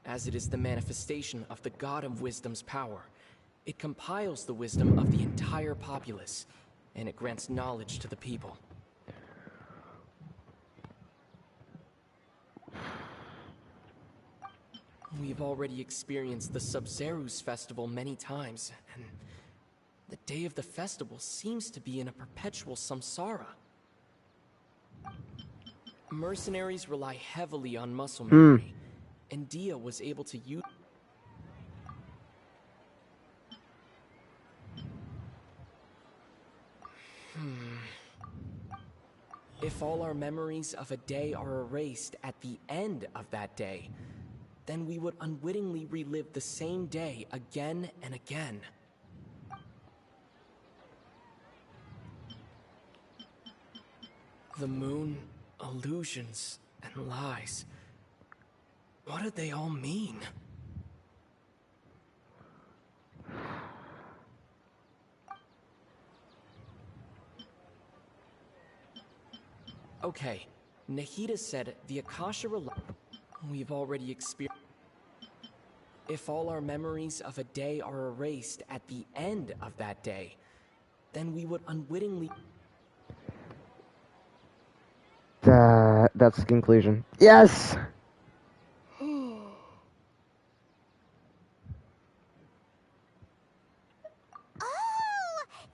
as it is the manifestation of the God of Wisdom's power. It compiles the wisdom of the entire populace, and it grants knowledge to the people. We've already experienced the Sub-Zerus festival many times, and the day of the festival seems to be in a perpetual samsara. Mercenaries rely heavily on muscle memory, and Dia was able to use... If all our memories of a day are erased at the end of that day, then we would unwittingly relive the same day again and again. The moon, illusions, and lies. What do they all mean? Okay, Nahida said the Akasha we've already experienced. If all our memories of a day are erased at the end of that day, then we would unwittingly... That's the conclusion. Yes!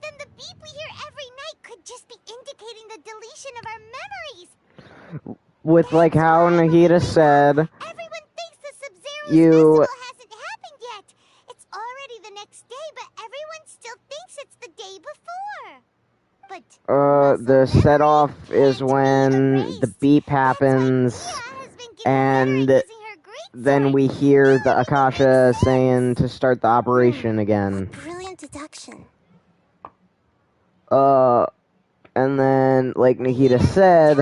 Then the beep we hear every night could just be indicating the deletion of our memories. With like how Nahida said, Everyone thinks the Sub-Zero festival hasn't happened yet. It's already the next day, but everyone still thinks it's the day before. But the set-off is when the beep happens, and then we hear the Akasha saying to start the operation again. Brilliant deduction. And then, like Nahida said,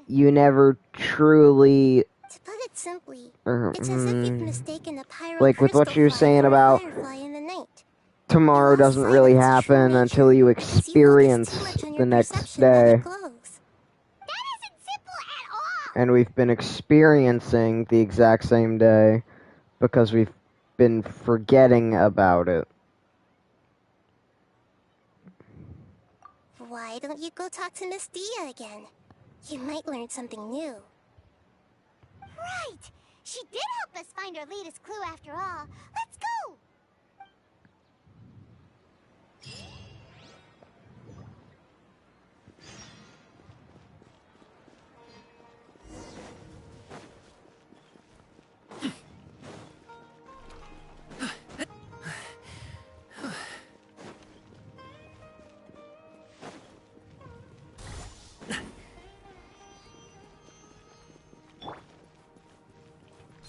you never truly... To put it simply, it's as if you've mistaken a pyro like with what you were saying about in the night. tomorrow doesn't really happen until you experience the next day. And we've been experiencing the exact same day because we've been forgetting about it. Why don't you go talk to Miss Dia again? You might learn something new. Right! She did help us find our latest clue after all. Let's go!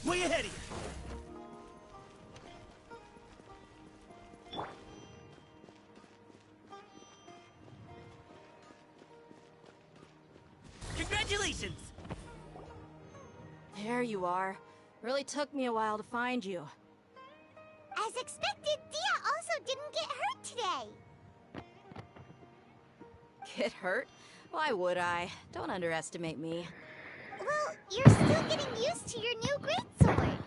Way ahead of you! Congratulations! There you are. Really took me a while to find you. As expected, Dia also didn't get hurt today. Get hurt? Why would I? Don't underestimate me. Well, you're still getting used to your new greatsword.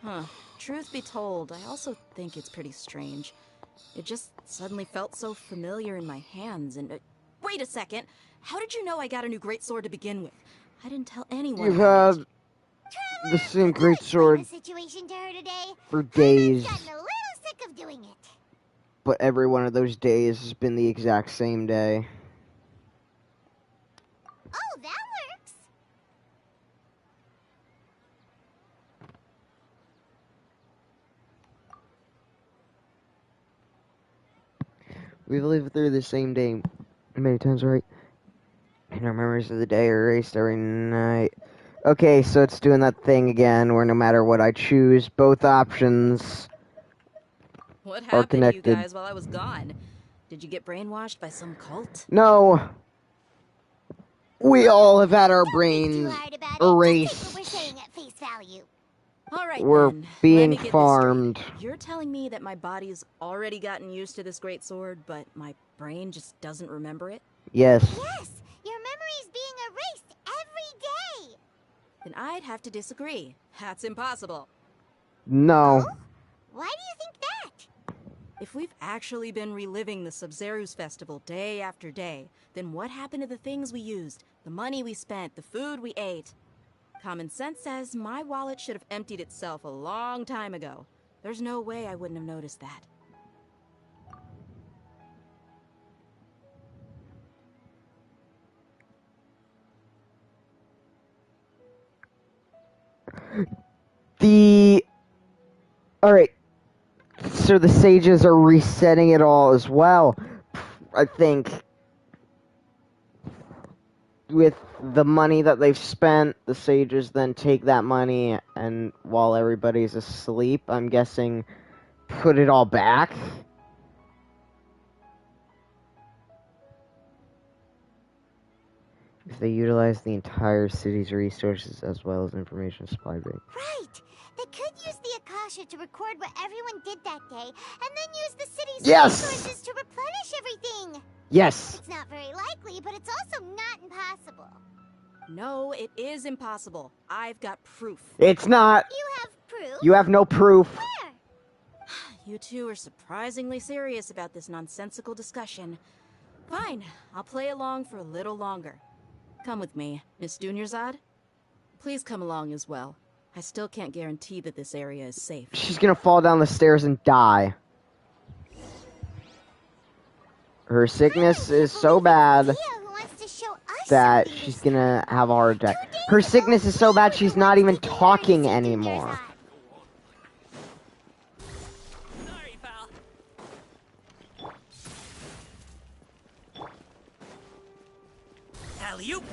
Huh. Truth be told, I also think it's pretty strange. It just suddenly felt so familiar in my hands, and... wait a second! How did you know I got a new greatsword to begin with? I didn't tell anyone. You've had the same greatsword for days. I've gotten a little sick of doing it. But every one of those days has been the exact same day. Oh, that works. We've lived through the same day many times, right? And our memories of the day are erased every night. Okay, so it's doing that thing again where no matter what I choose, both options what are happened to you connected. guys while I was gone? Did you get brainwashed by some cult? No! We all have had our brains erased. We're saying at face value. All right, We're then. being Let me get this farmed. straight. You're telling me that my body's already gotten used to this great sword, but my brain just doesn't remember it? Yes. Yes, your memory's being erased every day. Then I'd have to disagree. That's impossible. No. Why do you think that? If we've actually been reliving the Sub-Zerus festival day after day, then what happened to the things we used, the money we spent, the food we ate? Common sense says my wallet should have emptied itself a long time ago. There's no way I wouldn't have noticed that. Alright. So the sages are resetting it all as well. I think with the money that they've spent, the sages then take that money and while everybody's asleep, I'm guessing, put it all back. If they utilize the entire city's resources as well as information supplied by... Right! They could use the Akasha to record what everyone did that day, and then use the city's resources to replenish everything! Yes! It's not very likely, but it's also not impossible. No, it is impossible. I've got proof. It's not! You have proof? You have no proof. Where? You two are surprisingly serious about this nonsensical discussion. Fine, I'll play along for a little longer. Come with me, Miss Dunyarzad. Please come along as well. I still can't guarantee that this area is safe. She's gonna fall down the stairs and die. Her sickness is so bad that she's gonna have a heart attack. Her sickness is so bad she's not even talking anymore. Sorry, pal. Alley-oop.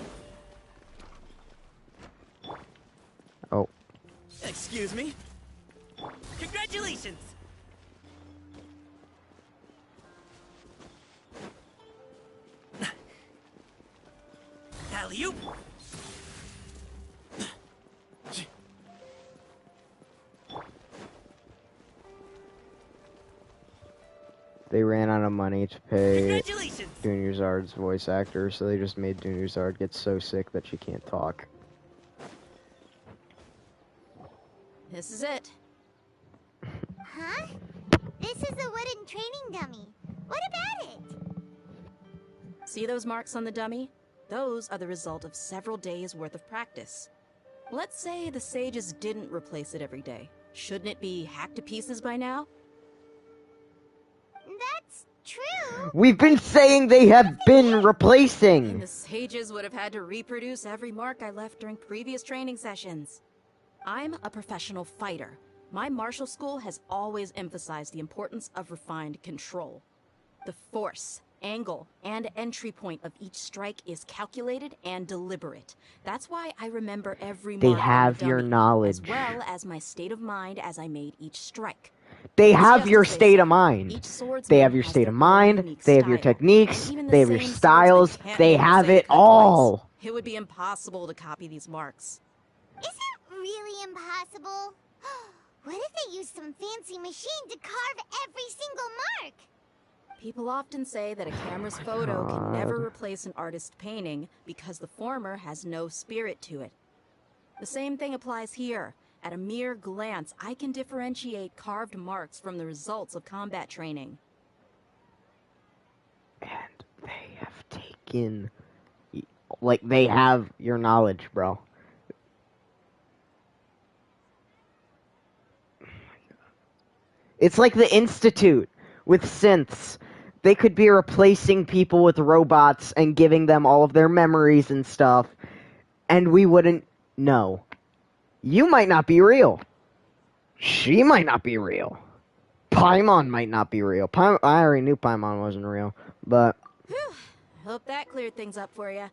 Oh. Excuse me. Congratulations. Alley-oop. They ran out of money to pay Dunyarzad's voice actor, so they just made Dunyarzad get so sick that she can't talk. This is it. Huh? This is a wooden training dummy. What about it? See those marks on the dummy? Those are the result of several days' worth of practice. Let's say the sages didn't replace it every day. Shouldn't it be hacked to pieces by now? That's true. We've been saying they have been replacing. And the sages would have had to reproduce every mark I left during previous training sessions. I'm a professional fighter. My martial school has always emphasized the importance of refined control. The force, angle, and entry point of each strike is calculated and deliberate. That's why I remember every They mark on have the your dummy, knowledge. as well as my state of mind as I made each strike. They It's have just your as they state say, of mind. each swordsman They have your has state their of own mind. unique They have your style. techniques. Even the They have your same styles. swordsman can't They make the have same it cut twice. all. It would be impossible to copy these marks. Is it really impossible? What if they used some fancy machine to carve every single mark? People often say that a camera's photo can never replace an artist's painting because the former has no spirit to it. The same thing applies here. At a mere glance, I can differentiate carved marks from the results of combat training. And they have taken... Like, they have your knowledge, bro. It's like the Institute with synths. They could be replacing people with robots and giving them all of their memories and stuff, and we wouldn't know. You might not be real. She might not be real. Paimon might not be real. I already knew Paimon wasn't real, but... Whew. I hope that cleared things up for you.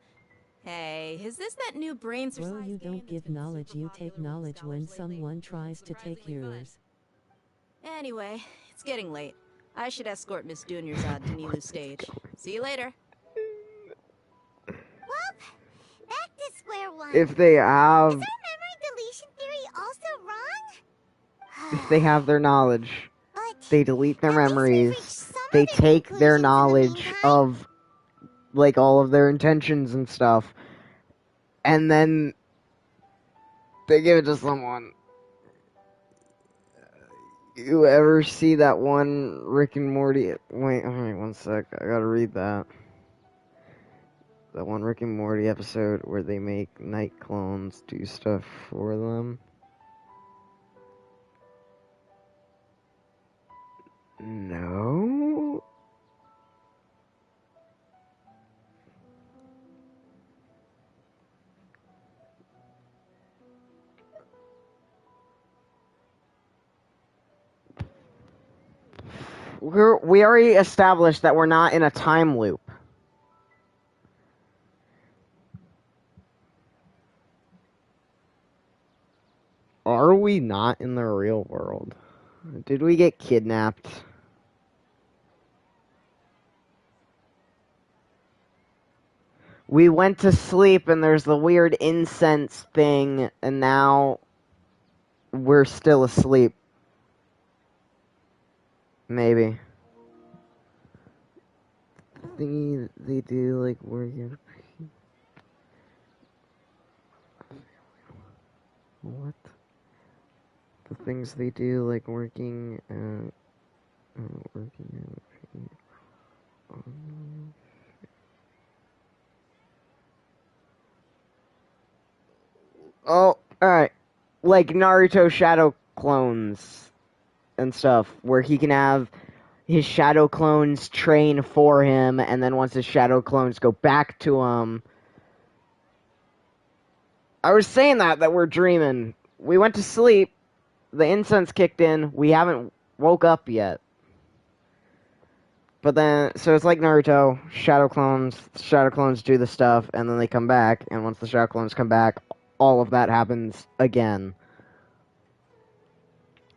Hey, is this that new brain exercise? Well, you don't give knowledge, you take knowledge when someone tries to take yours. Anyway, it's getting late. I should escort Miss Dunyarzad to Nilu's stage. See you later. Well, back to square one. If they have... Is our memory deletion theory also wrong? If they have their knowledge, they delete their memories, they take their knowledge of, like, all of their intentions and stuff, and then they give it to someone. You ever see that one Rick and Morty... Wait, one sec, I gotta read that. That one Rick and Morty episode where they make night clones do stuff for them. No? We already established that we're not in a time loop. Are we not in the real world? Did we get kidnapped? We went to sleep and there's the weird incense thing, and now we're still asleep. Maybe. Thingy they do, like, working. What? The things they do, like working Oh, alright. Like Naruto shadow clones and stuff, where he can have his shadow clones train for him, and then once his shadow clones go back to him. I was saying that we're dreaming. We went to sleep, the incense kicked in, we haven't woke up yet. But then, so it's like Naruto, shadow clones do the stuff, and then they come back, and once the shadow clones come back, all of that happens again.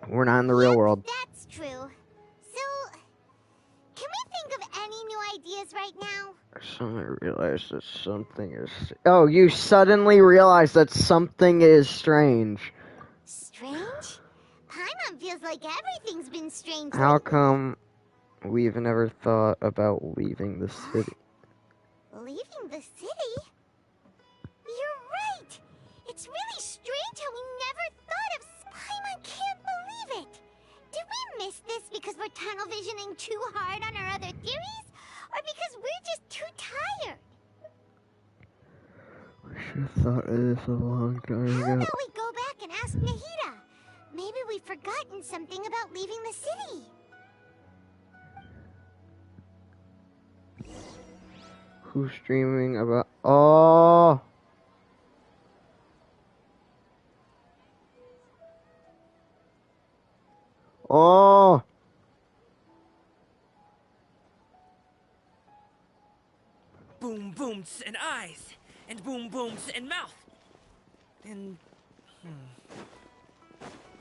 We're not in the real world. That's true. So, can we think of any new ideas right now? Suddenly realized that something is... Oh, you suddenly realize that something is strange. Strange? Paimon feels like everything's been strange. How come we've never thought about leaving the city? Leaving the city? You're right! It's really strange how we never thought of... Paimon can't believe it! Did we miss this because we're tunnel visioning too hard on our other theories? Or because we're just too tired? We should have thought of this a long time ago. How about we go back and ask Nahida? Maybe we've forgotten something about leaving the city. Who's dreaming about... Oh! Oh! Boom booms and eyes, and boom booms and mouth. And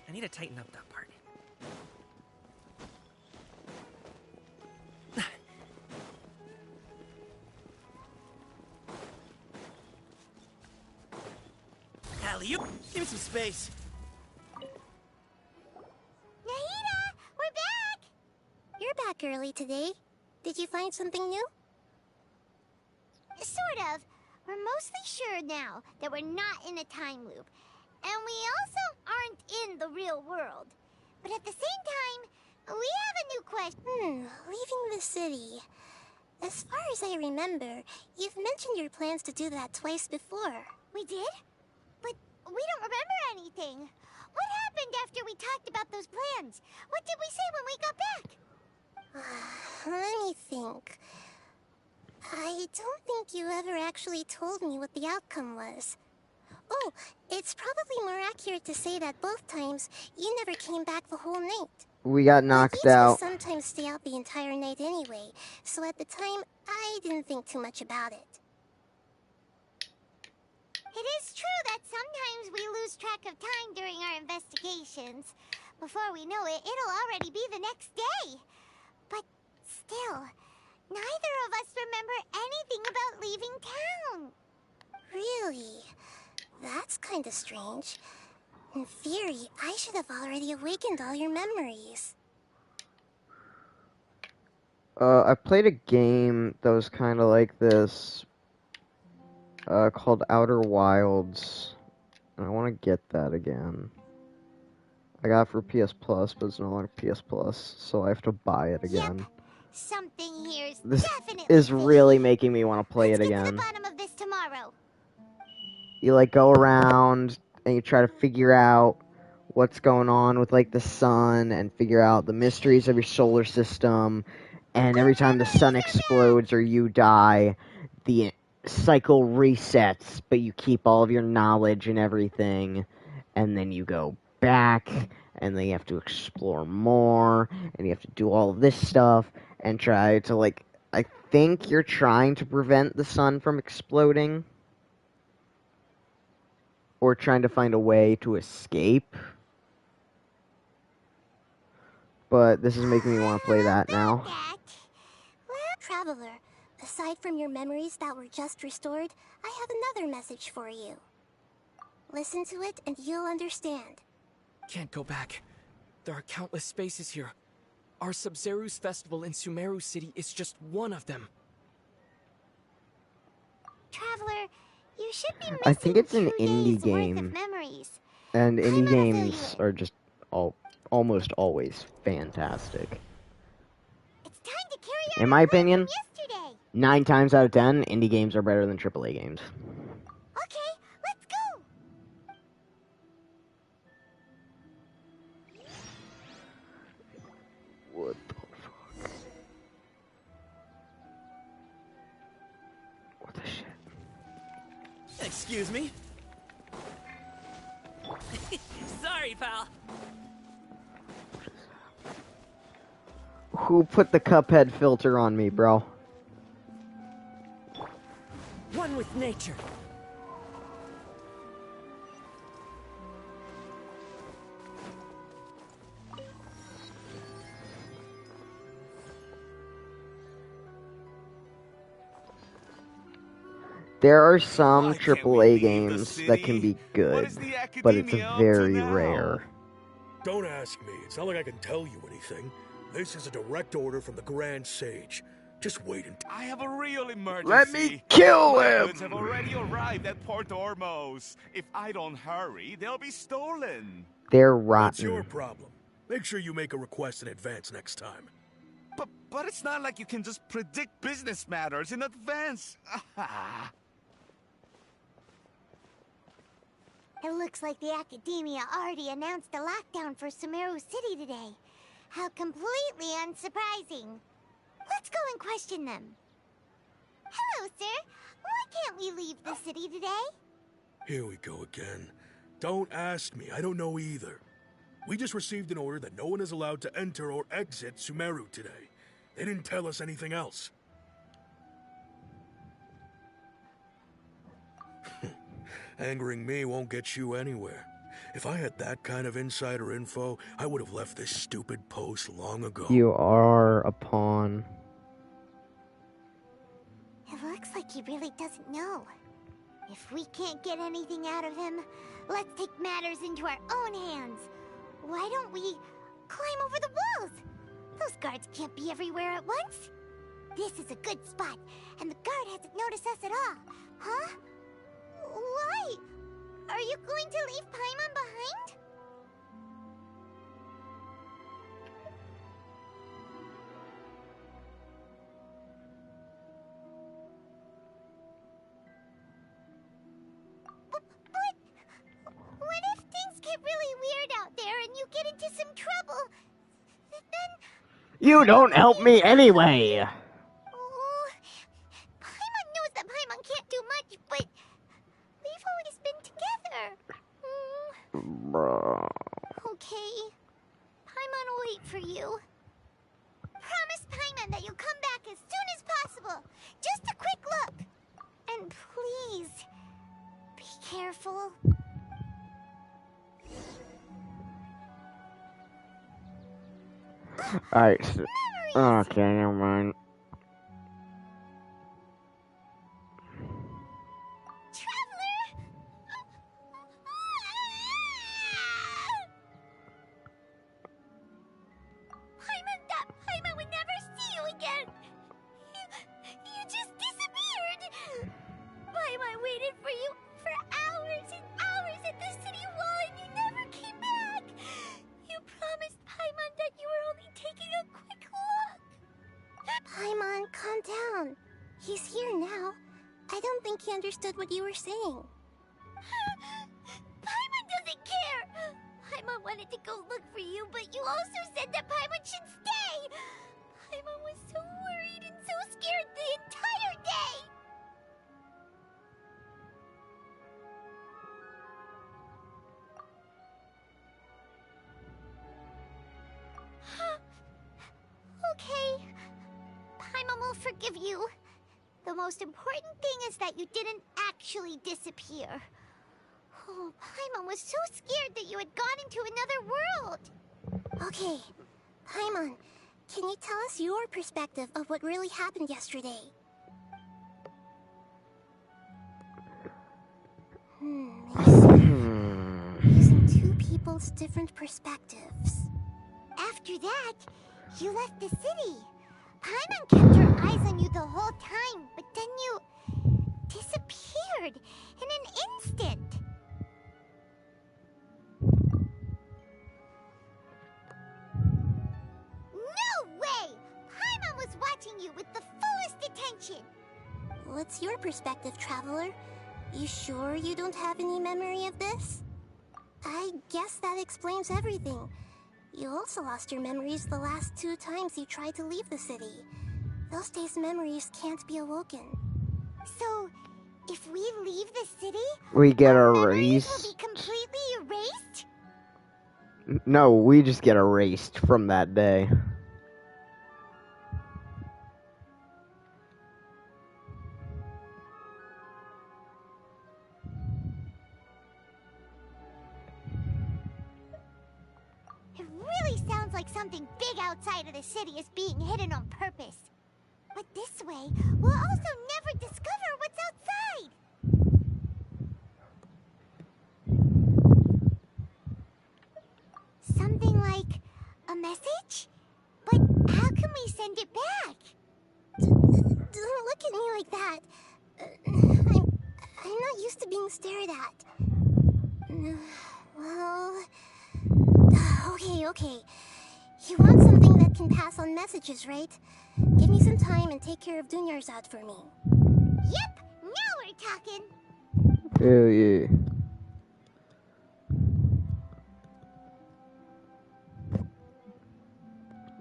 I need to tighten up that part. Alley-oop! Give me some space. Nahida, we're back! You're back early today. Did you find something new? Sort of. We're mostly sure now that we're not in a time loop. And we also aren't in the real world. But at the same time, we have a new question. Leaving the city. As far as I remember, you've mentioned your plans to do that twice before. We did? But we don't remember anything. What happened after we talked about those plans? What did we say when we got back? Let me think. I don't think you ever actually told me what the outcome was. Oh, it's probably more accurate to say that both times you never came back the whole night. We got knocked out. I sometimes stay out the entire night anyway, so at the time, I didn't think too much about it. It is true that sometimes we lose track of time during our investigations. Before we know it, it'll already be the next day. But still, neither of us remember anything about leaving town. Really? That's kinda strange. In theory, I should have already awakened all your memories. I played a game that was kind of like this, called Outer Wilds. And I want to get that again. I got it for PS Plus, but it's no longer PS Plus, so I have to buy it again. Yep. Something here's This definitely is really making me want to play it Let's again. get to the bottom of tomorrow. You like go around and you try to figure out what's going on with like the sun and figure out the mysteries of your solar system. And every time the sun explodes or you die, the cycle resets, but you keep all of your knowledge and everything. And then you go back, and then you have to explore more, and you have to do all of this stuff and try to, like, I think you're trying to prevent the sun from exploding. Or trying to find a way to escape. But this is making me want to play that now. Well, Traveler, aside from your memories that were just restored, I have another message for you. Listen to it and you'll understand. Can't go back. There are countless spaces here. Our Sabzeruz festival in Sumeru City is just one of them. Traveler, you should be missing I think it's an 2 indie days worth game. of memories. And indie games are just almost always fantastic. It's time to carry out In my opinion, yesterday. 9 times out of 10, indie games are better than AAA games. Okay, let's go. What the fuck? What the shit? Excuse me? Sorry, pal. Who put the Cuphead filter on me, bro? One with nature. There are some AAA games that can be good, but it's very rare. Don't ask me. It's not like I can tell you anything. This is a direct order from the Grand Sage. Just wait until I have a real emergency. Let me kill My him! goods have already arrived at Port Ormos. If I don't hurry, they'll be stolen. They're What's your rotten. problem? Make sure you make a request in advance next time. But it's not like you can just predict business matters in advance. It looks like the Academia already announced a lockdown for Sumeru City today. How completely unsurprising. Let's go and question them. Hello, sir. Why can't we leave the city today? Here we go again. Don't ask me. I don't know either. We just received an order that no one is allowed to enter or exit Sumeru today. They didn't tell us anything else. Angering me won't get you anywhere. If I had that kind of insider info, I would have left this stupid post long ago. You are a pawn. It looks like he really doesn't know. If we can't get anything out of him, let's take matters into our own hands. Why don't we climb over the walls? Those guards can't be everywhere at once. This is a good spot, and the guard hasn't noticed us at all. Huh? Why? Are you going to leave Paimon behind? But what if things get really weird out there and you get into some trouble? Then You don't help me anyway! Paimon knows that Paimon can't do much, but we've always been together. Bruh. Okay. Paimon will wait for you. Promise Paimon that you'll come back as soon as possible. Just a quick look. And please, be careful. Alright. Okay, never mind. Paimon would never see you again. You just disappeared. Paimon waited for you for hours and hours at the city wall and you never came back. You promised Paimon that you were only taking a quick look. Paimon, calm down. He's here now. I don't think he understood what you were saying. Paimon doesn't care! Paimon wanted to go look for you, but you also said that Paimon should stay! Paimon was so worried and so scared the entire day! Okay. Paimon will forgive you. The most important thing is that you didn't actually disappear. Oh, Paimon was so scared that you had gone into another world. Okay, Paimon, can you tell us your perspective of what really happened yesterday? Using two people's different perspectives. After that, you left the city. Paimon kept her eyes on you the whole time, but then you disappeared in an instant. No way! Paimon was watching you with the fullest attention. What's your perspective, Traveler? You sure you don't have any memory of this? I guess that explains everything. You also lost your memories the last 2 times you tried to leave the city. Those days' memories can't be awoken. So, if we leave the city, we get our memories erased? will be completely erased? No, we just get erased from that day. It really sounds like something big outside of the city is being hidden on purpose. But this way, we'll also never discover what's outside. Something like a message? But how can we send it back? Don't look at me like that. I'm not used to being stared at. Well... Okay. You want something that can pass on messages, right? Give me some time and take care of Dunyarzad for me. Yep, now we're talking. Hell yeah.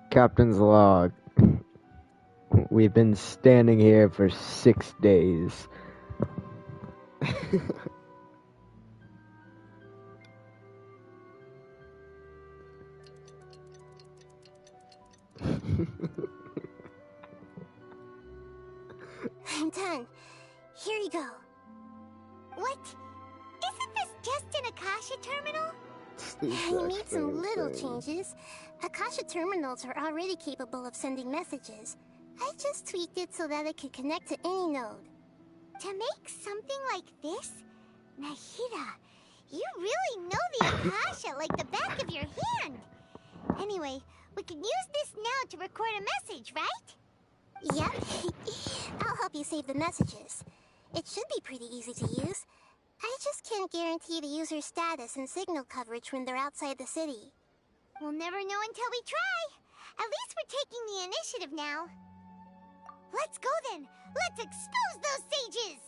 Captain's log. We've been standing here for 6 days. I'm done. Here you go. What? Isn't this just an Akasha terminal? I made some little changes. Akasha terminals are already capable of sending messages. I just tweaked it so that it could connect to any node. To make something like this? Nahida, you really know the Akasha like the back of your hand. Anyway, we can use this now to record a message, right? Yep. I'll help you save the messages. It should be pretty easy to use. I just can't guarantee the user's status and signal coverage when they're outside the city. We'll never know until we try. At least we're taking the initiative now. Let's go then. Let's expose those sages!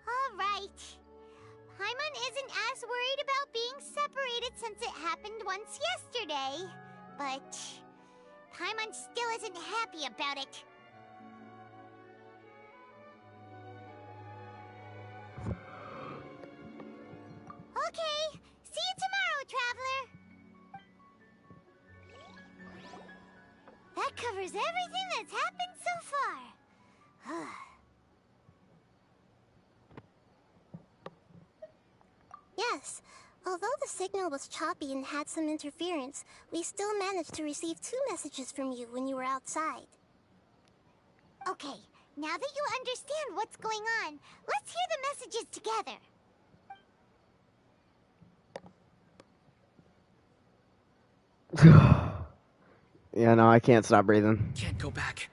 Alright. Paimon isn't as worried about being separated since it happened once yesterday. But Paimon still isn't happy about it. Okay, see you tomorrow, Traveler! That covers everything that's happened so far. Yes, although the signal was choppy and had some interference, we still managed to receive 2 messages from you when you were outside. Okay, now that you understand what's going on, let's hear the messages together. Yeah, no, I can't stop breathing. Can't go back.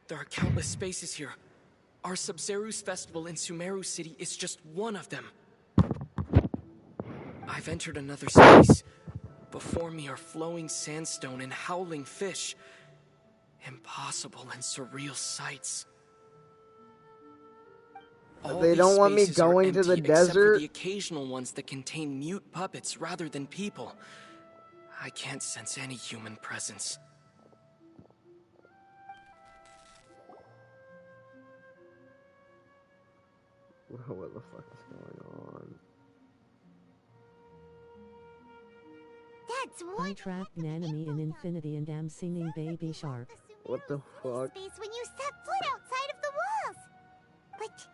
There are countless spaces here. Our Sabzeruz festival in Sumeru City is just one of them. I've entered another space. Before me are flowing sandstone and howling fish. Impossible and surreal sights. All They these don't want me spaces are going to the empty except for desert? the occasional ones that contain mute puppets rather than people. I can't sense any human presence. What the fuck is going on? That's I trapped Nanami in Infinity and am singing Baby Shark. What the fuck? space when you set foot outside of the walls. But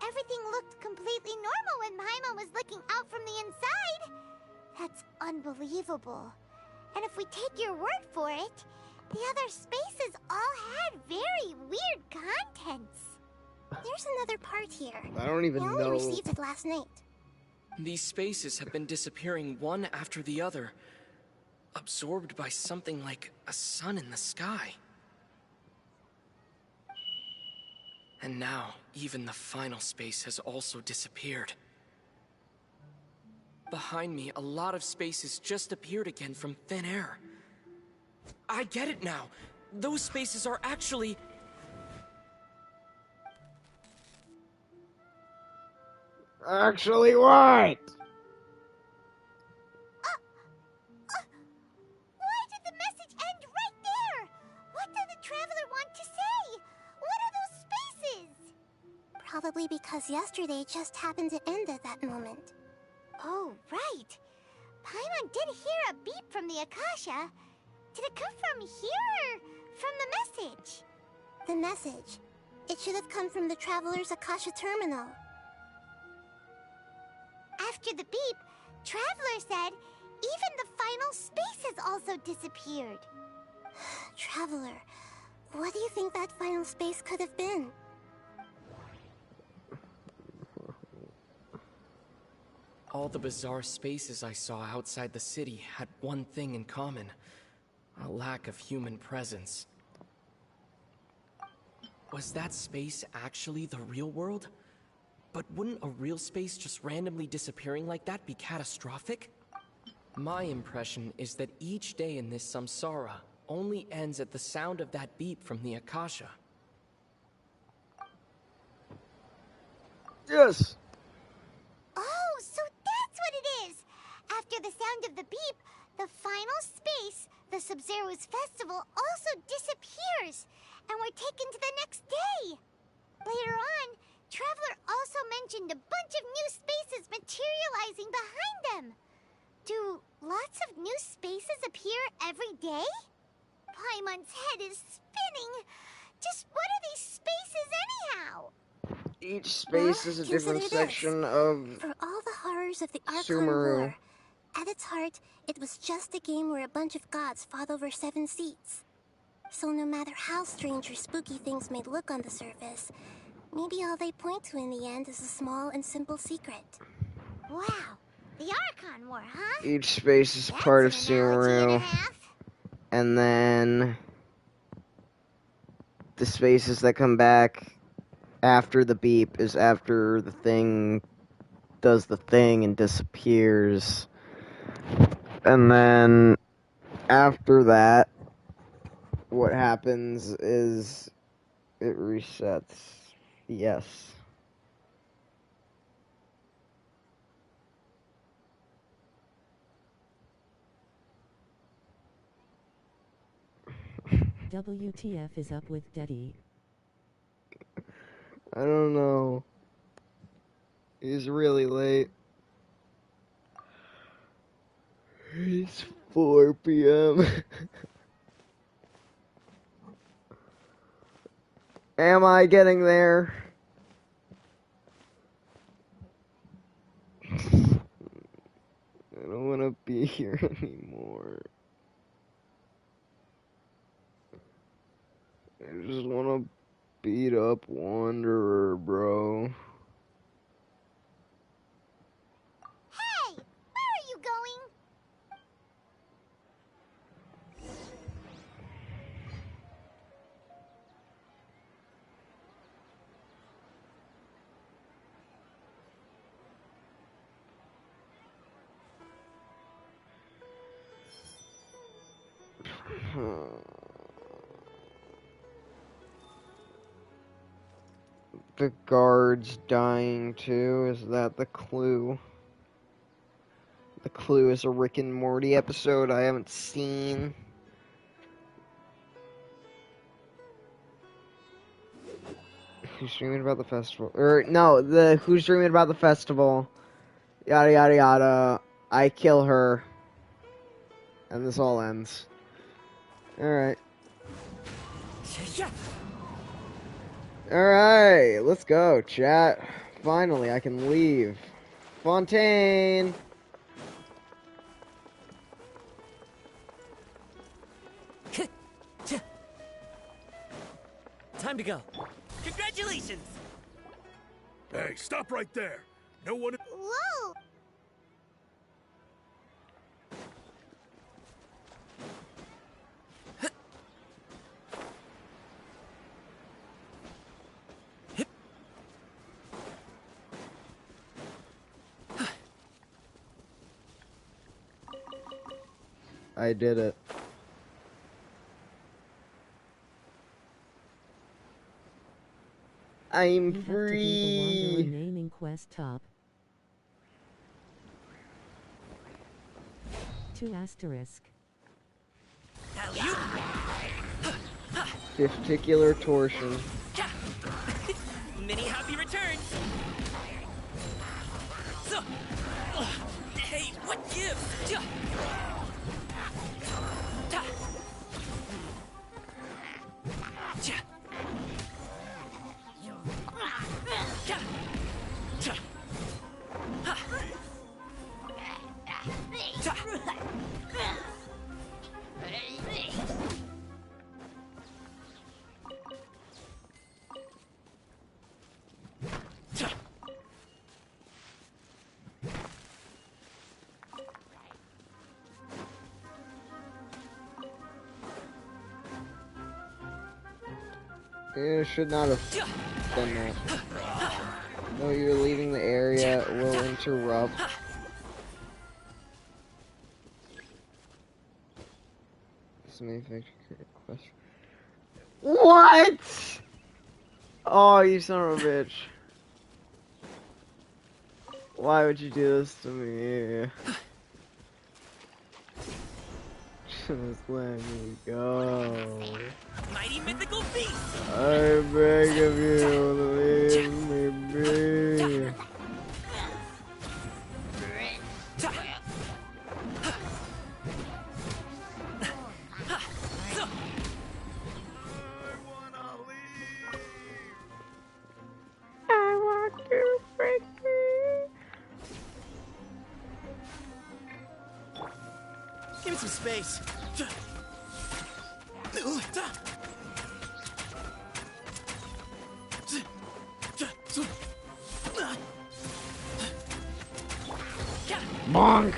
everything looked completely normal when Paimon was looking out from the inside. That's unbelievable. And if we take your word for it, the other spaces all had very weird contents. There's another part here. I don't even I only know. received it last night. These spaces have been disappearing one after the other, absorbed by something like a sun in the sky. And now, even the final space has also disappeared. Behind me, a lot of spaces just appeared again from thin air. I get it now. Those spaces are actually... Actually, what? Why did the message end right there? What did the traveler want to say? What are those spaces? Probably because yesterday just happened to end at that moment. Oh, right. Paimon did hear a beep from the Akasha. Did it come from here or from the message? The message. It should have come from the Traveler's Akasha Terminal. After the beep, Traveler said even the final spaces also disappeared. Traveler, what do you think that final space could have been? All the bizarre spaces I saw outside the city had one thing in common: a lack of human presence. Was that space actually the real world? But wouldn't a real space just randomly disappearing like that be catastrophic? My impression is that each day in this samsara only ends at the sound of that beep from the Akasha. Yes! Oh, so that's what it is! After the sound of the beep, the final space, the Sub-Zero's festival, also disappears, and we're taken to the next day. Later on, Traveler also mentioned a bunch of new spaces materializing behind them. Do lots of new spaces appear every day? Paimon's head is spinning. Just what are these spaces anyhow? Each space is a different Consider this. section of For all the horrors of the Archon Sumeru. War, at its heart, it was just a game where a bunch of gods fought over 7 seats. So no matter how strange or spooky things may look on the surface, maybe all they point to in the end is a small and simple secret. Wow, the Archon War, huh? Each space is part of Sumeru. And then the spaces that come back after the beep is after the thing does the thing and disappears. And then after that, what happens is it resets. Yes. WTF is up with Daddy? I don't know. He's really late. It's 4 p.m. Am I getting there? I don't want to be here anymore. I just want to beat up Wanderer, bro. Hey, where are you going? The guard's dying too. Is that the clue? The clue is a Rick and Morty episode I haven't seen. Who's dreaming about the festival? Or no, the who's dreaming about the festival? Yada yada yada. I kill her, and this all ends. All right. Alright, let's go, chat. Finally, I can leave. Fontaine! Time to go. Congratulations! Hey, stop right there. No one... Whoa! I did it. I'm free. You have to be the Wanderer naming quest top. 2 asterisk. Testicular torsion. Many happy returns. So, hey, what gives? You should not have done that. No, you're leaving the area. Will interrupt. What? Oh, you son of a bitch. Why would you do this to me? Just let me go. Mighty mythical beast! I beg of you, leave me be. I want to break free. Give me some space. Monk!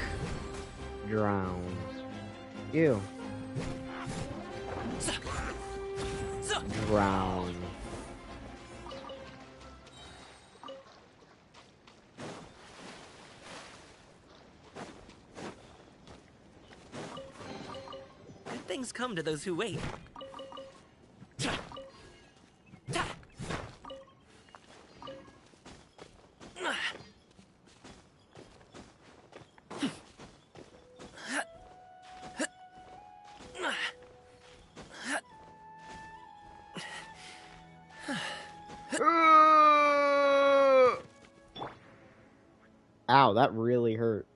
Drowns. Ew. Drown. Good things come to those who wait. Ow, that really hurt.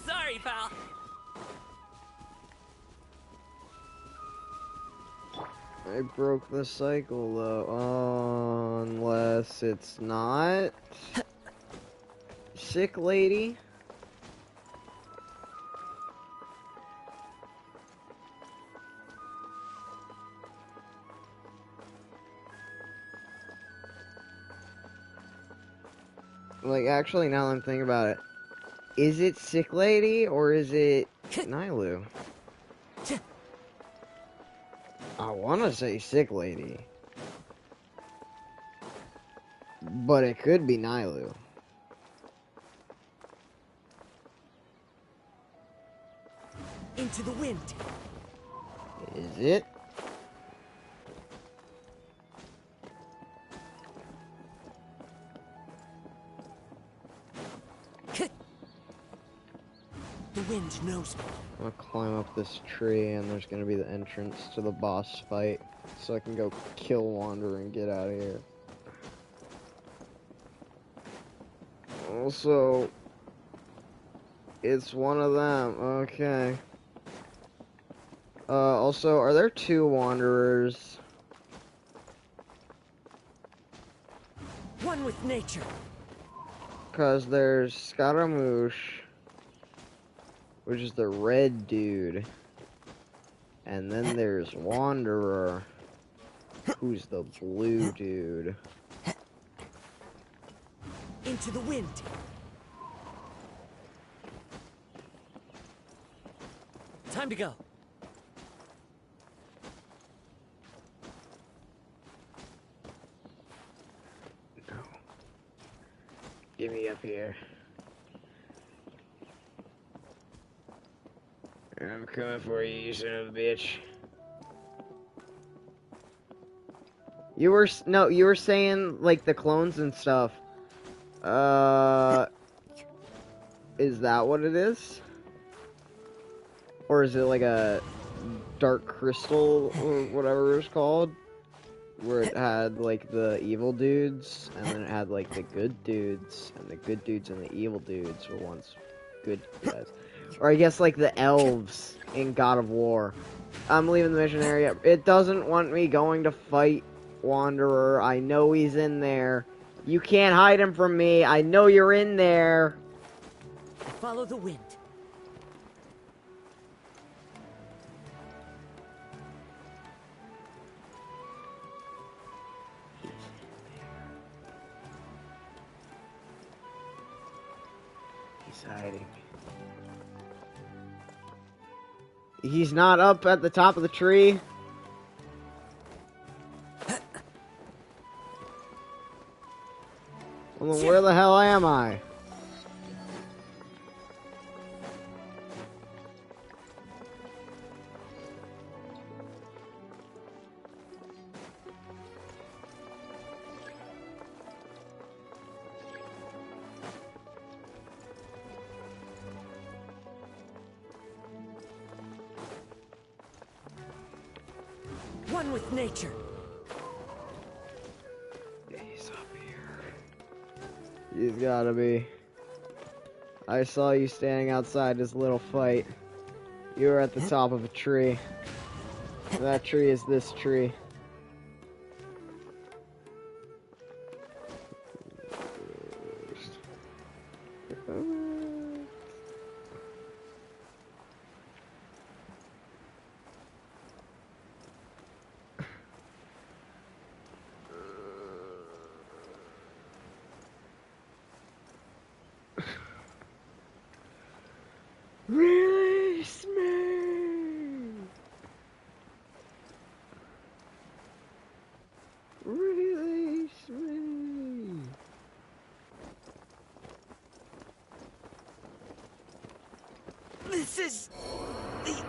Sorry, pal. I broke the cycle though, unless it's not. Sick lady? Like, actually, now that I'm thinking about it, is it Sick Lady or is it Nailu? I want to say sick lady. But it could be Nailu. Into the wind. Is it? The wind knows me. I'm gonna climb up this tree and there's gonna be the entrance to the boss fight. So I can go kill Wanderer and get out of here. Also, it's one of them. Okay. Also, are there 2 Wanderers? One with nature. Because there's Scaramouche, which is the red dude. And then there's Wanderer, who's the blue dude. Into the wind. Time to go. No. Get me up here. I'm coming for you, you son of a bitch. You were saying like the clones and stuff. Is that what it is? Or is it like a dark crystal or whatever it's called? Where it had like the evil dudes and then it had like the good dudes, and the good dudes and the evil dudes were once good guys. Or I guess like the elves in God of War. I'm leaving the mission area. It doesn't want me going to fight Wanderer. I know he's in there. You can't hide him from me. I know you're in there. Follow the wind. He's hiding. He's not up at the top of the tree. Well, then where the hell am I? One with nature. He's up here. He's gotta be. I saw you standing outside this little fight. You were at the top of a tree. That tree is this tree. Release me! Release me! This is the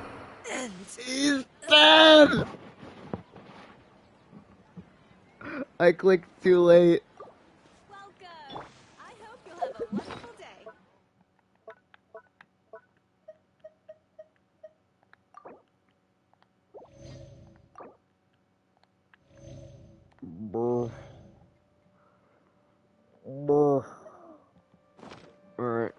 end. He's dead! I clicked too late. Welcome. I hope you'll have a wonderful day. Brr. Brr. Alright.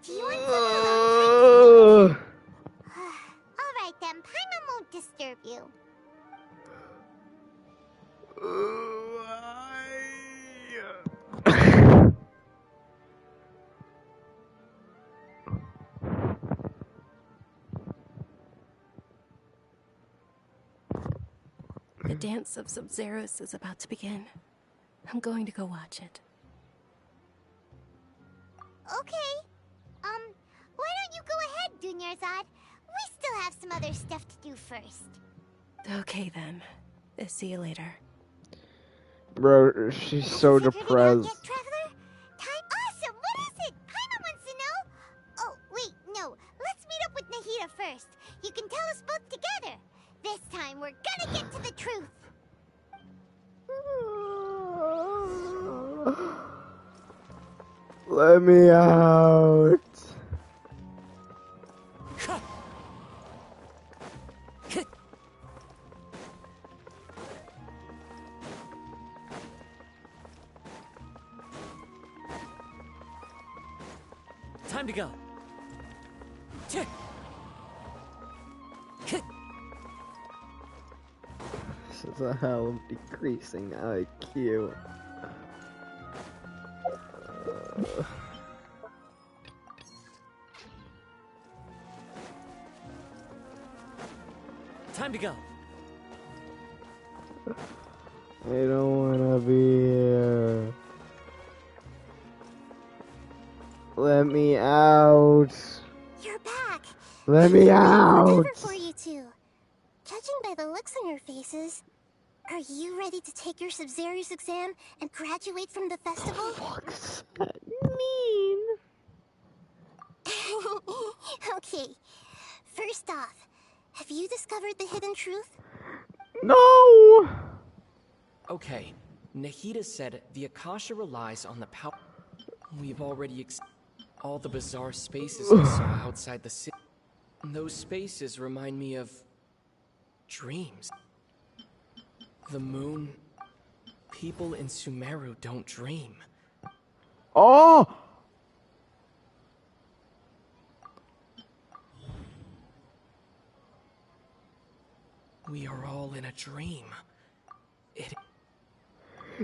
Do you want some Alright then, Paimon won't disturb you. The dance of Sub-Zeros is about to begin. I'm going to go watch it. Okay. Scheherazade. We still have some other stuff to do first. Okay then. See you later. Bro, she's so depressed. Awesome! What is it? Paimon wants to know. Oh, wait, no. Let's meet up with Nahida first. You can tell us both together. This time, we're gonna get to the truth. Let me out. Time to go. This is a hell of decreasing IQ. Time to go. I don't wanna be here. Let me out. You're back. Let me out. Forever for you two. Judging by the looks on your faces, are you ready to take your Sabzerius exam and graduate from the festival? Mean. Okay. First off, have you discovered the hidden truth? No. Okay, Nahida said the Akasha relies on the power. We've already all the bizarre spaces we saw outside the city. Those spaces remind me of dreams. The moon. People in Sumeru don't dream. Oh! We are all in a dream.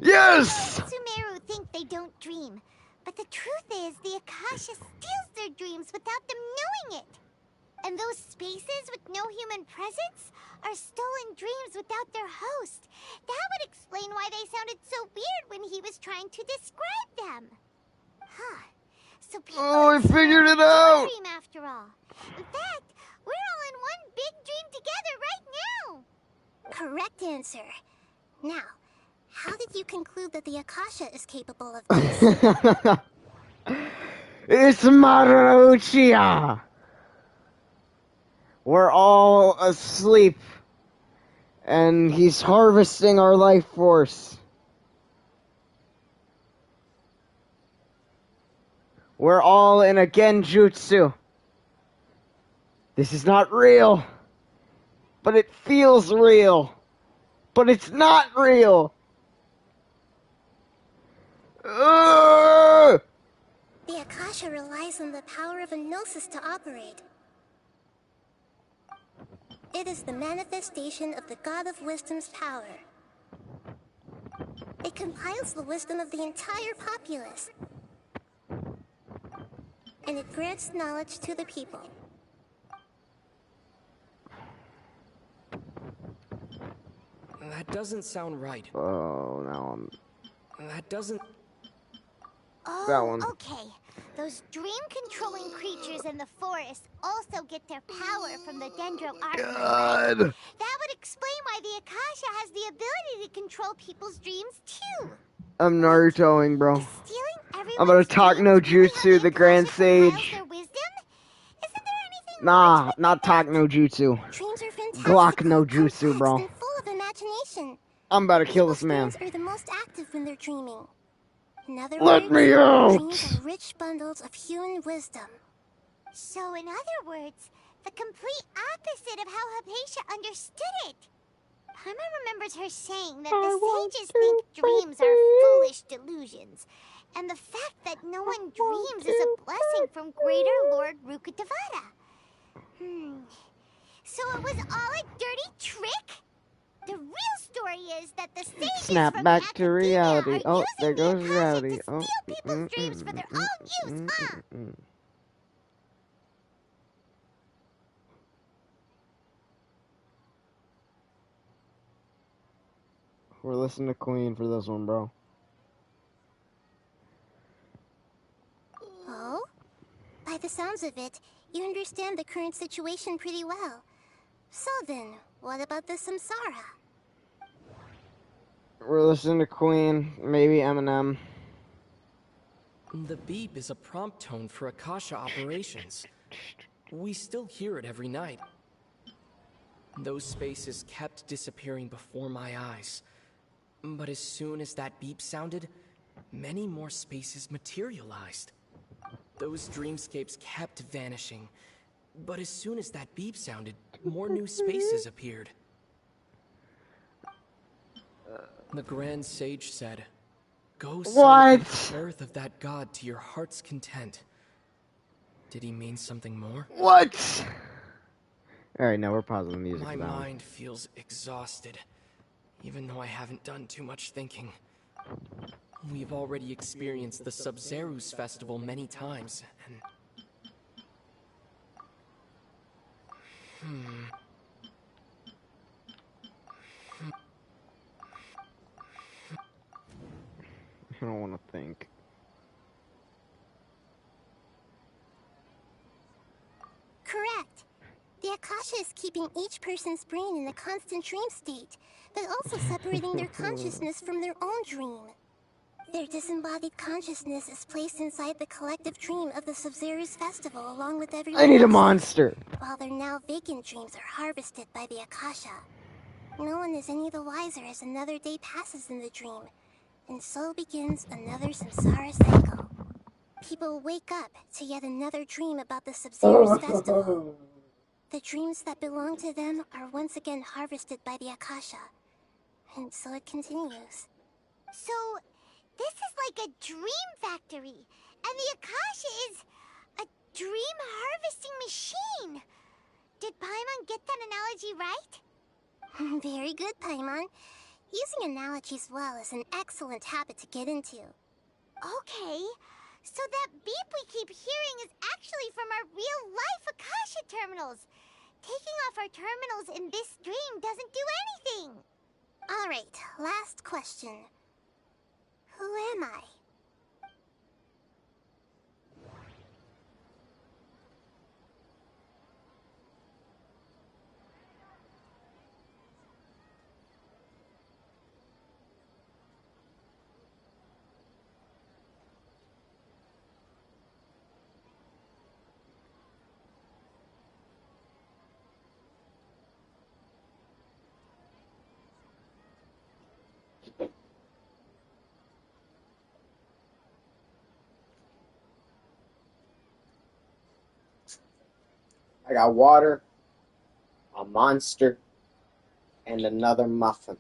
Yes! Sumeru think they don't dream, but the truth is the Akasha steals their dreams without them knowing it. And those spaces with no human presence are stolen dreams without their host. That would explain why they sounded so weird when he was trying to describe them. Huh. So people I figured it out! dream after all. In fact, we're all in one big dream together right now. Correct answer. Now, how did you conclude that the Akasha is capable of this? It's Maruchia! We're all asleep. And he's harvesting our life force. We're all in a genjutsu. This is not real. But it feels real. But it's not real. The Akasha relies on the power of a gnosis to operate. It is the manifestation of the God of Wisdom's power. It compiles the wisdom of the entire populace. And it grants knowledge to the people. That doesn't sound right. Oh, now That doesn't... Oh, that one. Okay. Those dream-controlling creatures in the forest also get their power from the Dendro Arc. God. That would explain why the Akasha has the ability to control people's dreams too. I'm Narutoing, bro. I'm gonna talk no jutsu, the Grand Sage. Nah, not talk no jutsu. Dreams are fantastic, Glock no jutsu, complex, bro. and full of imagination. I'm about to kill this man. Dreams are the most active when they're dreaming. In other Let words, me out! dreams are rich bundles of human wisdom. So, in other words, the complete opposite of how Hypatia understood it. Paimon remembers her saying that the sages think dreams are foolish delusions, and the fact that no one dreams is a blessing from Greater Lord Rukkhadevata. So it was all a dirty trick? The real story is that the sages Snap from back to reality. are Oh, there using goes the Akasha reality. to Oh. steal people's dreams for their own use, huh? We're listening to Queen for this one, bro. Oh? By the sounds of it, you understand the current situation pretty well. So then, what about the Samsara? We're listening to Queen, maybe Eminem. The beep is a prompt tone for Akasha operations. We still hear it every night. Those spaces kept disappearing before my eyes. But as soon as that beep sounded, many more spaces materialized. Those dreamscapes kept vanishing. But as soon as that beep sounded, more new spaces appeared. The Grand Sage said, "Go celebrate the birth of that god to your heart's content." Did he mean something more? What? Alright, now we're pausing the music. My mind feels exhausted, even though I haven't done too much thinking. We've already experienced the Sub-Zerus festival many times, and... I don't want to think. Correct. The Akasha is keeping each person's brain in a constant dream state, but also separating their consciousness from their own dream. Their disembodied consciousness is placed inside the collective dream of the Sub-Zerus festival along with everyone I need a else, monster! while their now vacant dreams are harvested by the Akasha. No one is any the wiser as another day passes in the dream, and so begins another samsara cycle. People wake up to yet another dream about the Sub-Zerus festival. The dreams that belong to them are once again harvested by the Akasha, and so it continues. So, this is like a dream factory, and the Akasha is a dream harvesting machine. Did Paimon get that analogy right? Very good, Paimon. Using analogies well is an excellent habit to get into. Okay, so that beep we keep hearing is actually from our real-life Akasha terminals. Taking off our terminals in this dream doesn't do anything. Alright, last question. Who am I? I got water, a monster, and another muffin.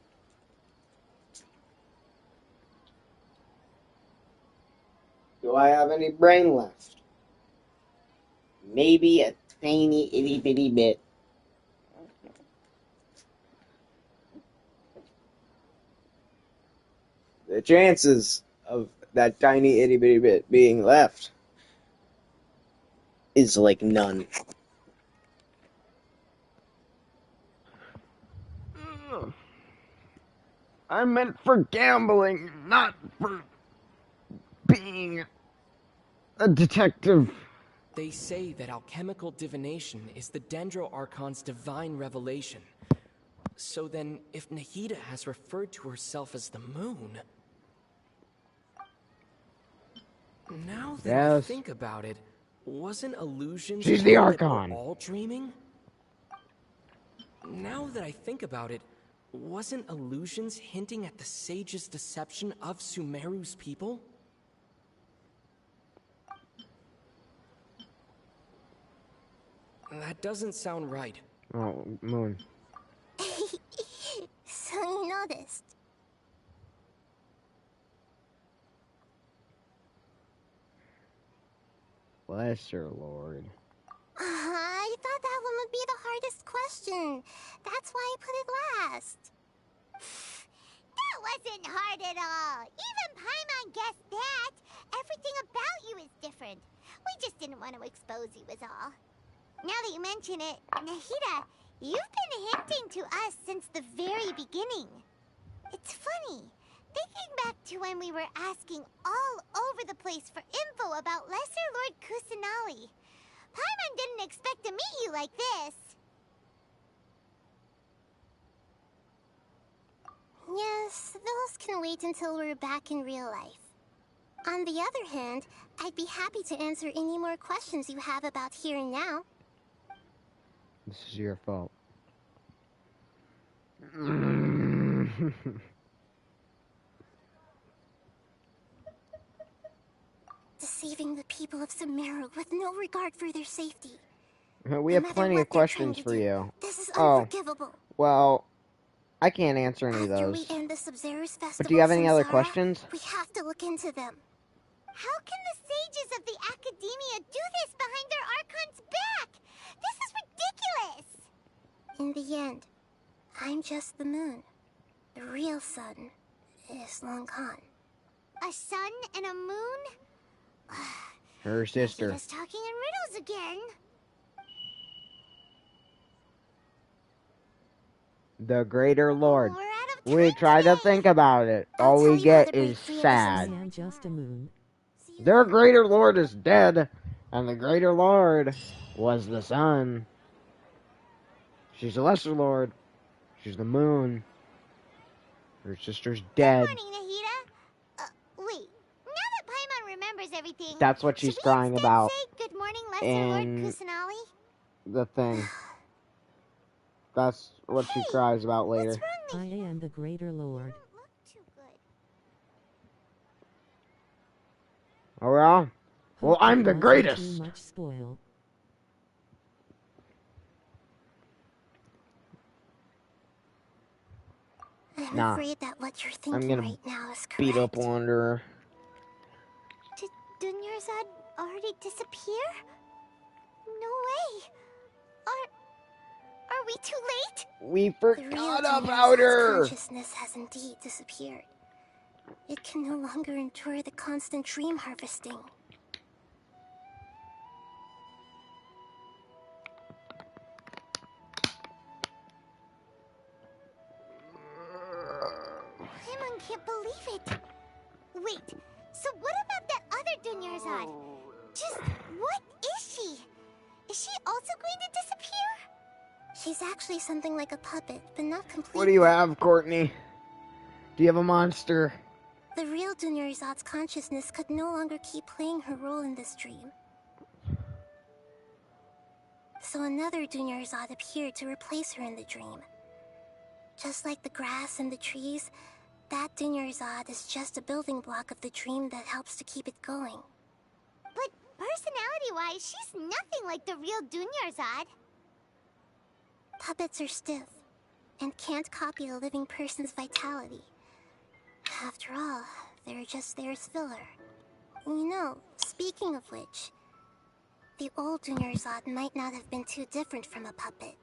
Do I have any brain left? Maybe a tiny itty bitty bit. The chances of that tiny itty bitty bit being left is like none. I meant for gambling, not for being a detective. They say that alchemical divination is the Dendro Archon's divine revelation. So then, if Nahida has referred to herself as the moon... Now that I think about it, wasn't illusions... She's the Archon! ...all dreaming? Now that I think about it, wasn't illusions hinting at the sage's deception of Sumeru's people? That doesn't sound right. Oh, moon. So you noticed. Bless your lord. I thought that one would be the hardest question. That's why I put it last. That wasn't hard at all. Even Paimon guessed that. Everything about you is different. We just didn't want to expose you is all. Now that you mention it, Nahida, you've been hinting to us since the very beginning. It's funny, thinking back to when we were asking all over the place for info about Lesser Lord Kusanali. meet you like this. Yes, those can wait until we're back in real life. On the other hand, I'd be happy to answer any more questions you have about here and now. This is your fault. Deceiving the people of Sumeru with no regard for their safety. We have plenty of questions for you. This is Oh, unforgivable. well, I can't answer any of After those. we end the Sub-Zerus Festival, But do you have any other Samsara, questions? We have to look into them. How can the sages of the Academia do this behind their Archon's back? This is ridiculous! In the end, I'm just the moon. The real sun is Long Khan. A sun and a moon? Her sister. Just talking in riddles again. The Greater Lord. We try to think about it. All we get is sad. I am just a moon. Their Greater Lord is dead, and the Greater Lord was the sun. She's the Lesser Lord. She's the moon. Her sister's dead. Good morning, Nahida. Wait. Now that Paimon remembers everything, That's what she's crying about. say good morning, Lesser Lord in Kusanali? the thing. That's what she cries about later. I am the Greater Lord. Oh yeah? Well, I'm the Wasn't greatest! Too much spoiled. I'm Nah. afraid that what you're I'm thinking gonna right now is correct. beat up Wanderer. Did Dunyarzad already disappear? No way. Are we too late? We The real forgot about Dunyarzad's her! consciousness has indeed disappeared. It can no longer endure the constant dream harvesting. Paimon can't believe it. Wait, so what about that other Dunyarzad? Just what is she? Is she also going to disappear? She's actually something like a puppet, but not completely. What do you have, Courtney? Do you have a monster? The real Dunyarzad's consciousness could no longer keep playing her role in this dream. So another Dunyarzad appeared to replace her in the dream. Just like the grass and the trees, that Dunyarzad is just a building block of the dream that helps to keep it going. But personality-wise, she's nothing like the real Dunyarzad. Puppets are stiff and can't copy a living person's vitality. After all, they're just there as filler. You know, speaking of which, the old Dunyarzad might not have been too different from a puppet.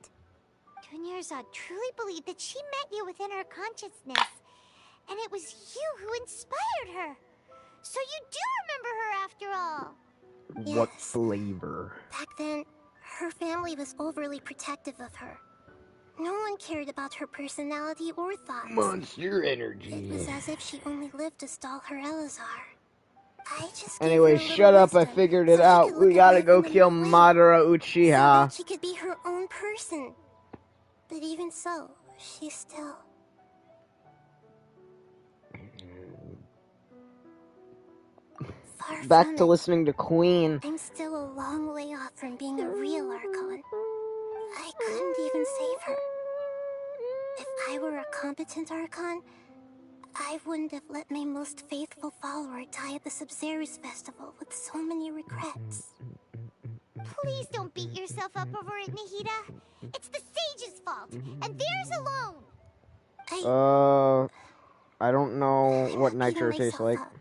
Dunyarzad truly believed that she met you within her consciousness, and it was you who inspired her. So you do remember her after all. What Yes. flavor? Back then, her family was overly protective of her. No one cared about her personality or thoughts. Monster energy. It was as if she only lived to stall her Elazar. I just gave Anyway, her a little shut up, I wisdom figured so it she out. could We look gotta at go life in a kill new way, Madara so Uchiha. that she could be her own person. But even so, she's still... Far Back from to it. listening to Queen. I'm still a long way off from being a real Archon. I couldn't even save her. If I were a competent Archon, I wouldn't have let my most faithful follower die at the Sub-Zerus Festival with so many regrets. Please don't beat yourself up over it, Nahida. It's the Sage's fault, and theirs alone. I don't know what I'm not nitro beating tastes myself like. up.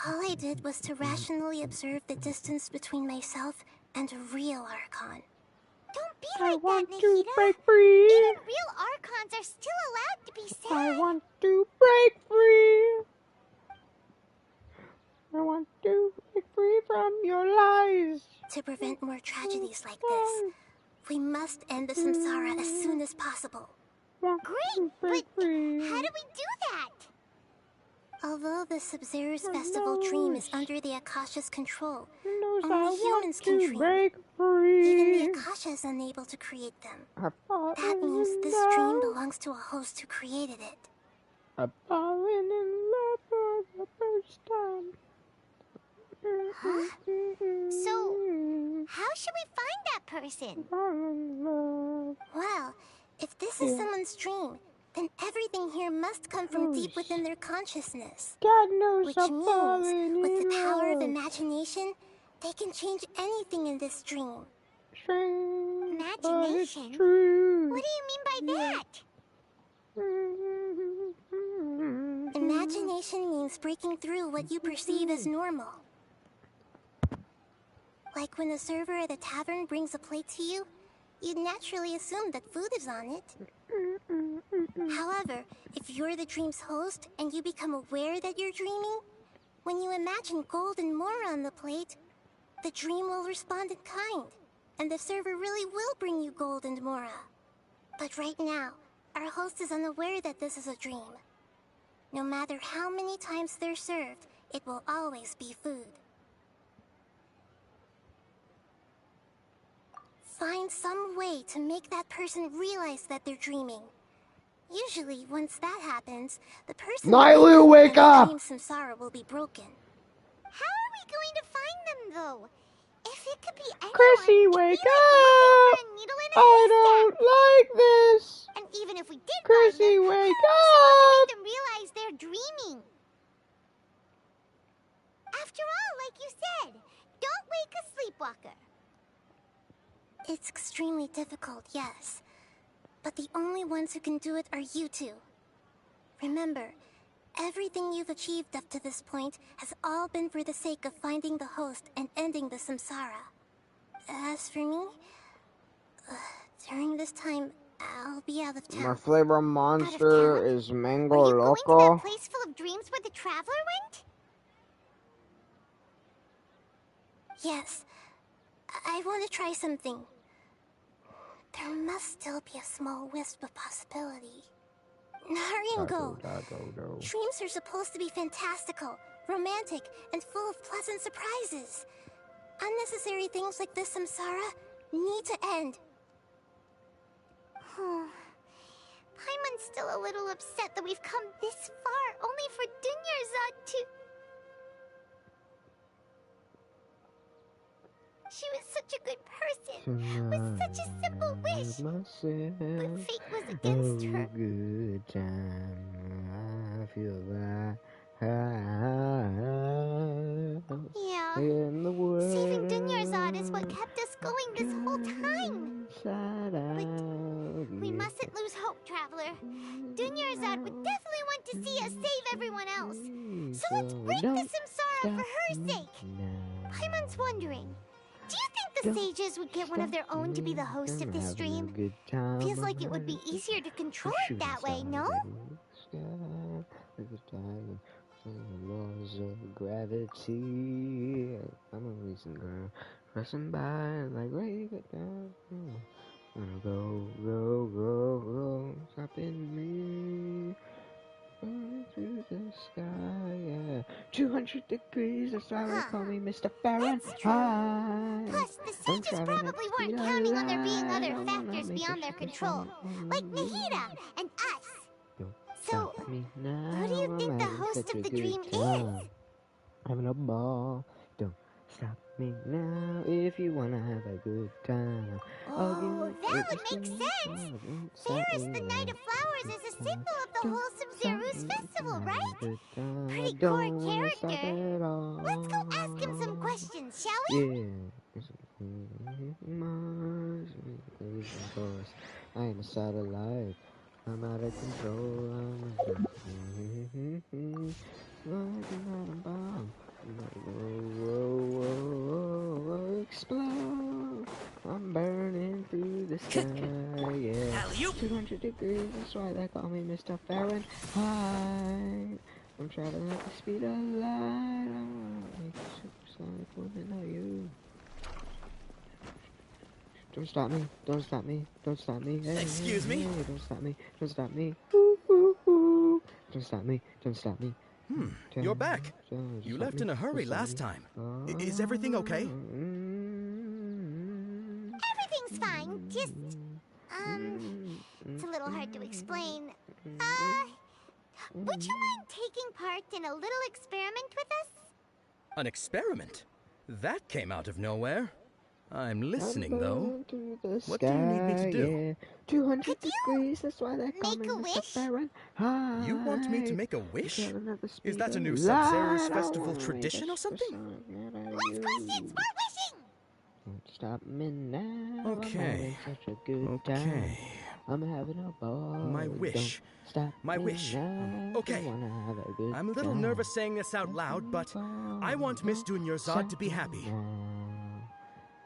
All I did was to rationally observe the distance between myself and a real Archon. Don't be like that, Nahida. to break free. Even real Archons are still allowed to be sad. I want to break free. I want to break free from your lies. To prevent more tragedies like this, we must end the samsara as soon as possible. Great, but how do we do that? Although the Sub-Zerus Festival dream is under the Akasha's control, only humans can dream. Even the Akasha is unable to create them. That means this dream belongs to a host who created it. I'm falling in love for the first time. Huh? So, how should we find that person? Well, if this is someone's dream, then everything here must come from deep within their consciousness. God knows Which I'm means, with the in power of love. imagination, they can change anything in this dream. Imagination? True. What do you mean by that? Imagination means breaking through what you perceive as normal. Like when a server at a tavern brings a plate to you, you'd naturally assume that food is on it. However, if you're the dream's host and you become aware that you're dreaming, when you imagine gold and more on the plate, the dream will respond in kind, and the server really will bring you gold and mora. But right now, our host is unaware that this is a dream. No matter how many times they're served, it will always be food. Find some way to make that person realize that they're dreaming. Usually, once that happens, the person Nailu, wake up! dream samsara will be broken. How are we going to find them, though? If it could be anyone, Chrissy, wake like up! looking for a needle in a I haystack. don't like this. And even if we did Chrissy, find them, wake how are we supposed to up! make them realize they're dreaming? After all, like you said, don't wake a sleepwalker. It's extremely difficult, yes. But the only ones who can do it are you two. Remember, everything you've achieved up to this point has all been for the sake of finding the host and ending the samsara. As for me, during this time, I'll be out of town. My flavor monster is Mango Are you going to Loco. that place full of dreams where the traveler went? Yes, I want to try something. There must still be a small wisp of possibility. Hurry and go. Dreams are supposed to be fantastical, romantic, and full of pleasant surprises. Unnecessary things like this samsara need to end. Paimon's still a little upset that we've come this far only for Dunyarzad to... She was such a good person, with such a simple wish. But fate was against her. Good time. I feel that Yeah, in the world. saving Dunyarzad is what kept us going this whole time. But we mustn't lose hope, Traveler. Dunyarzad would definitely want to see us save everyone else. So let's break the samsara for her sake. Paimon's wondering, do you think the sages would get one of their own to be the host of this stream? Feels like it would be easier to control it that way, no? Laws of gravity. I'm a recent girl. Pressing by like way down. Go, go, go, go. Stopping me. Through the sky, yeah. 200 degrees, that's why they call me Mr. Fahrenheit. Plus, the sages probably weren't counting on there being other factors beyond their control, like Nahida and us. So, who do you think the host of the dream is? Having a ball. Don't stop me now if you wanna have a good time. Oh, that would make sense. Fairest, the Night of Flowers, is a symbol of the wholesome Zeru's festival, right? Pretty core character. Let's go ask him some questions, shall we? I am a satellite. I'm out of control. Explode! I'm burning through the sky, yeah. 200 degrees, that's why they call me Mr. Fahrenheit. I'm traveling at the speed of light. I wanna make a supersonic woman of you. Don't stop me, don't stop me, don't stop me. Hey, Excuse me? Hey, don't stop me, don't stop me. Ooh, ooh, ooh. Don't stop me, don't stop me. You're back. You left in a hurry last time. Is everything okay? It's fine. Just, it's a little hard to explain. Would you mind taking part in a little experiment with us? An experiment? That came out of nowhere. I'm listening, though. What do you need me to do? 200 degrees, that's why they call me Mr. Fahrenheit. You want me to make a wish? Is that a new Sub-Zero's festival tradition or something? Last question, smart wishing! Don't stop me now. Okay. I'm having such a good time. I'm having a ball. My wish. Stop My me wish. now. Okay. I wanna have a good I'm a little time. nervous saying this out loud, but I want Miss Dunyarzad to be happy.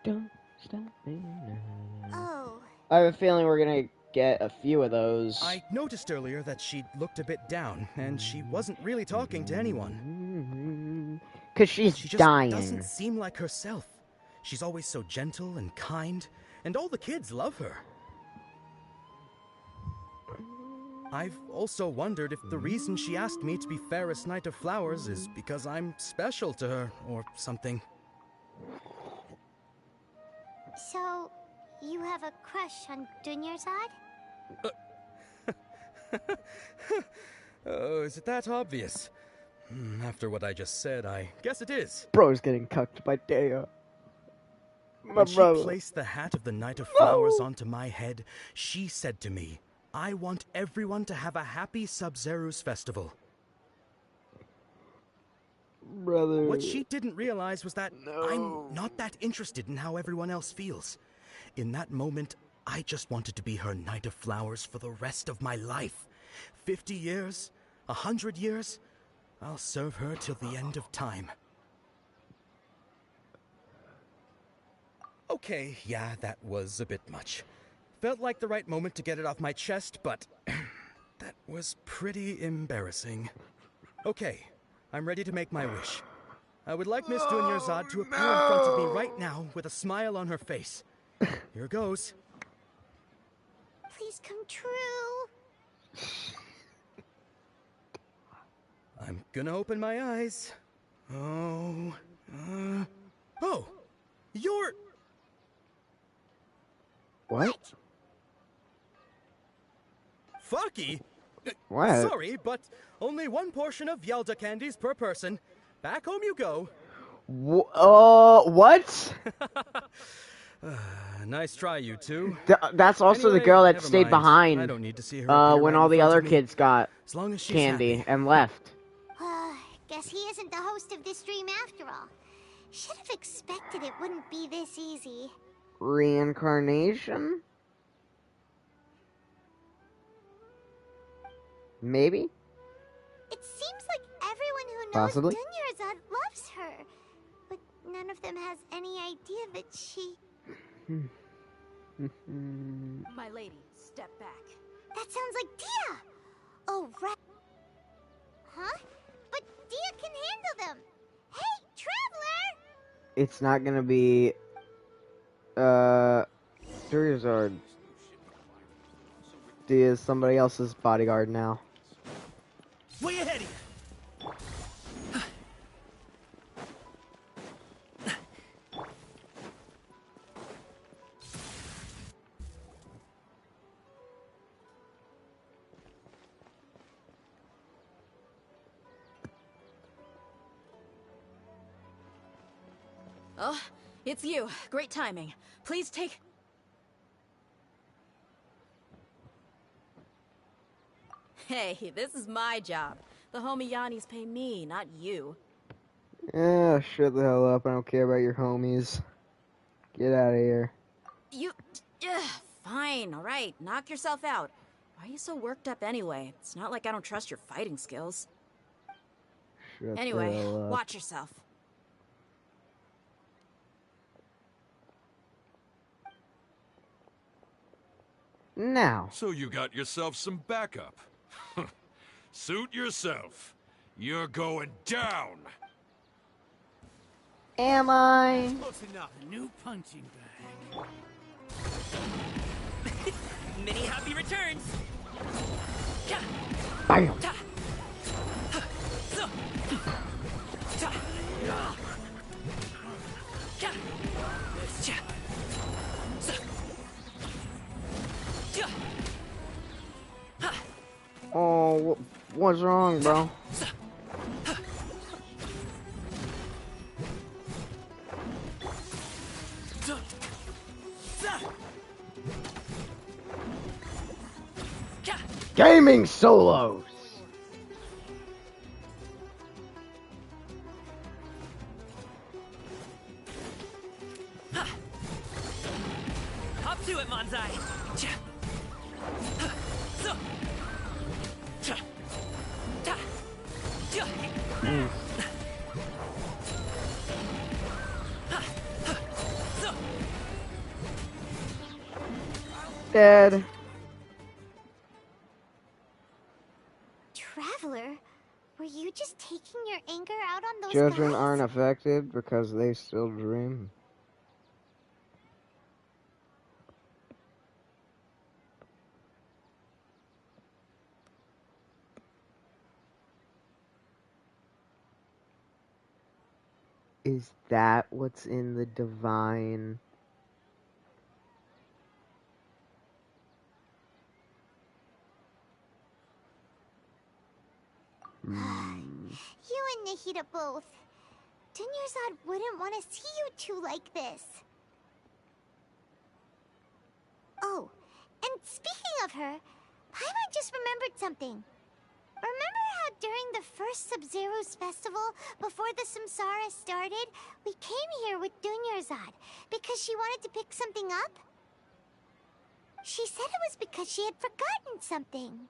Don't stop me now. Oh. I have a feeling we're gonna get a few of those. I noticed earlier that she looked a bit down, and she wasn't really talking to anyone. 'Cause she's she just dying. doesn't seem like herself. She's always so gentle and kind, and all the kids love her. I've also wondered if the reason she asked me to be Fairest Knight of Flowers is because I'm special to her, or something. So, you have a crush on Dunyarzad? Oh, is it that obvious? After what I just said, I guess it is. Bro's getting cucked by Dea. My When she brother. placed the hat of the Knight of Flowers onto my head, she said to me, I want everyone to have a happy Sub-Zero's festival. Brother. What she didn't realize was that I'm not that interested in how everyone else feels. In that moment, I just wanted to be her Knight of Flowers for the rest of my life. 50 years, 100 years, I'll serve her till the end of time. Okay, yeah, that was a bit much. Felt like the right moment to get it off my chest, but that was pretty embarrassing. Okay, I'm ready to make my wish. I would like Miss Dunyarzad to appear in front of me right now with a smile on her face. Here goes. Please come true. I'm gonna open my eyes. Oh, you're... What? Fucky? What? Sorry, but only one portion of Yalda candies per person. Back home you go. What? Nice try, you two. That's also the Anyway, girl that never stayed mind. behind. I don't need to see her appear when right all in the front other of me. kids got As long as she's candy happy. and left. Guess he isn't the host of this dream after all. Should have expected it wouldn't be this easy. Reincarnation? Maybe? It seems like everyone who knows Possibly. Dunyarzad loves her. But none of them has any idea that she... My lady, step back. That sounds like Dia! Oh, right. Huh? But Dia can handle them! Hey, Traveler! It's not gonna be... Dunyarzad. Dia is somebody else's bodyguard now. Way ahead of you. Oh, it's you. Great timing. Please take... Hey, this is my job. The homie Yannis pay me, not you. Yeah, shut the hell up. I don't care about your homies. Get out of here. You... fine, alright. Knock yourself out. Why are you so worked up anyway? It's not like I don't trust your fighting skills. Shut the Anyway, hell up. watch yourself. Now. So you got yourself some backup. Suit yourself. You're going down. Am I? Close enough. A new punching bag. Many happy returns. Bam. What's wrong, bro? Gaming solos! Hop to it, Manzai! Dead. Traveler, were you just taking your anger out on those Children guys? aren't affected because they still dream. Is that what's in the divine? You and Nahida both. Dunyarzad wouldn't want to see you two like this. Oh, and speaking of her, Paimon just remembered something. Remember how during the first Sub-Zero's festival, before the Samsara started, we came here with Dunyarzad because she wanted to pick something up? She said it was because she had forgotten something.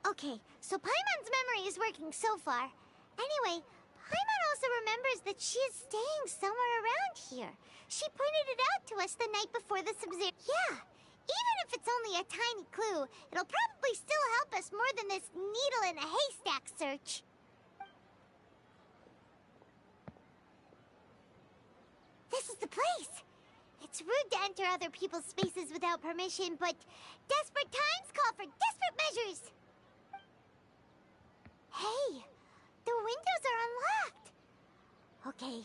Okay, so Paimon's memory is working so far. Anyway, Paimon also remembers that she is staying somewhere around here. She pointed it out to us the night before the Sub-Zero. Yeah, even if it's only a tiny clue, it'll probably still help us more than this needle in a haystack search. This is the place. It's rude to enter other people's spaces without permission, but desperate times call for desperate measures. Hey, the windows are unlocked. Okay,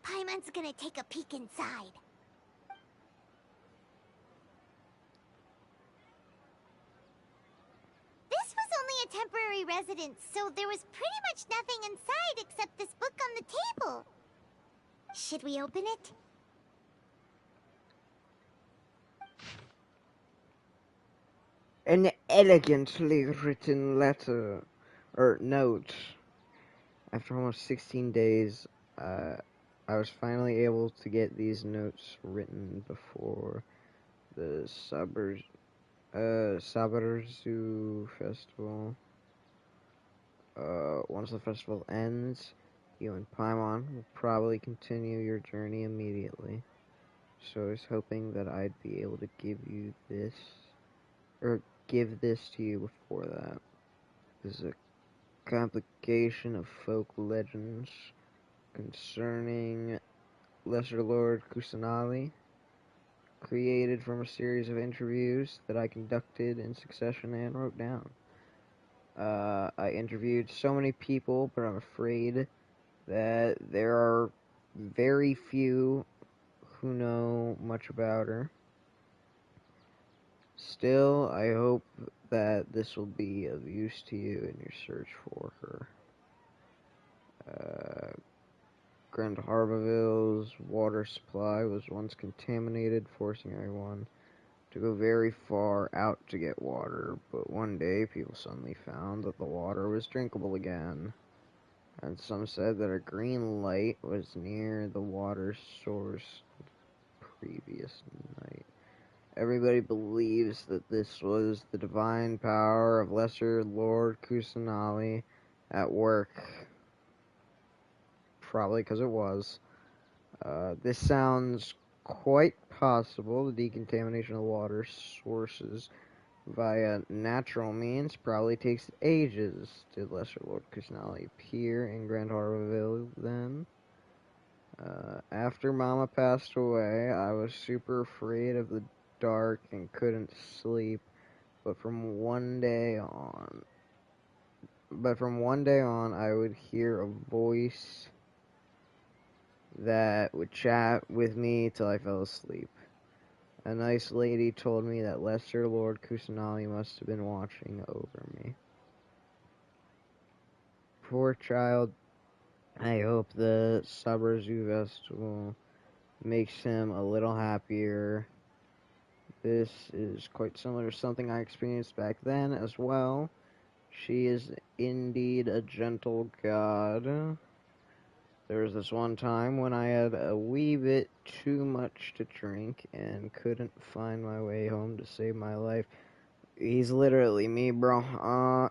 Paimon's gonna take a peek inside. This was only a temporary residence, so there was pretty much nothing inside except this book on the table. Should we open it? An elegantly written letter, or note. After almost 16 days, I was finally able to get these notes written before the Sabarzu Festival. Once the festival ends, you and Paimon will probably continue your journey immediately. So I was hoping that I'd be able to give you this, or give this to you before that. This is a complication of folk legends concerning Lesser Lord Kusanali, created from a series of interviews that I conducted in succession and wrote down. I interviewed so many people, but I'm afraid that there are very few who know much about her. Still, I hope that this will be of use to you in your search for her. Grand Harborville's water supply was once contaminated, forcing everyone to go very far out to get water, but one day people suddenly found that the water was drinkable again, and some said that a green light was near the water source the previous night. Everybody believes that this was the divine power of Lesser Lord Kusanali at work. Probably because it was. This sounds quite possible. The decontamination of water sources via natural means probably takes ages. Did Lesser Lord Kusanali appear in Grand Harborville then? After Mama passed away, I was super afraid of the dark and couldn't sleep, but from one day on, But from one day on, I would hear a voice that would chat with me till I fell asleep. A nice lady told me that Lesser Lord Kusanali must have been watching over me. Poor child. I hope the Sabrazu Festival makes him a little happier. This is quite similar to something I experienced back then as well. She is indeed a gentle god. There was this one time when I had a wee bit too much to drink and couldn't find my way home to save my life. He's literally me, bro.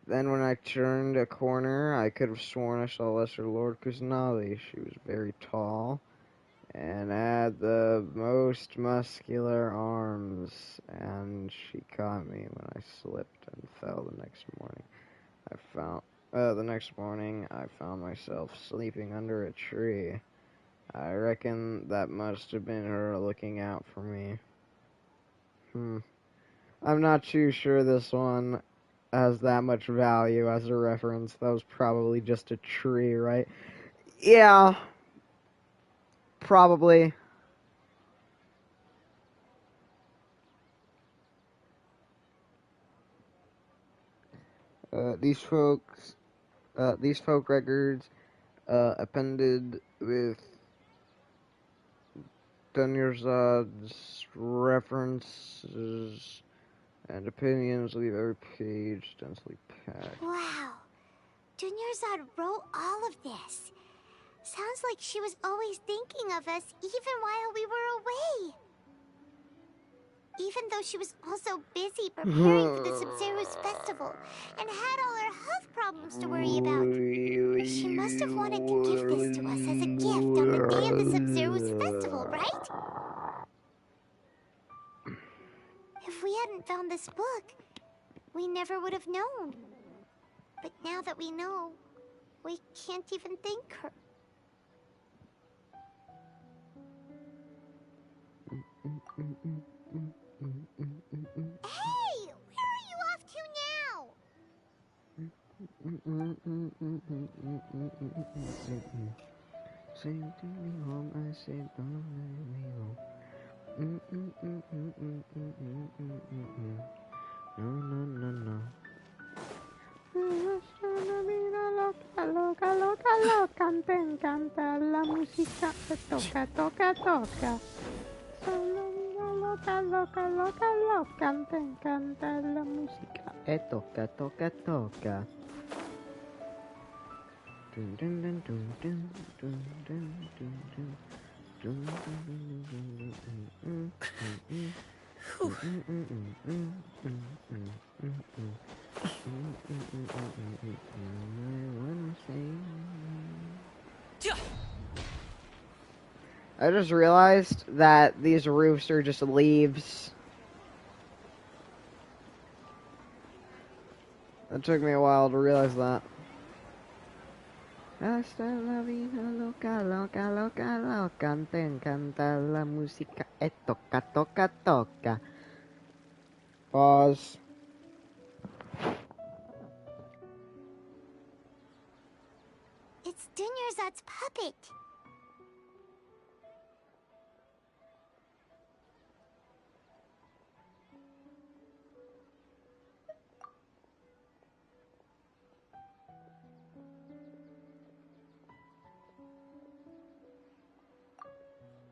Then when I turned a corner, I could have sworn I saw Lesser Lord Kusanali. She was very tall and had the most muscular arms, and she caught me when I slipped and fell the next morning. The next morning, I found myself sleeping under a tree. I reckon that must have been her looking out for me. I'm not too sure this one has that much value as a reference. That was probably just a tree, right? Yeah. Probably. These folk records appended with Dunyarzad's references and opinions leave every page densely packed. Wow. Dunyarzad wrote all of this. Sounds like she was always thinking of us even while we were away. Even though she was also busy preparing for the Sabzeruz festival and had all her health problems to worry about. She must have wanted to give this to us as a gift on the day of the Sabzeruz festival, right? If we hadn't found this book, we never would have known. But now that we know, we can't even thank her. Hey! Where are you off to now? Say to me home, I say don't let me home. No, no, no, no. Loca, loca, loca, loca, me encanta la música, toca, toca, toca. Loca, loca, loca, loca, me encanta la música, Toca, toca, toca. Dun, dun, dun, dun, dun, dun, dun, dun, dun. I just realized that these roofs are just leaves. It took me a while to realize that. Hasta la vida loca, loca, loca, loca, te encanta la música, toca, toca, toca. Pause. It's Dunyarzad's puppet.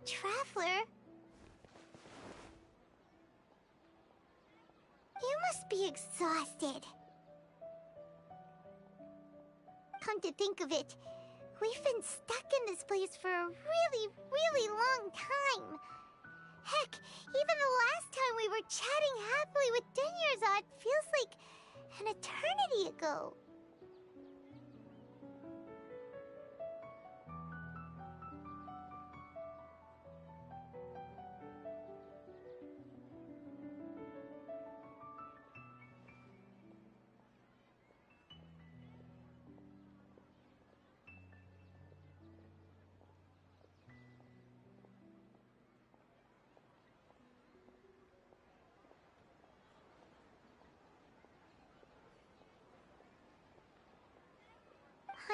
Traveler? You must be exhausted. Come to think of it, we've been stuck in this place for a really, really long time. Heck, even the last time we were chatting happily with Dunyarzad feels like an eternity ago.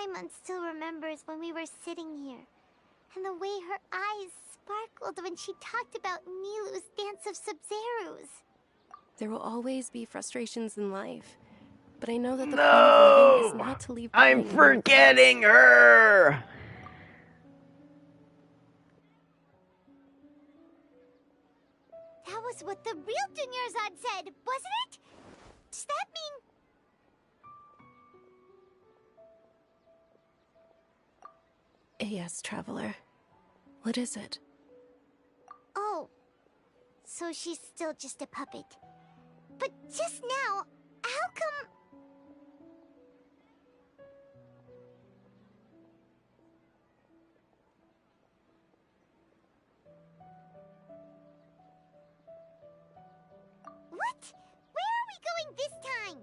Paimon still remembers when we were sitting here, and the way her eyes sparkled when she talked about Nilou's dance of Sub-Zerus. There will always be frustrations in life, but I know that the point of living is not to leave I'm behind forgetting her! That was what the real Dunyarzad said, wasn't it? Does that mean... Yes, Traveler. What is it? Oh, so she's still just a puppet. But just now, how come... What? Where are we going this time?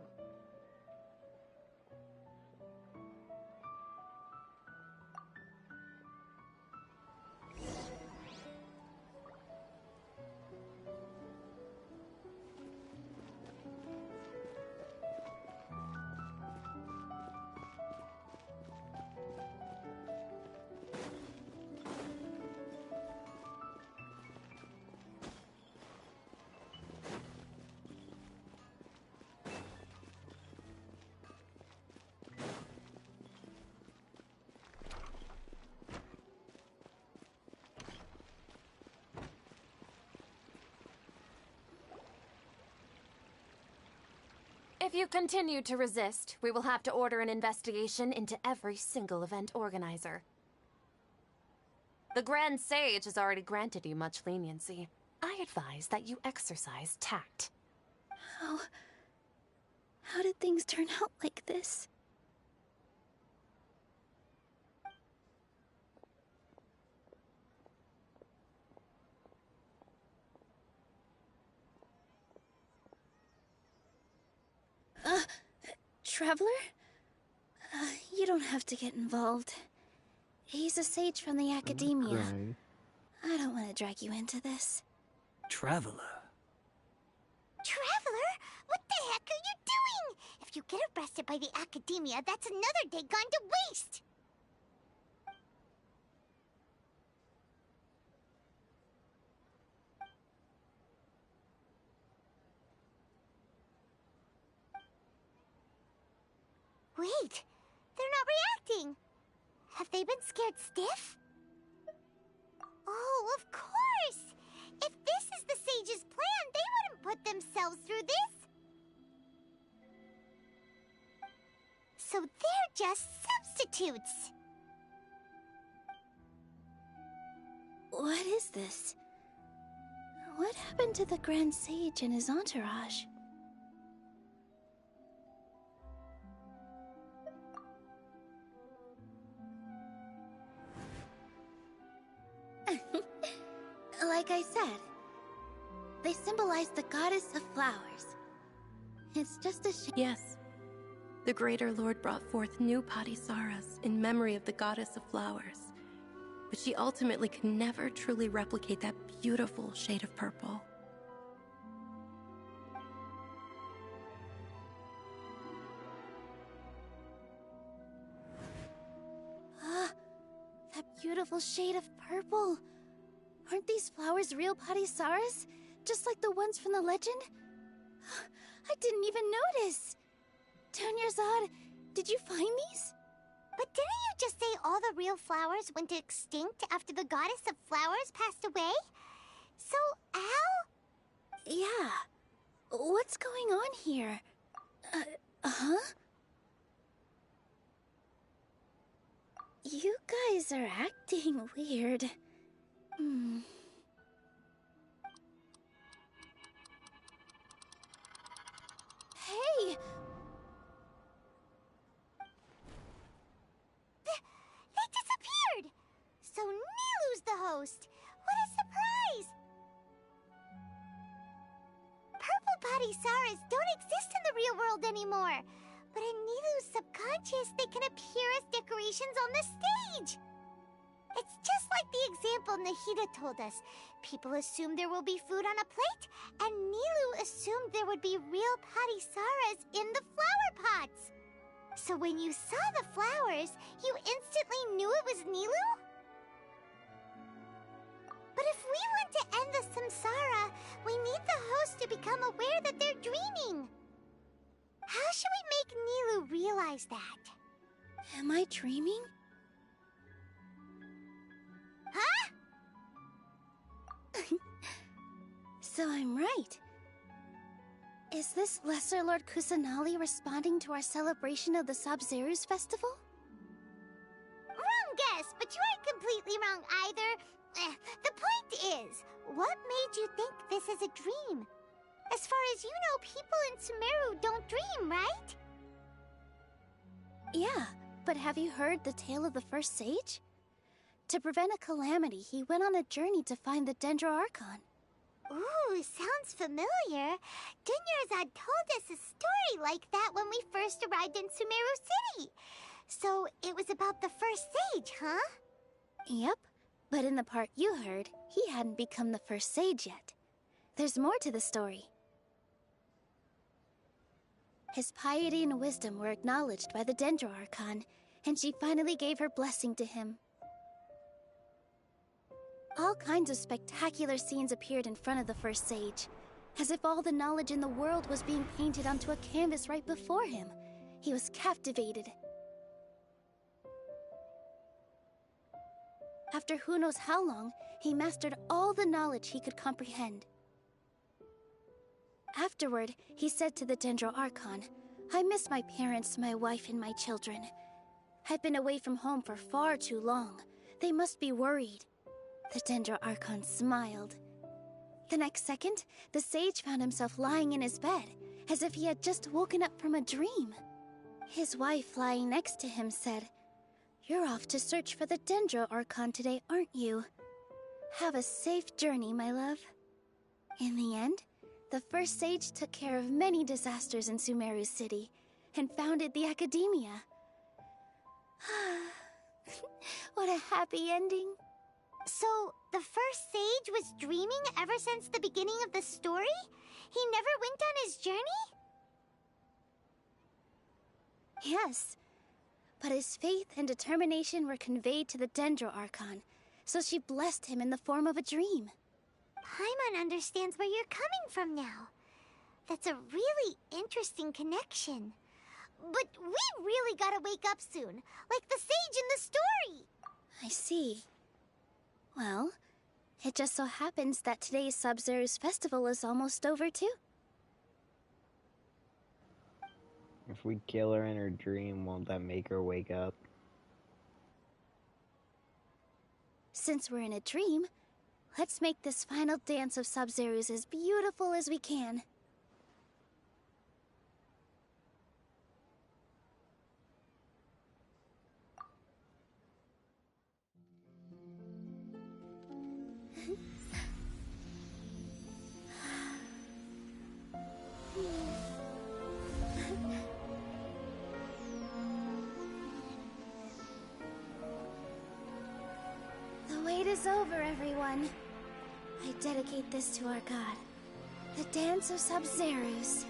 If you continue to resist, we will have to order an investigation into every single event organizer. The Grand Sage has already granted you much leniency. I advise that you exercise tact. How did things turn out like this? Traveler? You don't have to get involved. He's a sage from the Academia. Right. I don't want to drag you into this. Traveler? Traveler? What the heck are you doing? If you get arrested by the Academia, that's another day gone to waste! Wait, they're not reacting. Have they been scared stiff? Oh, of course! If this is the Sage's plan, they wouldn't put themselves through this. So they're just substitutes. What is this? What happened to the Grand Sage and his entourage? Like I said, they symbolize the goddess of flowers. It's just a shame. Yes. The Greater Lord brought forth new Padisaras in memory of the goddess of flowers. But she ultimately could never truly replicate that beautiful shade of purple. That beautiful shade of purple. Aren't these flowers real Padisaras? Just like the ones from the legend? I didn't even notice. Dunyarzad, did you find these? But didn't you just say all the real flowers went extinct after the goddess of flowers passed away? So, Al? Yeah. What's going on here? You guys are acting weird. Hey! They disappeared! So Nilou's the host. What a surprise! Purple Padisaras don't exist in the real world anymore. But in Nilou's subconscious, they can appear as decorations on the stage. It's just like the example Nahida told us. People assume there will be food on a plate, and Nilou assumed there would be real Padisaras in the flower pots. So when you saw the flowers, you instantly knew it was Nilou? But if we want to end the samsara, we need the host to become aware that they're dreaming. How should we make Nilou realize that? Am I dreaming? Huh? So I'm right. Is this Lesser Lord Kusanali responding to our celebration of the Sabzeruz festival? Wrong guess, but you aren't completely wrong either. The point is, what made you think this is a dream? As far as you know, people in Sumeru don't dream, right? Yeah, but have you heard the tale of the first sage? To prevent a calamity, he went on a journey to find the Dendro Archon. Ooh, sounds familiar. Dunyarzad told us a story like that when we first arrived in Sumeru City. So it was about the first sage, huh? Yep, but in the part you heard, he hadn't become the first sage yet. There's more to the story. His piety and wisdom were acknowledged by the Dendro Archon, and she finally gave her blessing to him. All kinds of spectacular scenes appeared in front of the first sage, as if all the knowledge in the world was being painted onto a canvas right before him. He was captivated. After who knows how long, he mastered all the knowledge he could comprehend. Afterward, he said to the Dendro Archon, "I miss my parents, my wife, and my children. I've been away from home for far too long. They must be worried." The Dendro Archon smiled. The next second, the sage found himself lying in his bed, as if he had just woken up from a dream. His wife, lying next to him, said, "You're off to search for the Dendro Archon today, aren't you? Have a safe journey, my love." In the end, the first sage took care of many disasters in Sumeru City, and founded the Academia. What a happy ending. So, the first sage was dreaming ever since the beginning of the story? He never went on his journey? Yes, but his faith and determination were conveyed to the Dendro Archon, so she blessed him in the form of a dream. Paimon understands where you're coming from now. That's a really interesting connection. But we really gotta wake up soon, like the sage in the story. I see. Well, it just so happens that today's Sabzeruz festival is almost over too. If we kill her in her dream, won't that make her wake up? Since we're in a dream, let's make this final dance of Sabzeruz as beautiful as we can. The wait is over, everyone. I dedicate this to our god, the Dance of Sabzeruz.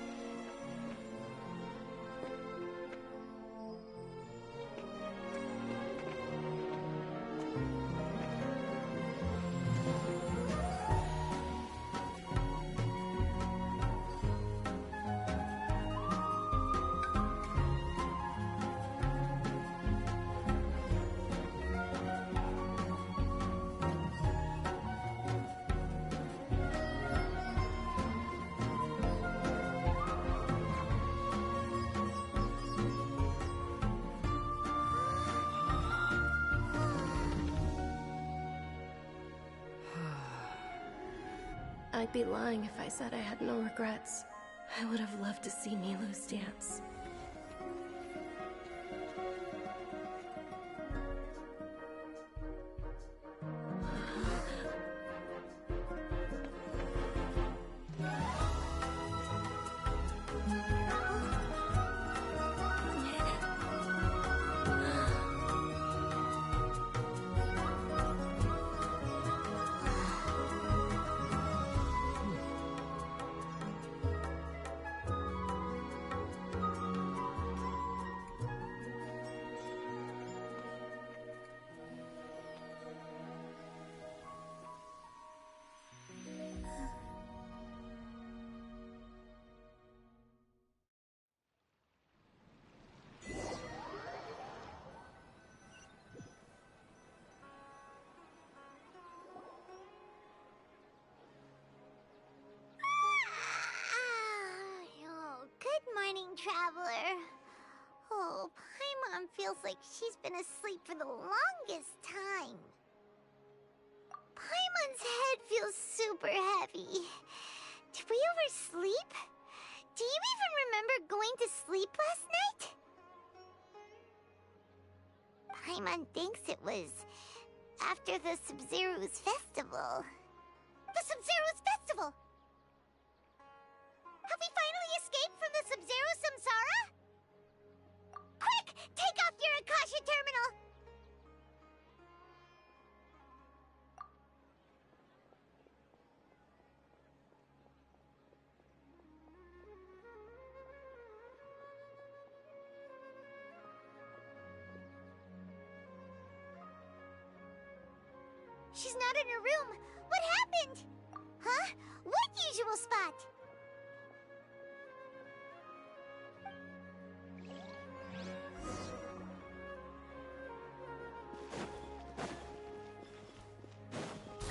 I'd be lying if I said I had no regrets. I would have loved to see Nilou's dance. Traveler. Oh, Paimon feels like she's been asleep for the longest time. Paimon's head feels super heavy. Did we oversleep? Do you even remember going to sleep last night? Paimon thinks it was after the Sub-Zero's festival. The Sub-Zero's festival! Have we finally escaped from the Sub-Zero Samsara? Quick! Take off your Akasha terminal! She's not in her room. What happened? Huh? What usual spot?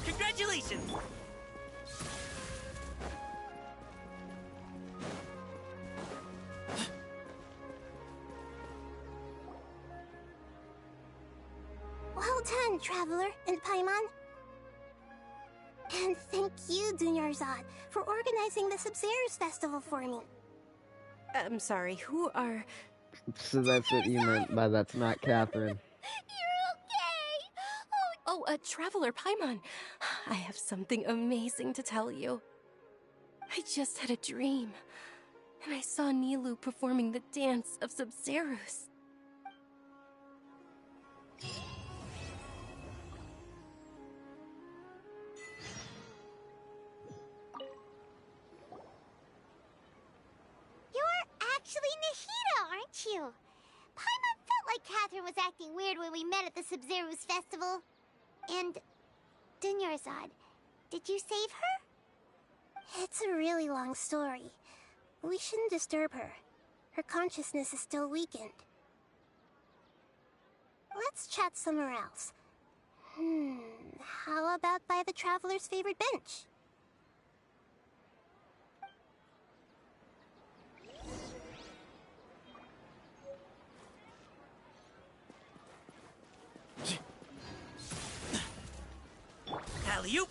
Congratulations! Well done, Traveler and Paimon. And thank you, Dunyarzad, for organizing the Sub-Zero's festival for me. I'm sorry, who are... So that's what you meant by that's not Catherine. Oh, Traveler Paimon, I have something amazing to tell you. I just had a dream, and I saw Nilou performing the dance of Sub-Zeros. You're actually Nahida, aren't you? Paimon felt like Catherine was acting weird when we met at the Sub-Zero's festival. And Dunyarzad, did you save her? It's a really long story. We shouldn't disturb her. Her consciousness is still weakened. Let's chat somewhere else. How about by the Traveler's favorite bench? Alley-oop!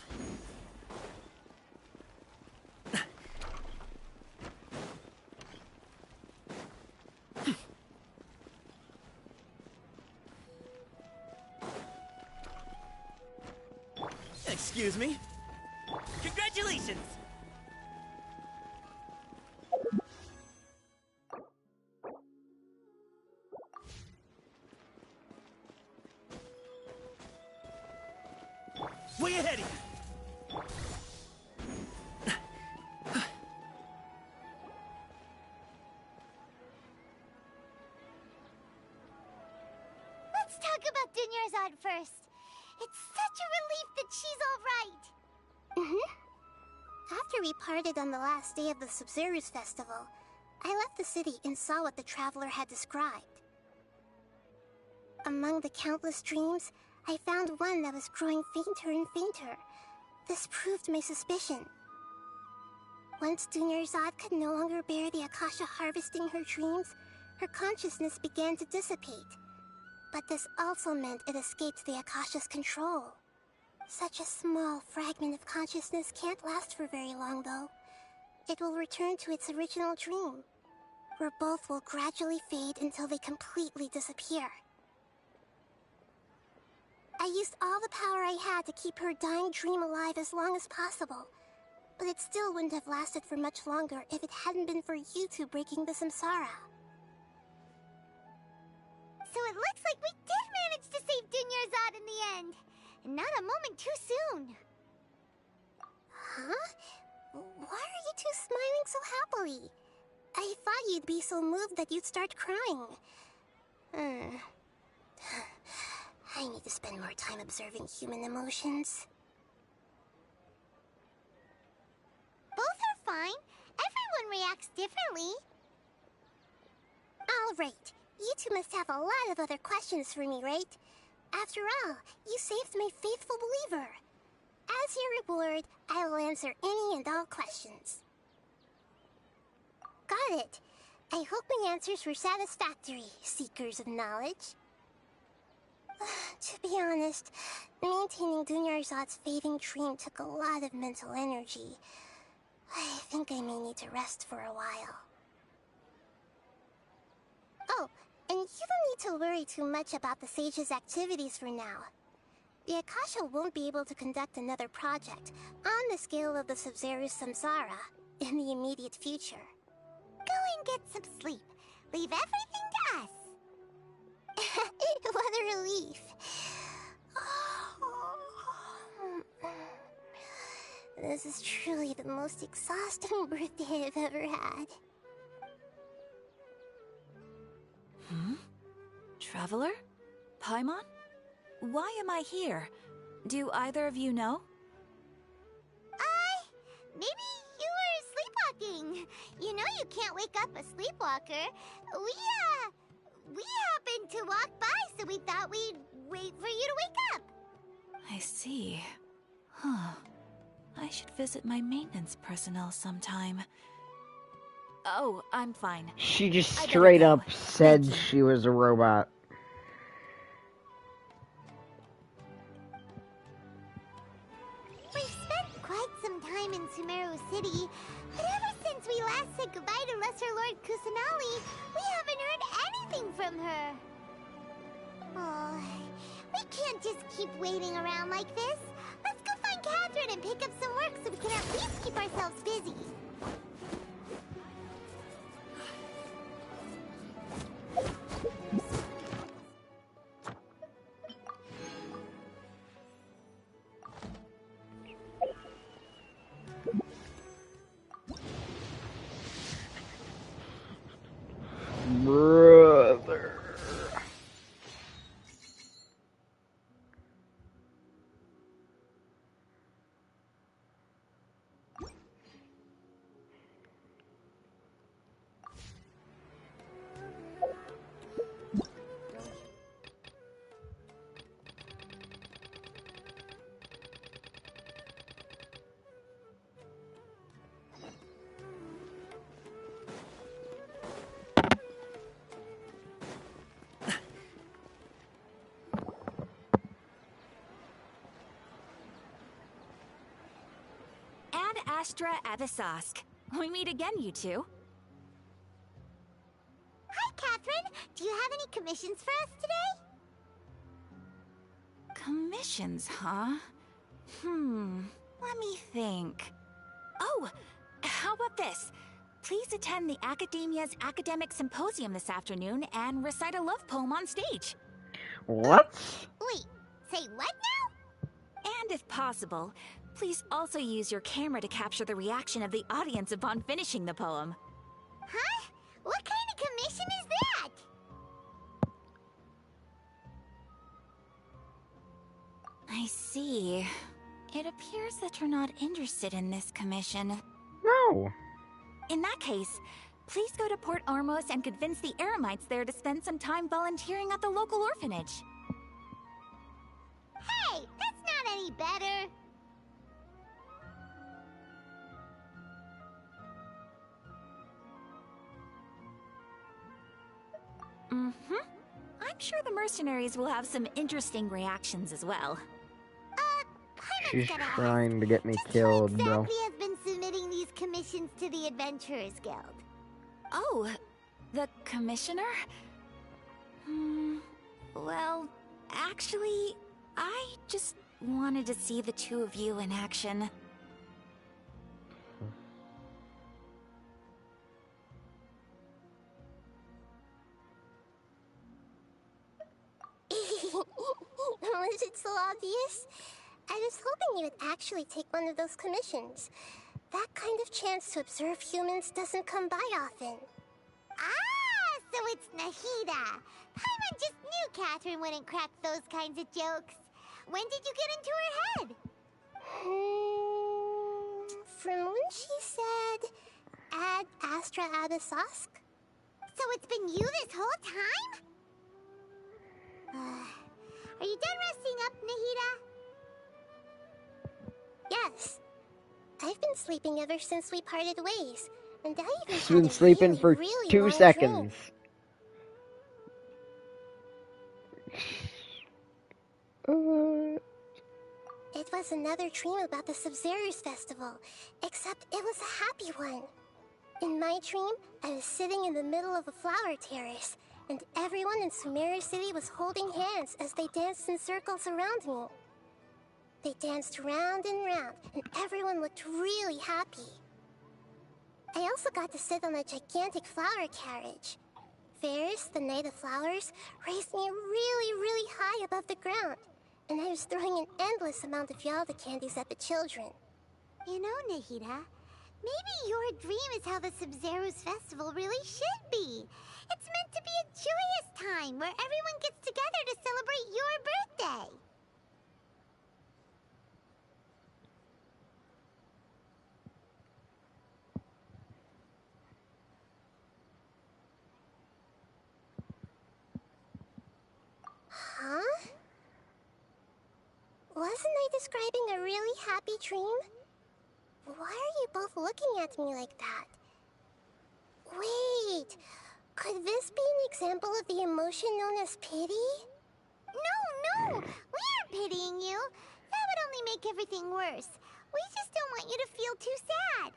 Excuse me? Congratulations! Way ahead! Let's talk about Dunyarzad first. It's such a relief that she's all right. After we parted on the last day of the Sub-Zero's festival, I left the city and saw what the Traveler had described. Among the countless dreams, I found one that was growing fainter and fainter. This proved my suspicion. Once Dunyarzad could no longer bear the Akasha harvesting her dreams, her consciousness began to dissipate. But this also meant it escaped the Akasha's control. Such a small fragment of consciousness can't last for very long, though. It will return to its original dream, where both will gradually fade until they completely disappear. I used all the power I had to keep her dying dream alive as long as possible, but it still wouldn't have lasted for much longer if it hadn't been for you two breaking the samsara. So it looks like we did manage to save Dunyarzad in the end. And not a moment too soon. Huh? Why are you two smiling so happily? I thought you'd be so moved that you'd start crying. I need to spend more time observing human emotions. Both are fine. Everyone reacts differently. All right. You two must have a lot of other questions for me, right? After all, you saved my faithful believer. As your reward, I will answer any and all questions. Got it. I hope my answers were satisfactory, seekers of knowledge. To be honest, maintaining Dunyarzad's fading dream took a lot of mental energy. I think I may need to rest for a while. Oh, and you don't need to worry too much about the Sage's activities for now. The Akasha won't be able to conduct another project on the scale of the Sabzeruz Samsara in the immediate future. Go and get some sleep. Leave everything to us. What a relief. This is truly the most exhausting birthday I've ever had. Traveler? Paimon? Why am I here? Do either of you know? Maybe you were sleepwalking. You know you can't wake up a sleepwalker. We happened to walk by, so we thought we'd wait for you to wake up. I see. Huh. I should visit my maintenance personnel sometime. Oh, I'm fine. She just straight up said she was a robot. We've spent quite some time in Sumeru City, but ever since we last said goodbye to Lesser Lord Kusanali, we haven't heard anything from her. Oh, we can't just keep waiting around like this. Let's go find Catherine and pick up some work so we can at least keep ourselves busy. Brother. Astra Abyssosque. We meet again, you two. Hi, Catherine. Do you have any commissions for us today? Commissions, huh? Let me think. Oh, how about this? Please attend the Academia's Academic Symposium this afternoon and recite a love poem on stage. What? Wait, say what now? And if possible, please also use your camera to capture the reaction of the audience upon finishing the poem. Huh? What kind of commission is that? I see. It appears that you're not interested in this commission. No. In that case, please go to Port Ormos and convince the Eremites there to spend some time volunteering at the local orphanage. Hey, that's not any better. I'm sure the mercenaries will have some interesting reactions as well. She's trying to get me killed, bro. Exactly has been submitting these commissions to the Adventurers Guild. Oh, the commissioner? Well, actually, I just wanted to see the two of you in action. Was it so obvious? I was hoping you would actually take one of those commissions. That kind of chance to observe humans doesn't come by often. Ah, so it's Nahida. Paimon just knew Catherine wouldn't crack those kinds of jokes. When did you get into her head? From when she said, Ad Astra Abyssosque. So it's been you this whole time? Are you done resting up, Nahida? Yes. I've been sleeping ever since we parted ways, And I even She's had been a sleeping really, for really 2 long seconds. It was another dream about the Sub-Zerus Festival, except it was a happy one. In my dream, I was sitting in the middle of a flower terrace, and everyone in Sumeru City was holding hands as they danced in circles around me. They danced round and round, and everyone looked really happy. I also got to sit on a gigantic flower carriage. Ferris, the Knight of Flowers, raised me really, really high above the ground, and I was throwing an endless amount of Yalda candies at the children. You know, Nahida, maybe your dream is how the Sub-Zerus Festival really should be. It's meant to be a joyous time where everyone gets together to celebrate your birthday. Huh? Wasn't I describing a really happy dream? Why are you both looking at me like that? Wait, could this be an example of the emotion known as pity? No, we aren't pitying you. That would only make everything worse. We just don't want you to feel too sad.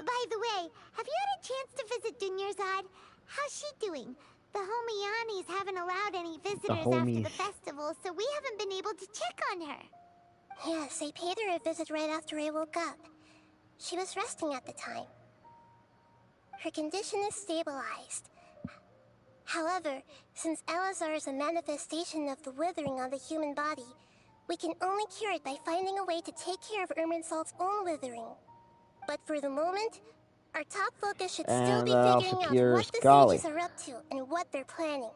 By the way, have you had a chance to visit Dunyarzad? How's she doing? The Homianis haven't allowed any visitors after the festival, so we haven't been able to check on her. Yes, I paid her a visit right after I woke up. She was resting at the time. Her condition is stabilized. However, since Elazar is a manifestation of the withering on the human body, we can only cure it by finding a way to take care of Irminsul's own withering. But for the moment, our top focus should still be figuring out what the sages are up to and what they're planning.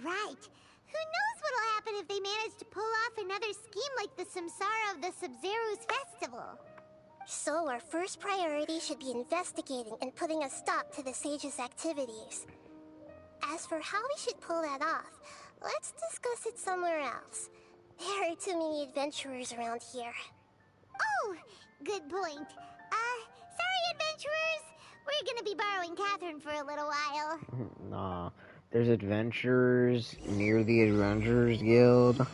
Right. Who knows what'll happen if they manage to pull off another scheme like the Samsara of the Sub-Zerus Festival? So our first priority should be investigating and putting a stop to the sages' activities. As for how we should pull that off, let's discuss it somewhere else. There are too many adventurers around here. Oh, good point. Sorry, adventurers. We're gonna be borrowing Catherine for a little while. Nah, there's adventurers near the Adventurers Guild.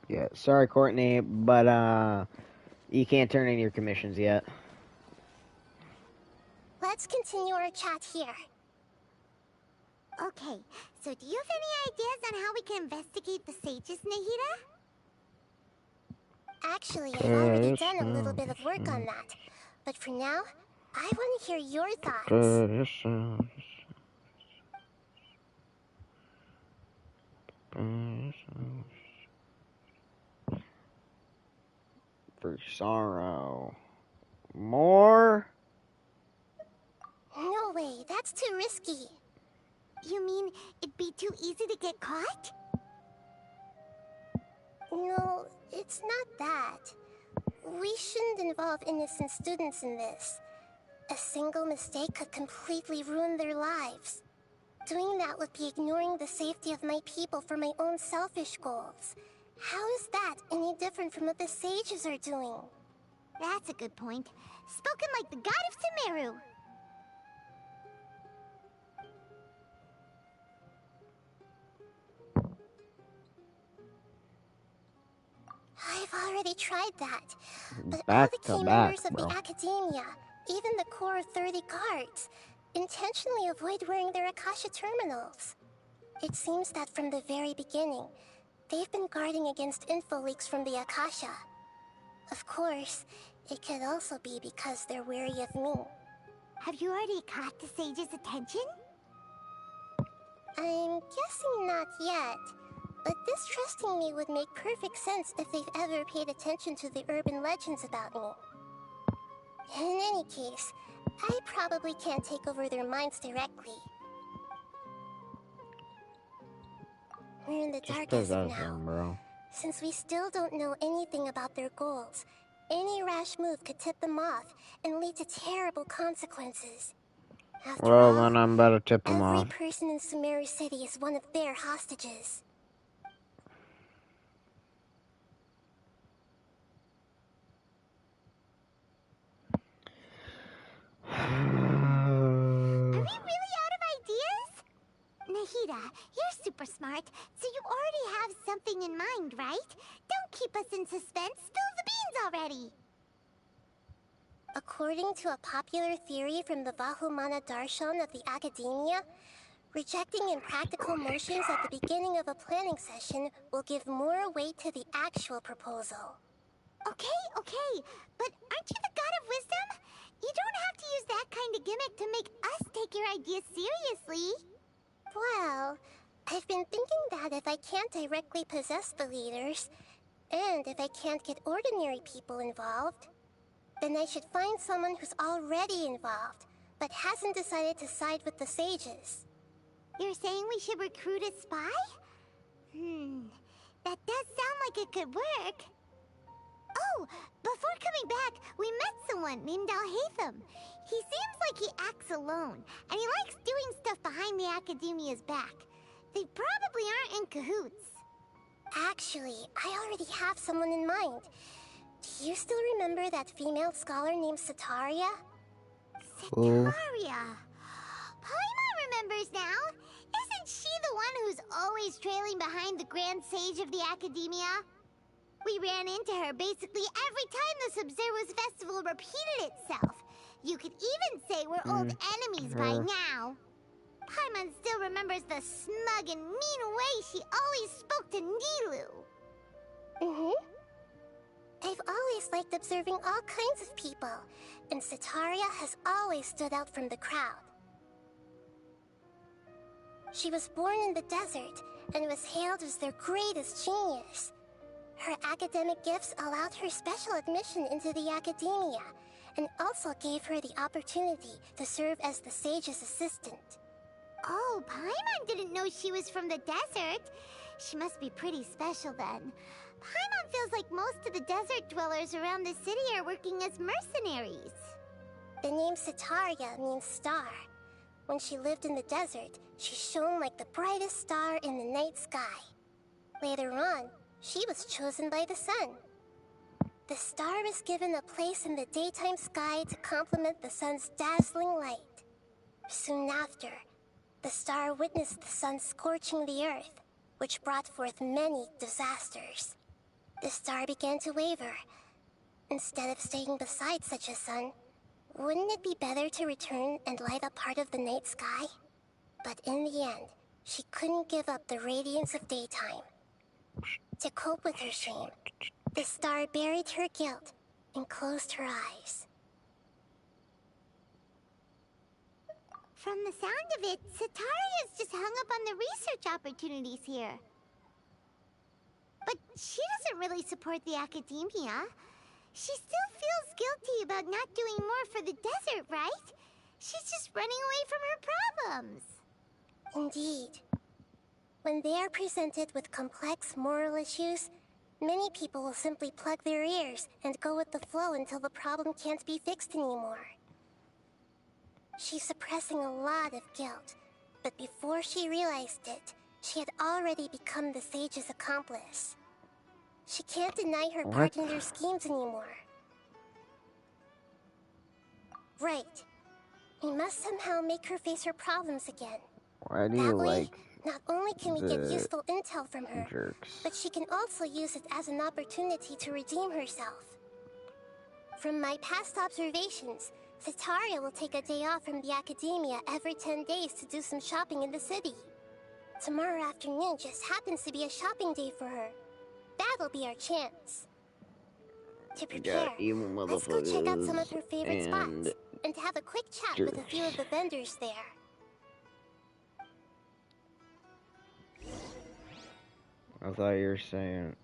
Yeah, sorry, Courtney, but you can't turn in your commissions yet. Let's continue our chat here. Okay, so do you have any ideas on how we can investigate the sages, Nahida? Actually, I've already done a little bit of work on that. But for now, I want to hear your thoughts. For sorrow. More? No way, that's too risky. You mean it'd be too easy to get caught? No, it's not that. We shouldn't involve innocent students in this. A single mistake could completely ruin their lives. Doing that would be ignoring the safety of my people for my own selfish goals. How is that any different from what the sages are doing? That's a good point. Spoken like the god of Sumeru. I've already tried that. But Back all the key to back, members of bro. the Academia, even the core of 30 guards, intentionally avoid wearing their Akasha terminals. It seems that from the very beginning, they've been guarding against info leaks from the Akasha. Of course, it could also be because they're wary of me. Have you already caught the sage's attention? I'm guessing not yet, but distrusting me would make perfect sense if they've ever paid attention to the urban legends about me. In any case, I probably can't take over their minds directly. We're in the dark as of now. Bro. Since we still don't know anything about their goals, any rash move could tip them off and lead to terrible consequences. After Well, all, then I'm about to tip them every off. person in Sumeru City is one of their hostages. Are we really out of ideas? Nahida, you're super smart, so you already have something in mind, right? Don't keep us in suspense. Spill the beans already. According to a popular theory from the Vahumana Darshan of the Academia, rejecting impractical motions at the beginning of a planning session will give more weight to the actual proposal. Okay, but aren't you the god of wisdom? You don't have to use that kind of gimmick to make us take your ideas seriously. Well, I've been thinking that if I can't directly possess the leaders, and if I can't get ordinary people involved, then I should find someone who's already involved, but hasn't decided to side with the sages. You're saying we should recruit a spy? That does sound like it could work. Oh, before coming back, we met someone named Alhaitham. He seems like he acts alone, and he likes doing stuff behind the Academia's back. They probably aren't in cahoots. Actually, I already have someone in mind. Do you still remember that female scholar named Setaria? Setaria? Paimon remembers now. Isn't she the one who's always trailing behind the Grand Sage of the Academia? We ran into her basically every time the Sub-Zero's festival repeated itself. You could even say we're old enemies by now. Paimon still remembers the smug and mean way she always spoke to Nilou. I've always liked observing all kinds of people, and Setaria has always stood out from the crowd. She was born in the desert and was hailed as their greatest genius. Her academic gifts allowed her special admission into the Academia, and also gave her the opportunity to serve as the sage's assistant. Oh, Paimon didn't know she was from the desert. She must be pretty special then. Paimon feels like most of the desert dwellers around the city are working as mercenaries. The name Setaria means star. When she lived in the desert, she shone like the brightest star in the night sky. Later on, she was chosen by the sun. The star was given a place in the daytime sky to complement the sun's dazzling light. Soon after, the star witnessed the sun scorching the earth, which brought forth many disasters. The star began to waver. Instead of staying beside such a sun, wouldn't it be better to return and light up part of the night sky? But in the end, she couldn't give up the radiance of daytime. To cope with her shame, the star buried her guilt and closed her eyes. From the sound of it, Setaria's just hung up on the research opportunities here. But she doesn't really support the Academia. She still feels guilty about not doing more for the desert, right? She's just running away from her problems. Indeed. When they are presented with complex moral issues, many people will simply plug their ears and go with the flow until the problem can't be fixed anymore. She's suppressing a lot of guilt, but before she realized it, she had already become the sage's accomplice. She can't deny her part in their schemes anymore. Right. We must somehow make her face her problems again. Why do you like not only can we get useful intel from her, jerks? but she can also use it as an opportunity to redeem herself. From my past observations, Setaria will take a day off from the Academia every 10 days to do some shopping in the city. Tomorrow afternoon just happens to be a shopping day for her. That'll be our chance. To prepare, let's go check out some of her favorite spots and have a quick chat with a few of the vendors there. I thought you were saying...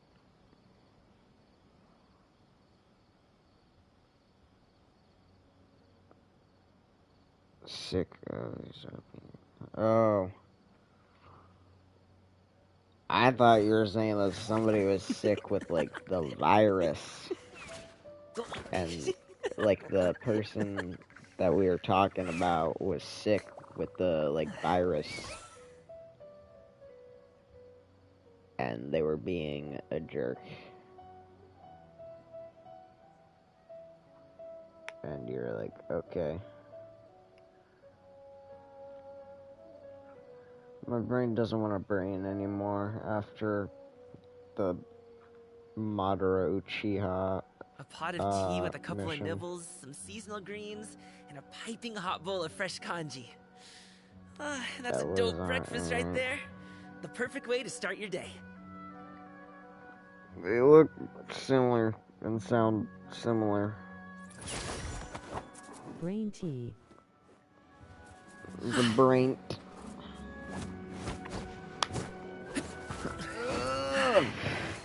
sick of Oh. I thought you were saying that somebody was sick with, like, the virus. and like the person that we were talking about was sick with the like virus, and they were being a jerk. And you're like, okay. My brain doesn't want a brain anymore after the Madara Uchiha A pot of tea with a couple mission. of nibbles, some seasonal greens, and a piping hot bowl of fresh kanji. That's That a dope was, breakfast right there. The perfect way to start your day. They look similar and sound similar. Brain tea. The brain.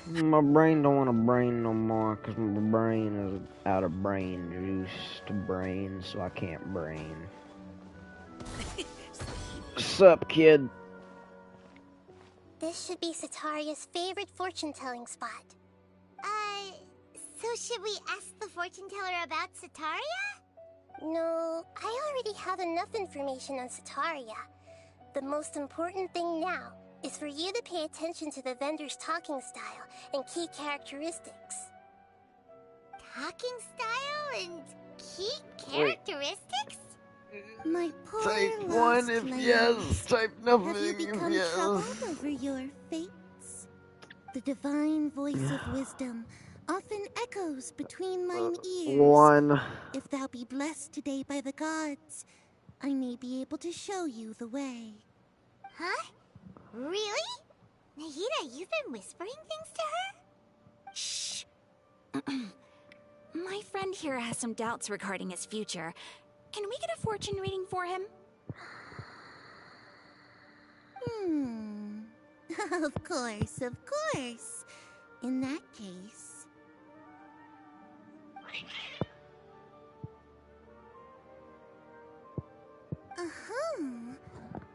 My brain don't want a brain no more, cause my brain is out of brain juice to brain, so I can't brain. Sup, kid? This should be Sataria's favorite fortune-telling spot. So should we ask the fortune teller about Sataria? No, I already have enough information on Sataria. The most important thing now is for you to pay attention to the vendor's talking style and key characteristics. Talking style and key characteristics? My poor Type lost 1 if lamb. yes, type nothing Have you if become yes. troubled over your fates? The divine voice of wisdom often echoes between mine ears. 1. If thou be blessed today by the gods, I may be able to show you the way. Huh? Really? Nahida, you've been whispering things to her? Shh. My friend here has some doubts regarding his future. Can we get a fortune reading for him? Of course, of course. In that case...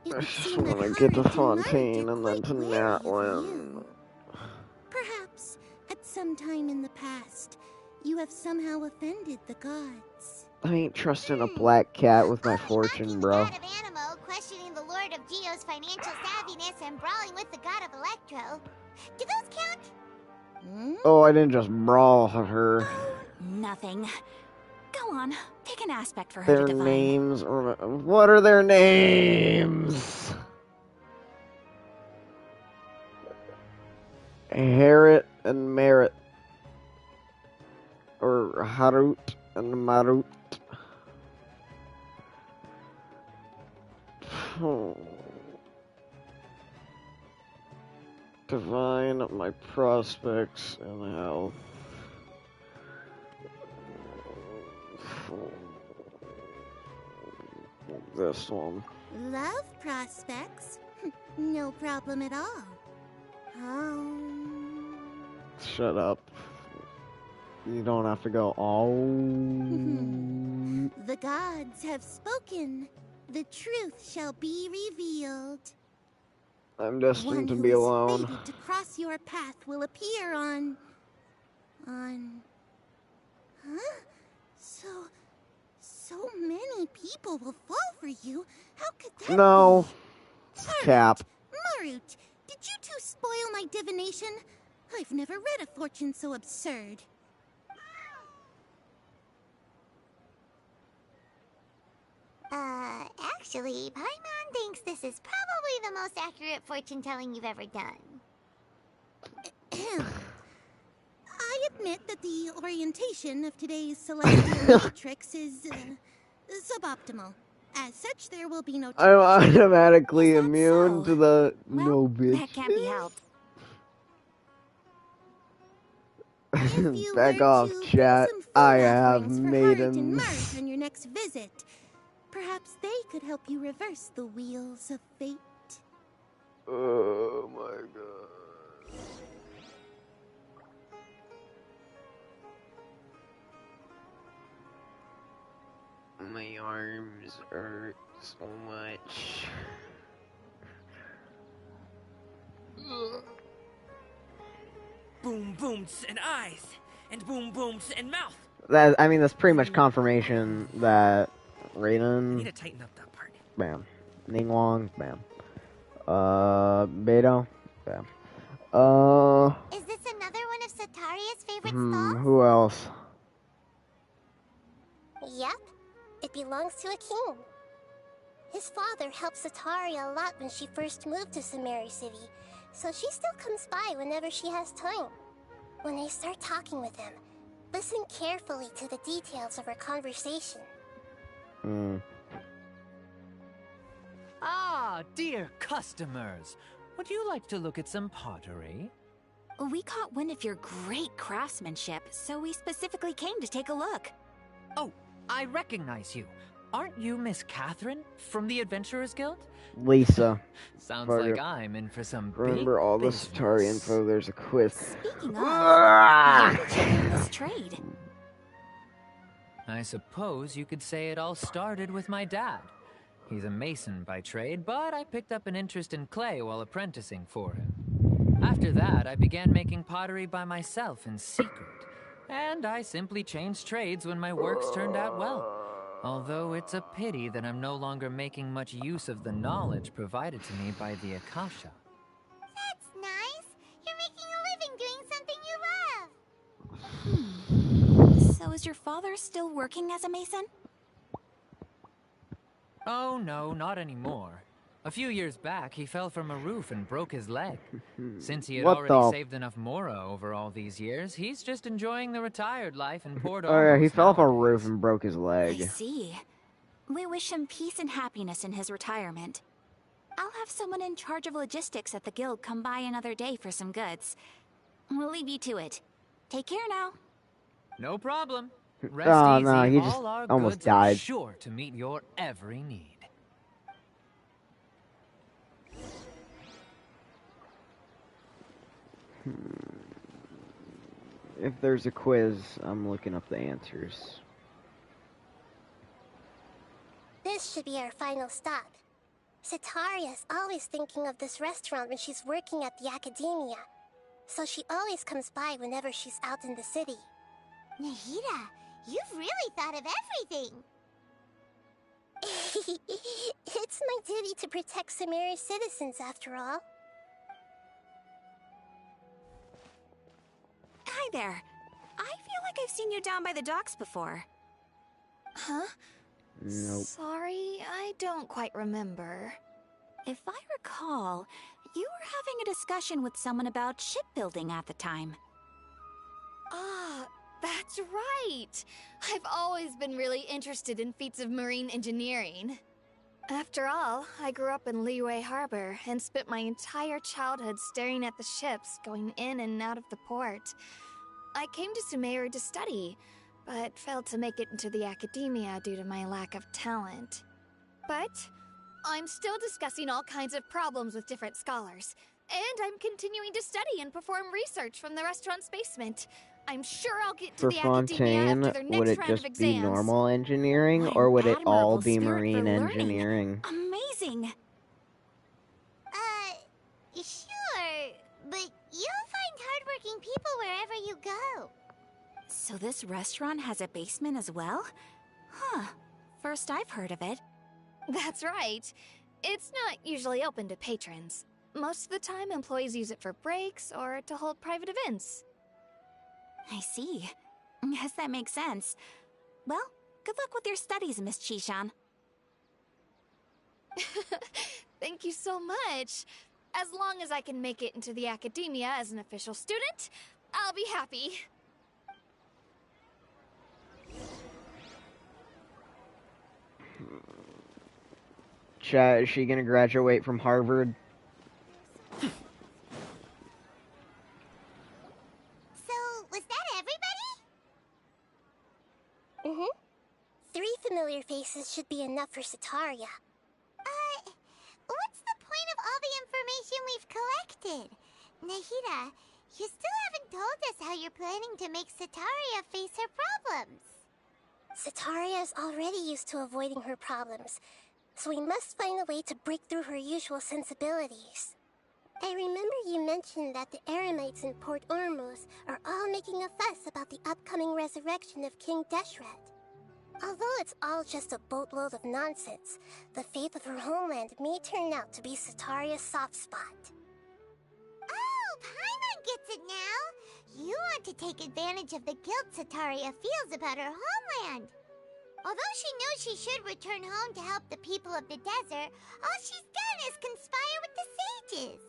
It I would just seem that want to get to Haru Fontaine and then to Natlan. Perhaps, at some time in the past, you have somehow offended the gods. I ain't trusting a black cat with my fortune, bro. God of Animo, questioning the Lord of Geo's financial savviness, and brawling with the God of Electro. Do those count? Oh, I didn't just brawl her. Nothing. Go on, pick an aspect for her Their to divine. names, or what are their names? Harriet and Merit, or Harut and Marut. Divine my prospects and health. This one. Love prospects? No problem at all. Shut up. You don't have to go, The gods have spoken. The truth shall be revealed. I'm destined One to who be is alone. fated to cross your path will appear on... Huh? So many people will fall for you. How could that No. be? It's Cap. Marut, did you two spoil my divination? I've never read a fortune so absurd. Actually, Paimon thinks this is probably the most accurate fortune telling you've ever done. I admit that the orientation of today's celestial matrix is suboptimal. As such, there will be no... I'm automatically immune to the no bitch. That can't be helped. Back off, chat. I have maidens. Mars on your next visit. Perhaps they could help you reverse the wheels of fate. Oh my god. My arms hurt so much. Boom booms and eyes, and boom booms and mouth. I mean, that's pretty much confirmation that Raiden. I need to tighten up that part. Bam. Ningguang. Bam. Beidou. Bam. Is this another one of Sataria's favorite stalls? Who else? Yep. It belongs to a king. His father helped Sataria a lot when she first moved to Sumeri City, so she still comes by whenever she has time. When I start talking with him, listen carefully to the details of our conversation. Ah, dear customers. Would you like to look at some pottery? We caught wind of your great craftsmanship, so we specifically came to take a look. Oh, I recognize you. Aren't you Miss Catherine from the Adventurers Guild? Lisa. Sounds like I'm in for some Remember all the Satari info, there's a quiz. Speaking of, how did you learn this trade? I suppose you could say it all started with my dad. He's a mason by trade, but I picked up an interest in clay while apprenticing for him. After that, I began making pottery by myself in secret, and I simply changed trades when my works turned out well. Although it's a pity that I'm no longer making much use of the knowledge provided to me by the Akasha. That's nice. You're making a living doing something you love. So is your father still working as a mason? Oh no, not anymore. A few years back, he fell from a roof and broke his leg. Since he had already saved enough Mora over all these years, he's just enjoying the retired life in Port Ormos. Oh yeah, he fell off a roof and broke his leg. I see. We wish him peace and happiness in his retirement. I'll have someone in charge of logistics at the guild come by another day for some goods. We'll leave you to it. Take care now. No problem. Rest Oh easy. no, he All just our almost goods are died. sure to meet your every need. If there's a quiz, I'm looking up the answers. This should be our final stop. Sataria's always thinking of this restaurant when she's working at the academia, so she always comes by whenever she's out in the city. Nahida, you've really thought of everything. It's my duty to protect Sumeri citizens, after all. Hi there. I feel like I've seen you down by the docks before. Huh? Nope. Sorry, I don't quite remember. If I recall, you were having a discussion with someone about shipbuilding at the time. Ah, that's right! I've always been really interested in feats of marine engineering. After all, I grew up in Liyue Harbor and spent my entire childhood staring at the ships going in and out of the port. I came to Sumeru to study, but failed to make it into the academia due to my lack of talent. But I'm still discussing all kinds of problems with different scholars, and I'm continuing to study and perform research from the restaurant's basement. I'm sure I'll get to For the academia Fontaine, after their next would it round of just be exams. normal engineering, or would it all admirable be spirit for marine learning. engineering? Amazing! Sure, but you'll find hardworking people wherever you go. So this restaurant has a basement as well? Huh. First I've heard of it. That's right. It's not usually open to patrons. Most of the time, employees use it for breaks or to hold private events. I see. Guess that makes sense. Well, good luck with your studies, Miss Chishan. Thank you so much. As long as I can make it into the academia as an official student, I'll be happy. Chat, is she gonna graduate from Harvard? So, was that everybody? Mm-hmm. 3 familiar faces should be enough for Sataria. What's the point of all the information we've collected? Nahida, you still haven't told us how you're planning to make Sataria face her problems. Sataria is already used to avoiding her problems, so we must find a way to break through her usual sensibilities. I remember you mentioned that the Eremites in Port Ormuz are all making a fuss about the upcoming resurrection of King Deshret. Although it's all just a boatload of nonsense, the fate of her homeland may turn out to be Setaria's soft spot. Oh, Paimon gets it now! You want to take advantage of the guilt Setaria feels about her homeland. Although she knows she should return home to help the people of the desert, all she's done is conspire with the sages.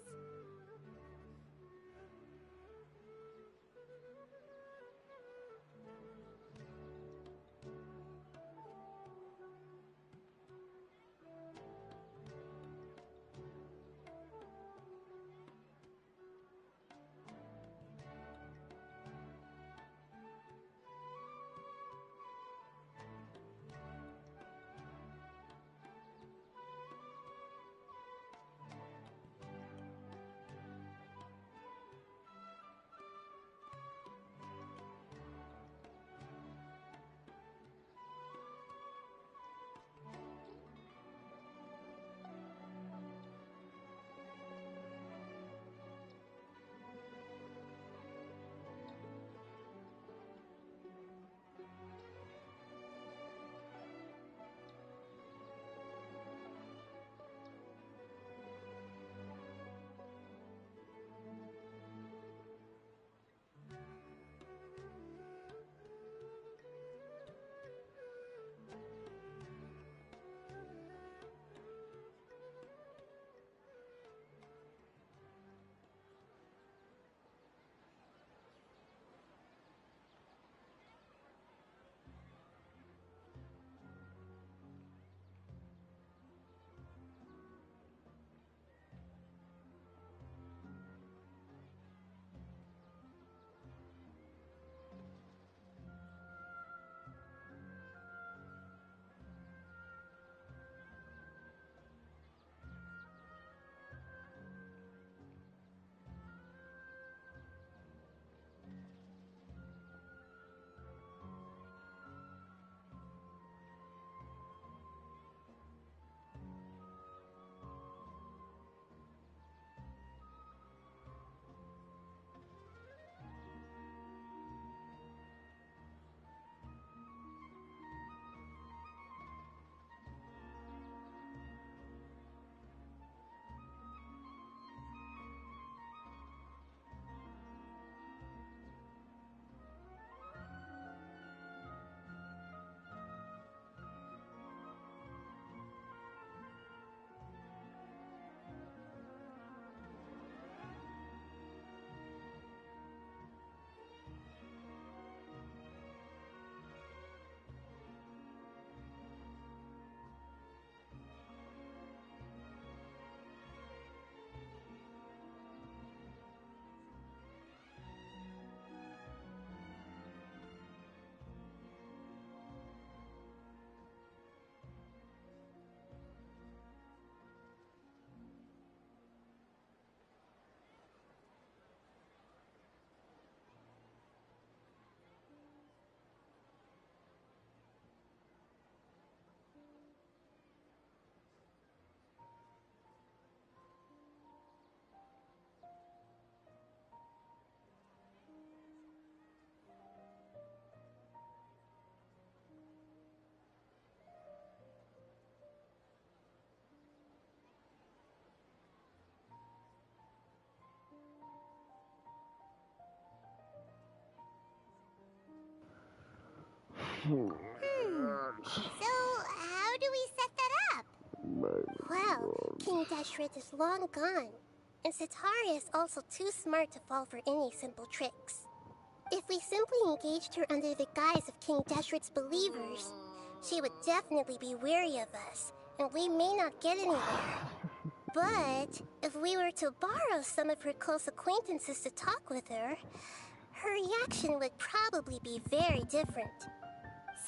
So, how do we set that up? Well, King Deshret is long gone, and Setaria is also too smart to fall for any simple tricks. If we simply engaged her under the guise of King Deshret's believers, she would definitely be wary of us, and we may not get anywhere. But if we were to borrow some of her close acquaintances to talk with her, her reaction would probably be very different.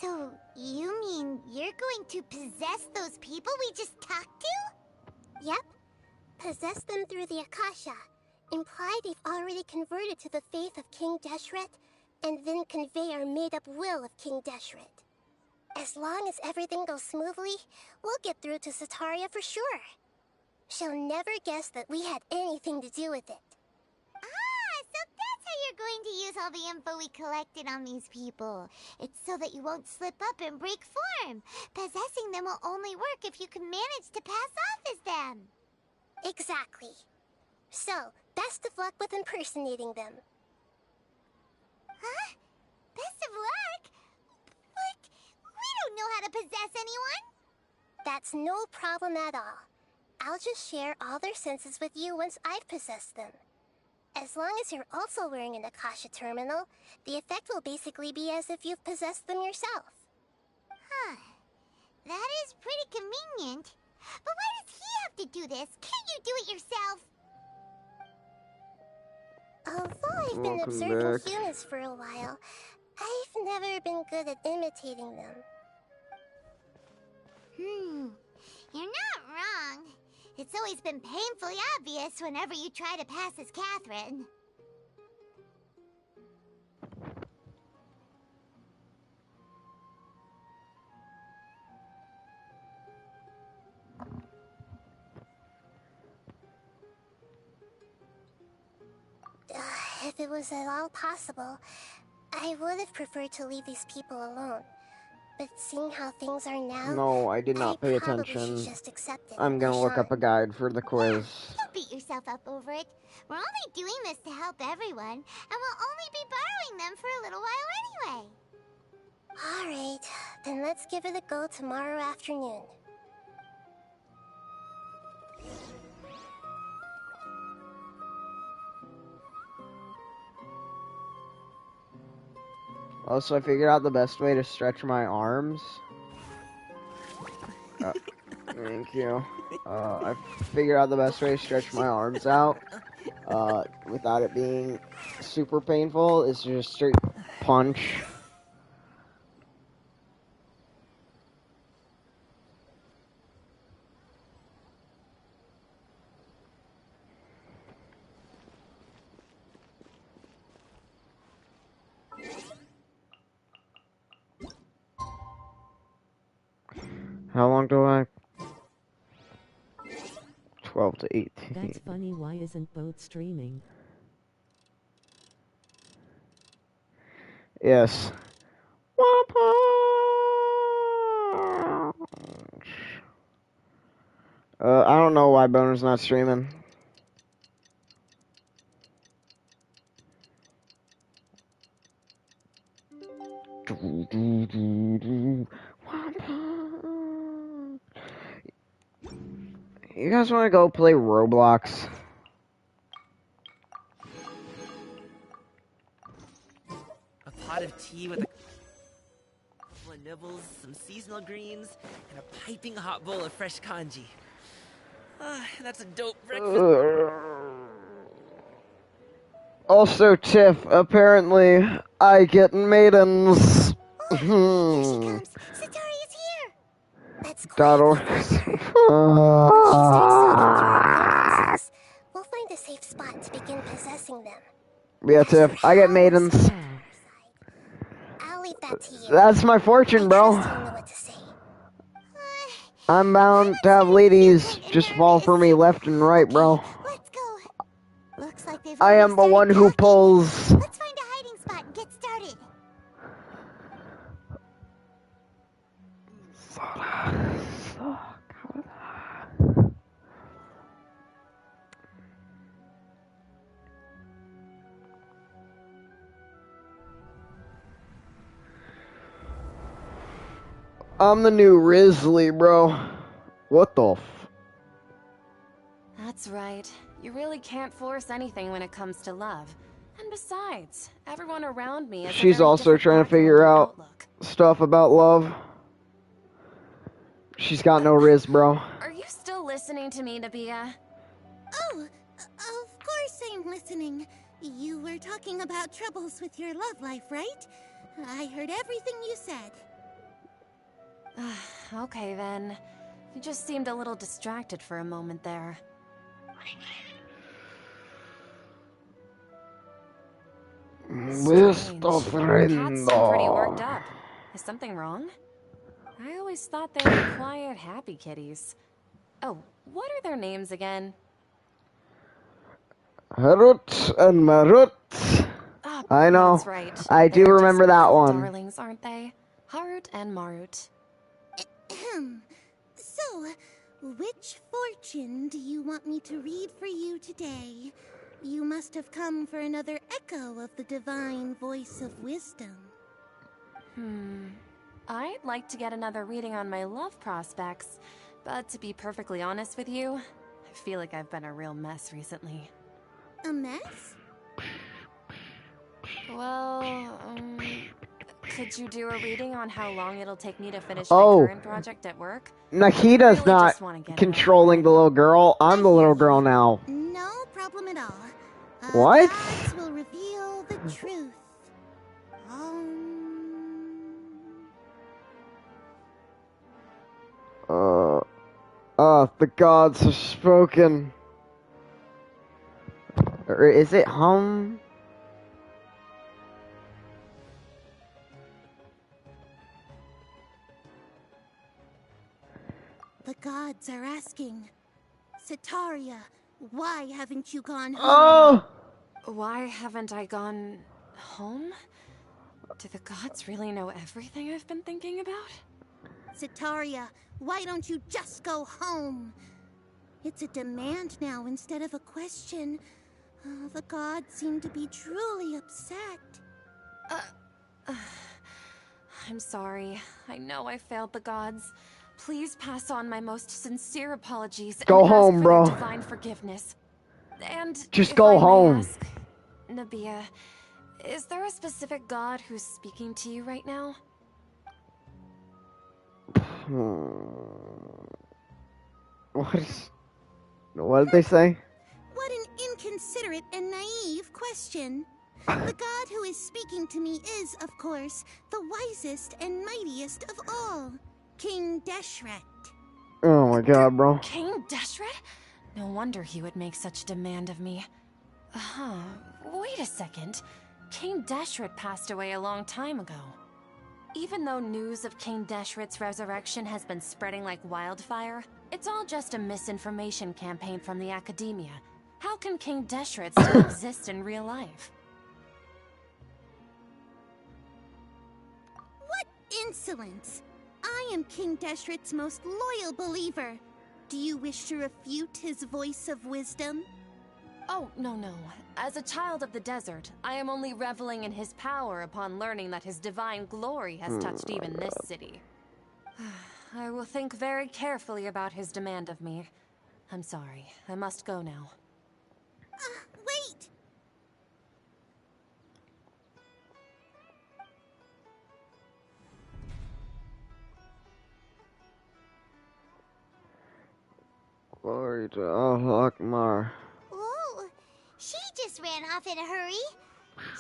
So, you mean you're going to possess those people we just talked to? Yep. Possess them through the Akasha. Imply they've already converted to the faith of King Deshret, and then convey our made-up will of King Deshret. As long as everything goes smoothly, we'll get through to Setaria for sure. She'll never guess that we had anything to do with it. Ah, so that's how you're going to use all the info we collected on these people. It's so that you won't slip up and break form. Possessing them will only work if you can manage to pass off as them. Exactly. So, best of luck with impersonating them. Huh? Best of luck? But we don't know how to possess anyone. That's no problem at all. I'll just share all their senses with you once I've possessed them. As long as you're also wearing an Akasha terminal, the effect will basically be as if you've possessed them yourself. Huh. That is pretty convenient. But why does he have to do this? Can't you do it yourself? Although I've been observing humans for a while, I've never been good at imitating them. You're not wrong. It's always been painfully obvious whenever you try to pass as Catherine. If it was at all possible, I would have preferred to leave these people alone. But seeing how things are now, No, I did not pay probably attention. should just accept it I'm and gonna push look up on. a guide for the quiz. Don't beat yourself up over it. We're only doing this to help everyone, and we'll only be borrowing them for a little while anyway. Alright, then let's give it a go tomorrow afternoon. Also, I figured out the best way to stretch my arms. Thank you. I figured out the best way to stretch my arms out without it being super painful is to just straight punch. How long do I? 12 to 18. That's funny. Why isn't both streaming? Yes. I don't know why Boner's not streaming. You guys want to go play Roblox? A pot of tea with a couple of nibbles, some seasonal greens, and a piping hot bowl of fresh kanji. That's a dope breakfast. Also, Tiff, apparently, I get maidens. Satori is here! Let's .org. We'll find a safe spot to begin possessing them. Yeah, Tiff, I get maidens. I'll leave that to you. That's my fortune, bro. I'm bound to have ladies just fall for me left and right, bro. Let's go. Looks like they've I am the one who pulls. Let's find a hiding spot and get started. I'm the new Risley, bro. What the f? That's right. You really can't force anything when it comes to love. And besides, everyone around me is She's also trying to figure out stuff about love. She's got no Riz, bro. Are you still listening to me, Nabiya? Oh, of course I'm listening. You were talking about troubles with your love life, right? I heard everything you said. Okay then. You just seemed a little distracted for a moment there. Best Cats seem pretty worked up. Is something wrong? I always thought they were quiet, happy kitties. Oh, what are their names again? Harut and Marut. Ah, I know. That's right. I do They're remember just that little one. darlings, aren't they? Harut and Marut. So, which fortune do you want me to read for you today? You must have come for another echo of the divine voice of wisdom. I'd like to get another reading on my love prospects, but to be perfectly honest with you, I feel like I've been a real mess recently. A mess? Well, could you do a reading on how long it'll take me to finish Oh. my current project at work? Nakida's really not just wanna get it controlling the little girl. I'm the little girl now. No problem at all. What? Gods will reveal the truth. The gods have spoken. Or is it hum? The gods are asking, Setaria, why haven't you gone home? Oh! Why haven't I gone home? Do the gods really know everything I've been thinking about? Setaria, why don't you just go home? It's a demand now instead of a question. The gods seem to be truly upset. I'm sorry. I know I failed the gods. Please pass on my most sincere apologies. Go and home, ask for bro. their divine forgiveness. And Just if go I may home. ask, Nabia, is there a specific god who's speaking to you right now? What did they say? What an inconsiderate and naive question. The god who is speaking to me is, of course, the wisest and mightiest of all, King Deshret. Oh my god, bro. King Deshret? No wonder he would make such demand of me. Wait a second. King Deshret passed away a long time ago. Even though news of King Deshret's resurrection has been spreading like wildfire, it's all just a misinformation campaign from the Academia. How can King Deshret still exist in real life? What insolence! I am King Deshret's most loyal believer. Do you wish to refute his voice of wisdom? Oh, no. As a child of the desert, I am only reveling in his power upon learning that his divine glory has touched even this city. I will think very carefully about his demand of me. I'm sorry. I must go now. Wait! Glory to Allah Akbar. Ooh, she just ran off in a hurry.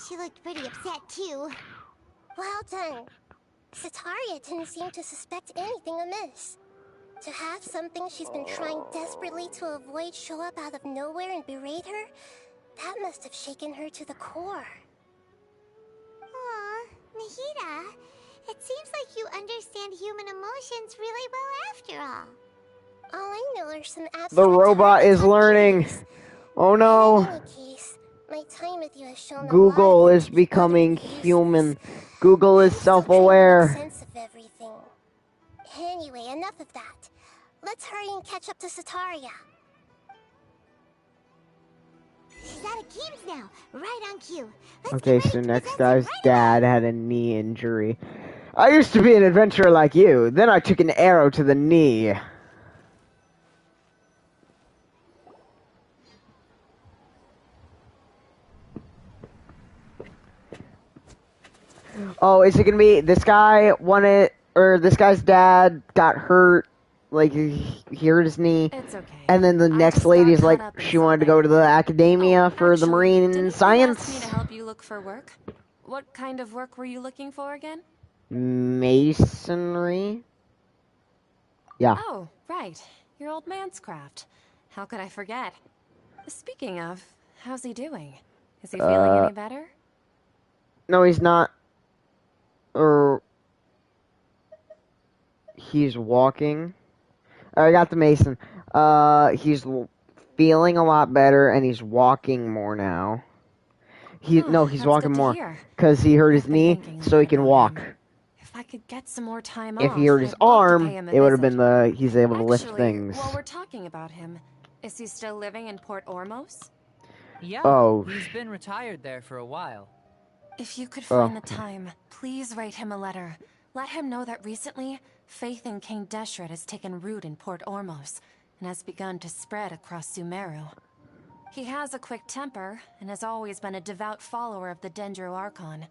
She looked pretty upset, too. Well done. Setaria didn't seem to suspect anything amiss. To have something she's been trying desperately to avoid show up out of nowhere and berate her, that must have shaken her to the core. Aw, Nahida, it seems like you understand human emotions really well after all. All I know are some abstract The robot is learning. Oh no. In any case, my time with you has shown Google is becoming human. Google is self-aware. sense of everything. Anyway, enough of that. Let's hurry and catch up to Setaria. She's out of games now, right on cue. Okay, so next guy's dad had a knee injury. I used to be an adventurer like you. Then I took an arrow to the knee. Oh, is it gonna be this guy wanted, or this guy's dad got hurt, like he hurt his knee, It's okay. and then the next lady's like she wanted to go to the academia for the marine Didn't science. you ask me to help you look for work? What kind of work were you looking for again? Masonry. Yeah. Oh, right. Your old man's craft. How could I forget? Speaking of, how's he doing? Is he feeling any better? No, he's not. Or he's walking. I got the Mason. He's feeling a lot better, and he's walking more now. He's walking more because he hurt his knee, so he can walk. If I could get some more time If off, he hurt his I'd love to arm, pay him a it would have visit. been he's able to lift Actually, things. while we're talking about him, is he still living in Port Ormos? Yeah, Oh. he's been retired there for a while. If you could find the time, please write him a letter. Let him know that recently, faith in King Deshret has taken root in Port Ormos and has begun to spread across Sumeru. He has a quick temper and has always been a devout follower of the Dendro Archon.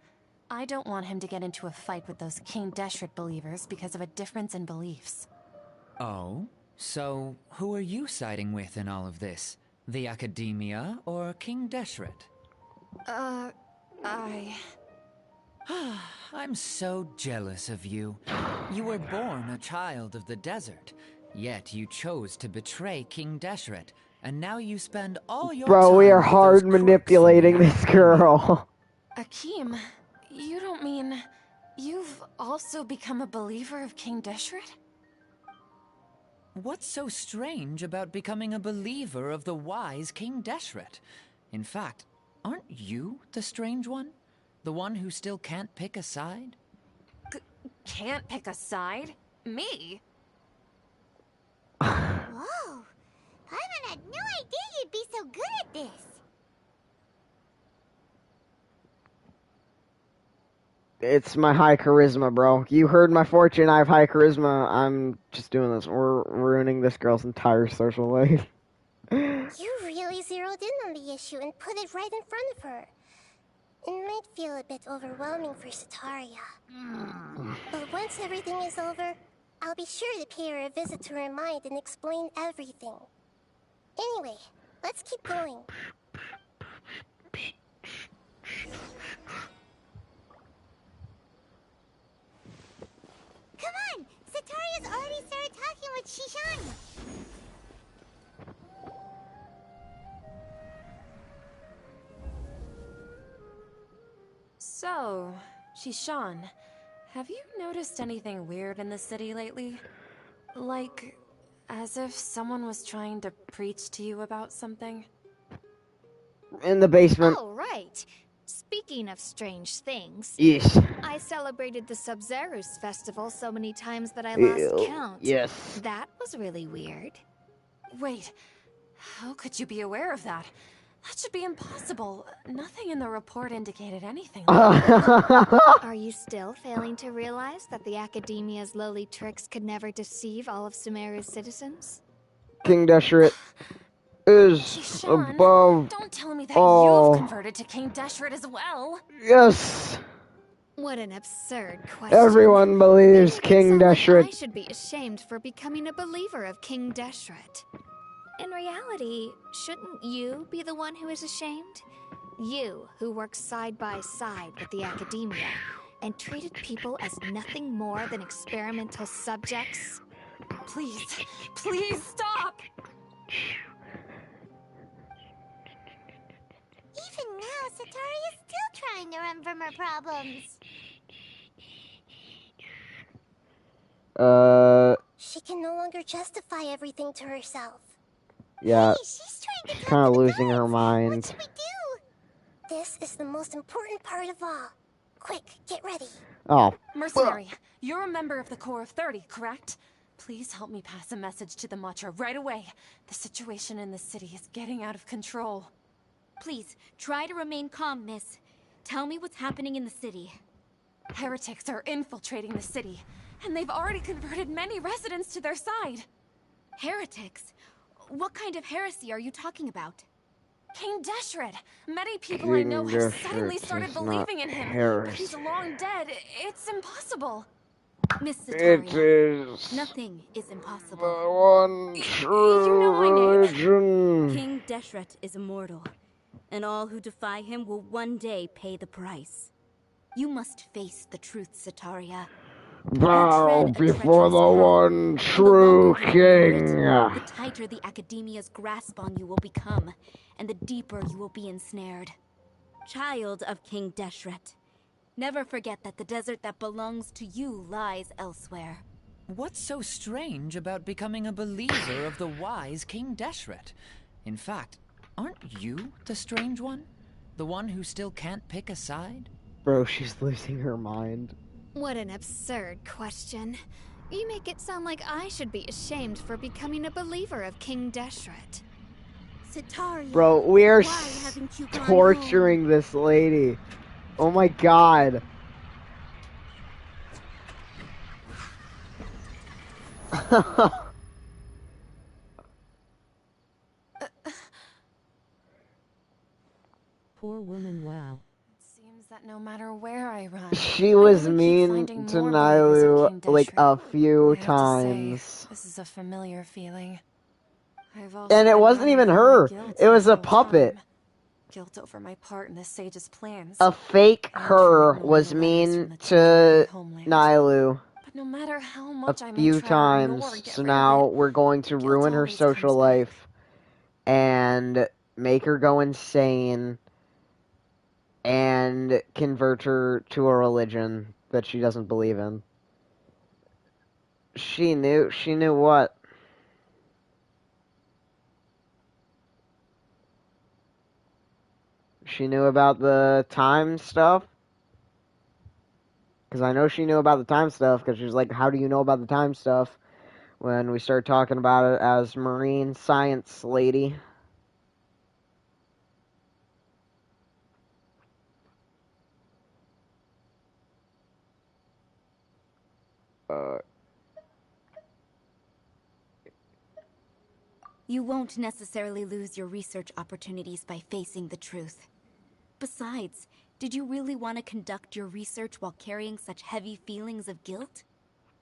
I don't want him to get into a fight with those King Deshret believers because of a difference in beliefs. Oh? So, who are you siding with in all of this? The Academia or King Deshret? I'm so jealous of you. You were born a child of the desert, yet you chose to betray King Deshret, and now you spend all your Bro, time we are with hard those manipulating this girl. Akeem, you don't mean you've also become a believer of King Deshret? What's so strange about becoming a believer of the wise King Deshret? In fact, aren't you the strange one? The one who still can't pick a side? Can't pick a side? Me? Whoa! Paimon had no idea you'd be so good at this. It's my high charisma, bro. You heard my fortune. I have high charisma. I'm just doing this. We're ruining this girl's entire social life. You really zeroed in on the issue and put it right in front of her. It might feel a bit overwhelming for Sataria. But once everything is over, I'll be sure to pay her a visit to her mind and explain everything. Anyway, let's keep going. Come on! Sataria's already started talking with Shishan! So, Shishan, have you noticed anything weird in the city lately? Like, as if someone was trying to preach to you about something? In the basement. Oh, right. Speaking of strange things, Yes. I celebrated the Sub-Zerus festival so many times that I lost count. Yes. That was really weird. Wait, how could you be aware of that? That should be impossible. Nothing in the report indicated anything like that. Are you still failing to realize that the Academia's lowly tricks could never deceive all of Sumeru's citizens? King Deshret is Shishan, above don't tell me that all. you've converted to King Deshret as well. Yes. What an absurd question. Everyone believes King Deshret. I should be ashamed for becoming a believer of King Deshret. In reality, shouldn't you be the one who is ashamed? You, who works side by side with the Academia, and treated people as nothing more than experimental subjects? Please, please stop! Even now, Sataria's still trying to run from her problems. She can no longer justify everything to herself. Yeah. Hey, she's trying to Kind of losing her mind. What should we do? This is the most important part of all. Quick, get ready. Oh. Mercenary, you're a member of the Corps of 30, correct? Please help me pass a message to the Matcha right away. The situation in the city is getting out of control. Please, try to remain calm, miss. Tell me what's happening in the city. Heretics are infiltrating the city, and they've already converted many residents to their side. Heretics? What kind of heresy are you talking about? King Deshret! Many people I know have suddenly Deshret started is believing not in him. But heresy. he's long dead. It's impossible. Miss It Sataria, is nothing is impossible. the one true religion. King Deshret is immortal, and all who defy him will one day pay the price. You must face the truth, Sataria. Bow before the one true king. The tighter the Academia's grasp on you will become, and the deeper you will be ensnared. Child of King Deshret, never forget that the desert that belongs to you lies elsewhere. What's so strange about becoming a believer of the wise King Deshret? In fact, aren't you the strange one? The one who still can't pick a side? Bro, she's losing her mind. What an absurd question. You make it sound like I should be ashamed for becoming a believer of King Deshret. Cetaria, Bro, we are why haven't you gone torturing this lady. Oh my god. Poor woman, wow. Seems that no matter where I run, She was mean to Nailu like a few times. this is a familiar feeling. And it wasn't even her. It was a puppet. Guilt over my part in the sage's plans. A fake her was mean to Nailu But no matter how a much I may few try to times. ignore or get So rid now of it, we're going to ruin her social life and make her go insane and convert her to a religion that she doesn't believe in. She knew what? She knew about the time stuff? Because I know she knew about the time stuff, because she was like, how do you know about the time stuff? When we started talking about it as marine science lady. You won't necessarily lose your research opportunities by facing the truth. Besides, did you really want to conduct your research while carrying such heavy feelings of guilt?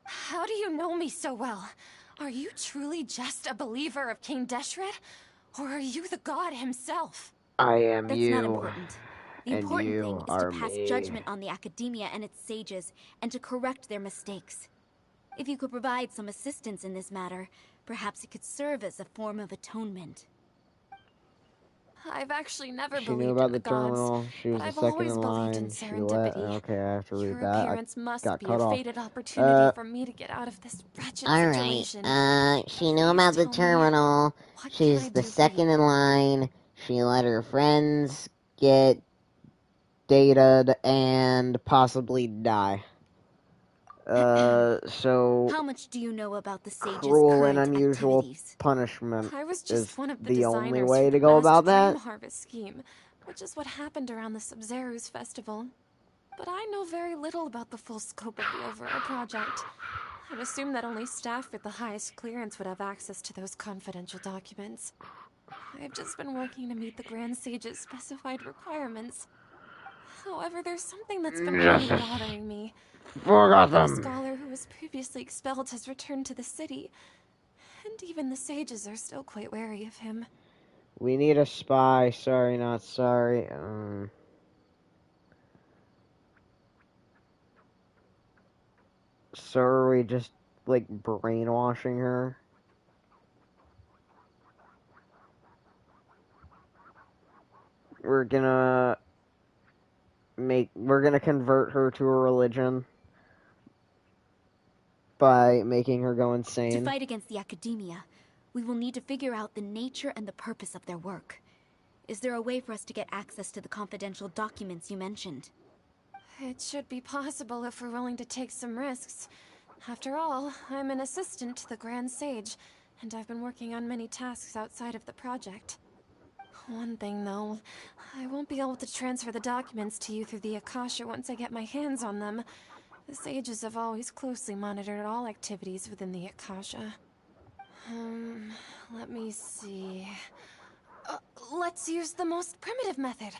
How do you know me so well? Are you truly just a believer of King Deshret? Or are you the god himself? I am That's you. not important. The And important you thing is are to pass me. judgment on the academia and its sages, and to correct their mistakes. If you could provide some assistance in this matter, perhaps it could serve as a form of atonement. I've actually never She believed knew about in the gods, terminal. She was but the I've second always in believed line. in She let. serendipity. Okay, I have to read Your that. appearance I must got be cut a off. fated opportunity for me to get out of this wretched situation. Alright, she knew about the terminal. She's the second in line. She let her friends get dated and possibly die. So How much do you know about the sage's cruel and current unusual activities? punishment I was is just one of the the only designers way for to the go about master that. dream harvest scheme, which is what happened around the Sub-Zerus festival. But I know very little about the full scope of the overall project. I'd assume that only staff with the highest clearance would have access to those confidential documents. I've just been working to meet the Grand Sage's specified requirements. However, there's something that's been really Justice. bothering me. Forgot The them. scholar who was previously expelled has returned to the city, and even the sages are still quite wary of him. We need a spy. Sorry, not sorry. So are we just, like, brainwashing her? We're gonna convert her to a religion by making her go To insane. fight against the academia, we will need to figure out the nature and the purpose of their work. Is there a way for us to get access to the confidential documents you mentioned? It should be possible if we're willing to take some risks. After all, I'm an assistant to the Grand Sage, and I've been working on many tasks outside of the project. One thing, though, I won't be able to transfer the documents to you through the Akasha once I get my hands on them. The sages have always closely monitored all activities within the Akasha. Let me see. Let's use the most primitive method.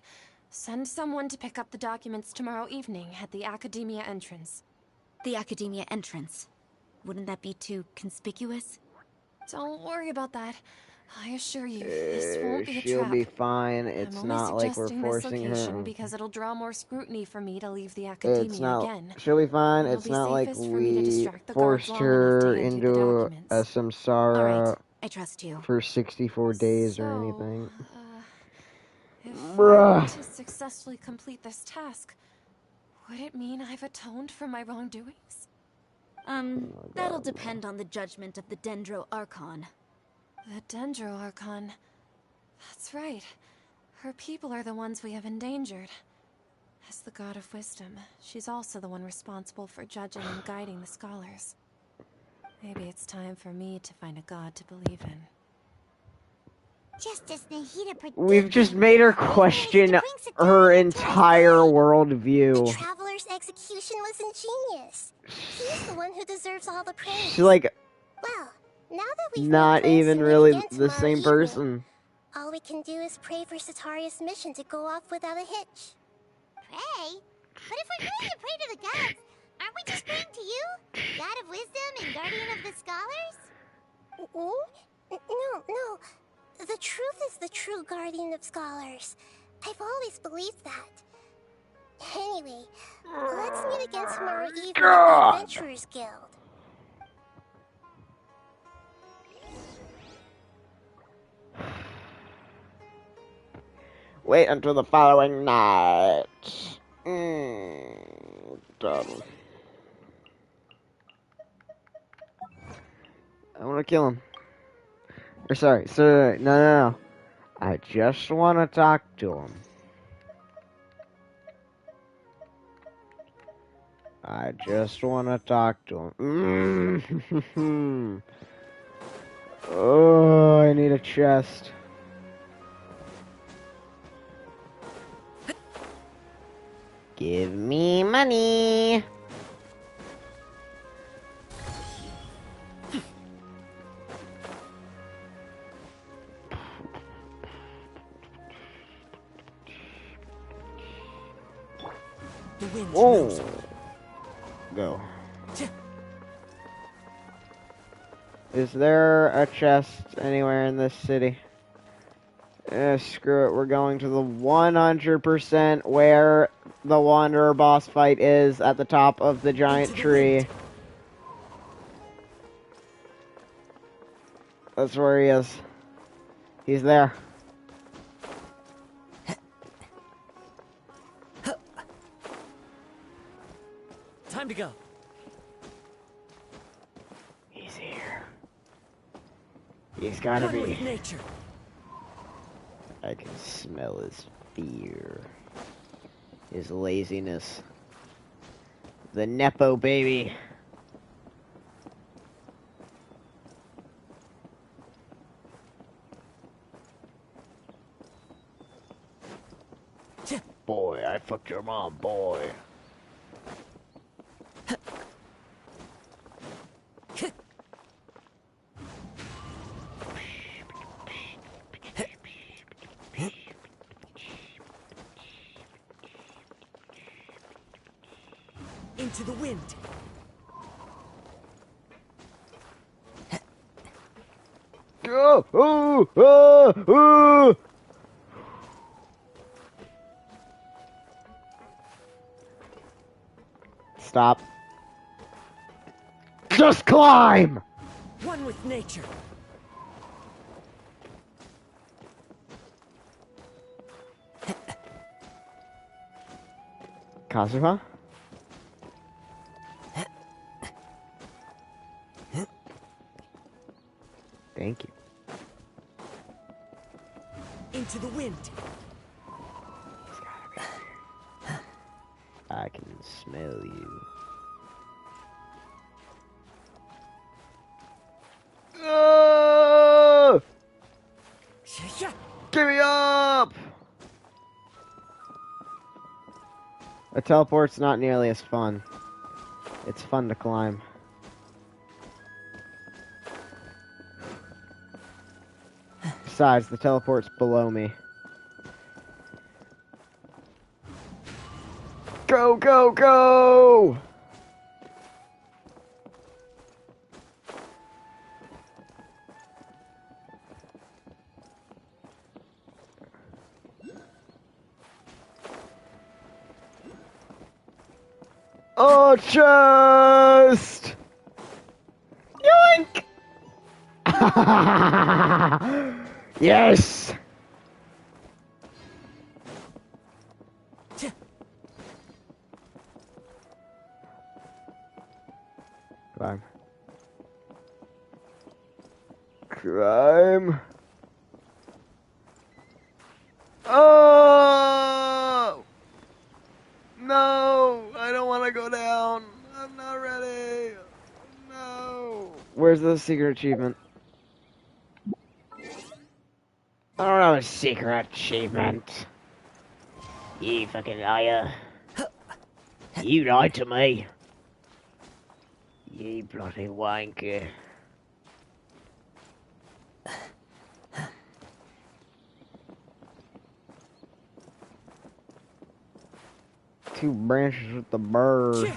Send someone to pick up the documents tomorrow evening at the Academia entrance. The Academia entrance? Wouldn't that be too conspicuous? Don't worry about that. I assure you, this won't be a She'll trap. be fine. It's I'm only not like we're suggesting this forcing location her. because it'll draw more scrutiny for me to leave the Academia It's not. again. She'll be fine. It'll It's be not like safest for me to we distract the guards forced long enough to her hand you the into documents. a samsara Alright, I trust you. for 64 days or anything. If Bruh. I were to successfully complete this task, would it mean I've atoned for my wrongdoings? That'll depend on the judgment of the Dendro Archon. The Dendro Archon. That's right. Her people are the ones we have endangered. As the God of Wisdom, she's also the one responsible for judging and guiding the scholars. Maybe it's time for me to find a god to believe in. Just as Nahida predicted, We've just made her question her entire worldview. The Traveler's execution was ingenious. He's the one who deserves all the praise. She's like, well, now that we've not even really the same person. All we can do is pray for Sataria's mission to go off without a hitch. Pray? But if we're going to pray to the gods, aren't we just praying to you? God of Wisdom and Guardian of the Scholars? No. The truth is the true Guardian of Scholars. I've always believed that. Anyway, let's meet again tomorrow evening at the Adventurers Guild. Wait until the following night. Done. I want to kill him. Or sorry, no. I just want to talk to him. I just want to talk to him. Oh, I need a chest. Give me money. Whoa. Go. Is there a chest anywhere in this city? Screw it, we're going to the 100% where the Wanderer boss fight is, at the top of the giant tree. That's where he is. He's there. Time to go. He's here. He's gotta be. With nature. I can smell his fear. His laziness. The Nepo baby. Boy, I fucked your mom, boy. Into the wind. Stop. Just climb! One with nature. Kazuha? Thank you. Into the wind. I can smell you. Oh! Give me up! A teleport's not nearly as fun. It's fun to climb. Besides, the teleport's below me. Go, go, go! Oh, chest! Yoink! Yes! Crime. Oh! No! I don't want to go down. I'm not ready. No. Where's the secret achievement? I don't have a secret achievement. You fucking liar. You lied to me. You bloody wanker. Two branches with the bird.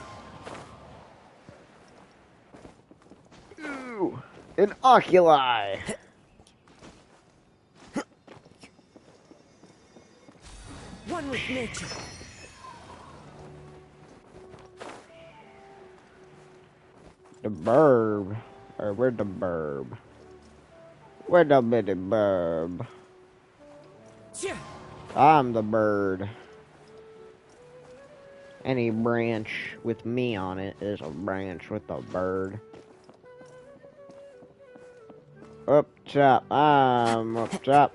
Ooh, an oculi. One with nature. The burb. Or where's the burb? Where's the bitty burb? I'm the bird. Any branch with me on it is a branch with a bird. Up top. I'm up top.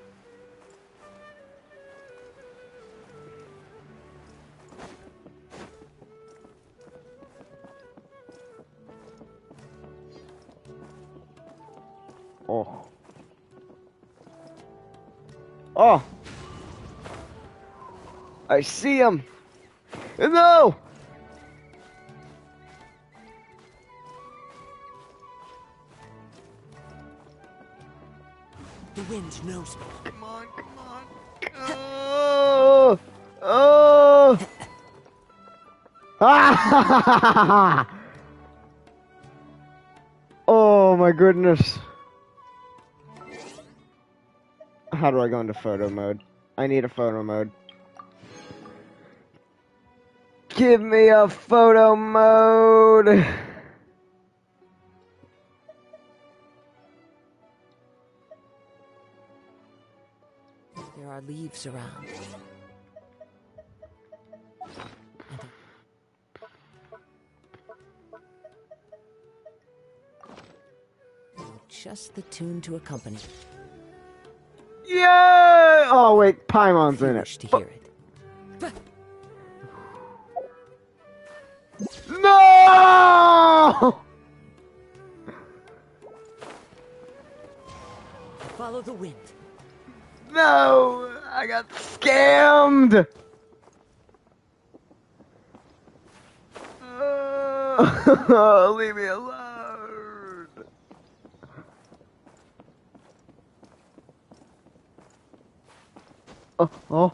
Oh. Oh! I see him! No! The wind knows me. Come on, come on. Oh! Oh! Ah! Oh my goodness. How do I go into photo mode? I need a photo mode. Give me a photo mode! There are leaves around. Just the tune to accompany. Yeah! Oh wait, Paimon's in it. To hear it. No! Follow the wind. No! I got scammed! Oh, leave me alone! Oh, oh.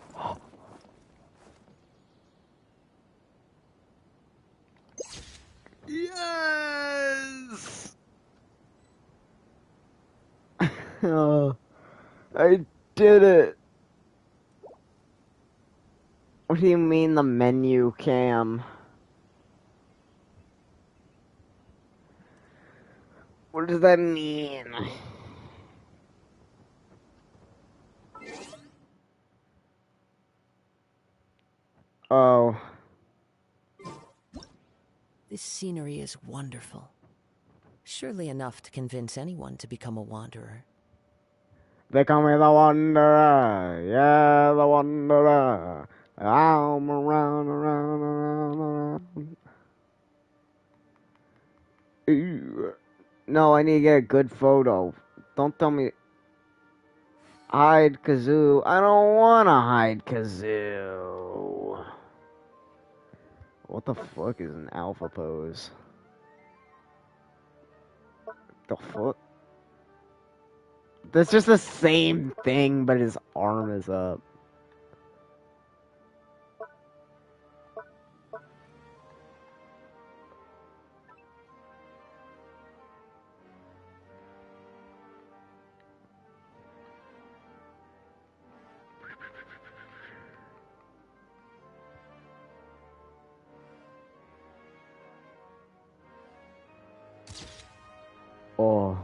Yes! Oh, I did it. What do you mean the menu cam? What does that mean? Oh. This scenery is wonderful. Surely enough to convince anyone to become a wanderer. They call me the Wanderer. Yeah, the Wanderer. I'm around. Ew. No, I need to get a good photo. Don't tell me. Hide Kazoo. I don't want to hide Kazoo. What the fuck is an alpha pose? The fuck? That's just the same thing, but his arm is up. Oh.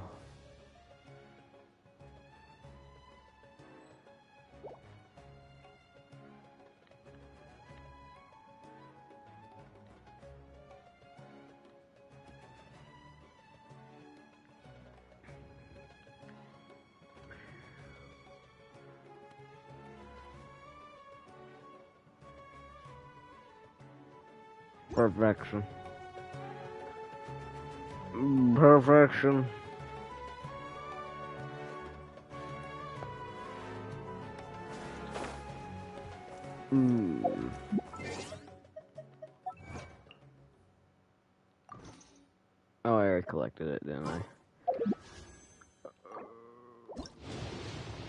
Perfection. Perfection. Oh, I already collected it, didn't I?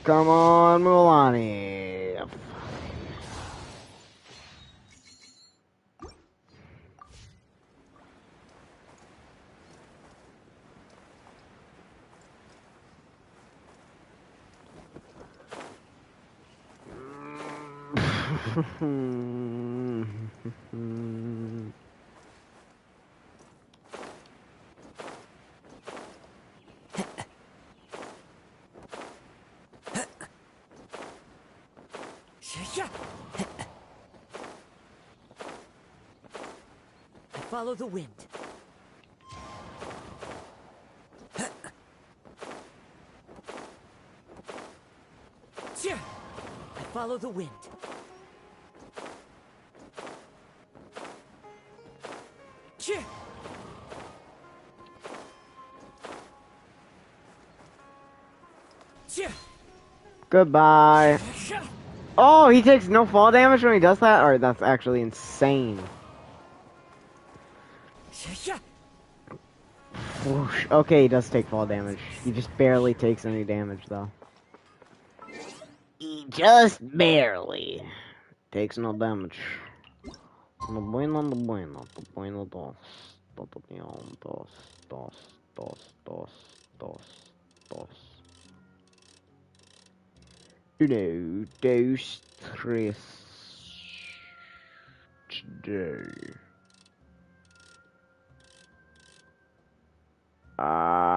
Come on, Mulan. Follow the wind. I follow the wind. Goodbye. Oh, he takes no fall damage when he does that? Alright, that's actually insane. Whoosh. Okay, he does take fall damage. He just barely takes any damage, though. He just barely takes no damage. No bueno, no bueno, no bueno, dos. Dos, dos, dos, dos, dos, dos. Uno, dos, tres. Today.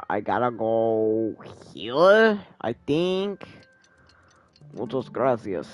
I gotta go here, I think. Muchas gracias.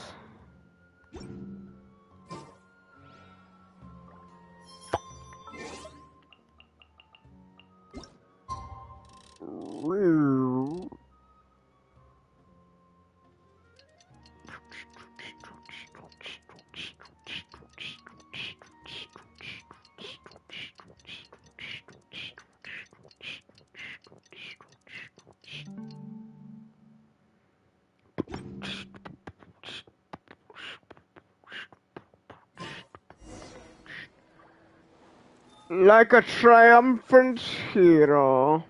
Like a triumphant hero.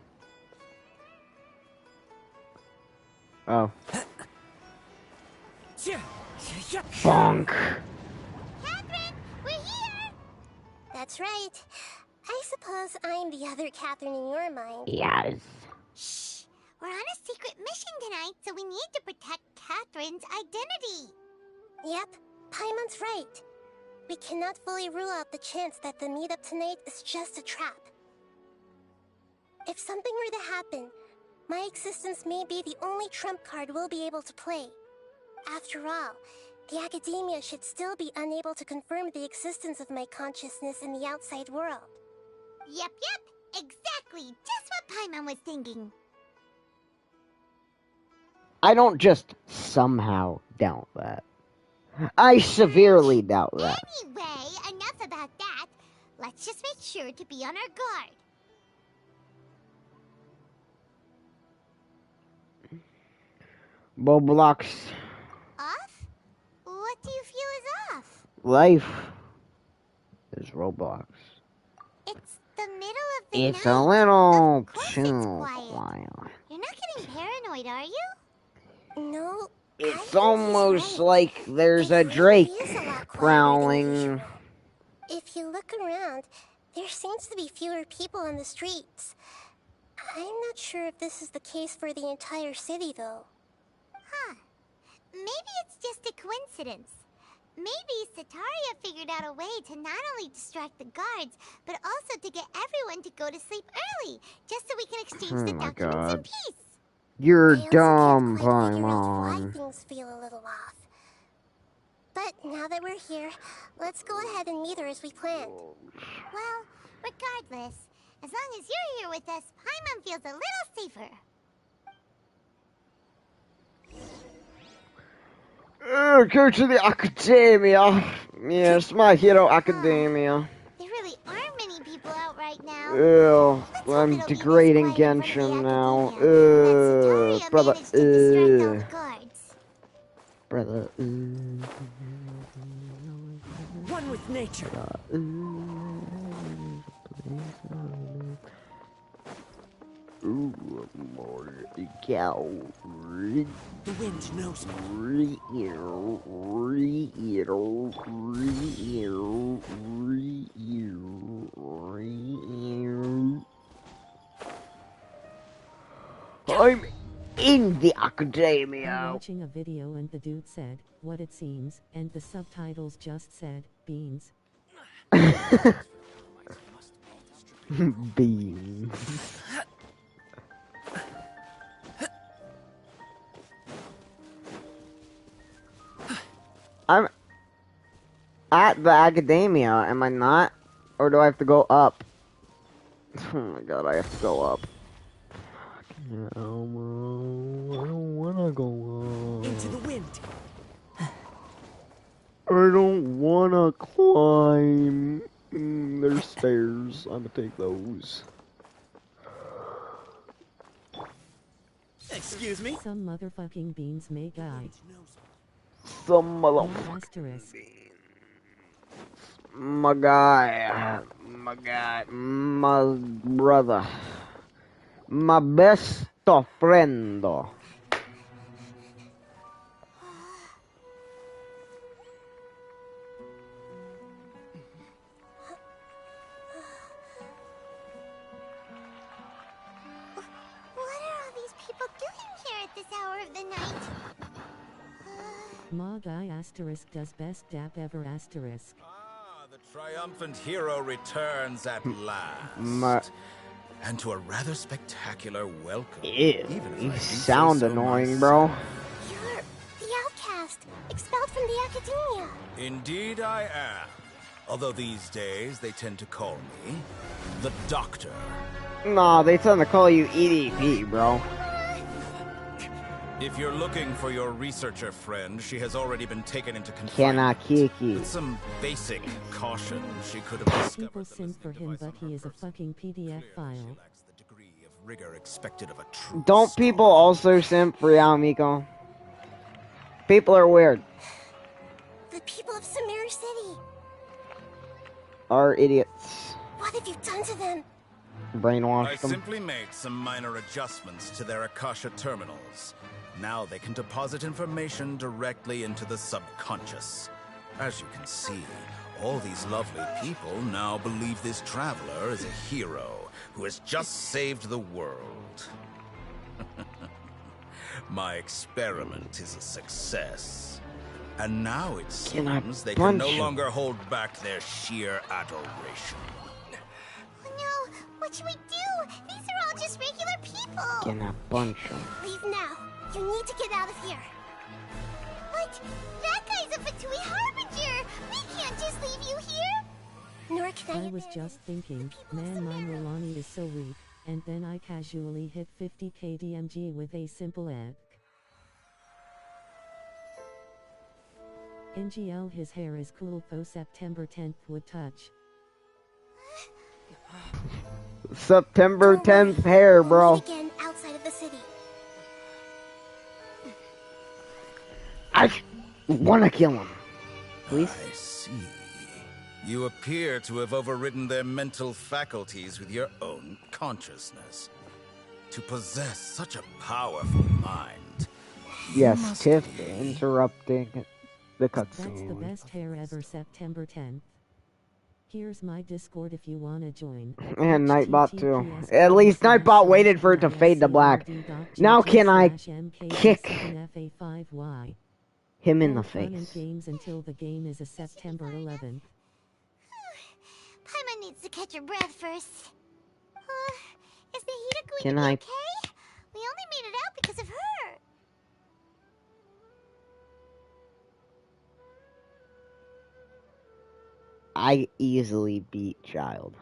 Oh. Bonk. Catherine, we're here! That's right. I suppose I'm the other Catherine in your mind. Yes. Shh! We're on a secret mission tonight, so we need to protect Catherine's identity. Yep, Paimon's right. We cannot fully rule out the chance that the meetup tonight is just a trap. If something were to happen, my existence may be the only trump card we'll be able to play. After all, the Academia should still be unable to confirm the existence of my consciousness in the outside world. Yep, exactly. Just what Paimon was thinking. I don't just somehow doubt that. I severely doubt that. Anyway, enough about that. Let's just make sure to be on our guard. Roblox. Off? What do you feel is off? Life is Roblox. It's the middle of the It's night. a little too quiet. You're not getting paranoid, are you? No. It's almost like there's a Drake growling. If you look around, there seems to be fewer people on the streets. I'm not sure if this is the case for the entire city, though. Huh. Maybe it's just a coincidence. Maybe Setaria figured out a way to not only distract the guards, but also to get everyone to go to sleep early, just so we can exchange the documents in peace. You're I also dumb, can't quite figure out why Paimon. things feel a little off. But now that we're here, let's go ahead and meet her as we planned. Well, regardless, as long as you're here with us, Paimon feels a little safer. Go to the Academia. Yes, My Hero Academia. There really Ew, I'm degrading Genshin now. Brother. Brother. One with nature. Ooh, more cow. The wind knows me. I'm in the academia. I'm watching a video and the dude said, what it seems, and the subtitles just said, beans. Beans. I'm at the academia, am I not? Or do I have to go up? Oh my god, I have to go up. No, I don't wanna go up. Into the wind. I don't wanna climb. There's stairs. I'm gonna take those. Excuse me? Some motherfucking beans may die. Some motherfucking asterisk. My guy, my brother, my best friend. Ma guy asterisk does best dap ever asterisk. The triumphant hero returns at last. And to a rather spectacular welcome. Ew, you sound annoying, bro. You're the outcast, expelled from the academia. Indeed I am. Although these days they tend to call me the Doctor. Nah, they tend to call you EDP, bro. If you're looking for your researcher friend, she has already been taken into Cannot confinement. kick With some basic caution, she could have discovered People simp for him, but he is a fucking PDF file. rigor expected of a true Don't people also simp for Yamiko? People are weird. The people of Sumeru City. Are idiots. What have you done to them? I Brainwashed them. simply made some minor adjustments to their Akasha terminals. Now they can deposit information directly into the subconscious. As you can see, all these lovely people now believe this traveler is a hero who has just saved the world. My experiment is a success. And now it seems they can no longer hold back their sheer adoration. No, what should we do? These are all just regular people. Can I punch them? Leave now. You need to get out of here. But that guy's a Fatui Harbinger. We can't just leave you here. Nor can I was just thinking, man, my Milani is so weak, and then I casually hit 50k DMG with a simple egg. NGL, his hair is cool, though September 10th would touch. September 10th hair, bro. Again outside of the city. I wanna kill him. Please? I see. You appear to have overridden their mental faculties with your own consciousness. To possess such a powerful mind. Yes, Tiff interrupting the That's the cutscene. best hair ever, September 10th. Here's my Discord if you wanna join. And Nightbot too. At least Nightbot waited for it to fade to black. Now can I kick him in the face? Games until the game is a September 11th. Paimon needs to catch her breath first. Is Nahida going Can to be I- okay? We only made it out because of her. I easily beat Child.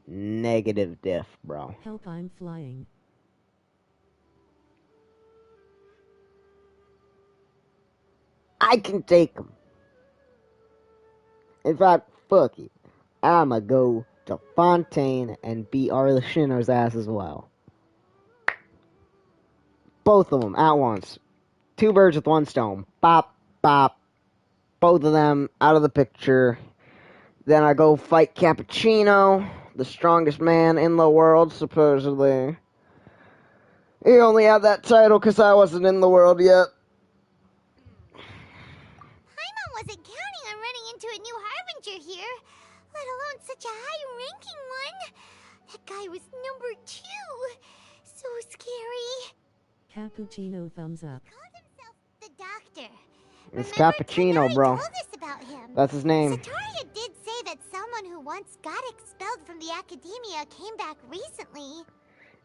Negative diff, bro. Help, I'm flying. I can take him. In fact, fuck it. I'ma go to Fontaine and beat Arlecchino's ass as well. Both of them at once. 2 birds with 1 stone. Bop, bop. Both of them out of the picture. Then I go fight Cappuccino, the strongest man in the world, supposedly. He only had that title because I wasn't in the world yet. Paimon wasn't counting on running into a new Harbinger here, let alone such a high-ranking one. That guy was number 2. So scary. Cappuccino thumbs up. He called himself the Doctor. It's Cappuccino, bro. Told us about him. That's his name. Sataria did say that someone who once got expelled from the Academia came back recently.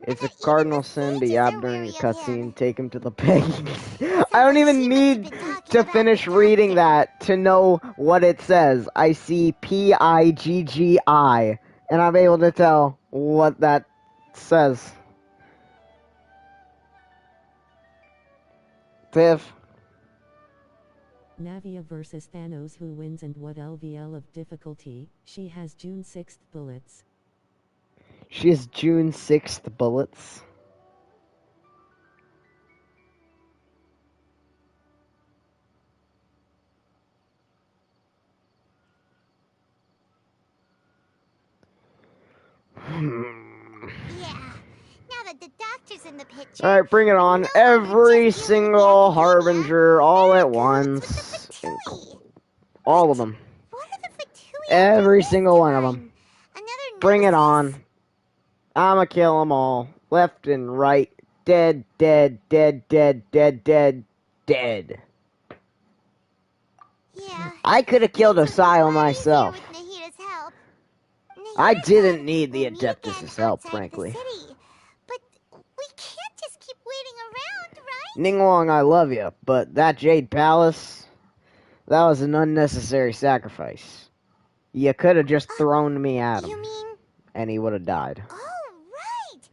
It's a cardinal sin to yap during a cutscene. Take him to the pig. I don't even need to finish reading that to know what it says. I see Piggi, and I'm able to tell what that says. Tiff. Navia versus Thanos, who wins and what LVL of difficulty? She has June 6th bullets. She has June 6th bullets. Yeah. Now that the Doctor's in the picture. Alright, bring it on. Every single Harbinger all at once. All of them. Every single one of them. Bring it on. I'ma kill them all. Left and right. Dead, dead, dead, dead, dead, dead, dead. Yeah. I could have killed Asile myself. I didn't need the Adeptus' help, frankly. But we can't just keep waiting around, right? Ningguang, I love you, but that Jade Palace, that was an unnecessary sacrifice. You could have just thrown me at him, and he would have died. Oh, right!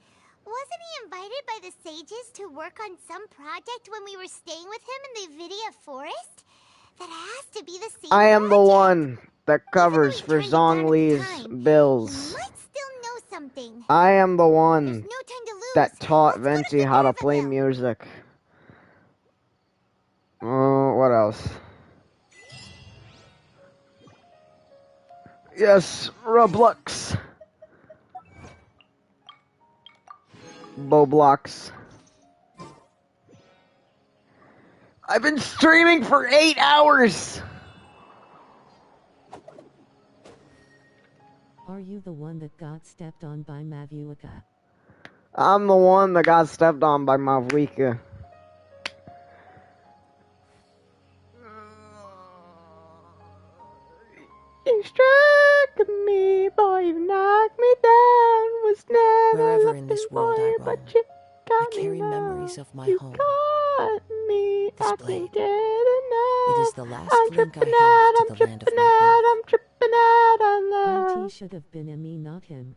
Wasn't he invited by the sages to work on some project when we were staying with him in the Vidia Forest? That has to be the same I am the project. one that covers for Zhongli's bills. Might still know something. I am the one that taught Venti how to play music. Oh, what else? Yes, Roblox. Boblox. I've been streaming for 8 hours! Are you the one that got stepped on by Mavuika? I'm the one that got stepped on by Mavuika. You struck me, boy, you knocked me down. Was never Wherever in this world I roam, but you I got carry me memories of my home. caught me. This I blade. can't get enough. It is the last I'm link I tripping have out, to I'm the land of tripping my birth. out, I'm tripping out on love. IT should have been me, not him.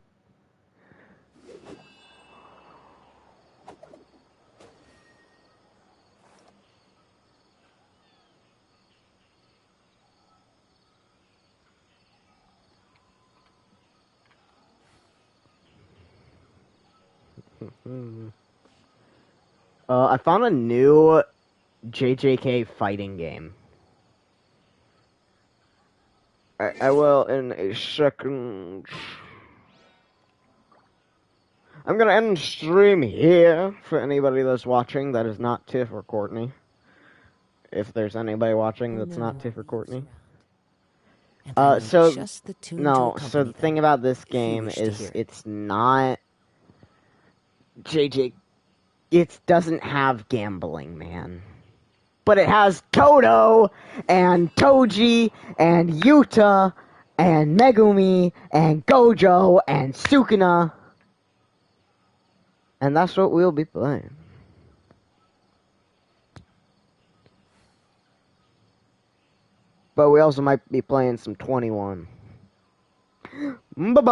I found a new JJK fighting game. I will in a second. I'm gonna end stream here for anybody that's watching that is not Tiff or Courtney. If there's anybody watching that's not Tiff or Courtney. So the thing about this game is it's not JJ. It doesn't have gambling, man. But it has Toto, and Toji, and Yuta, and Megumi, and Gojo, and Sukuna. And that's what we'll be playing. But we also might be playing some 21. Bye-bye!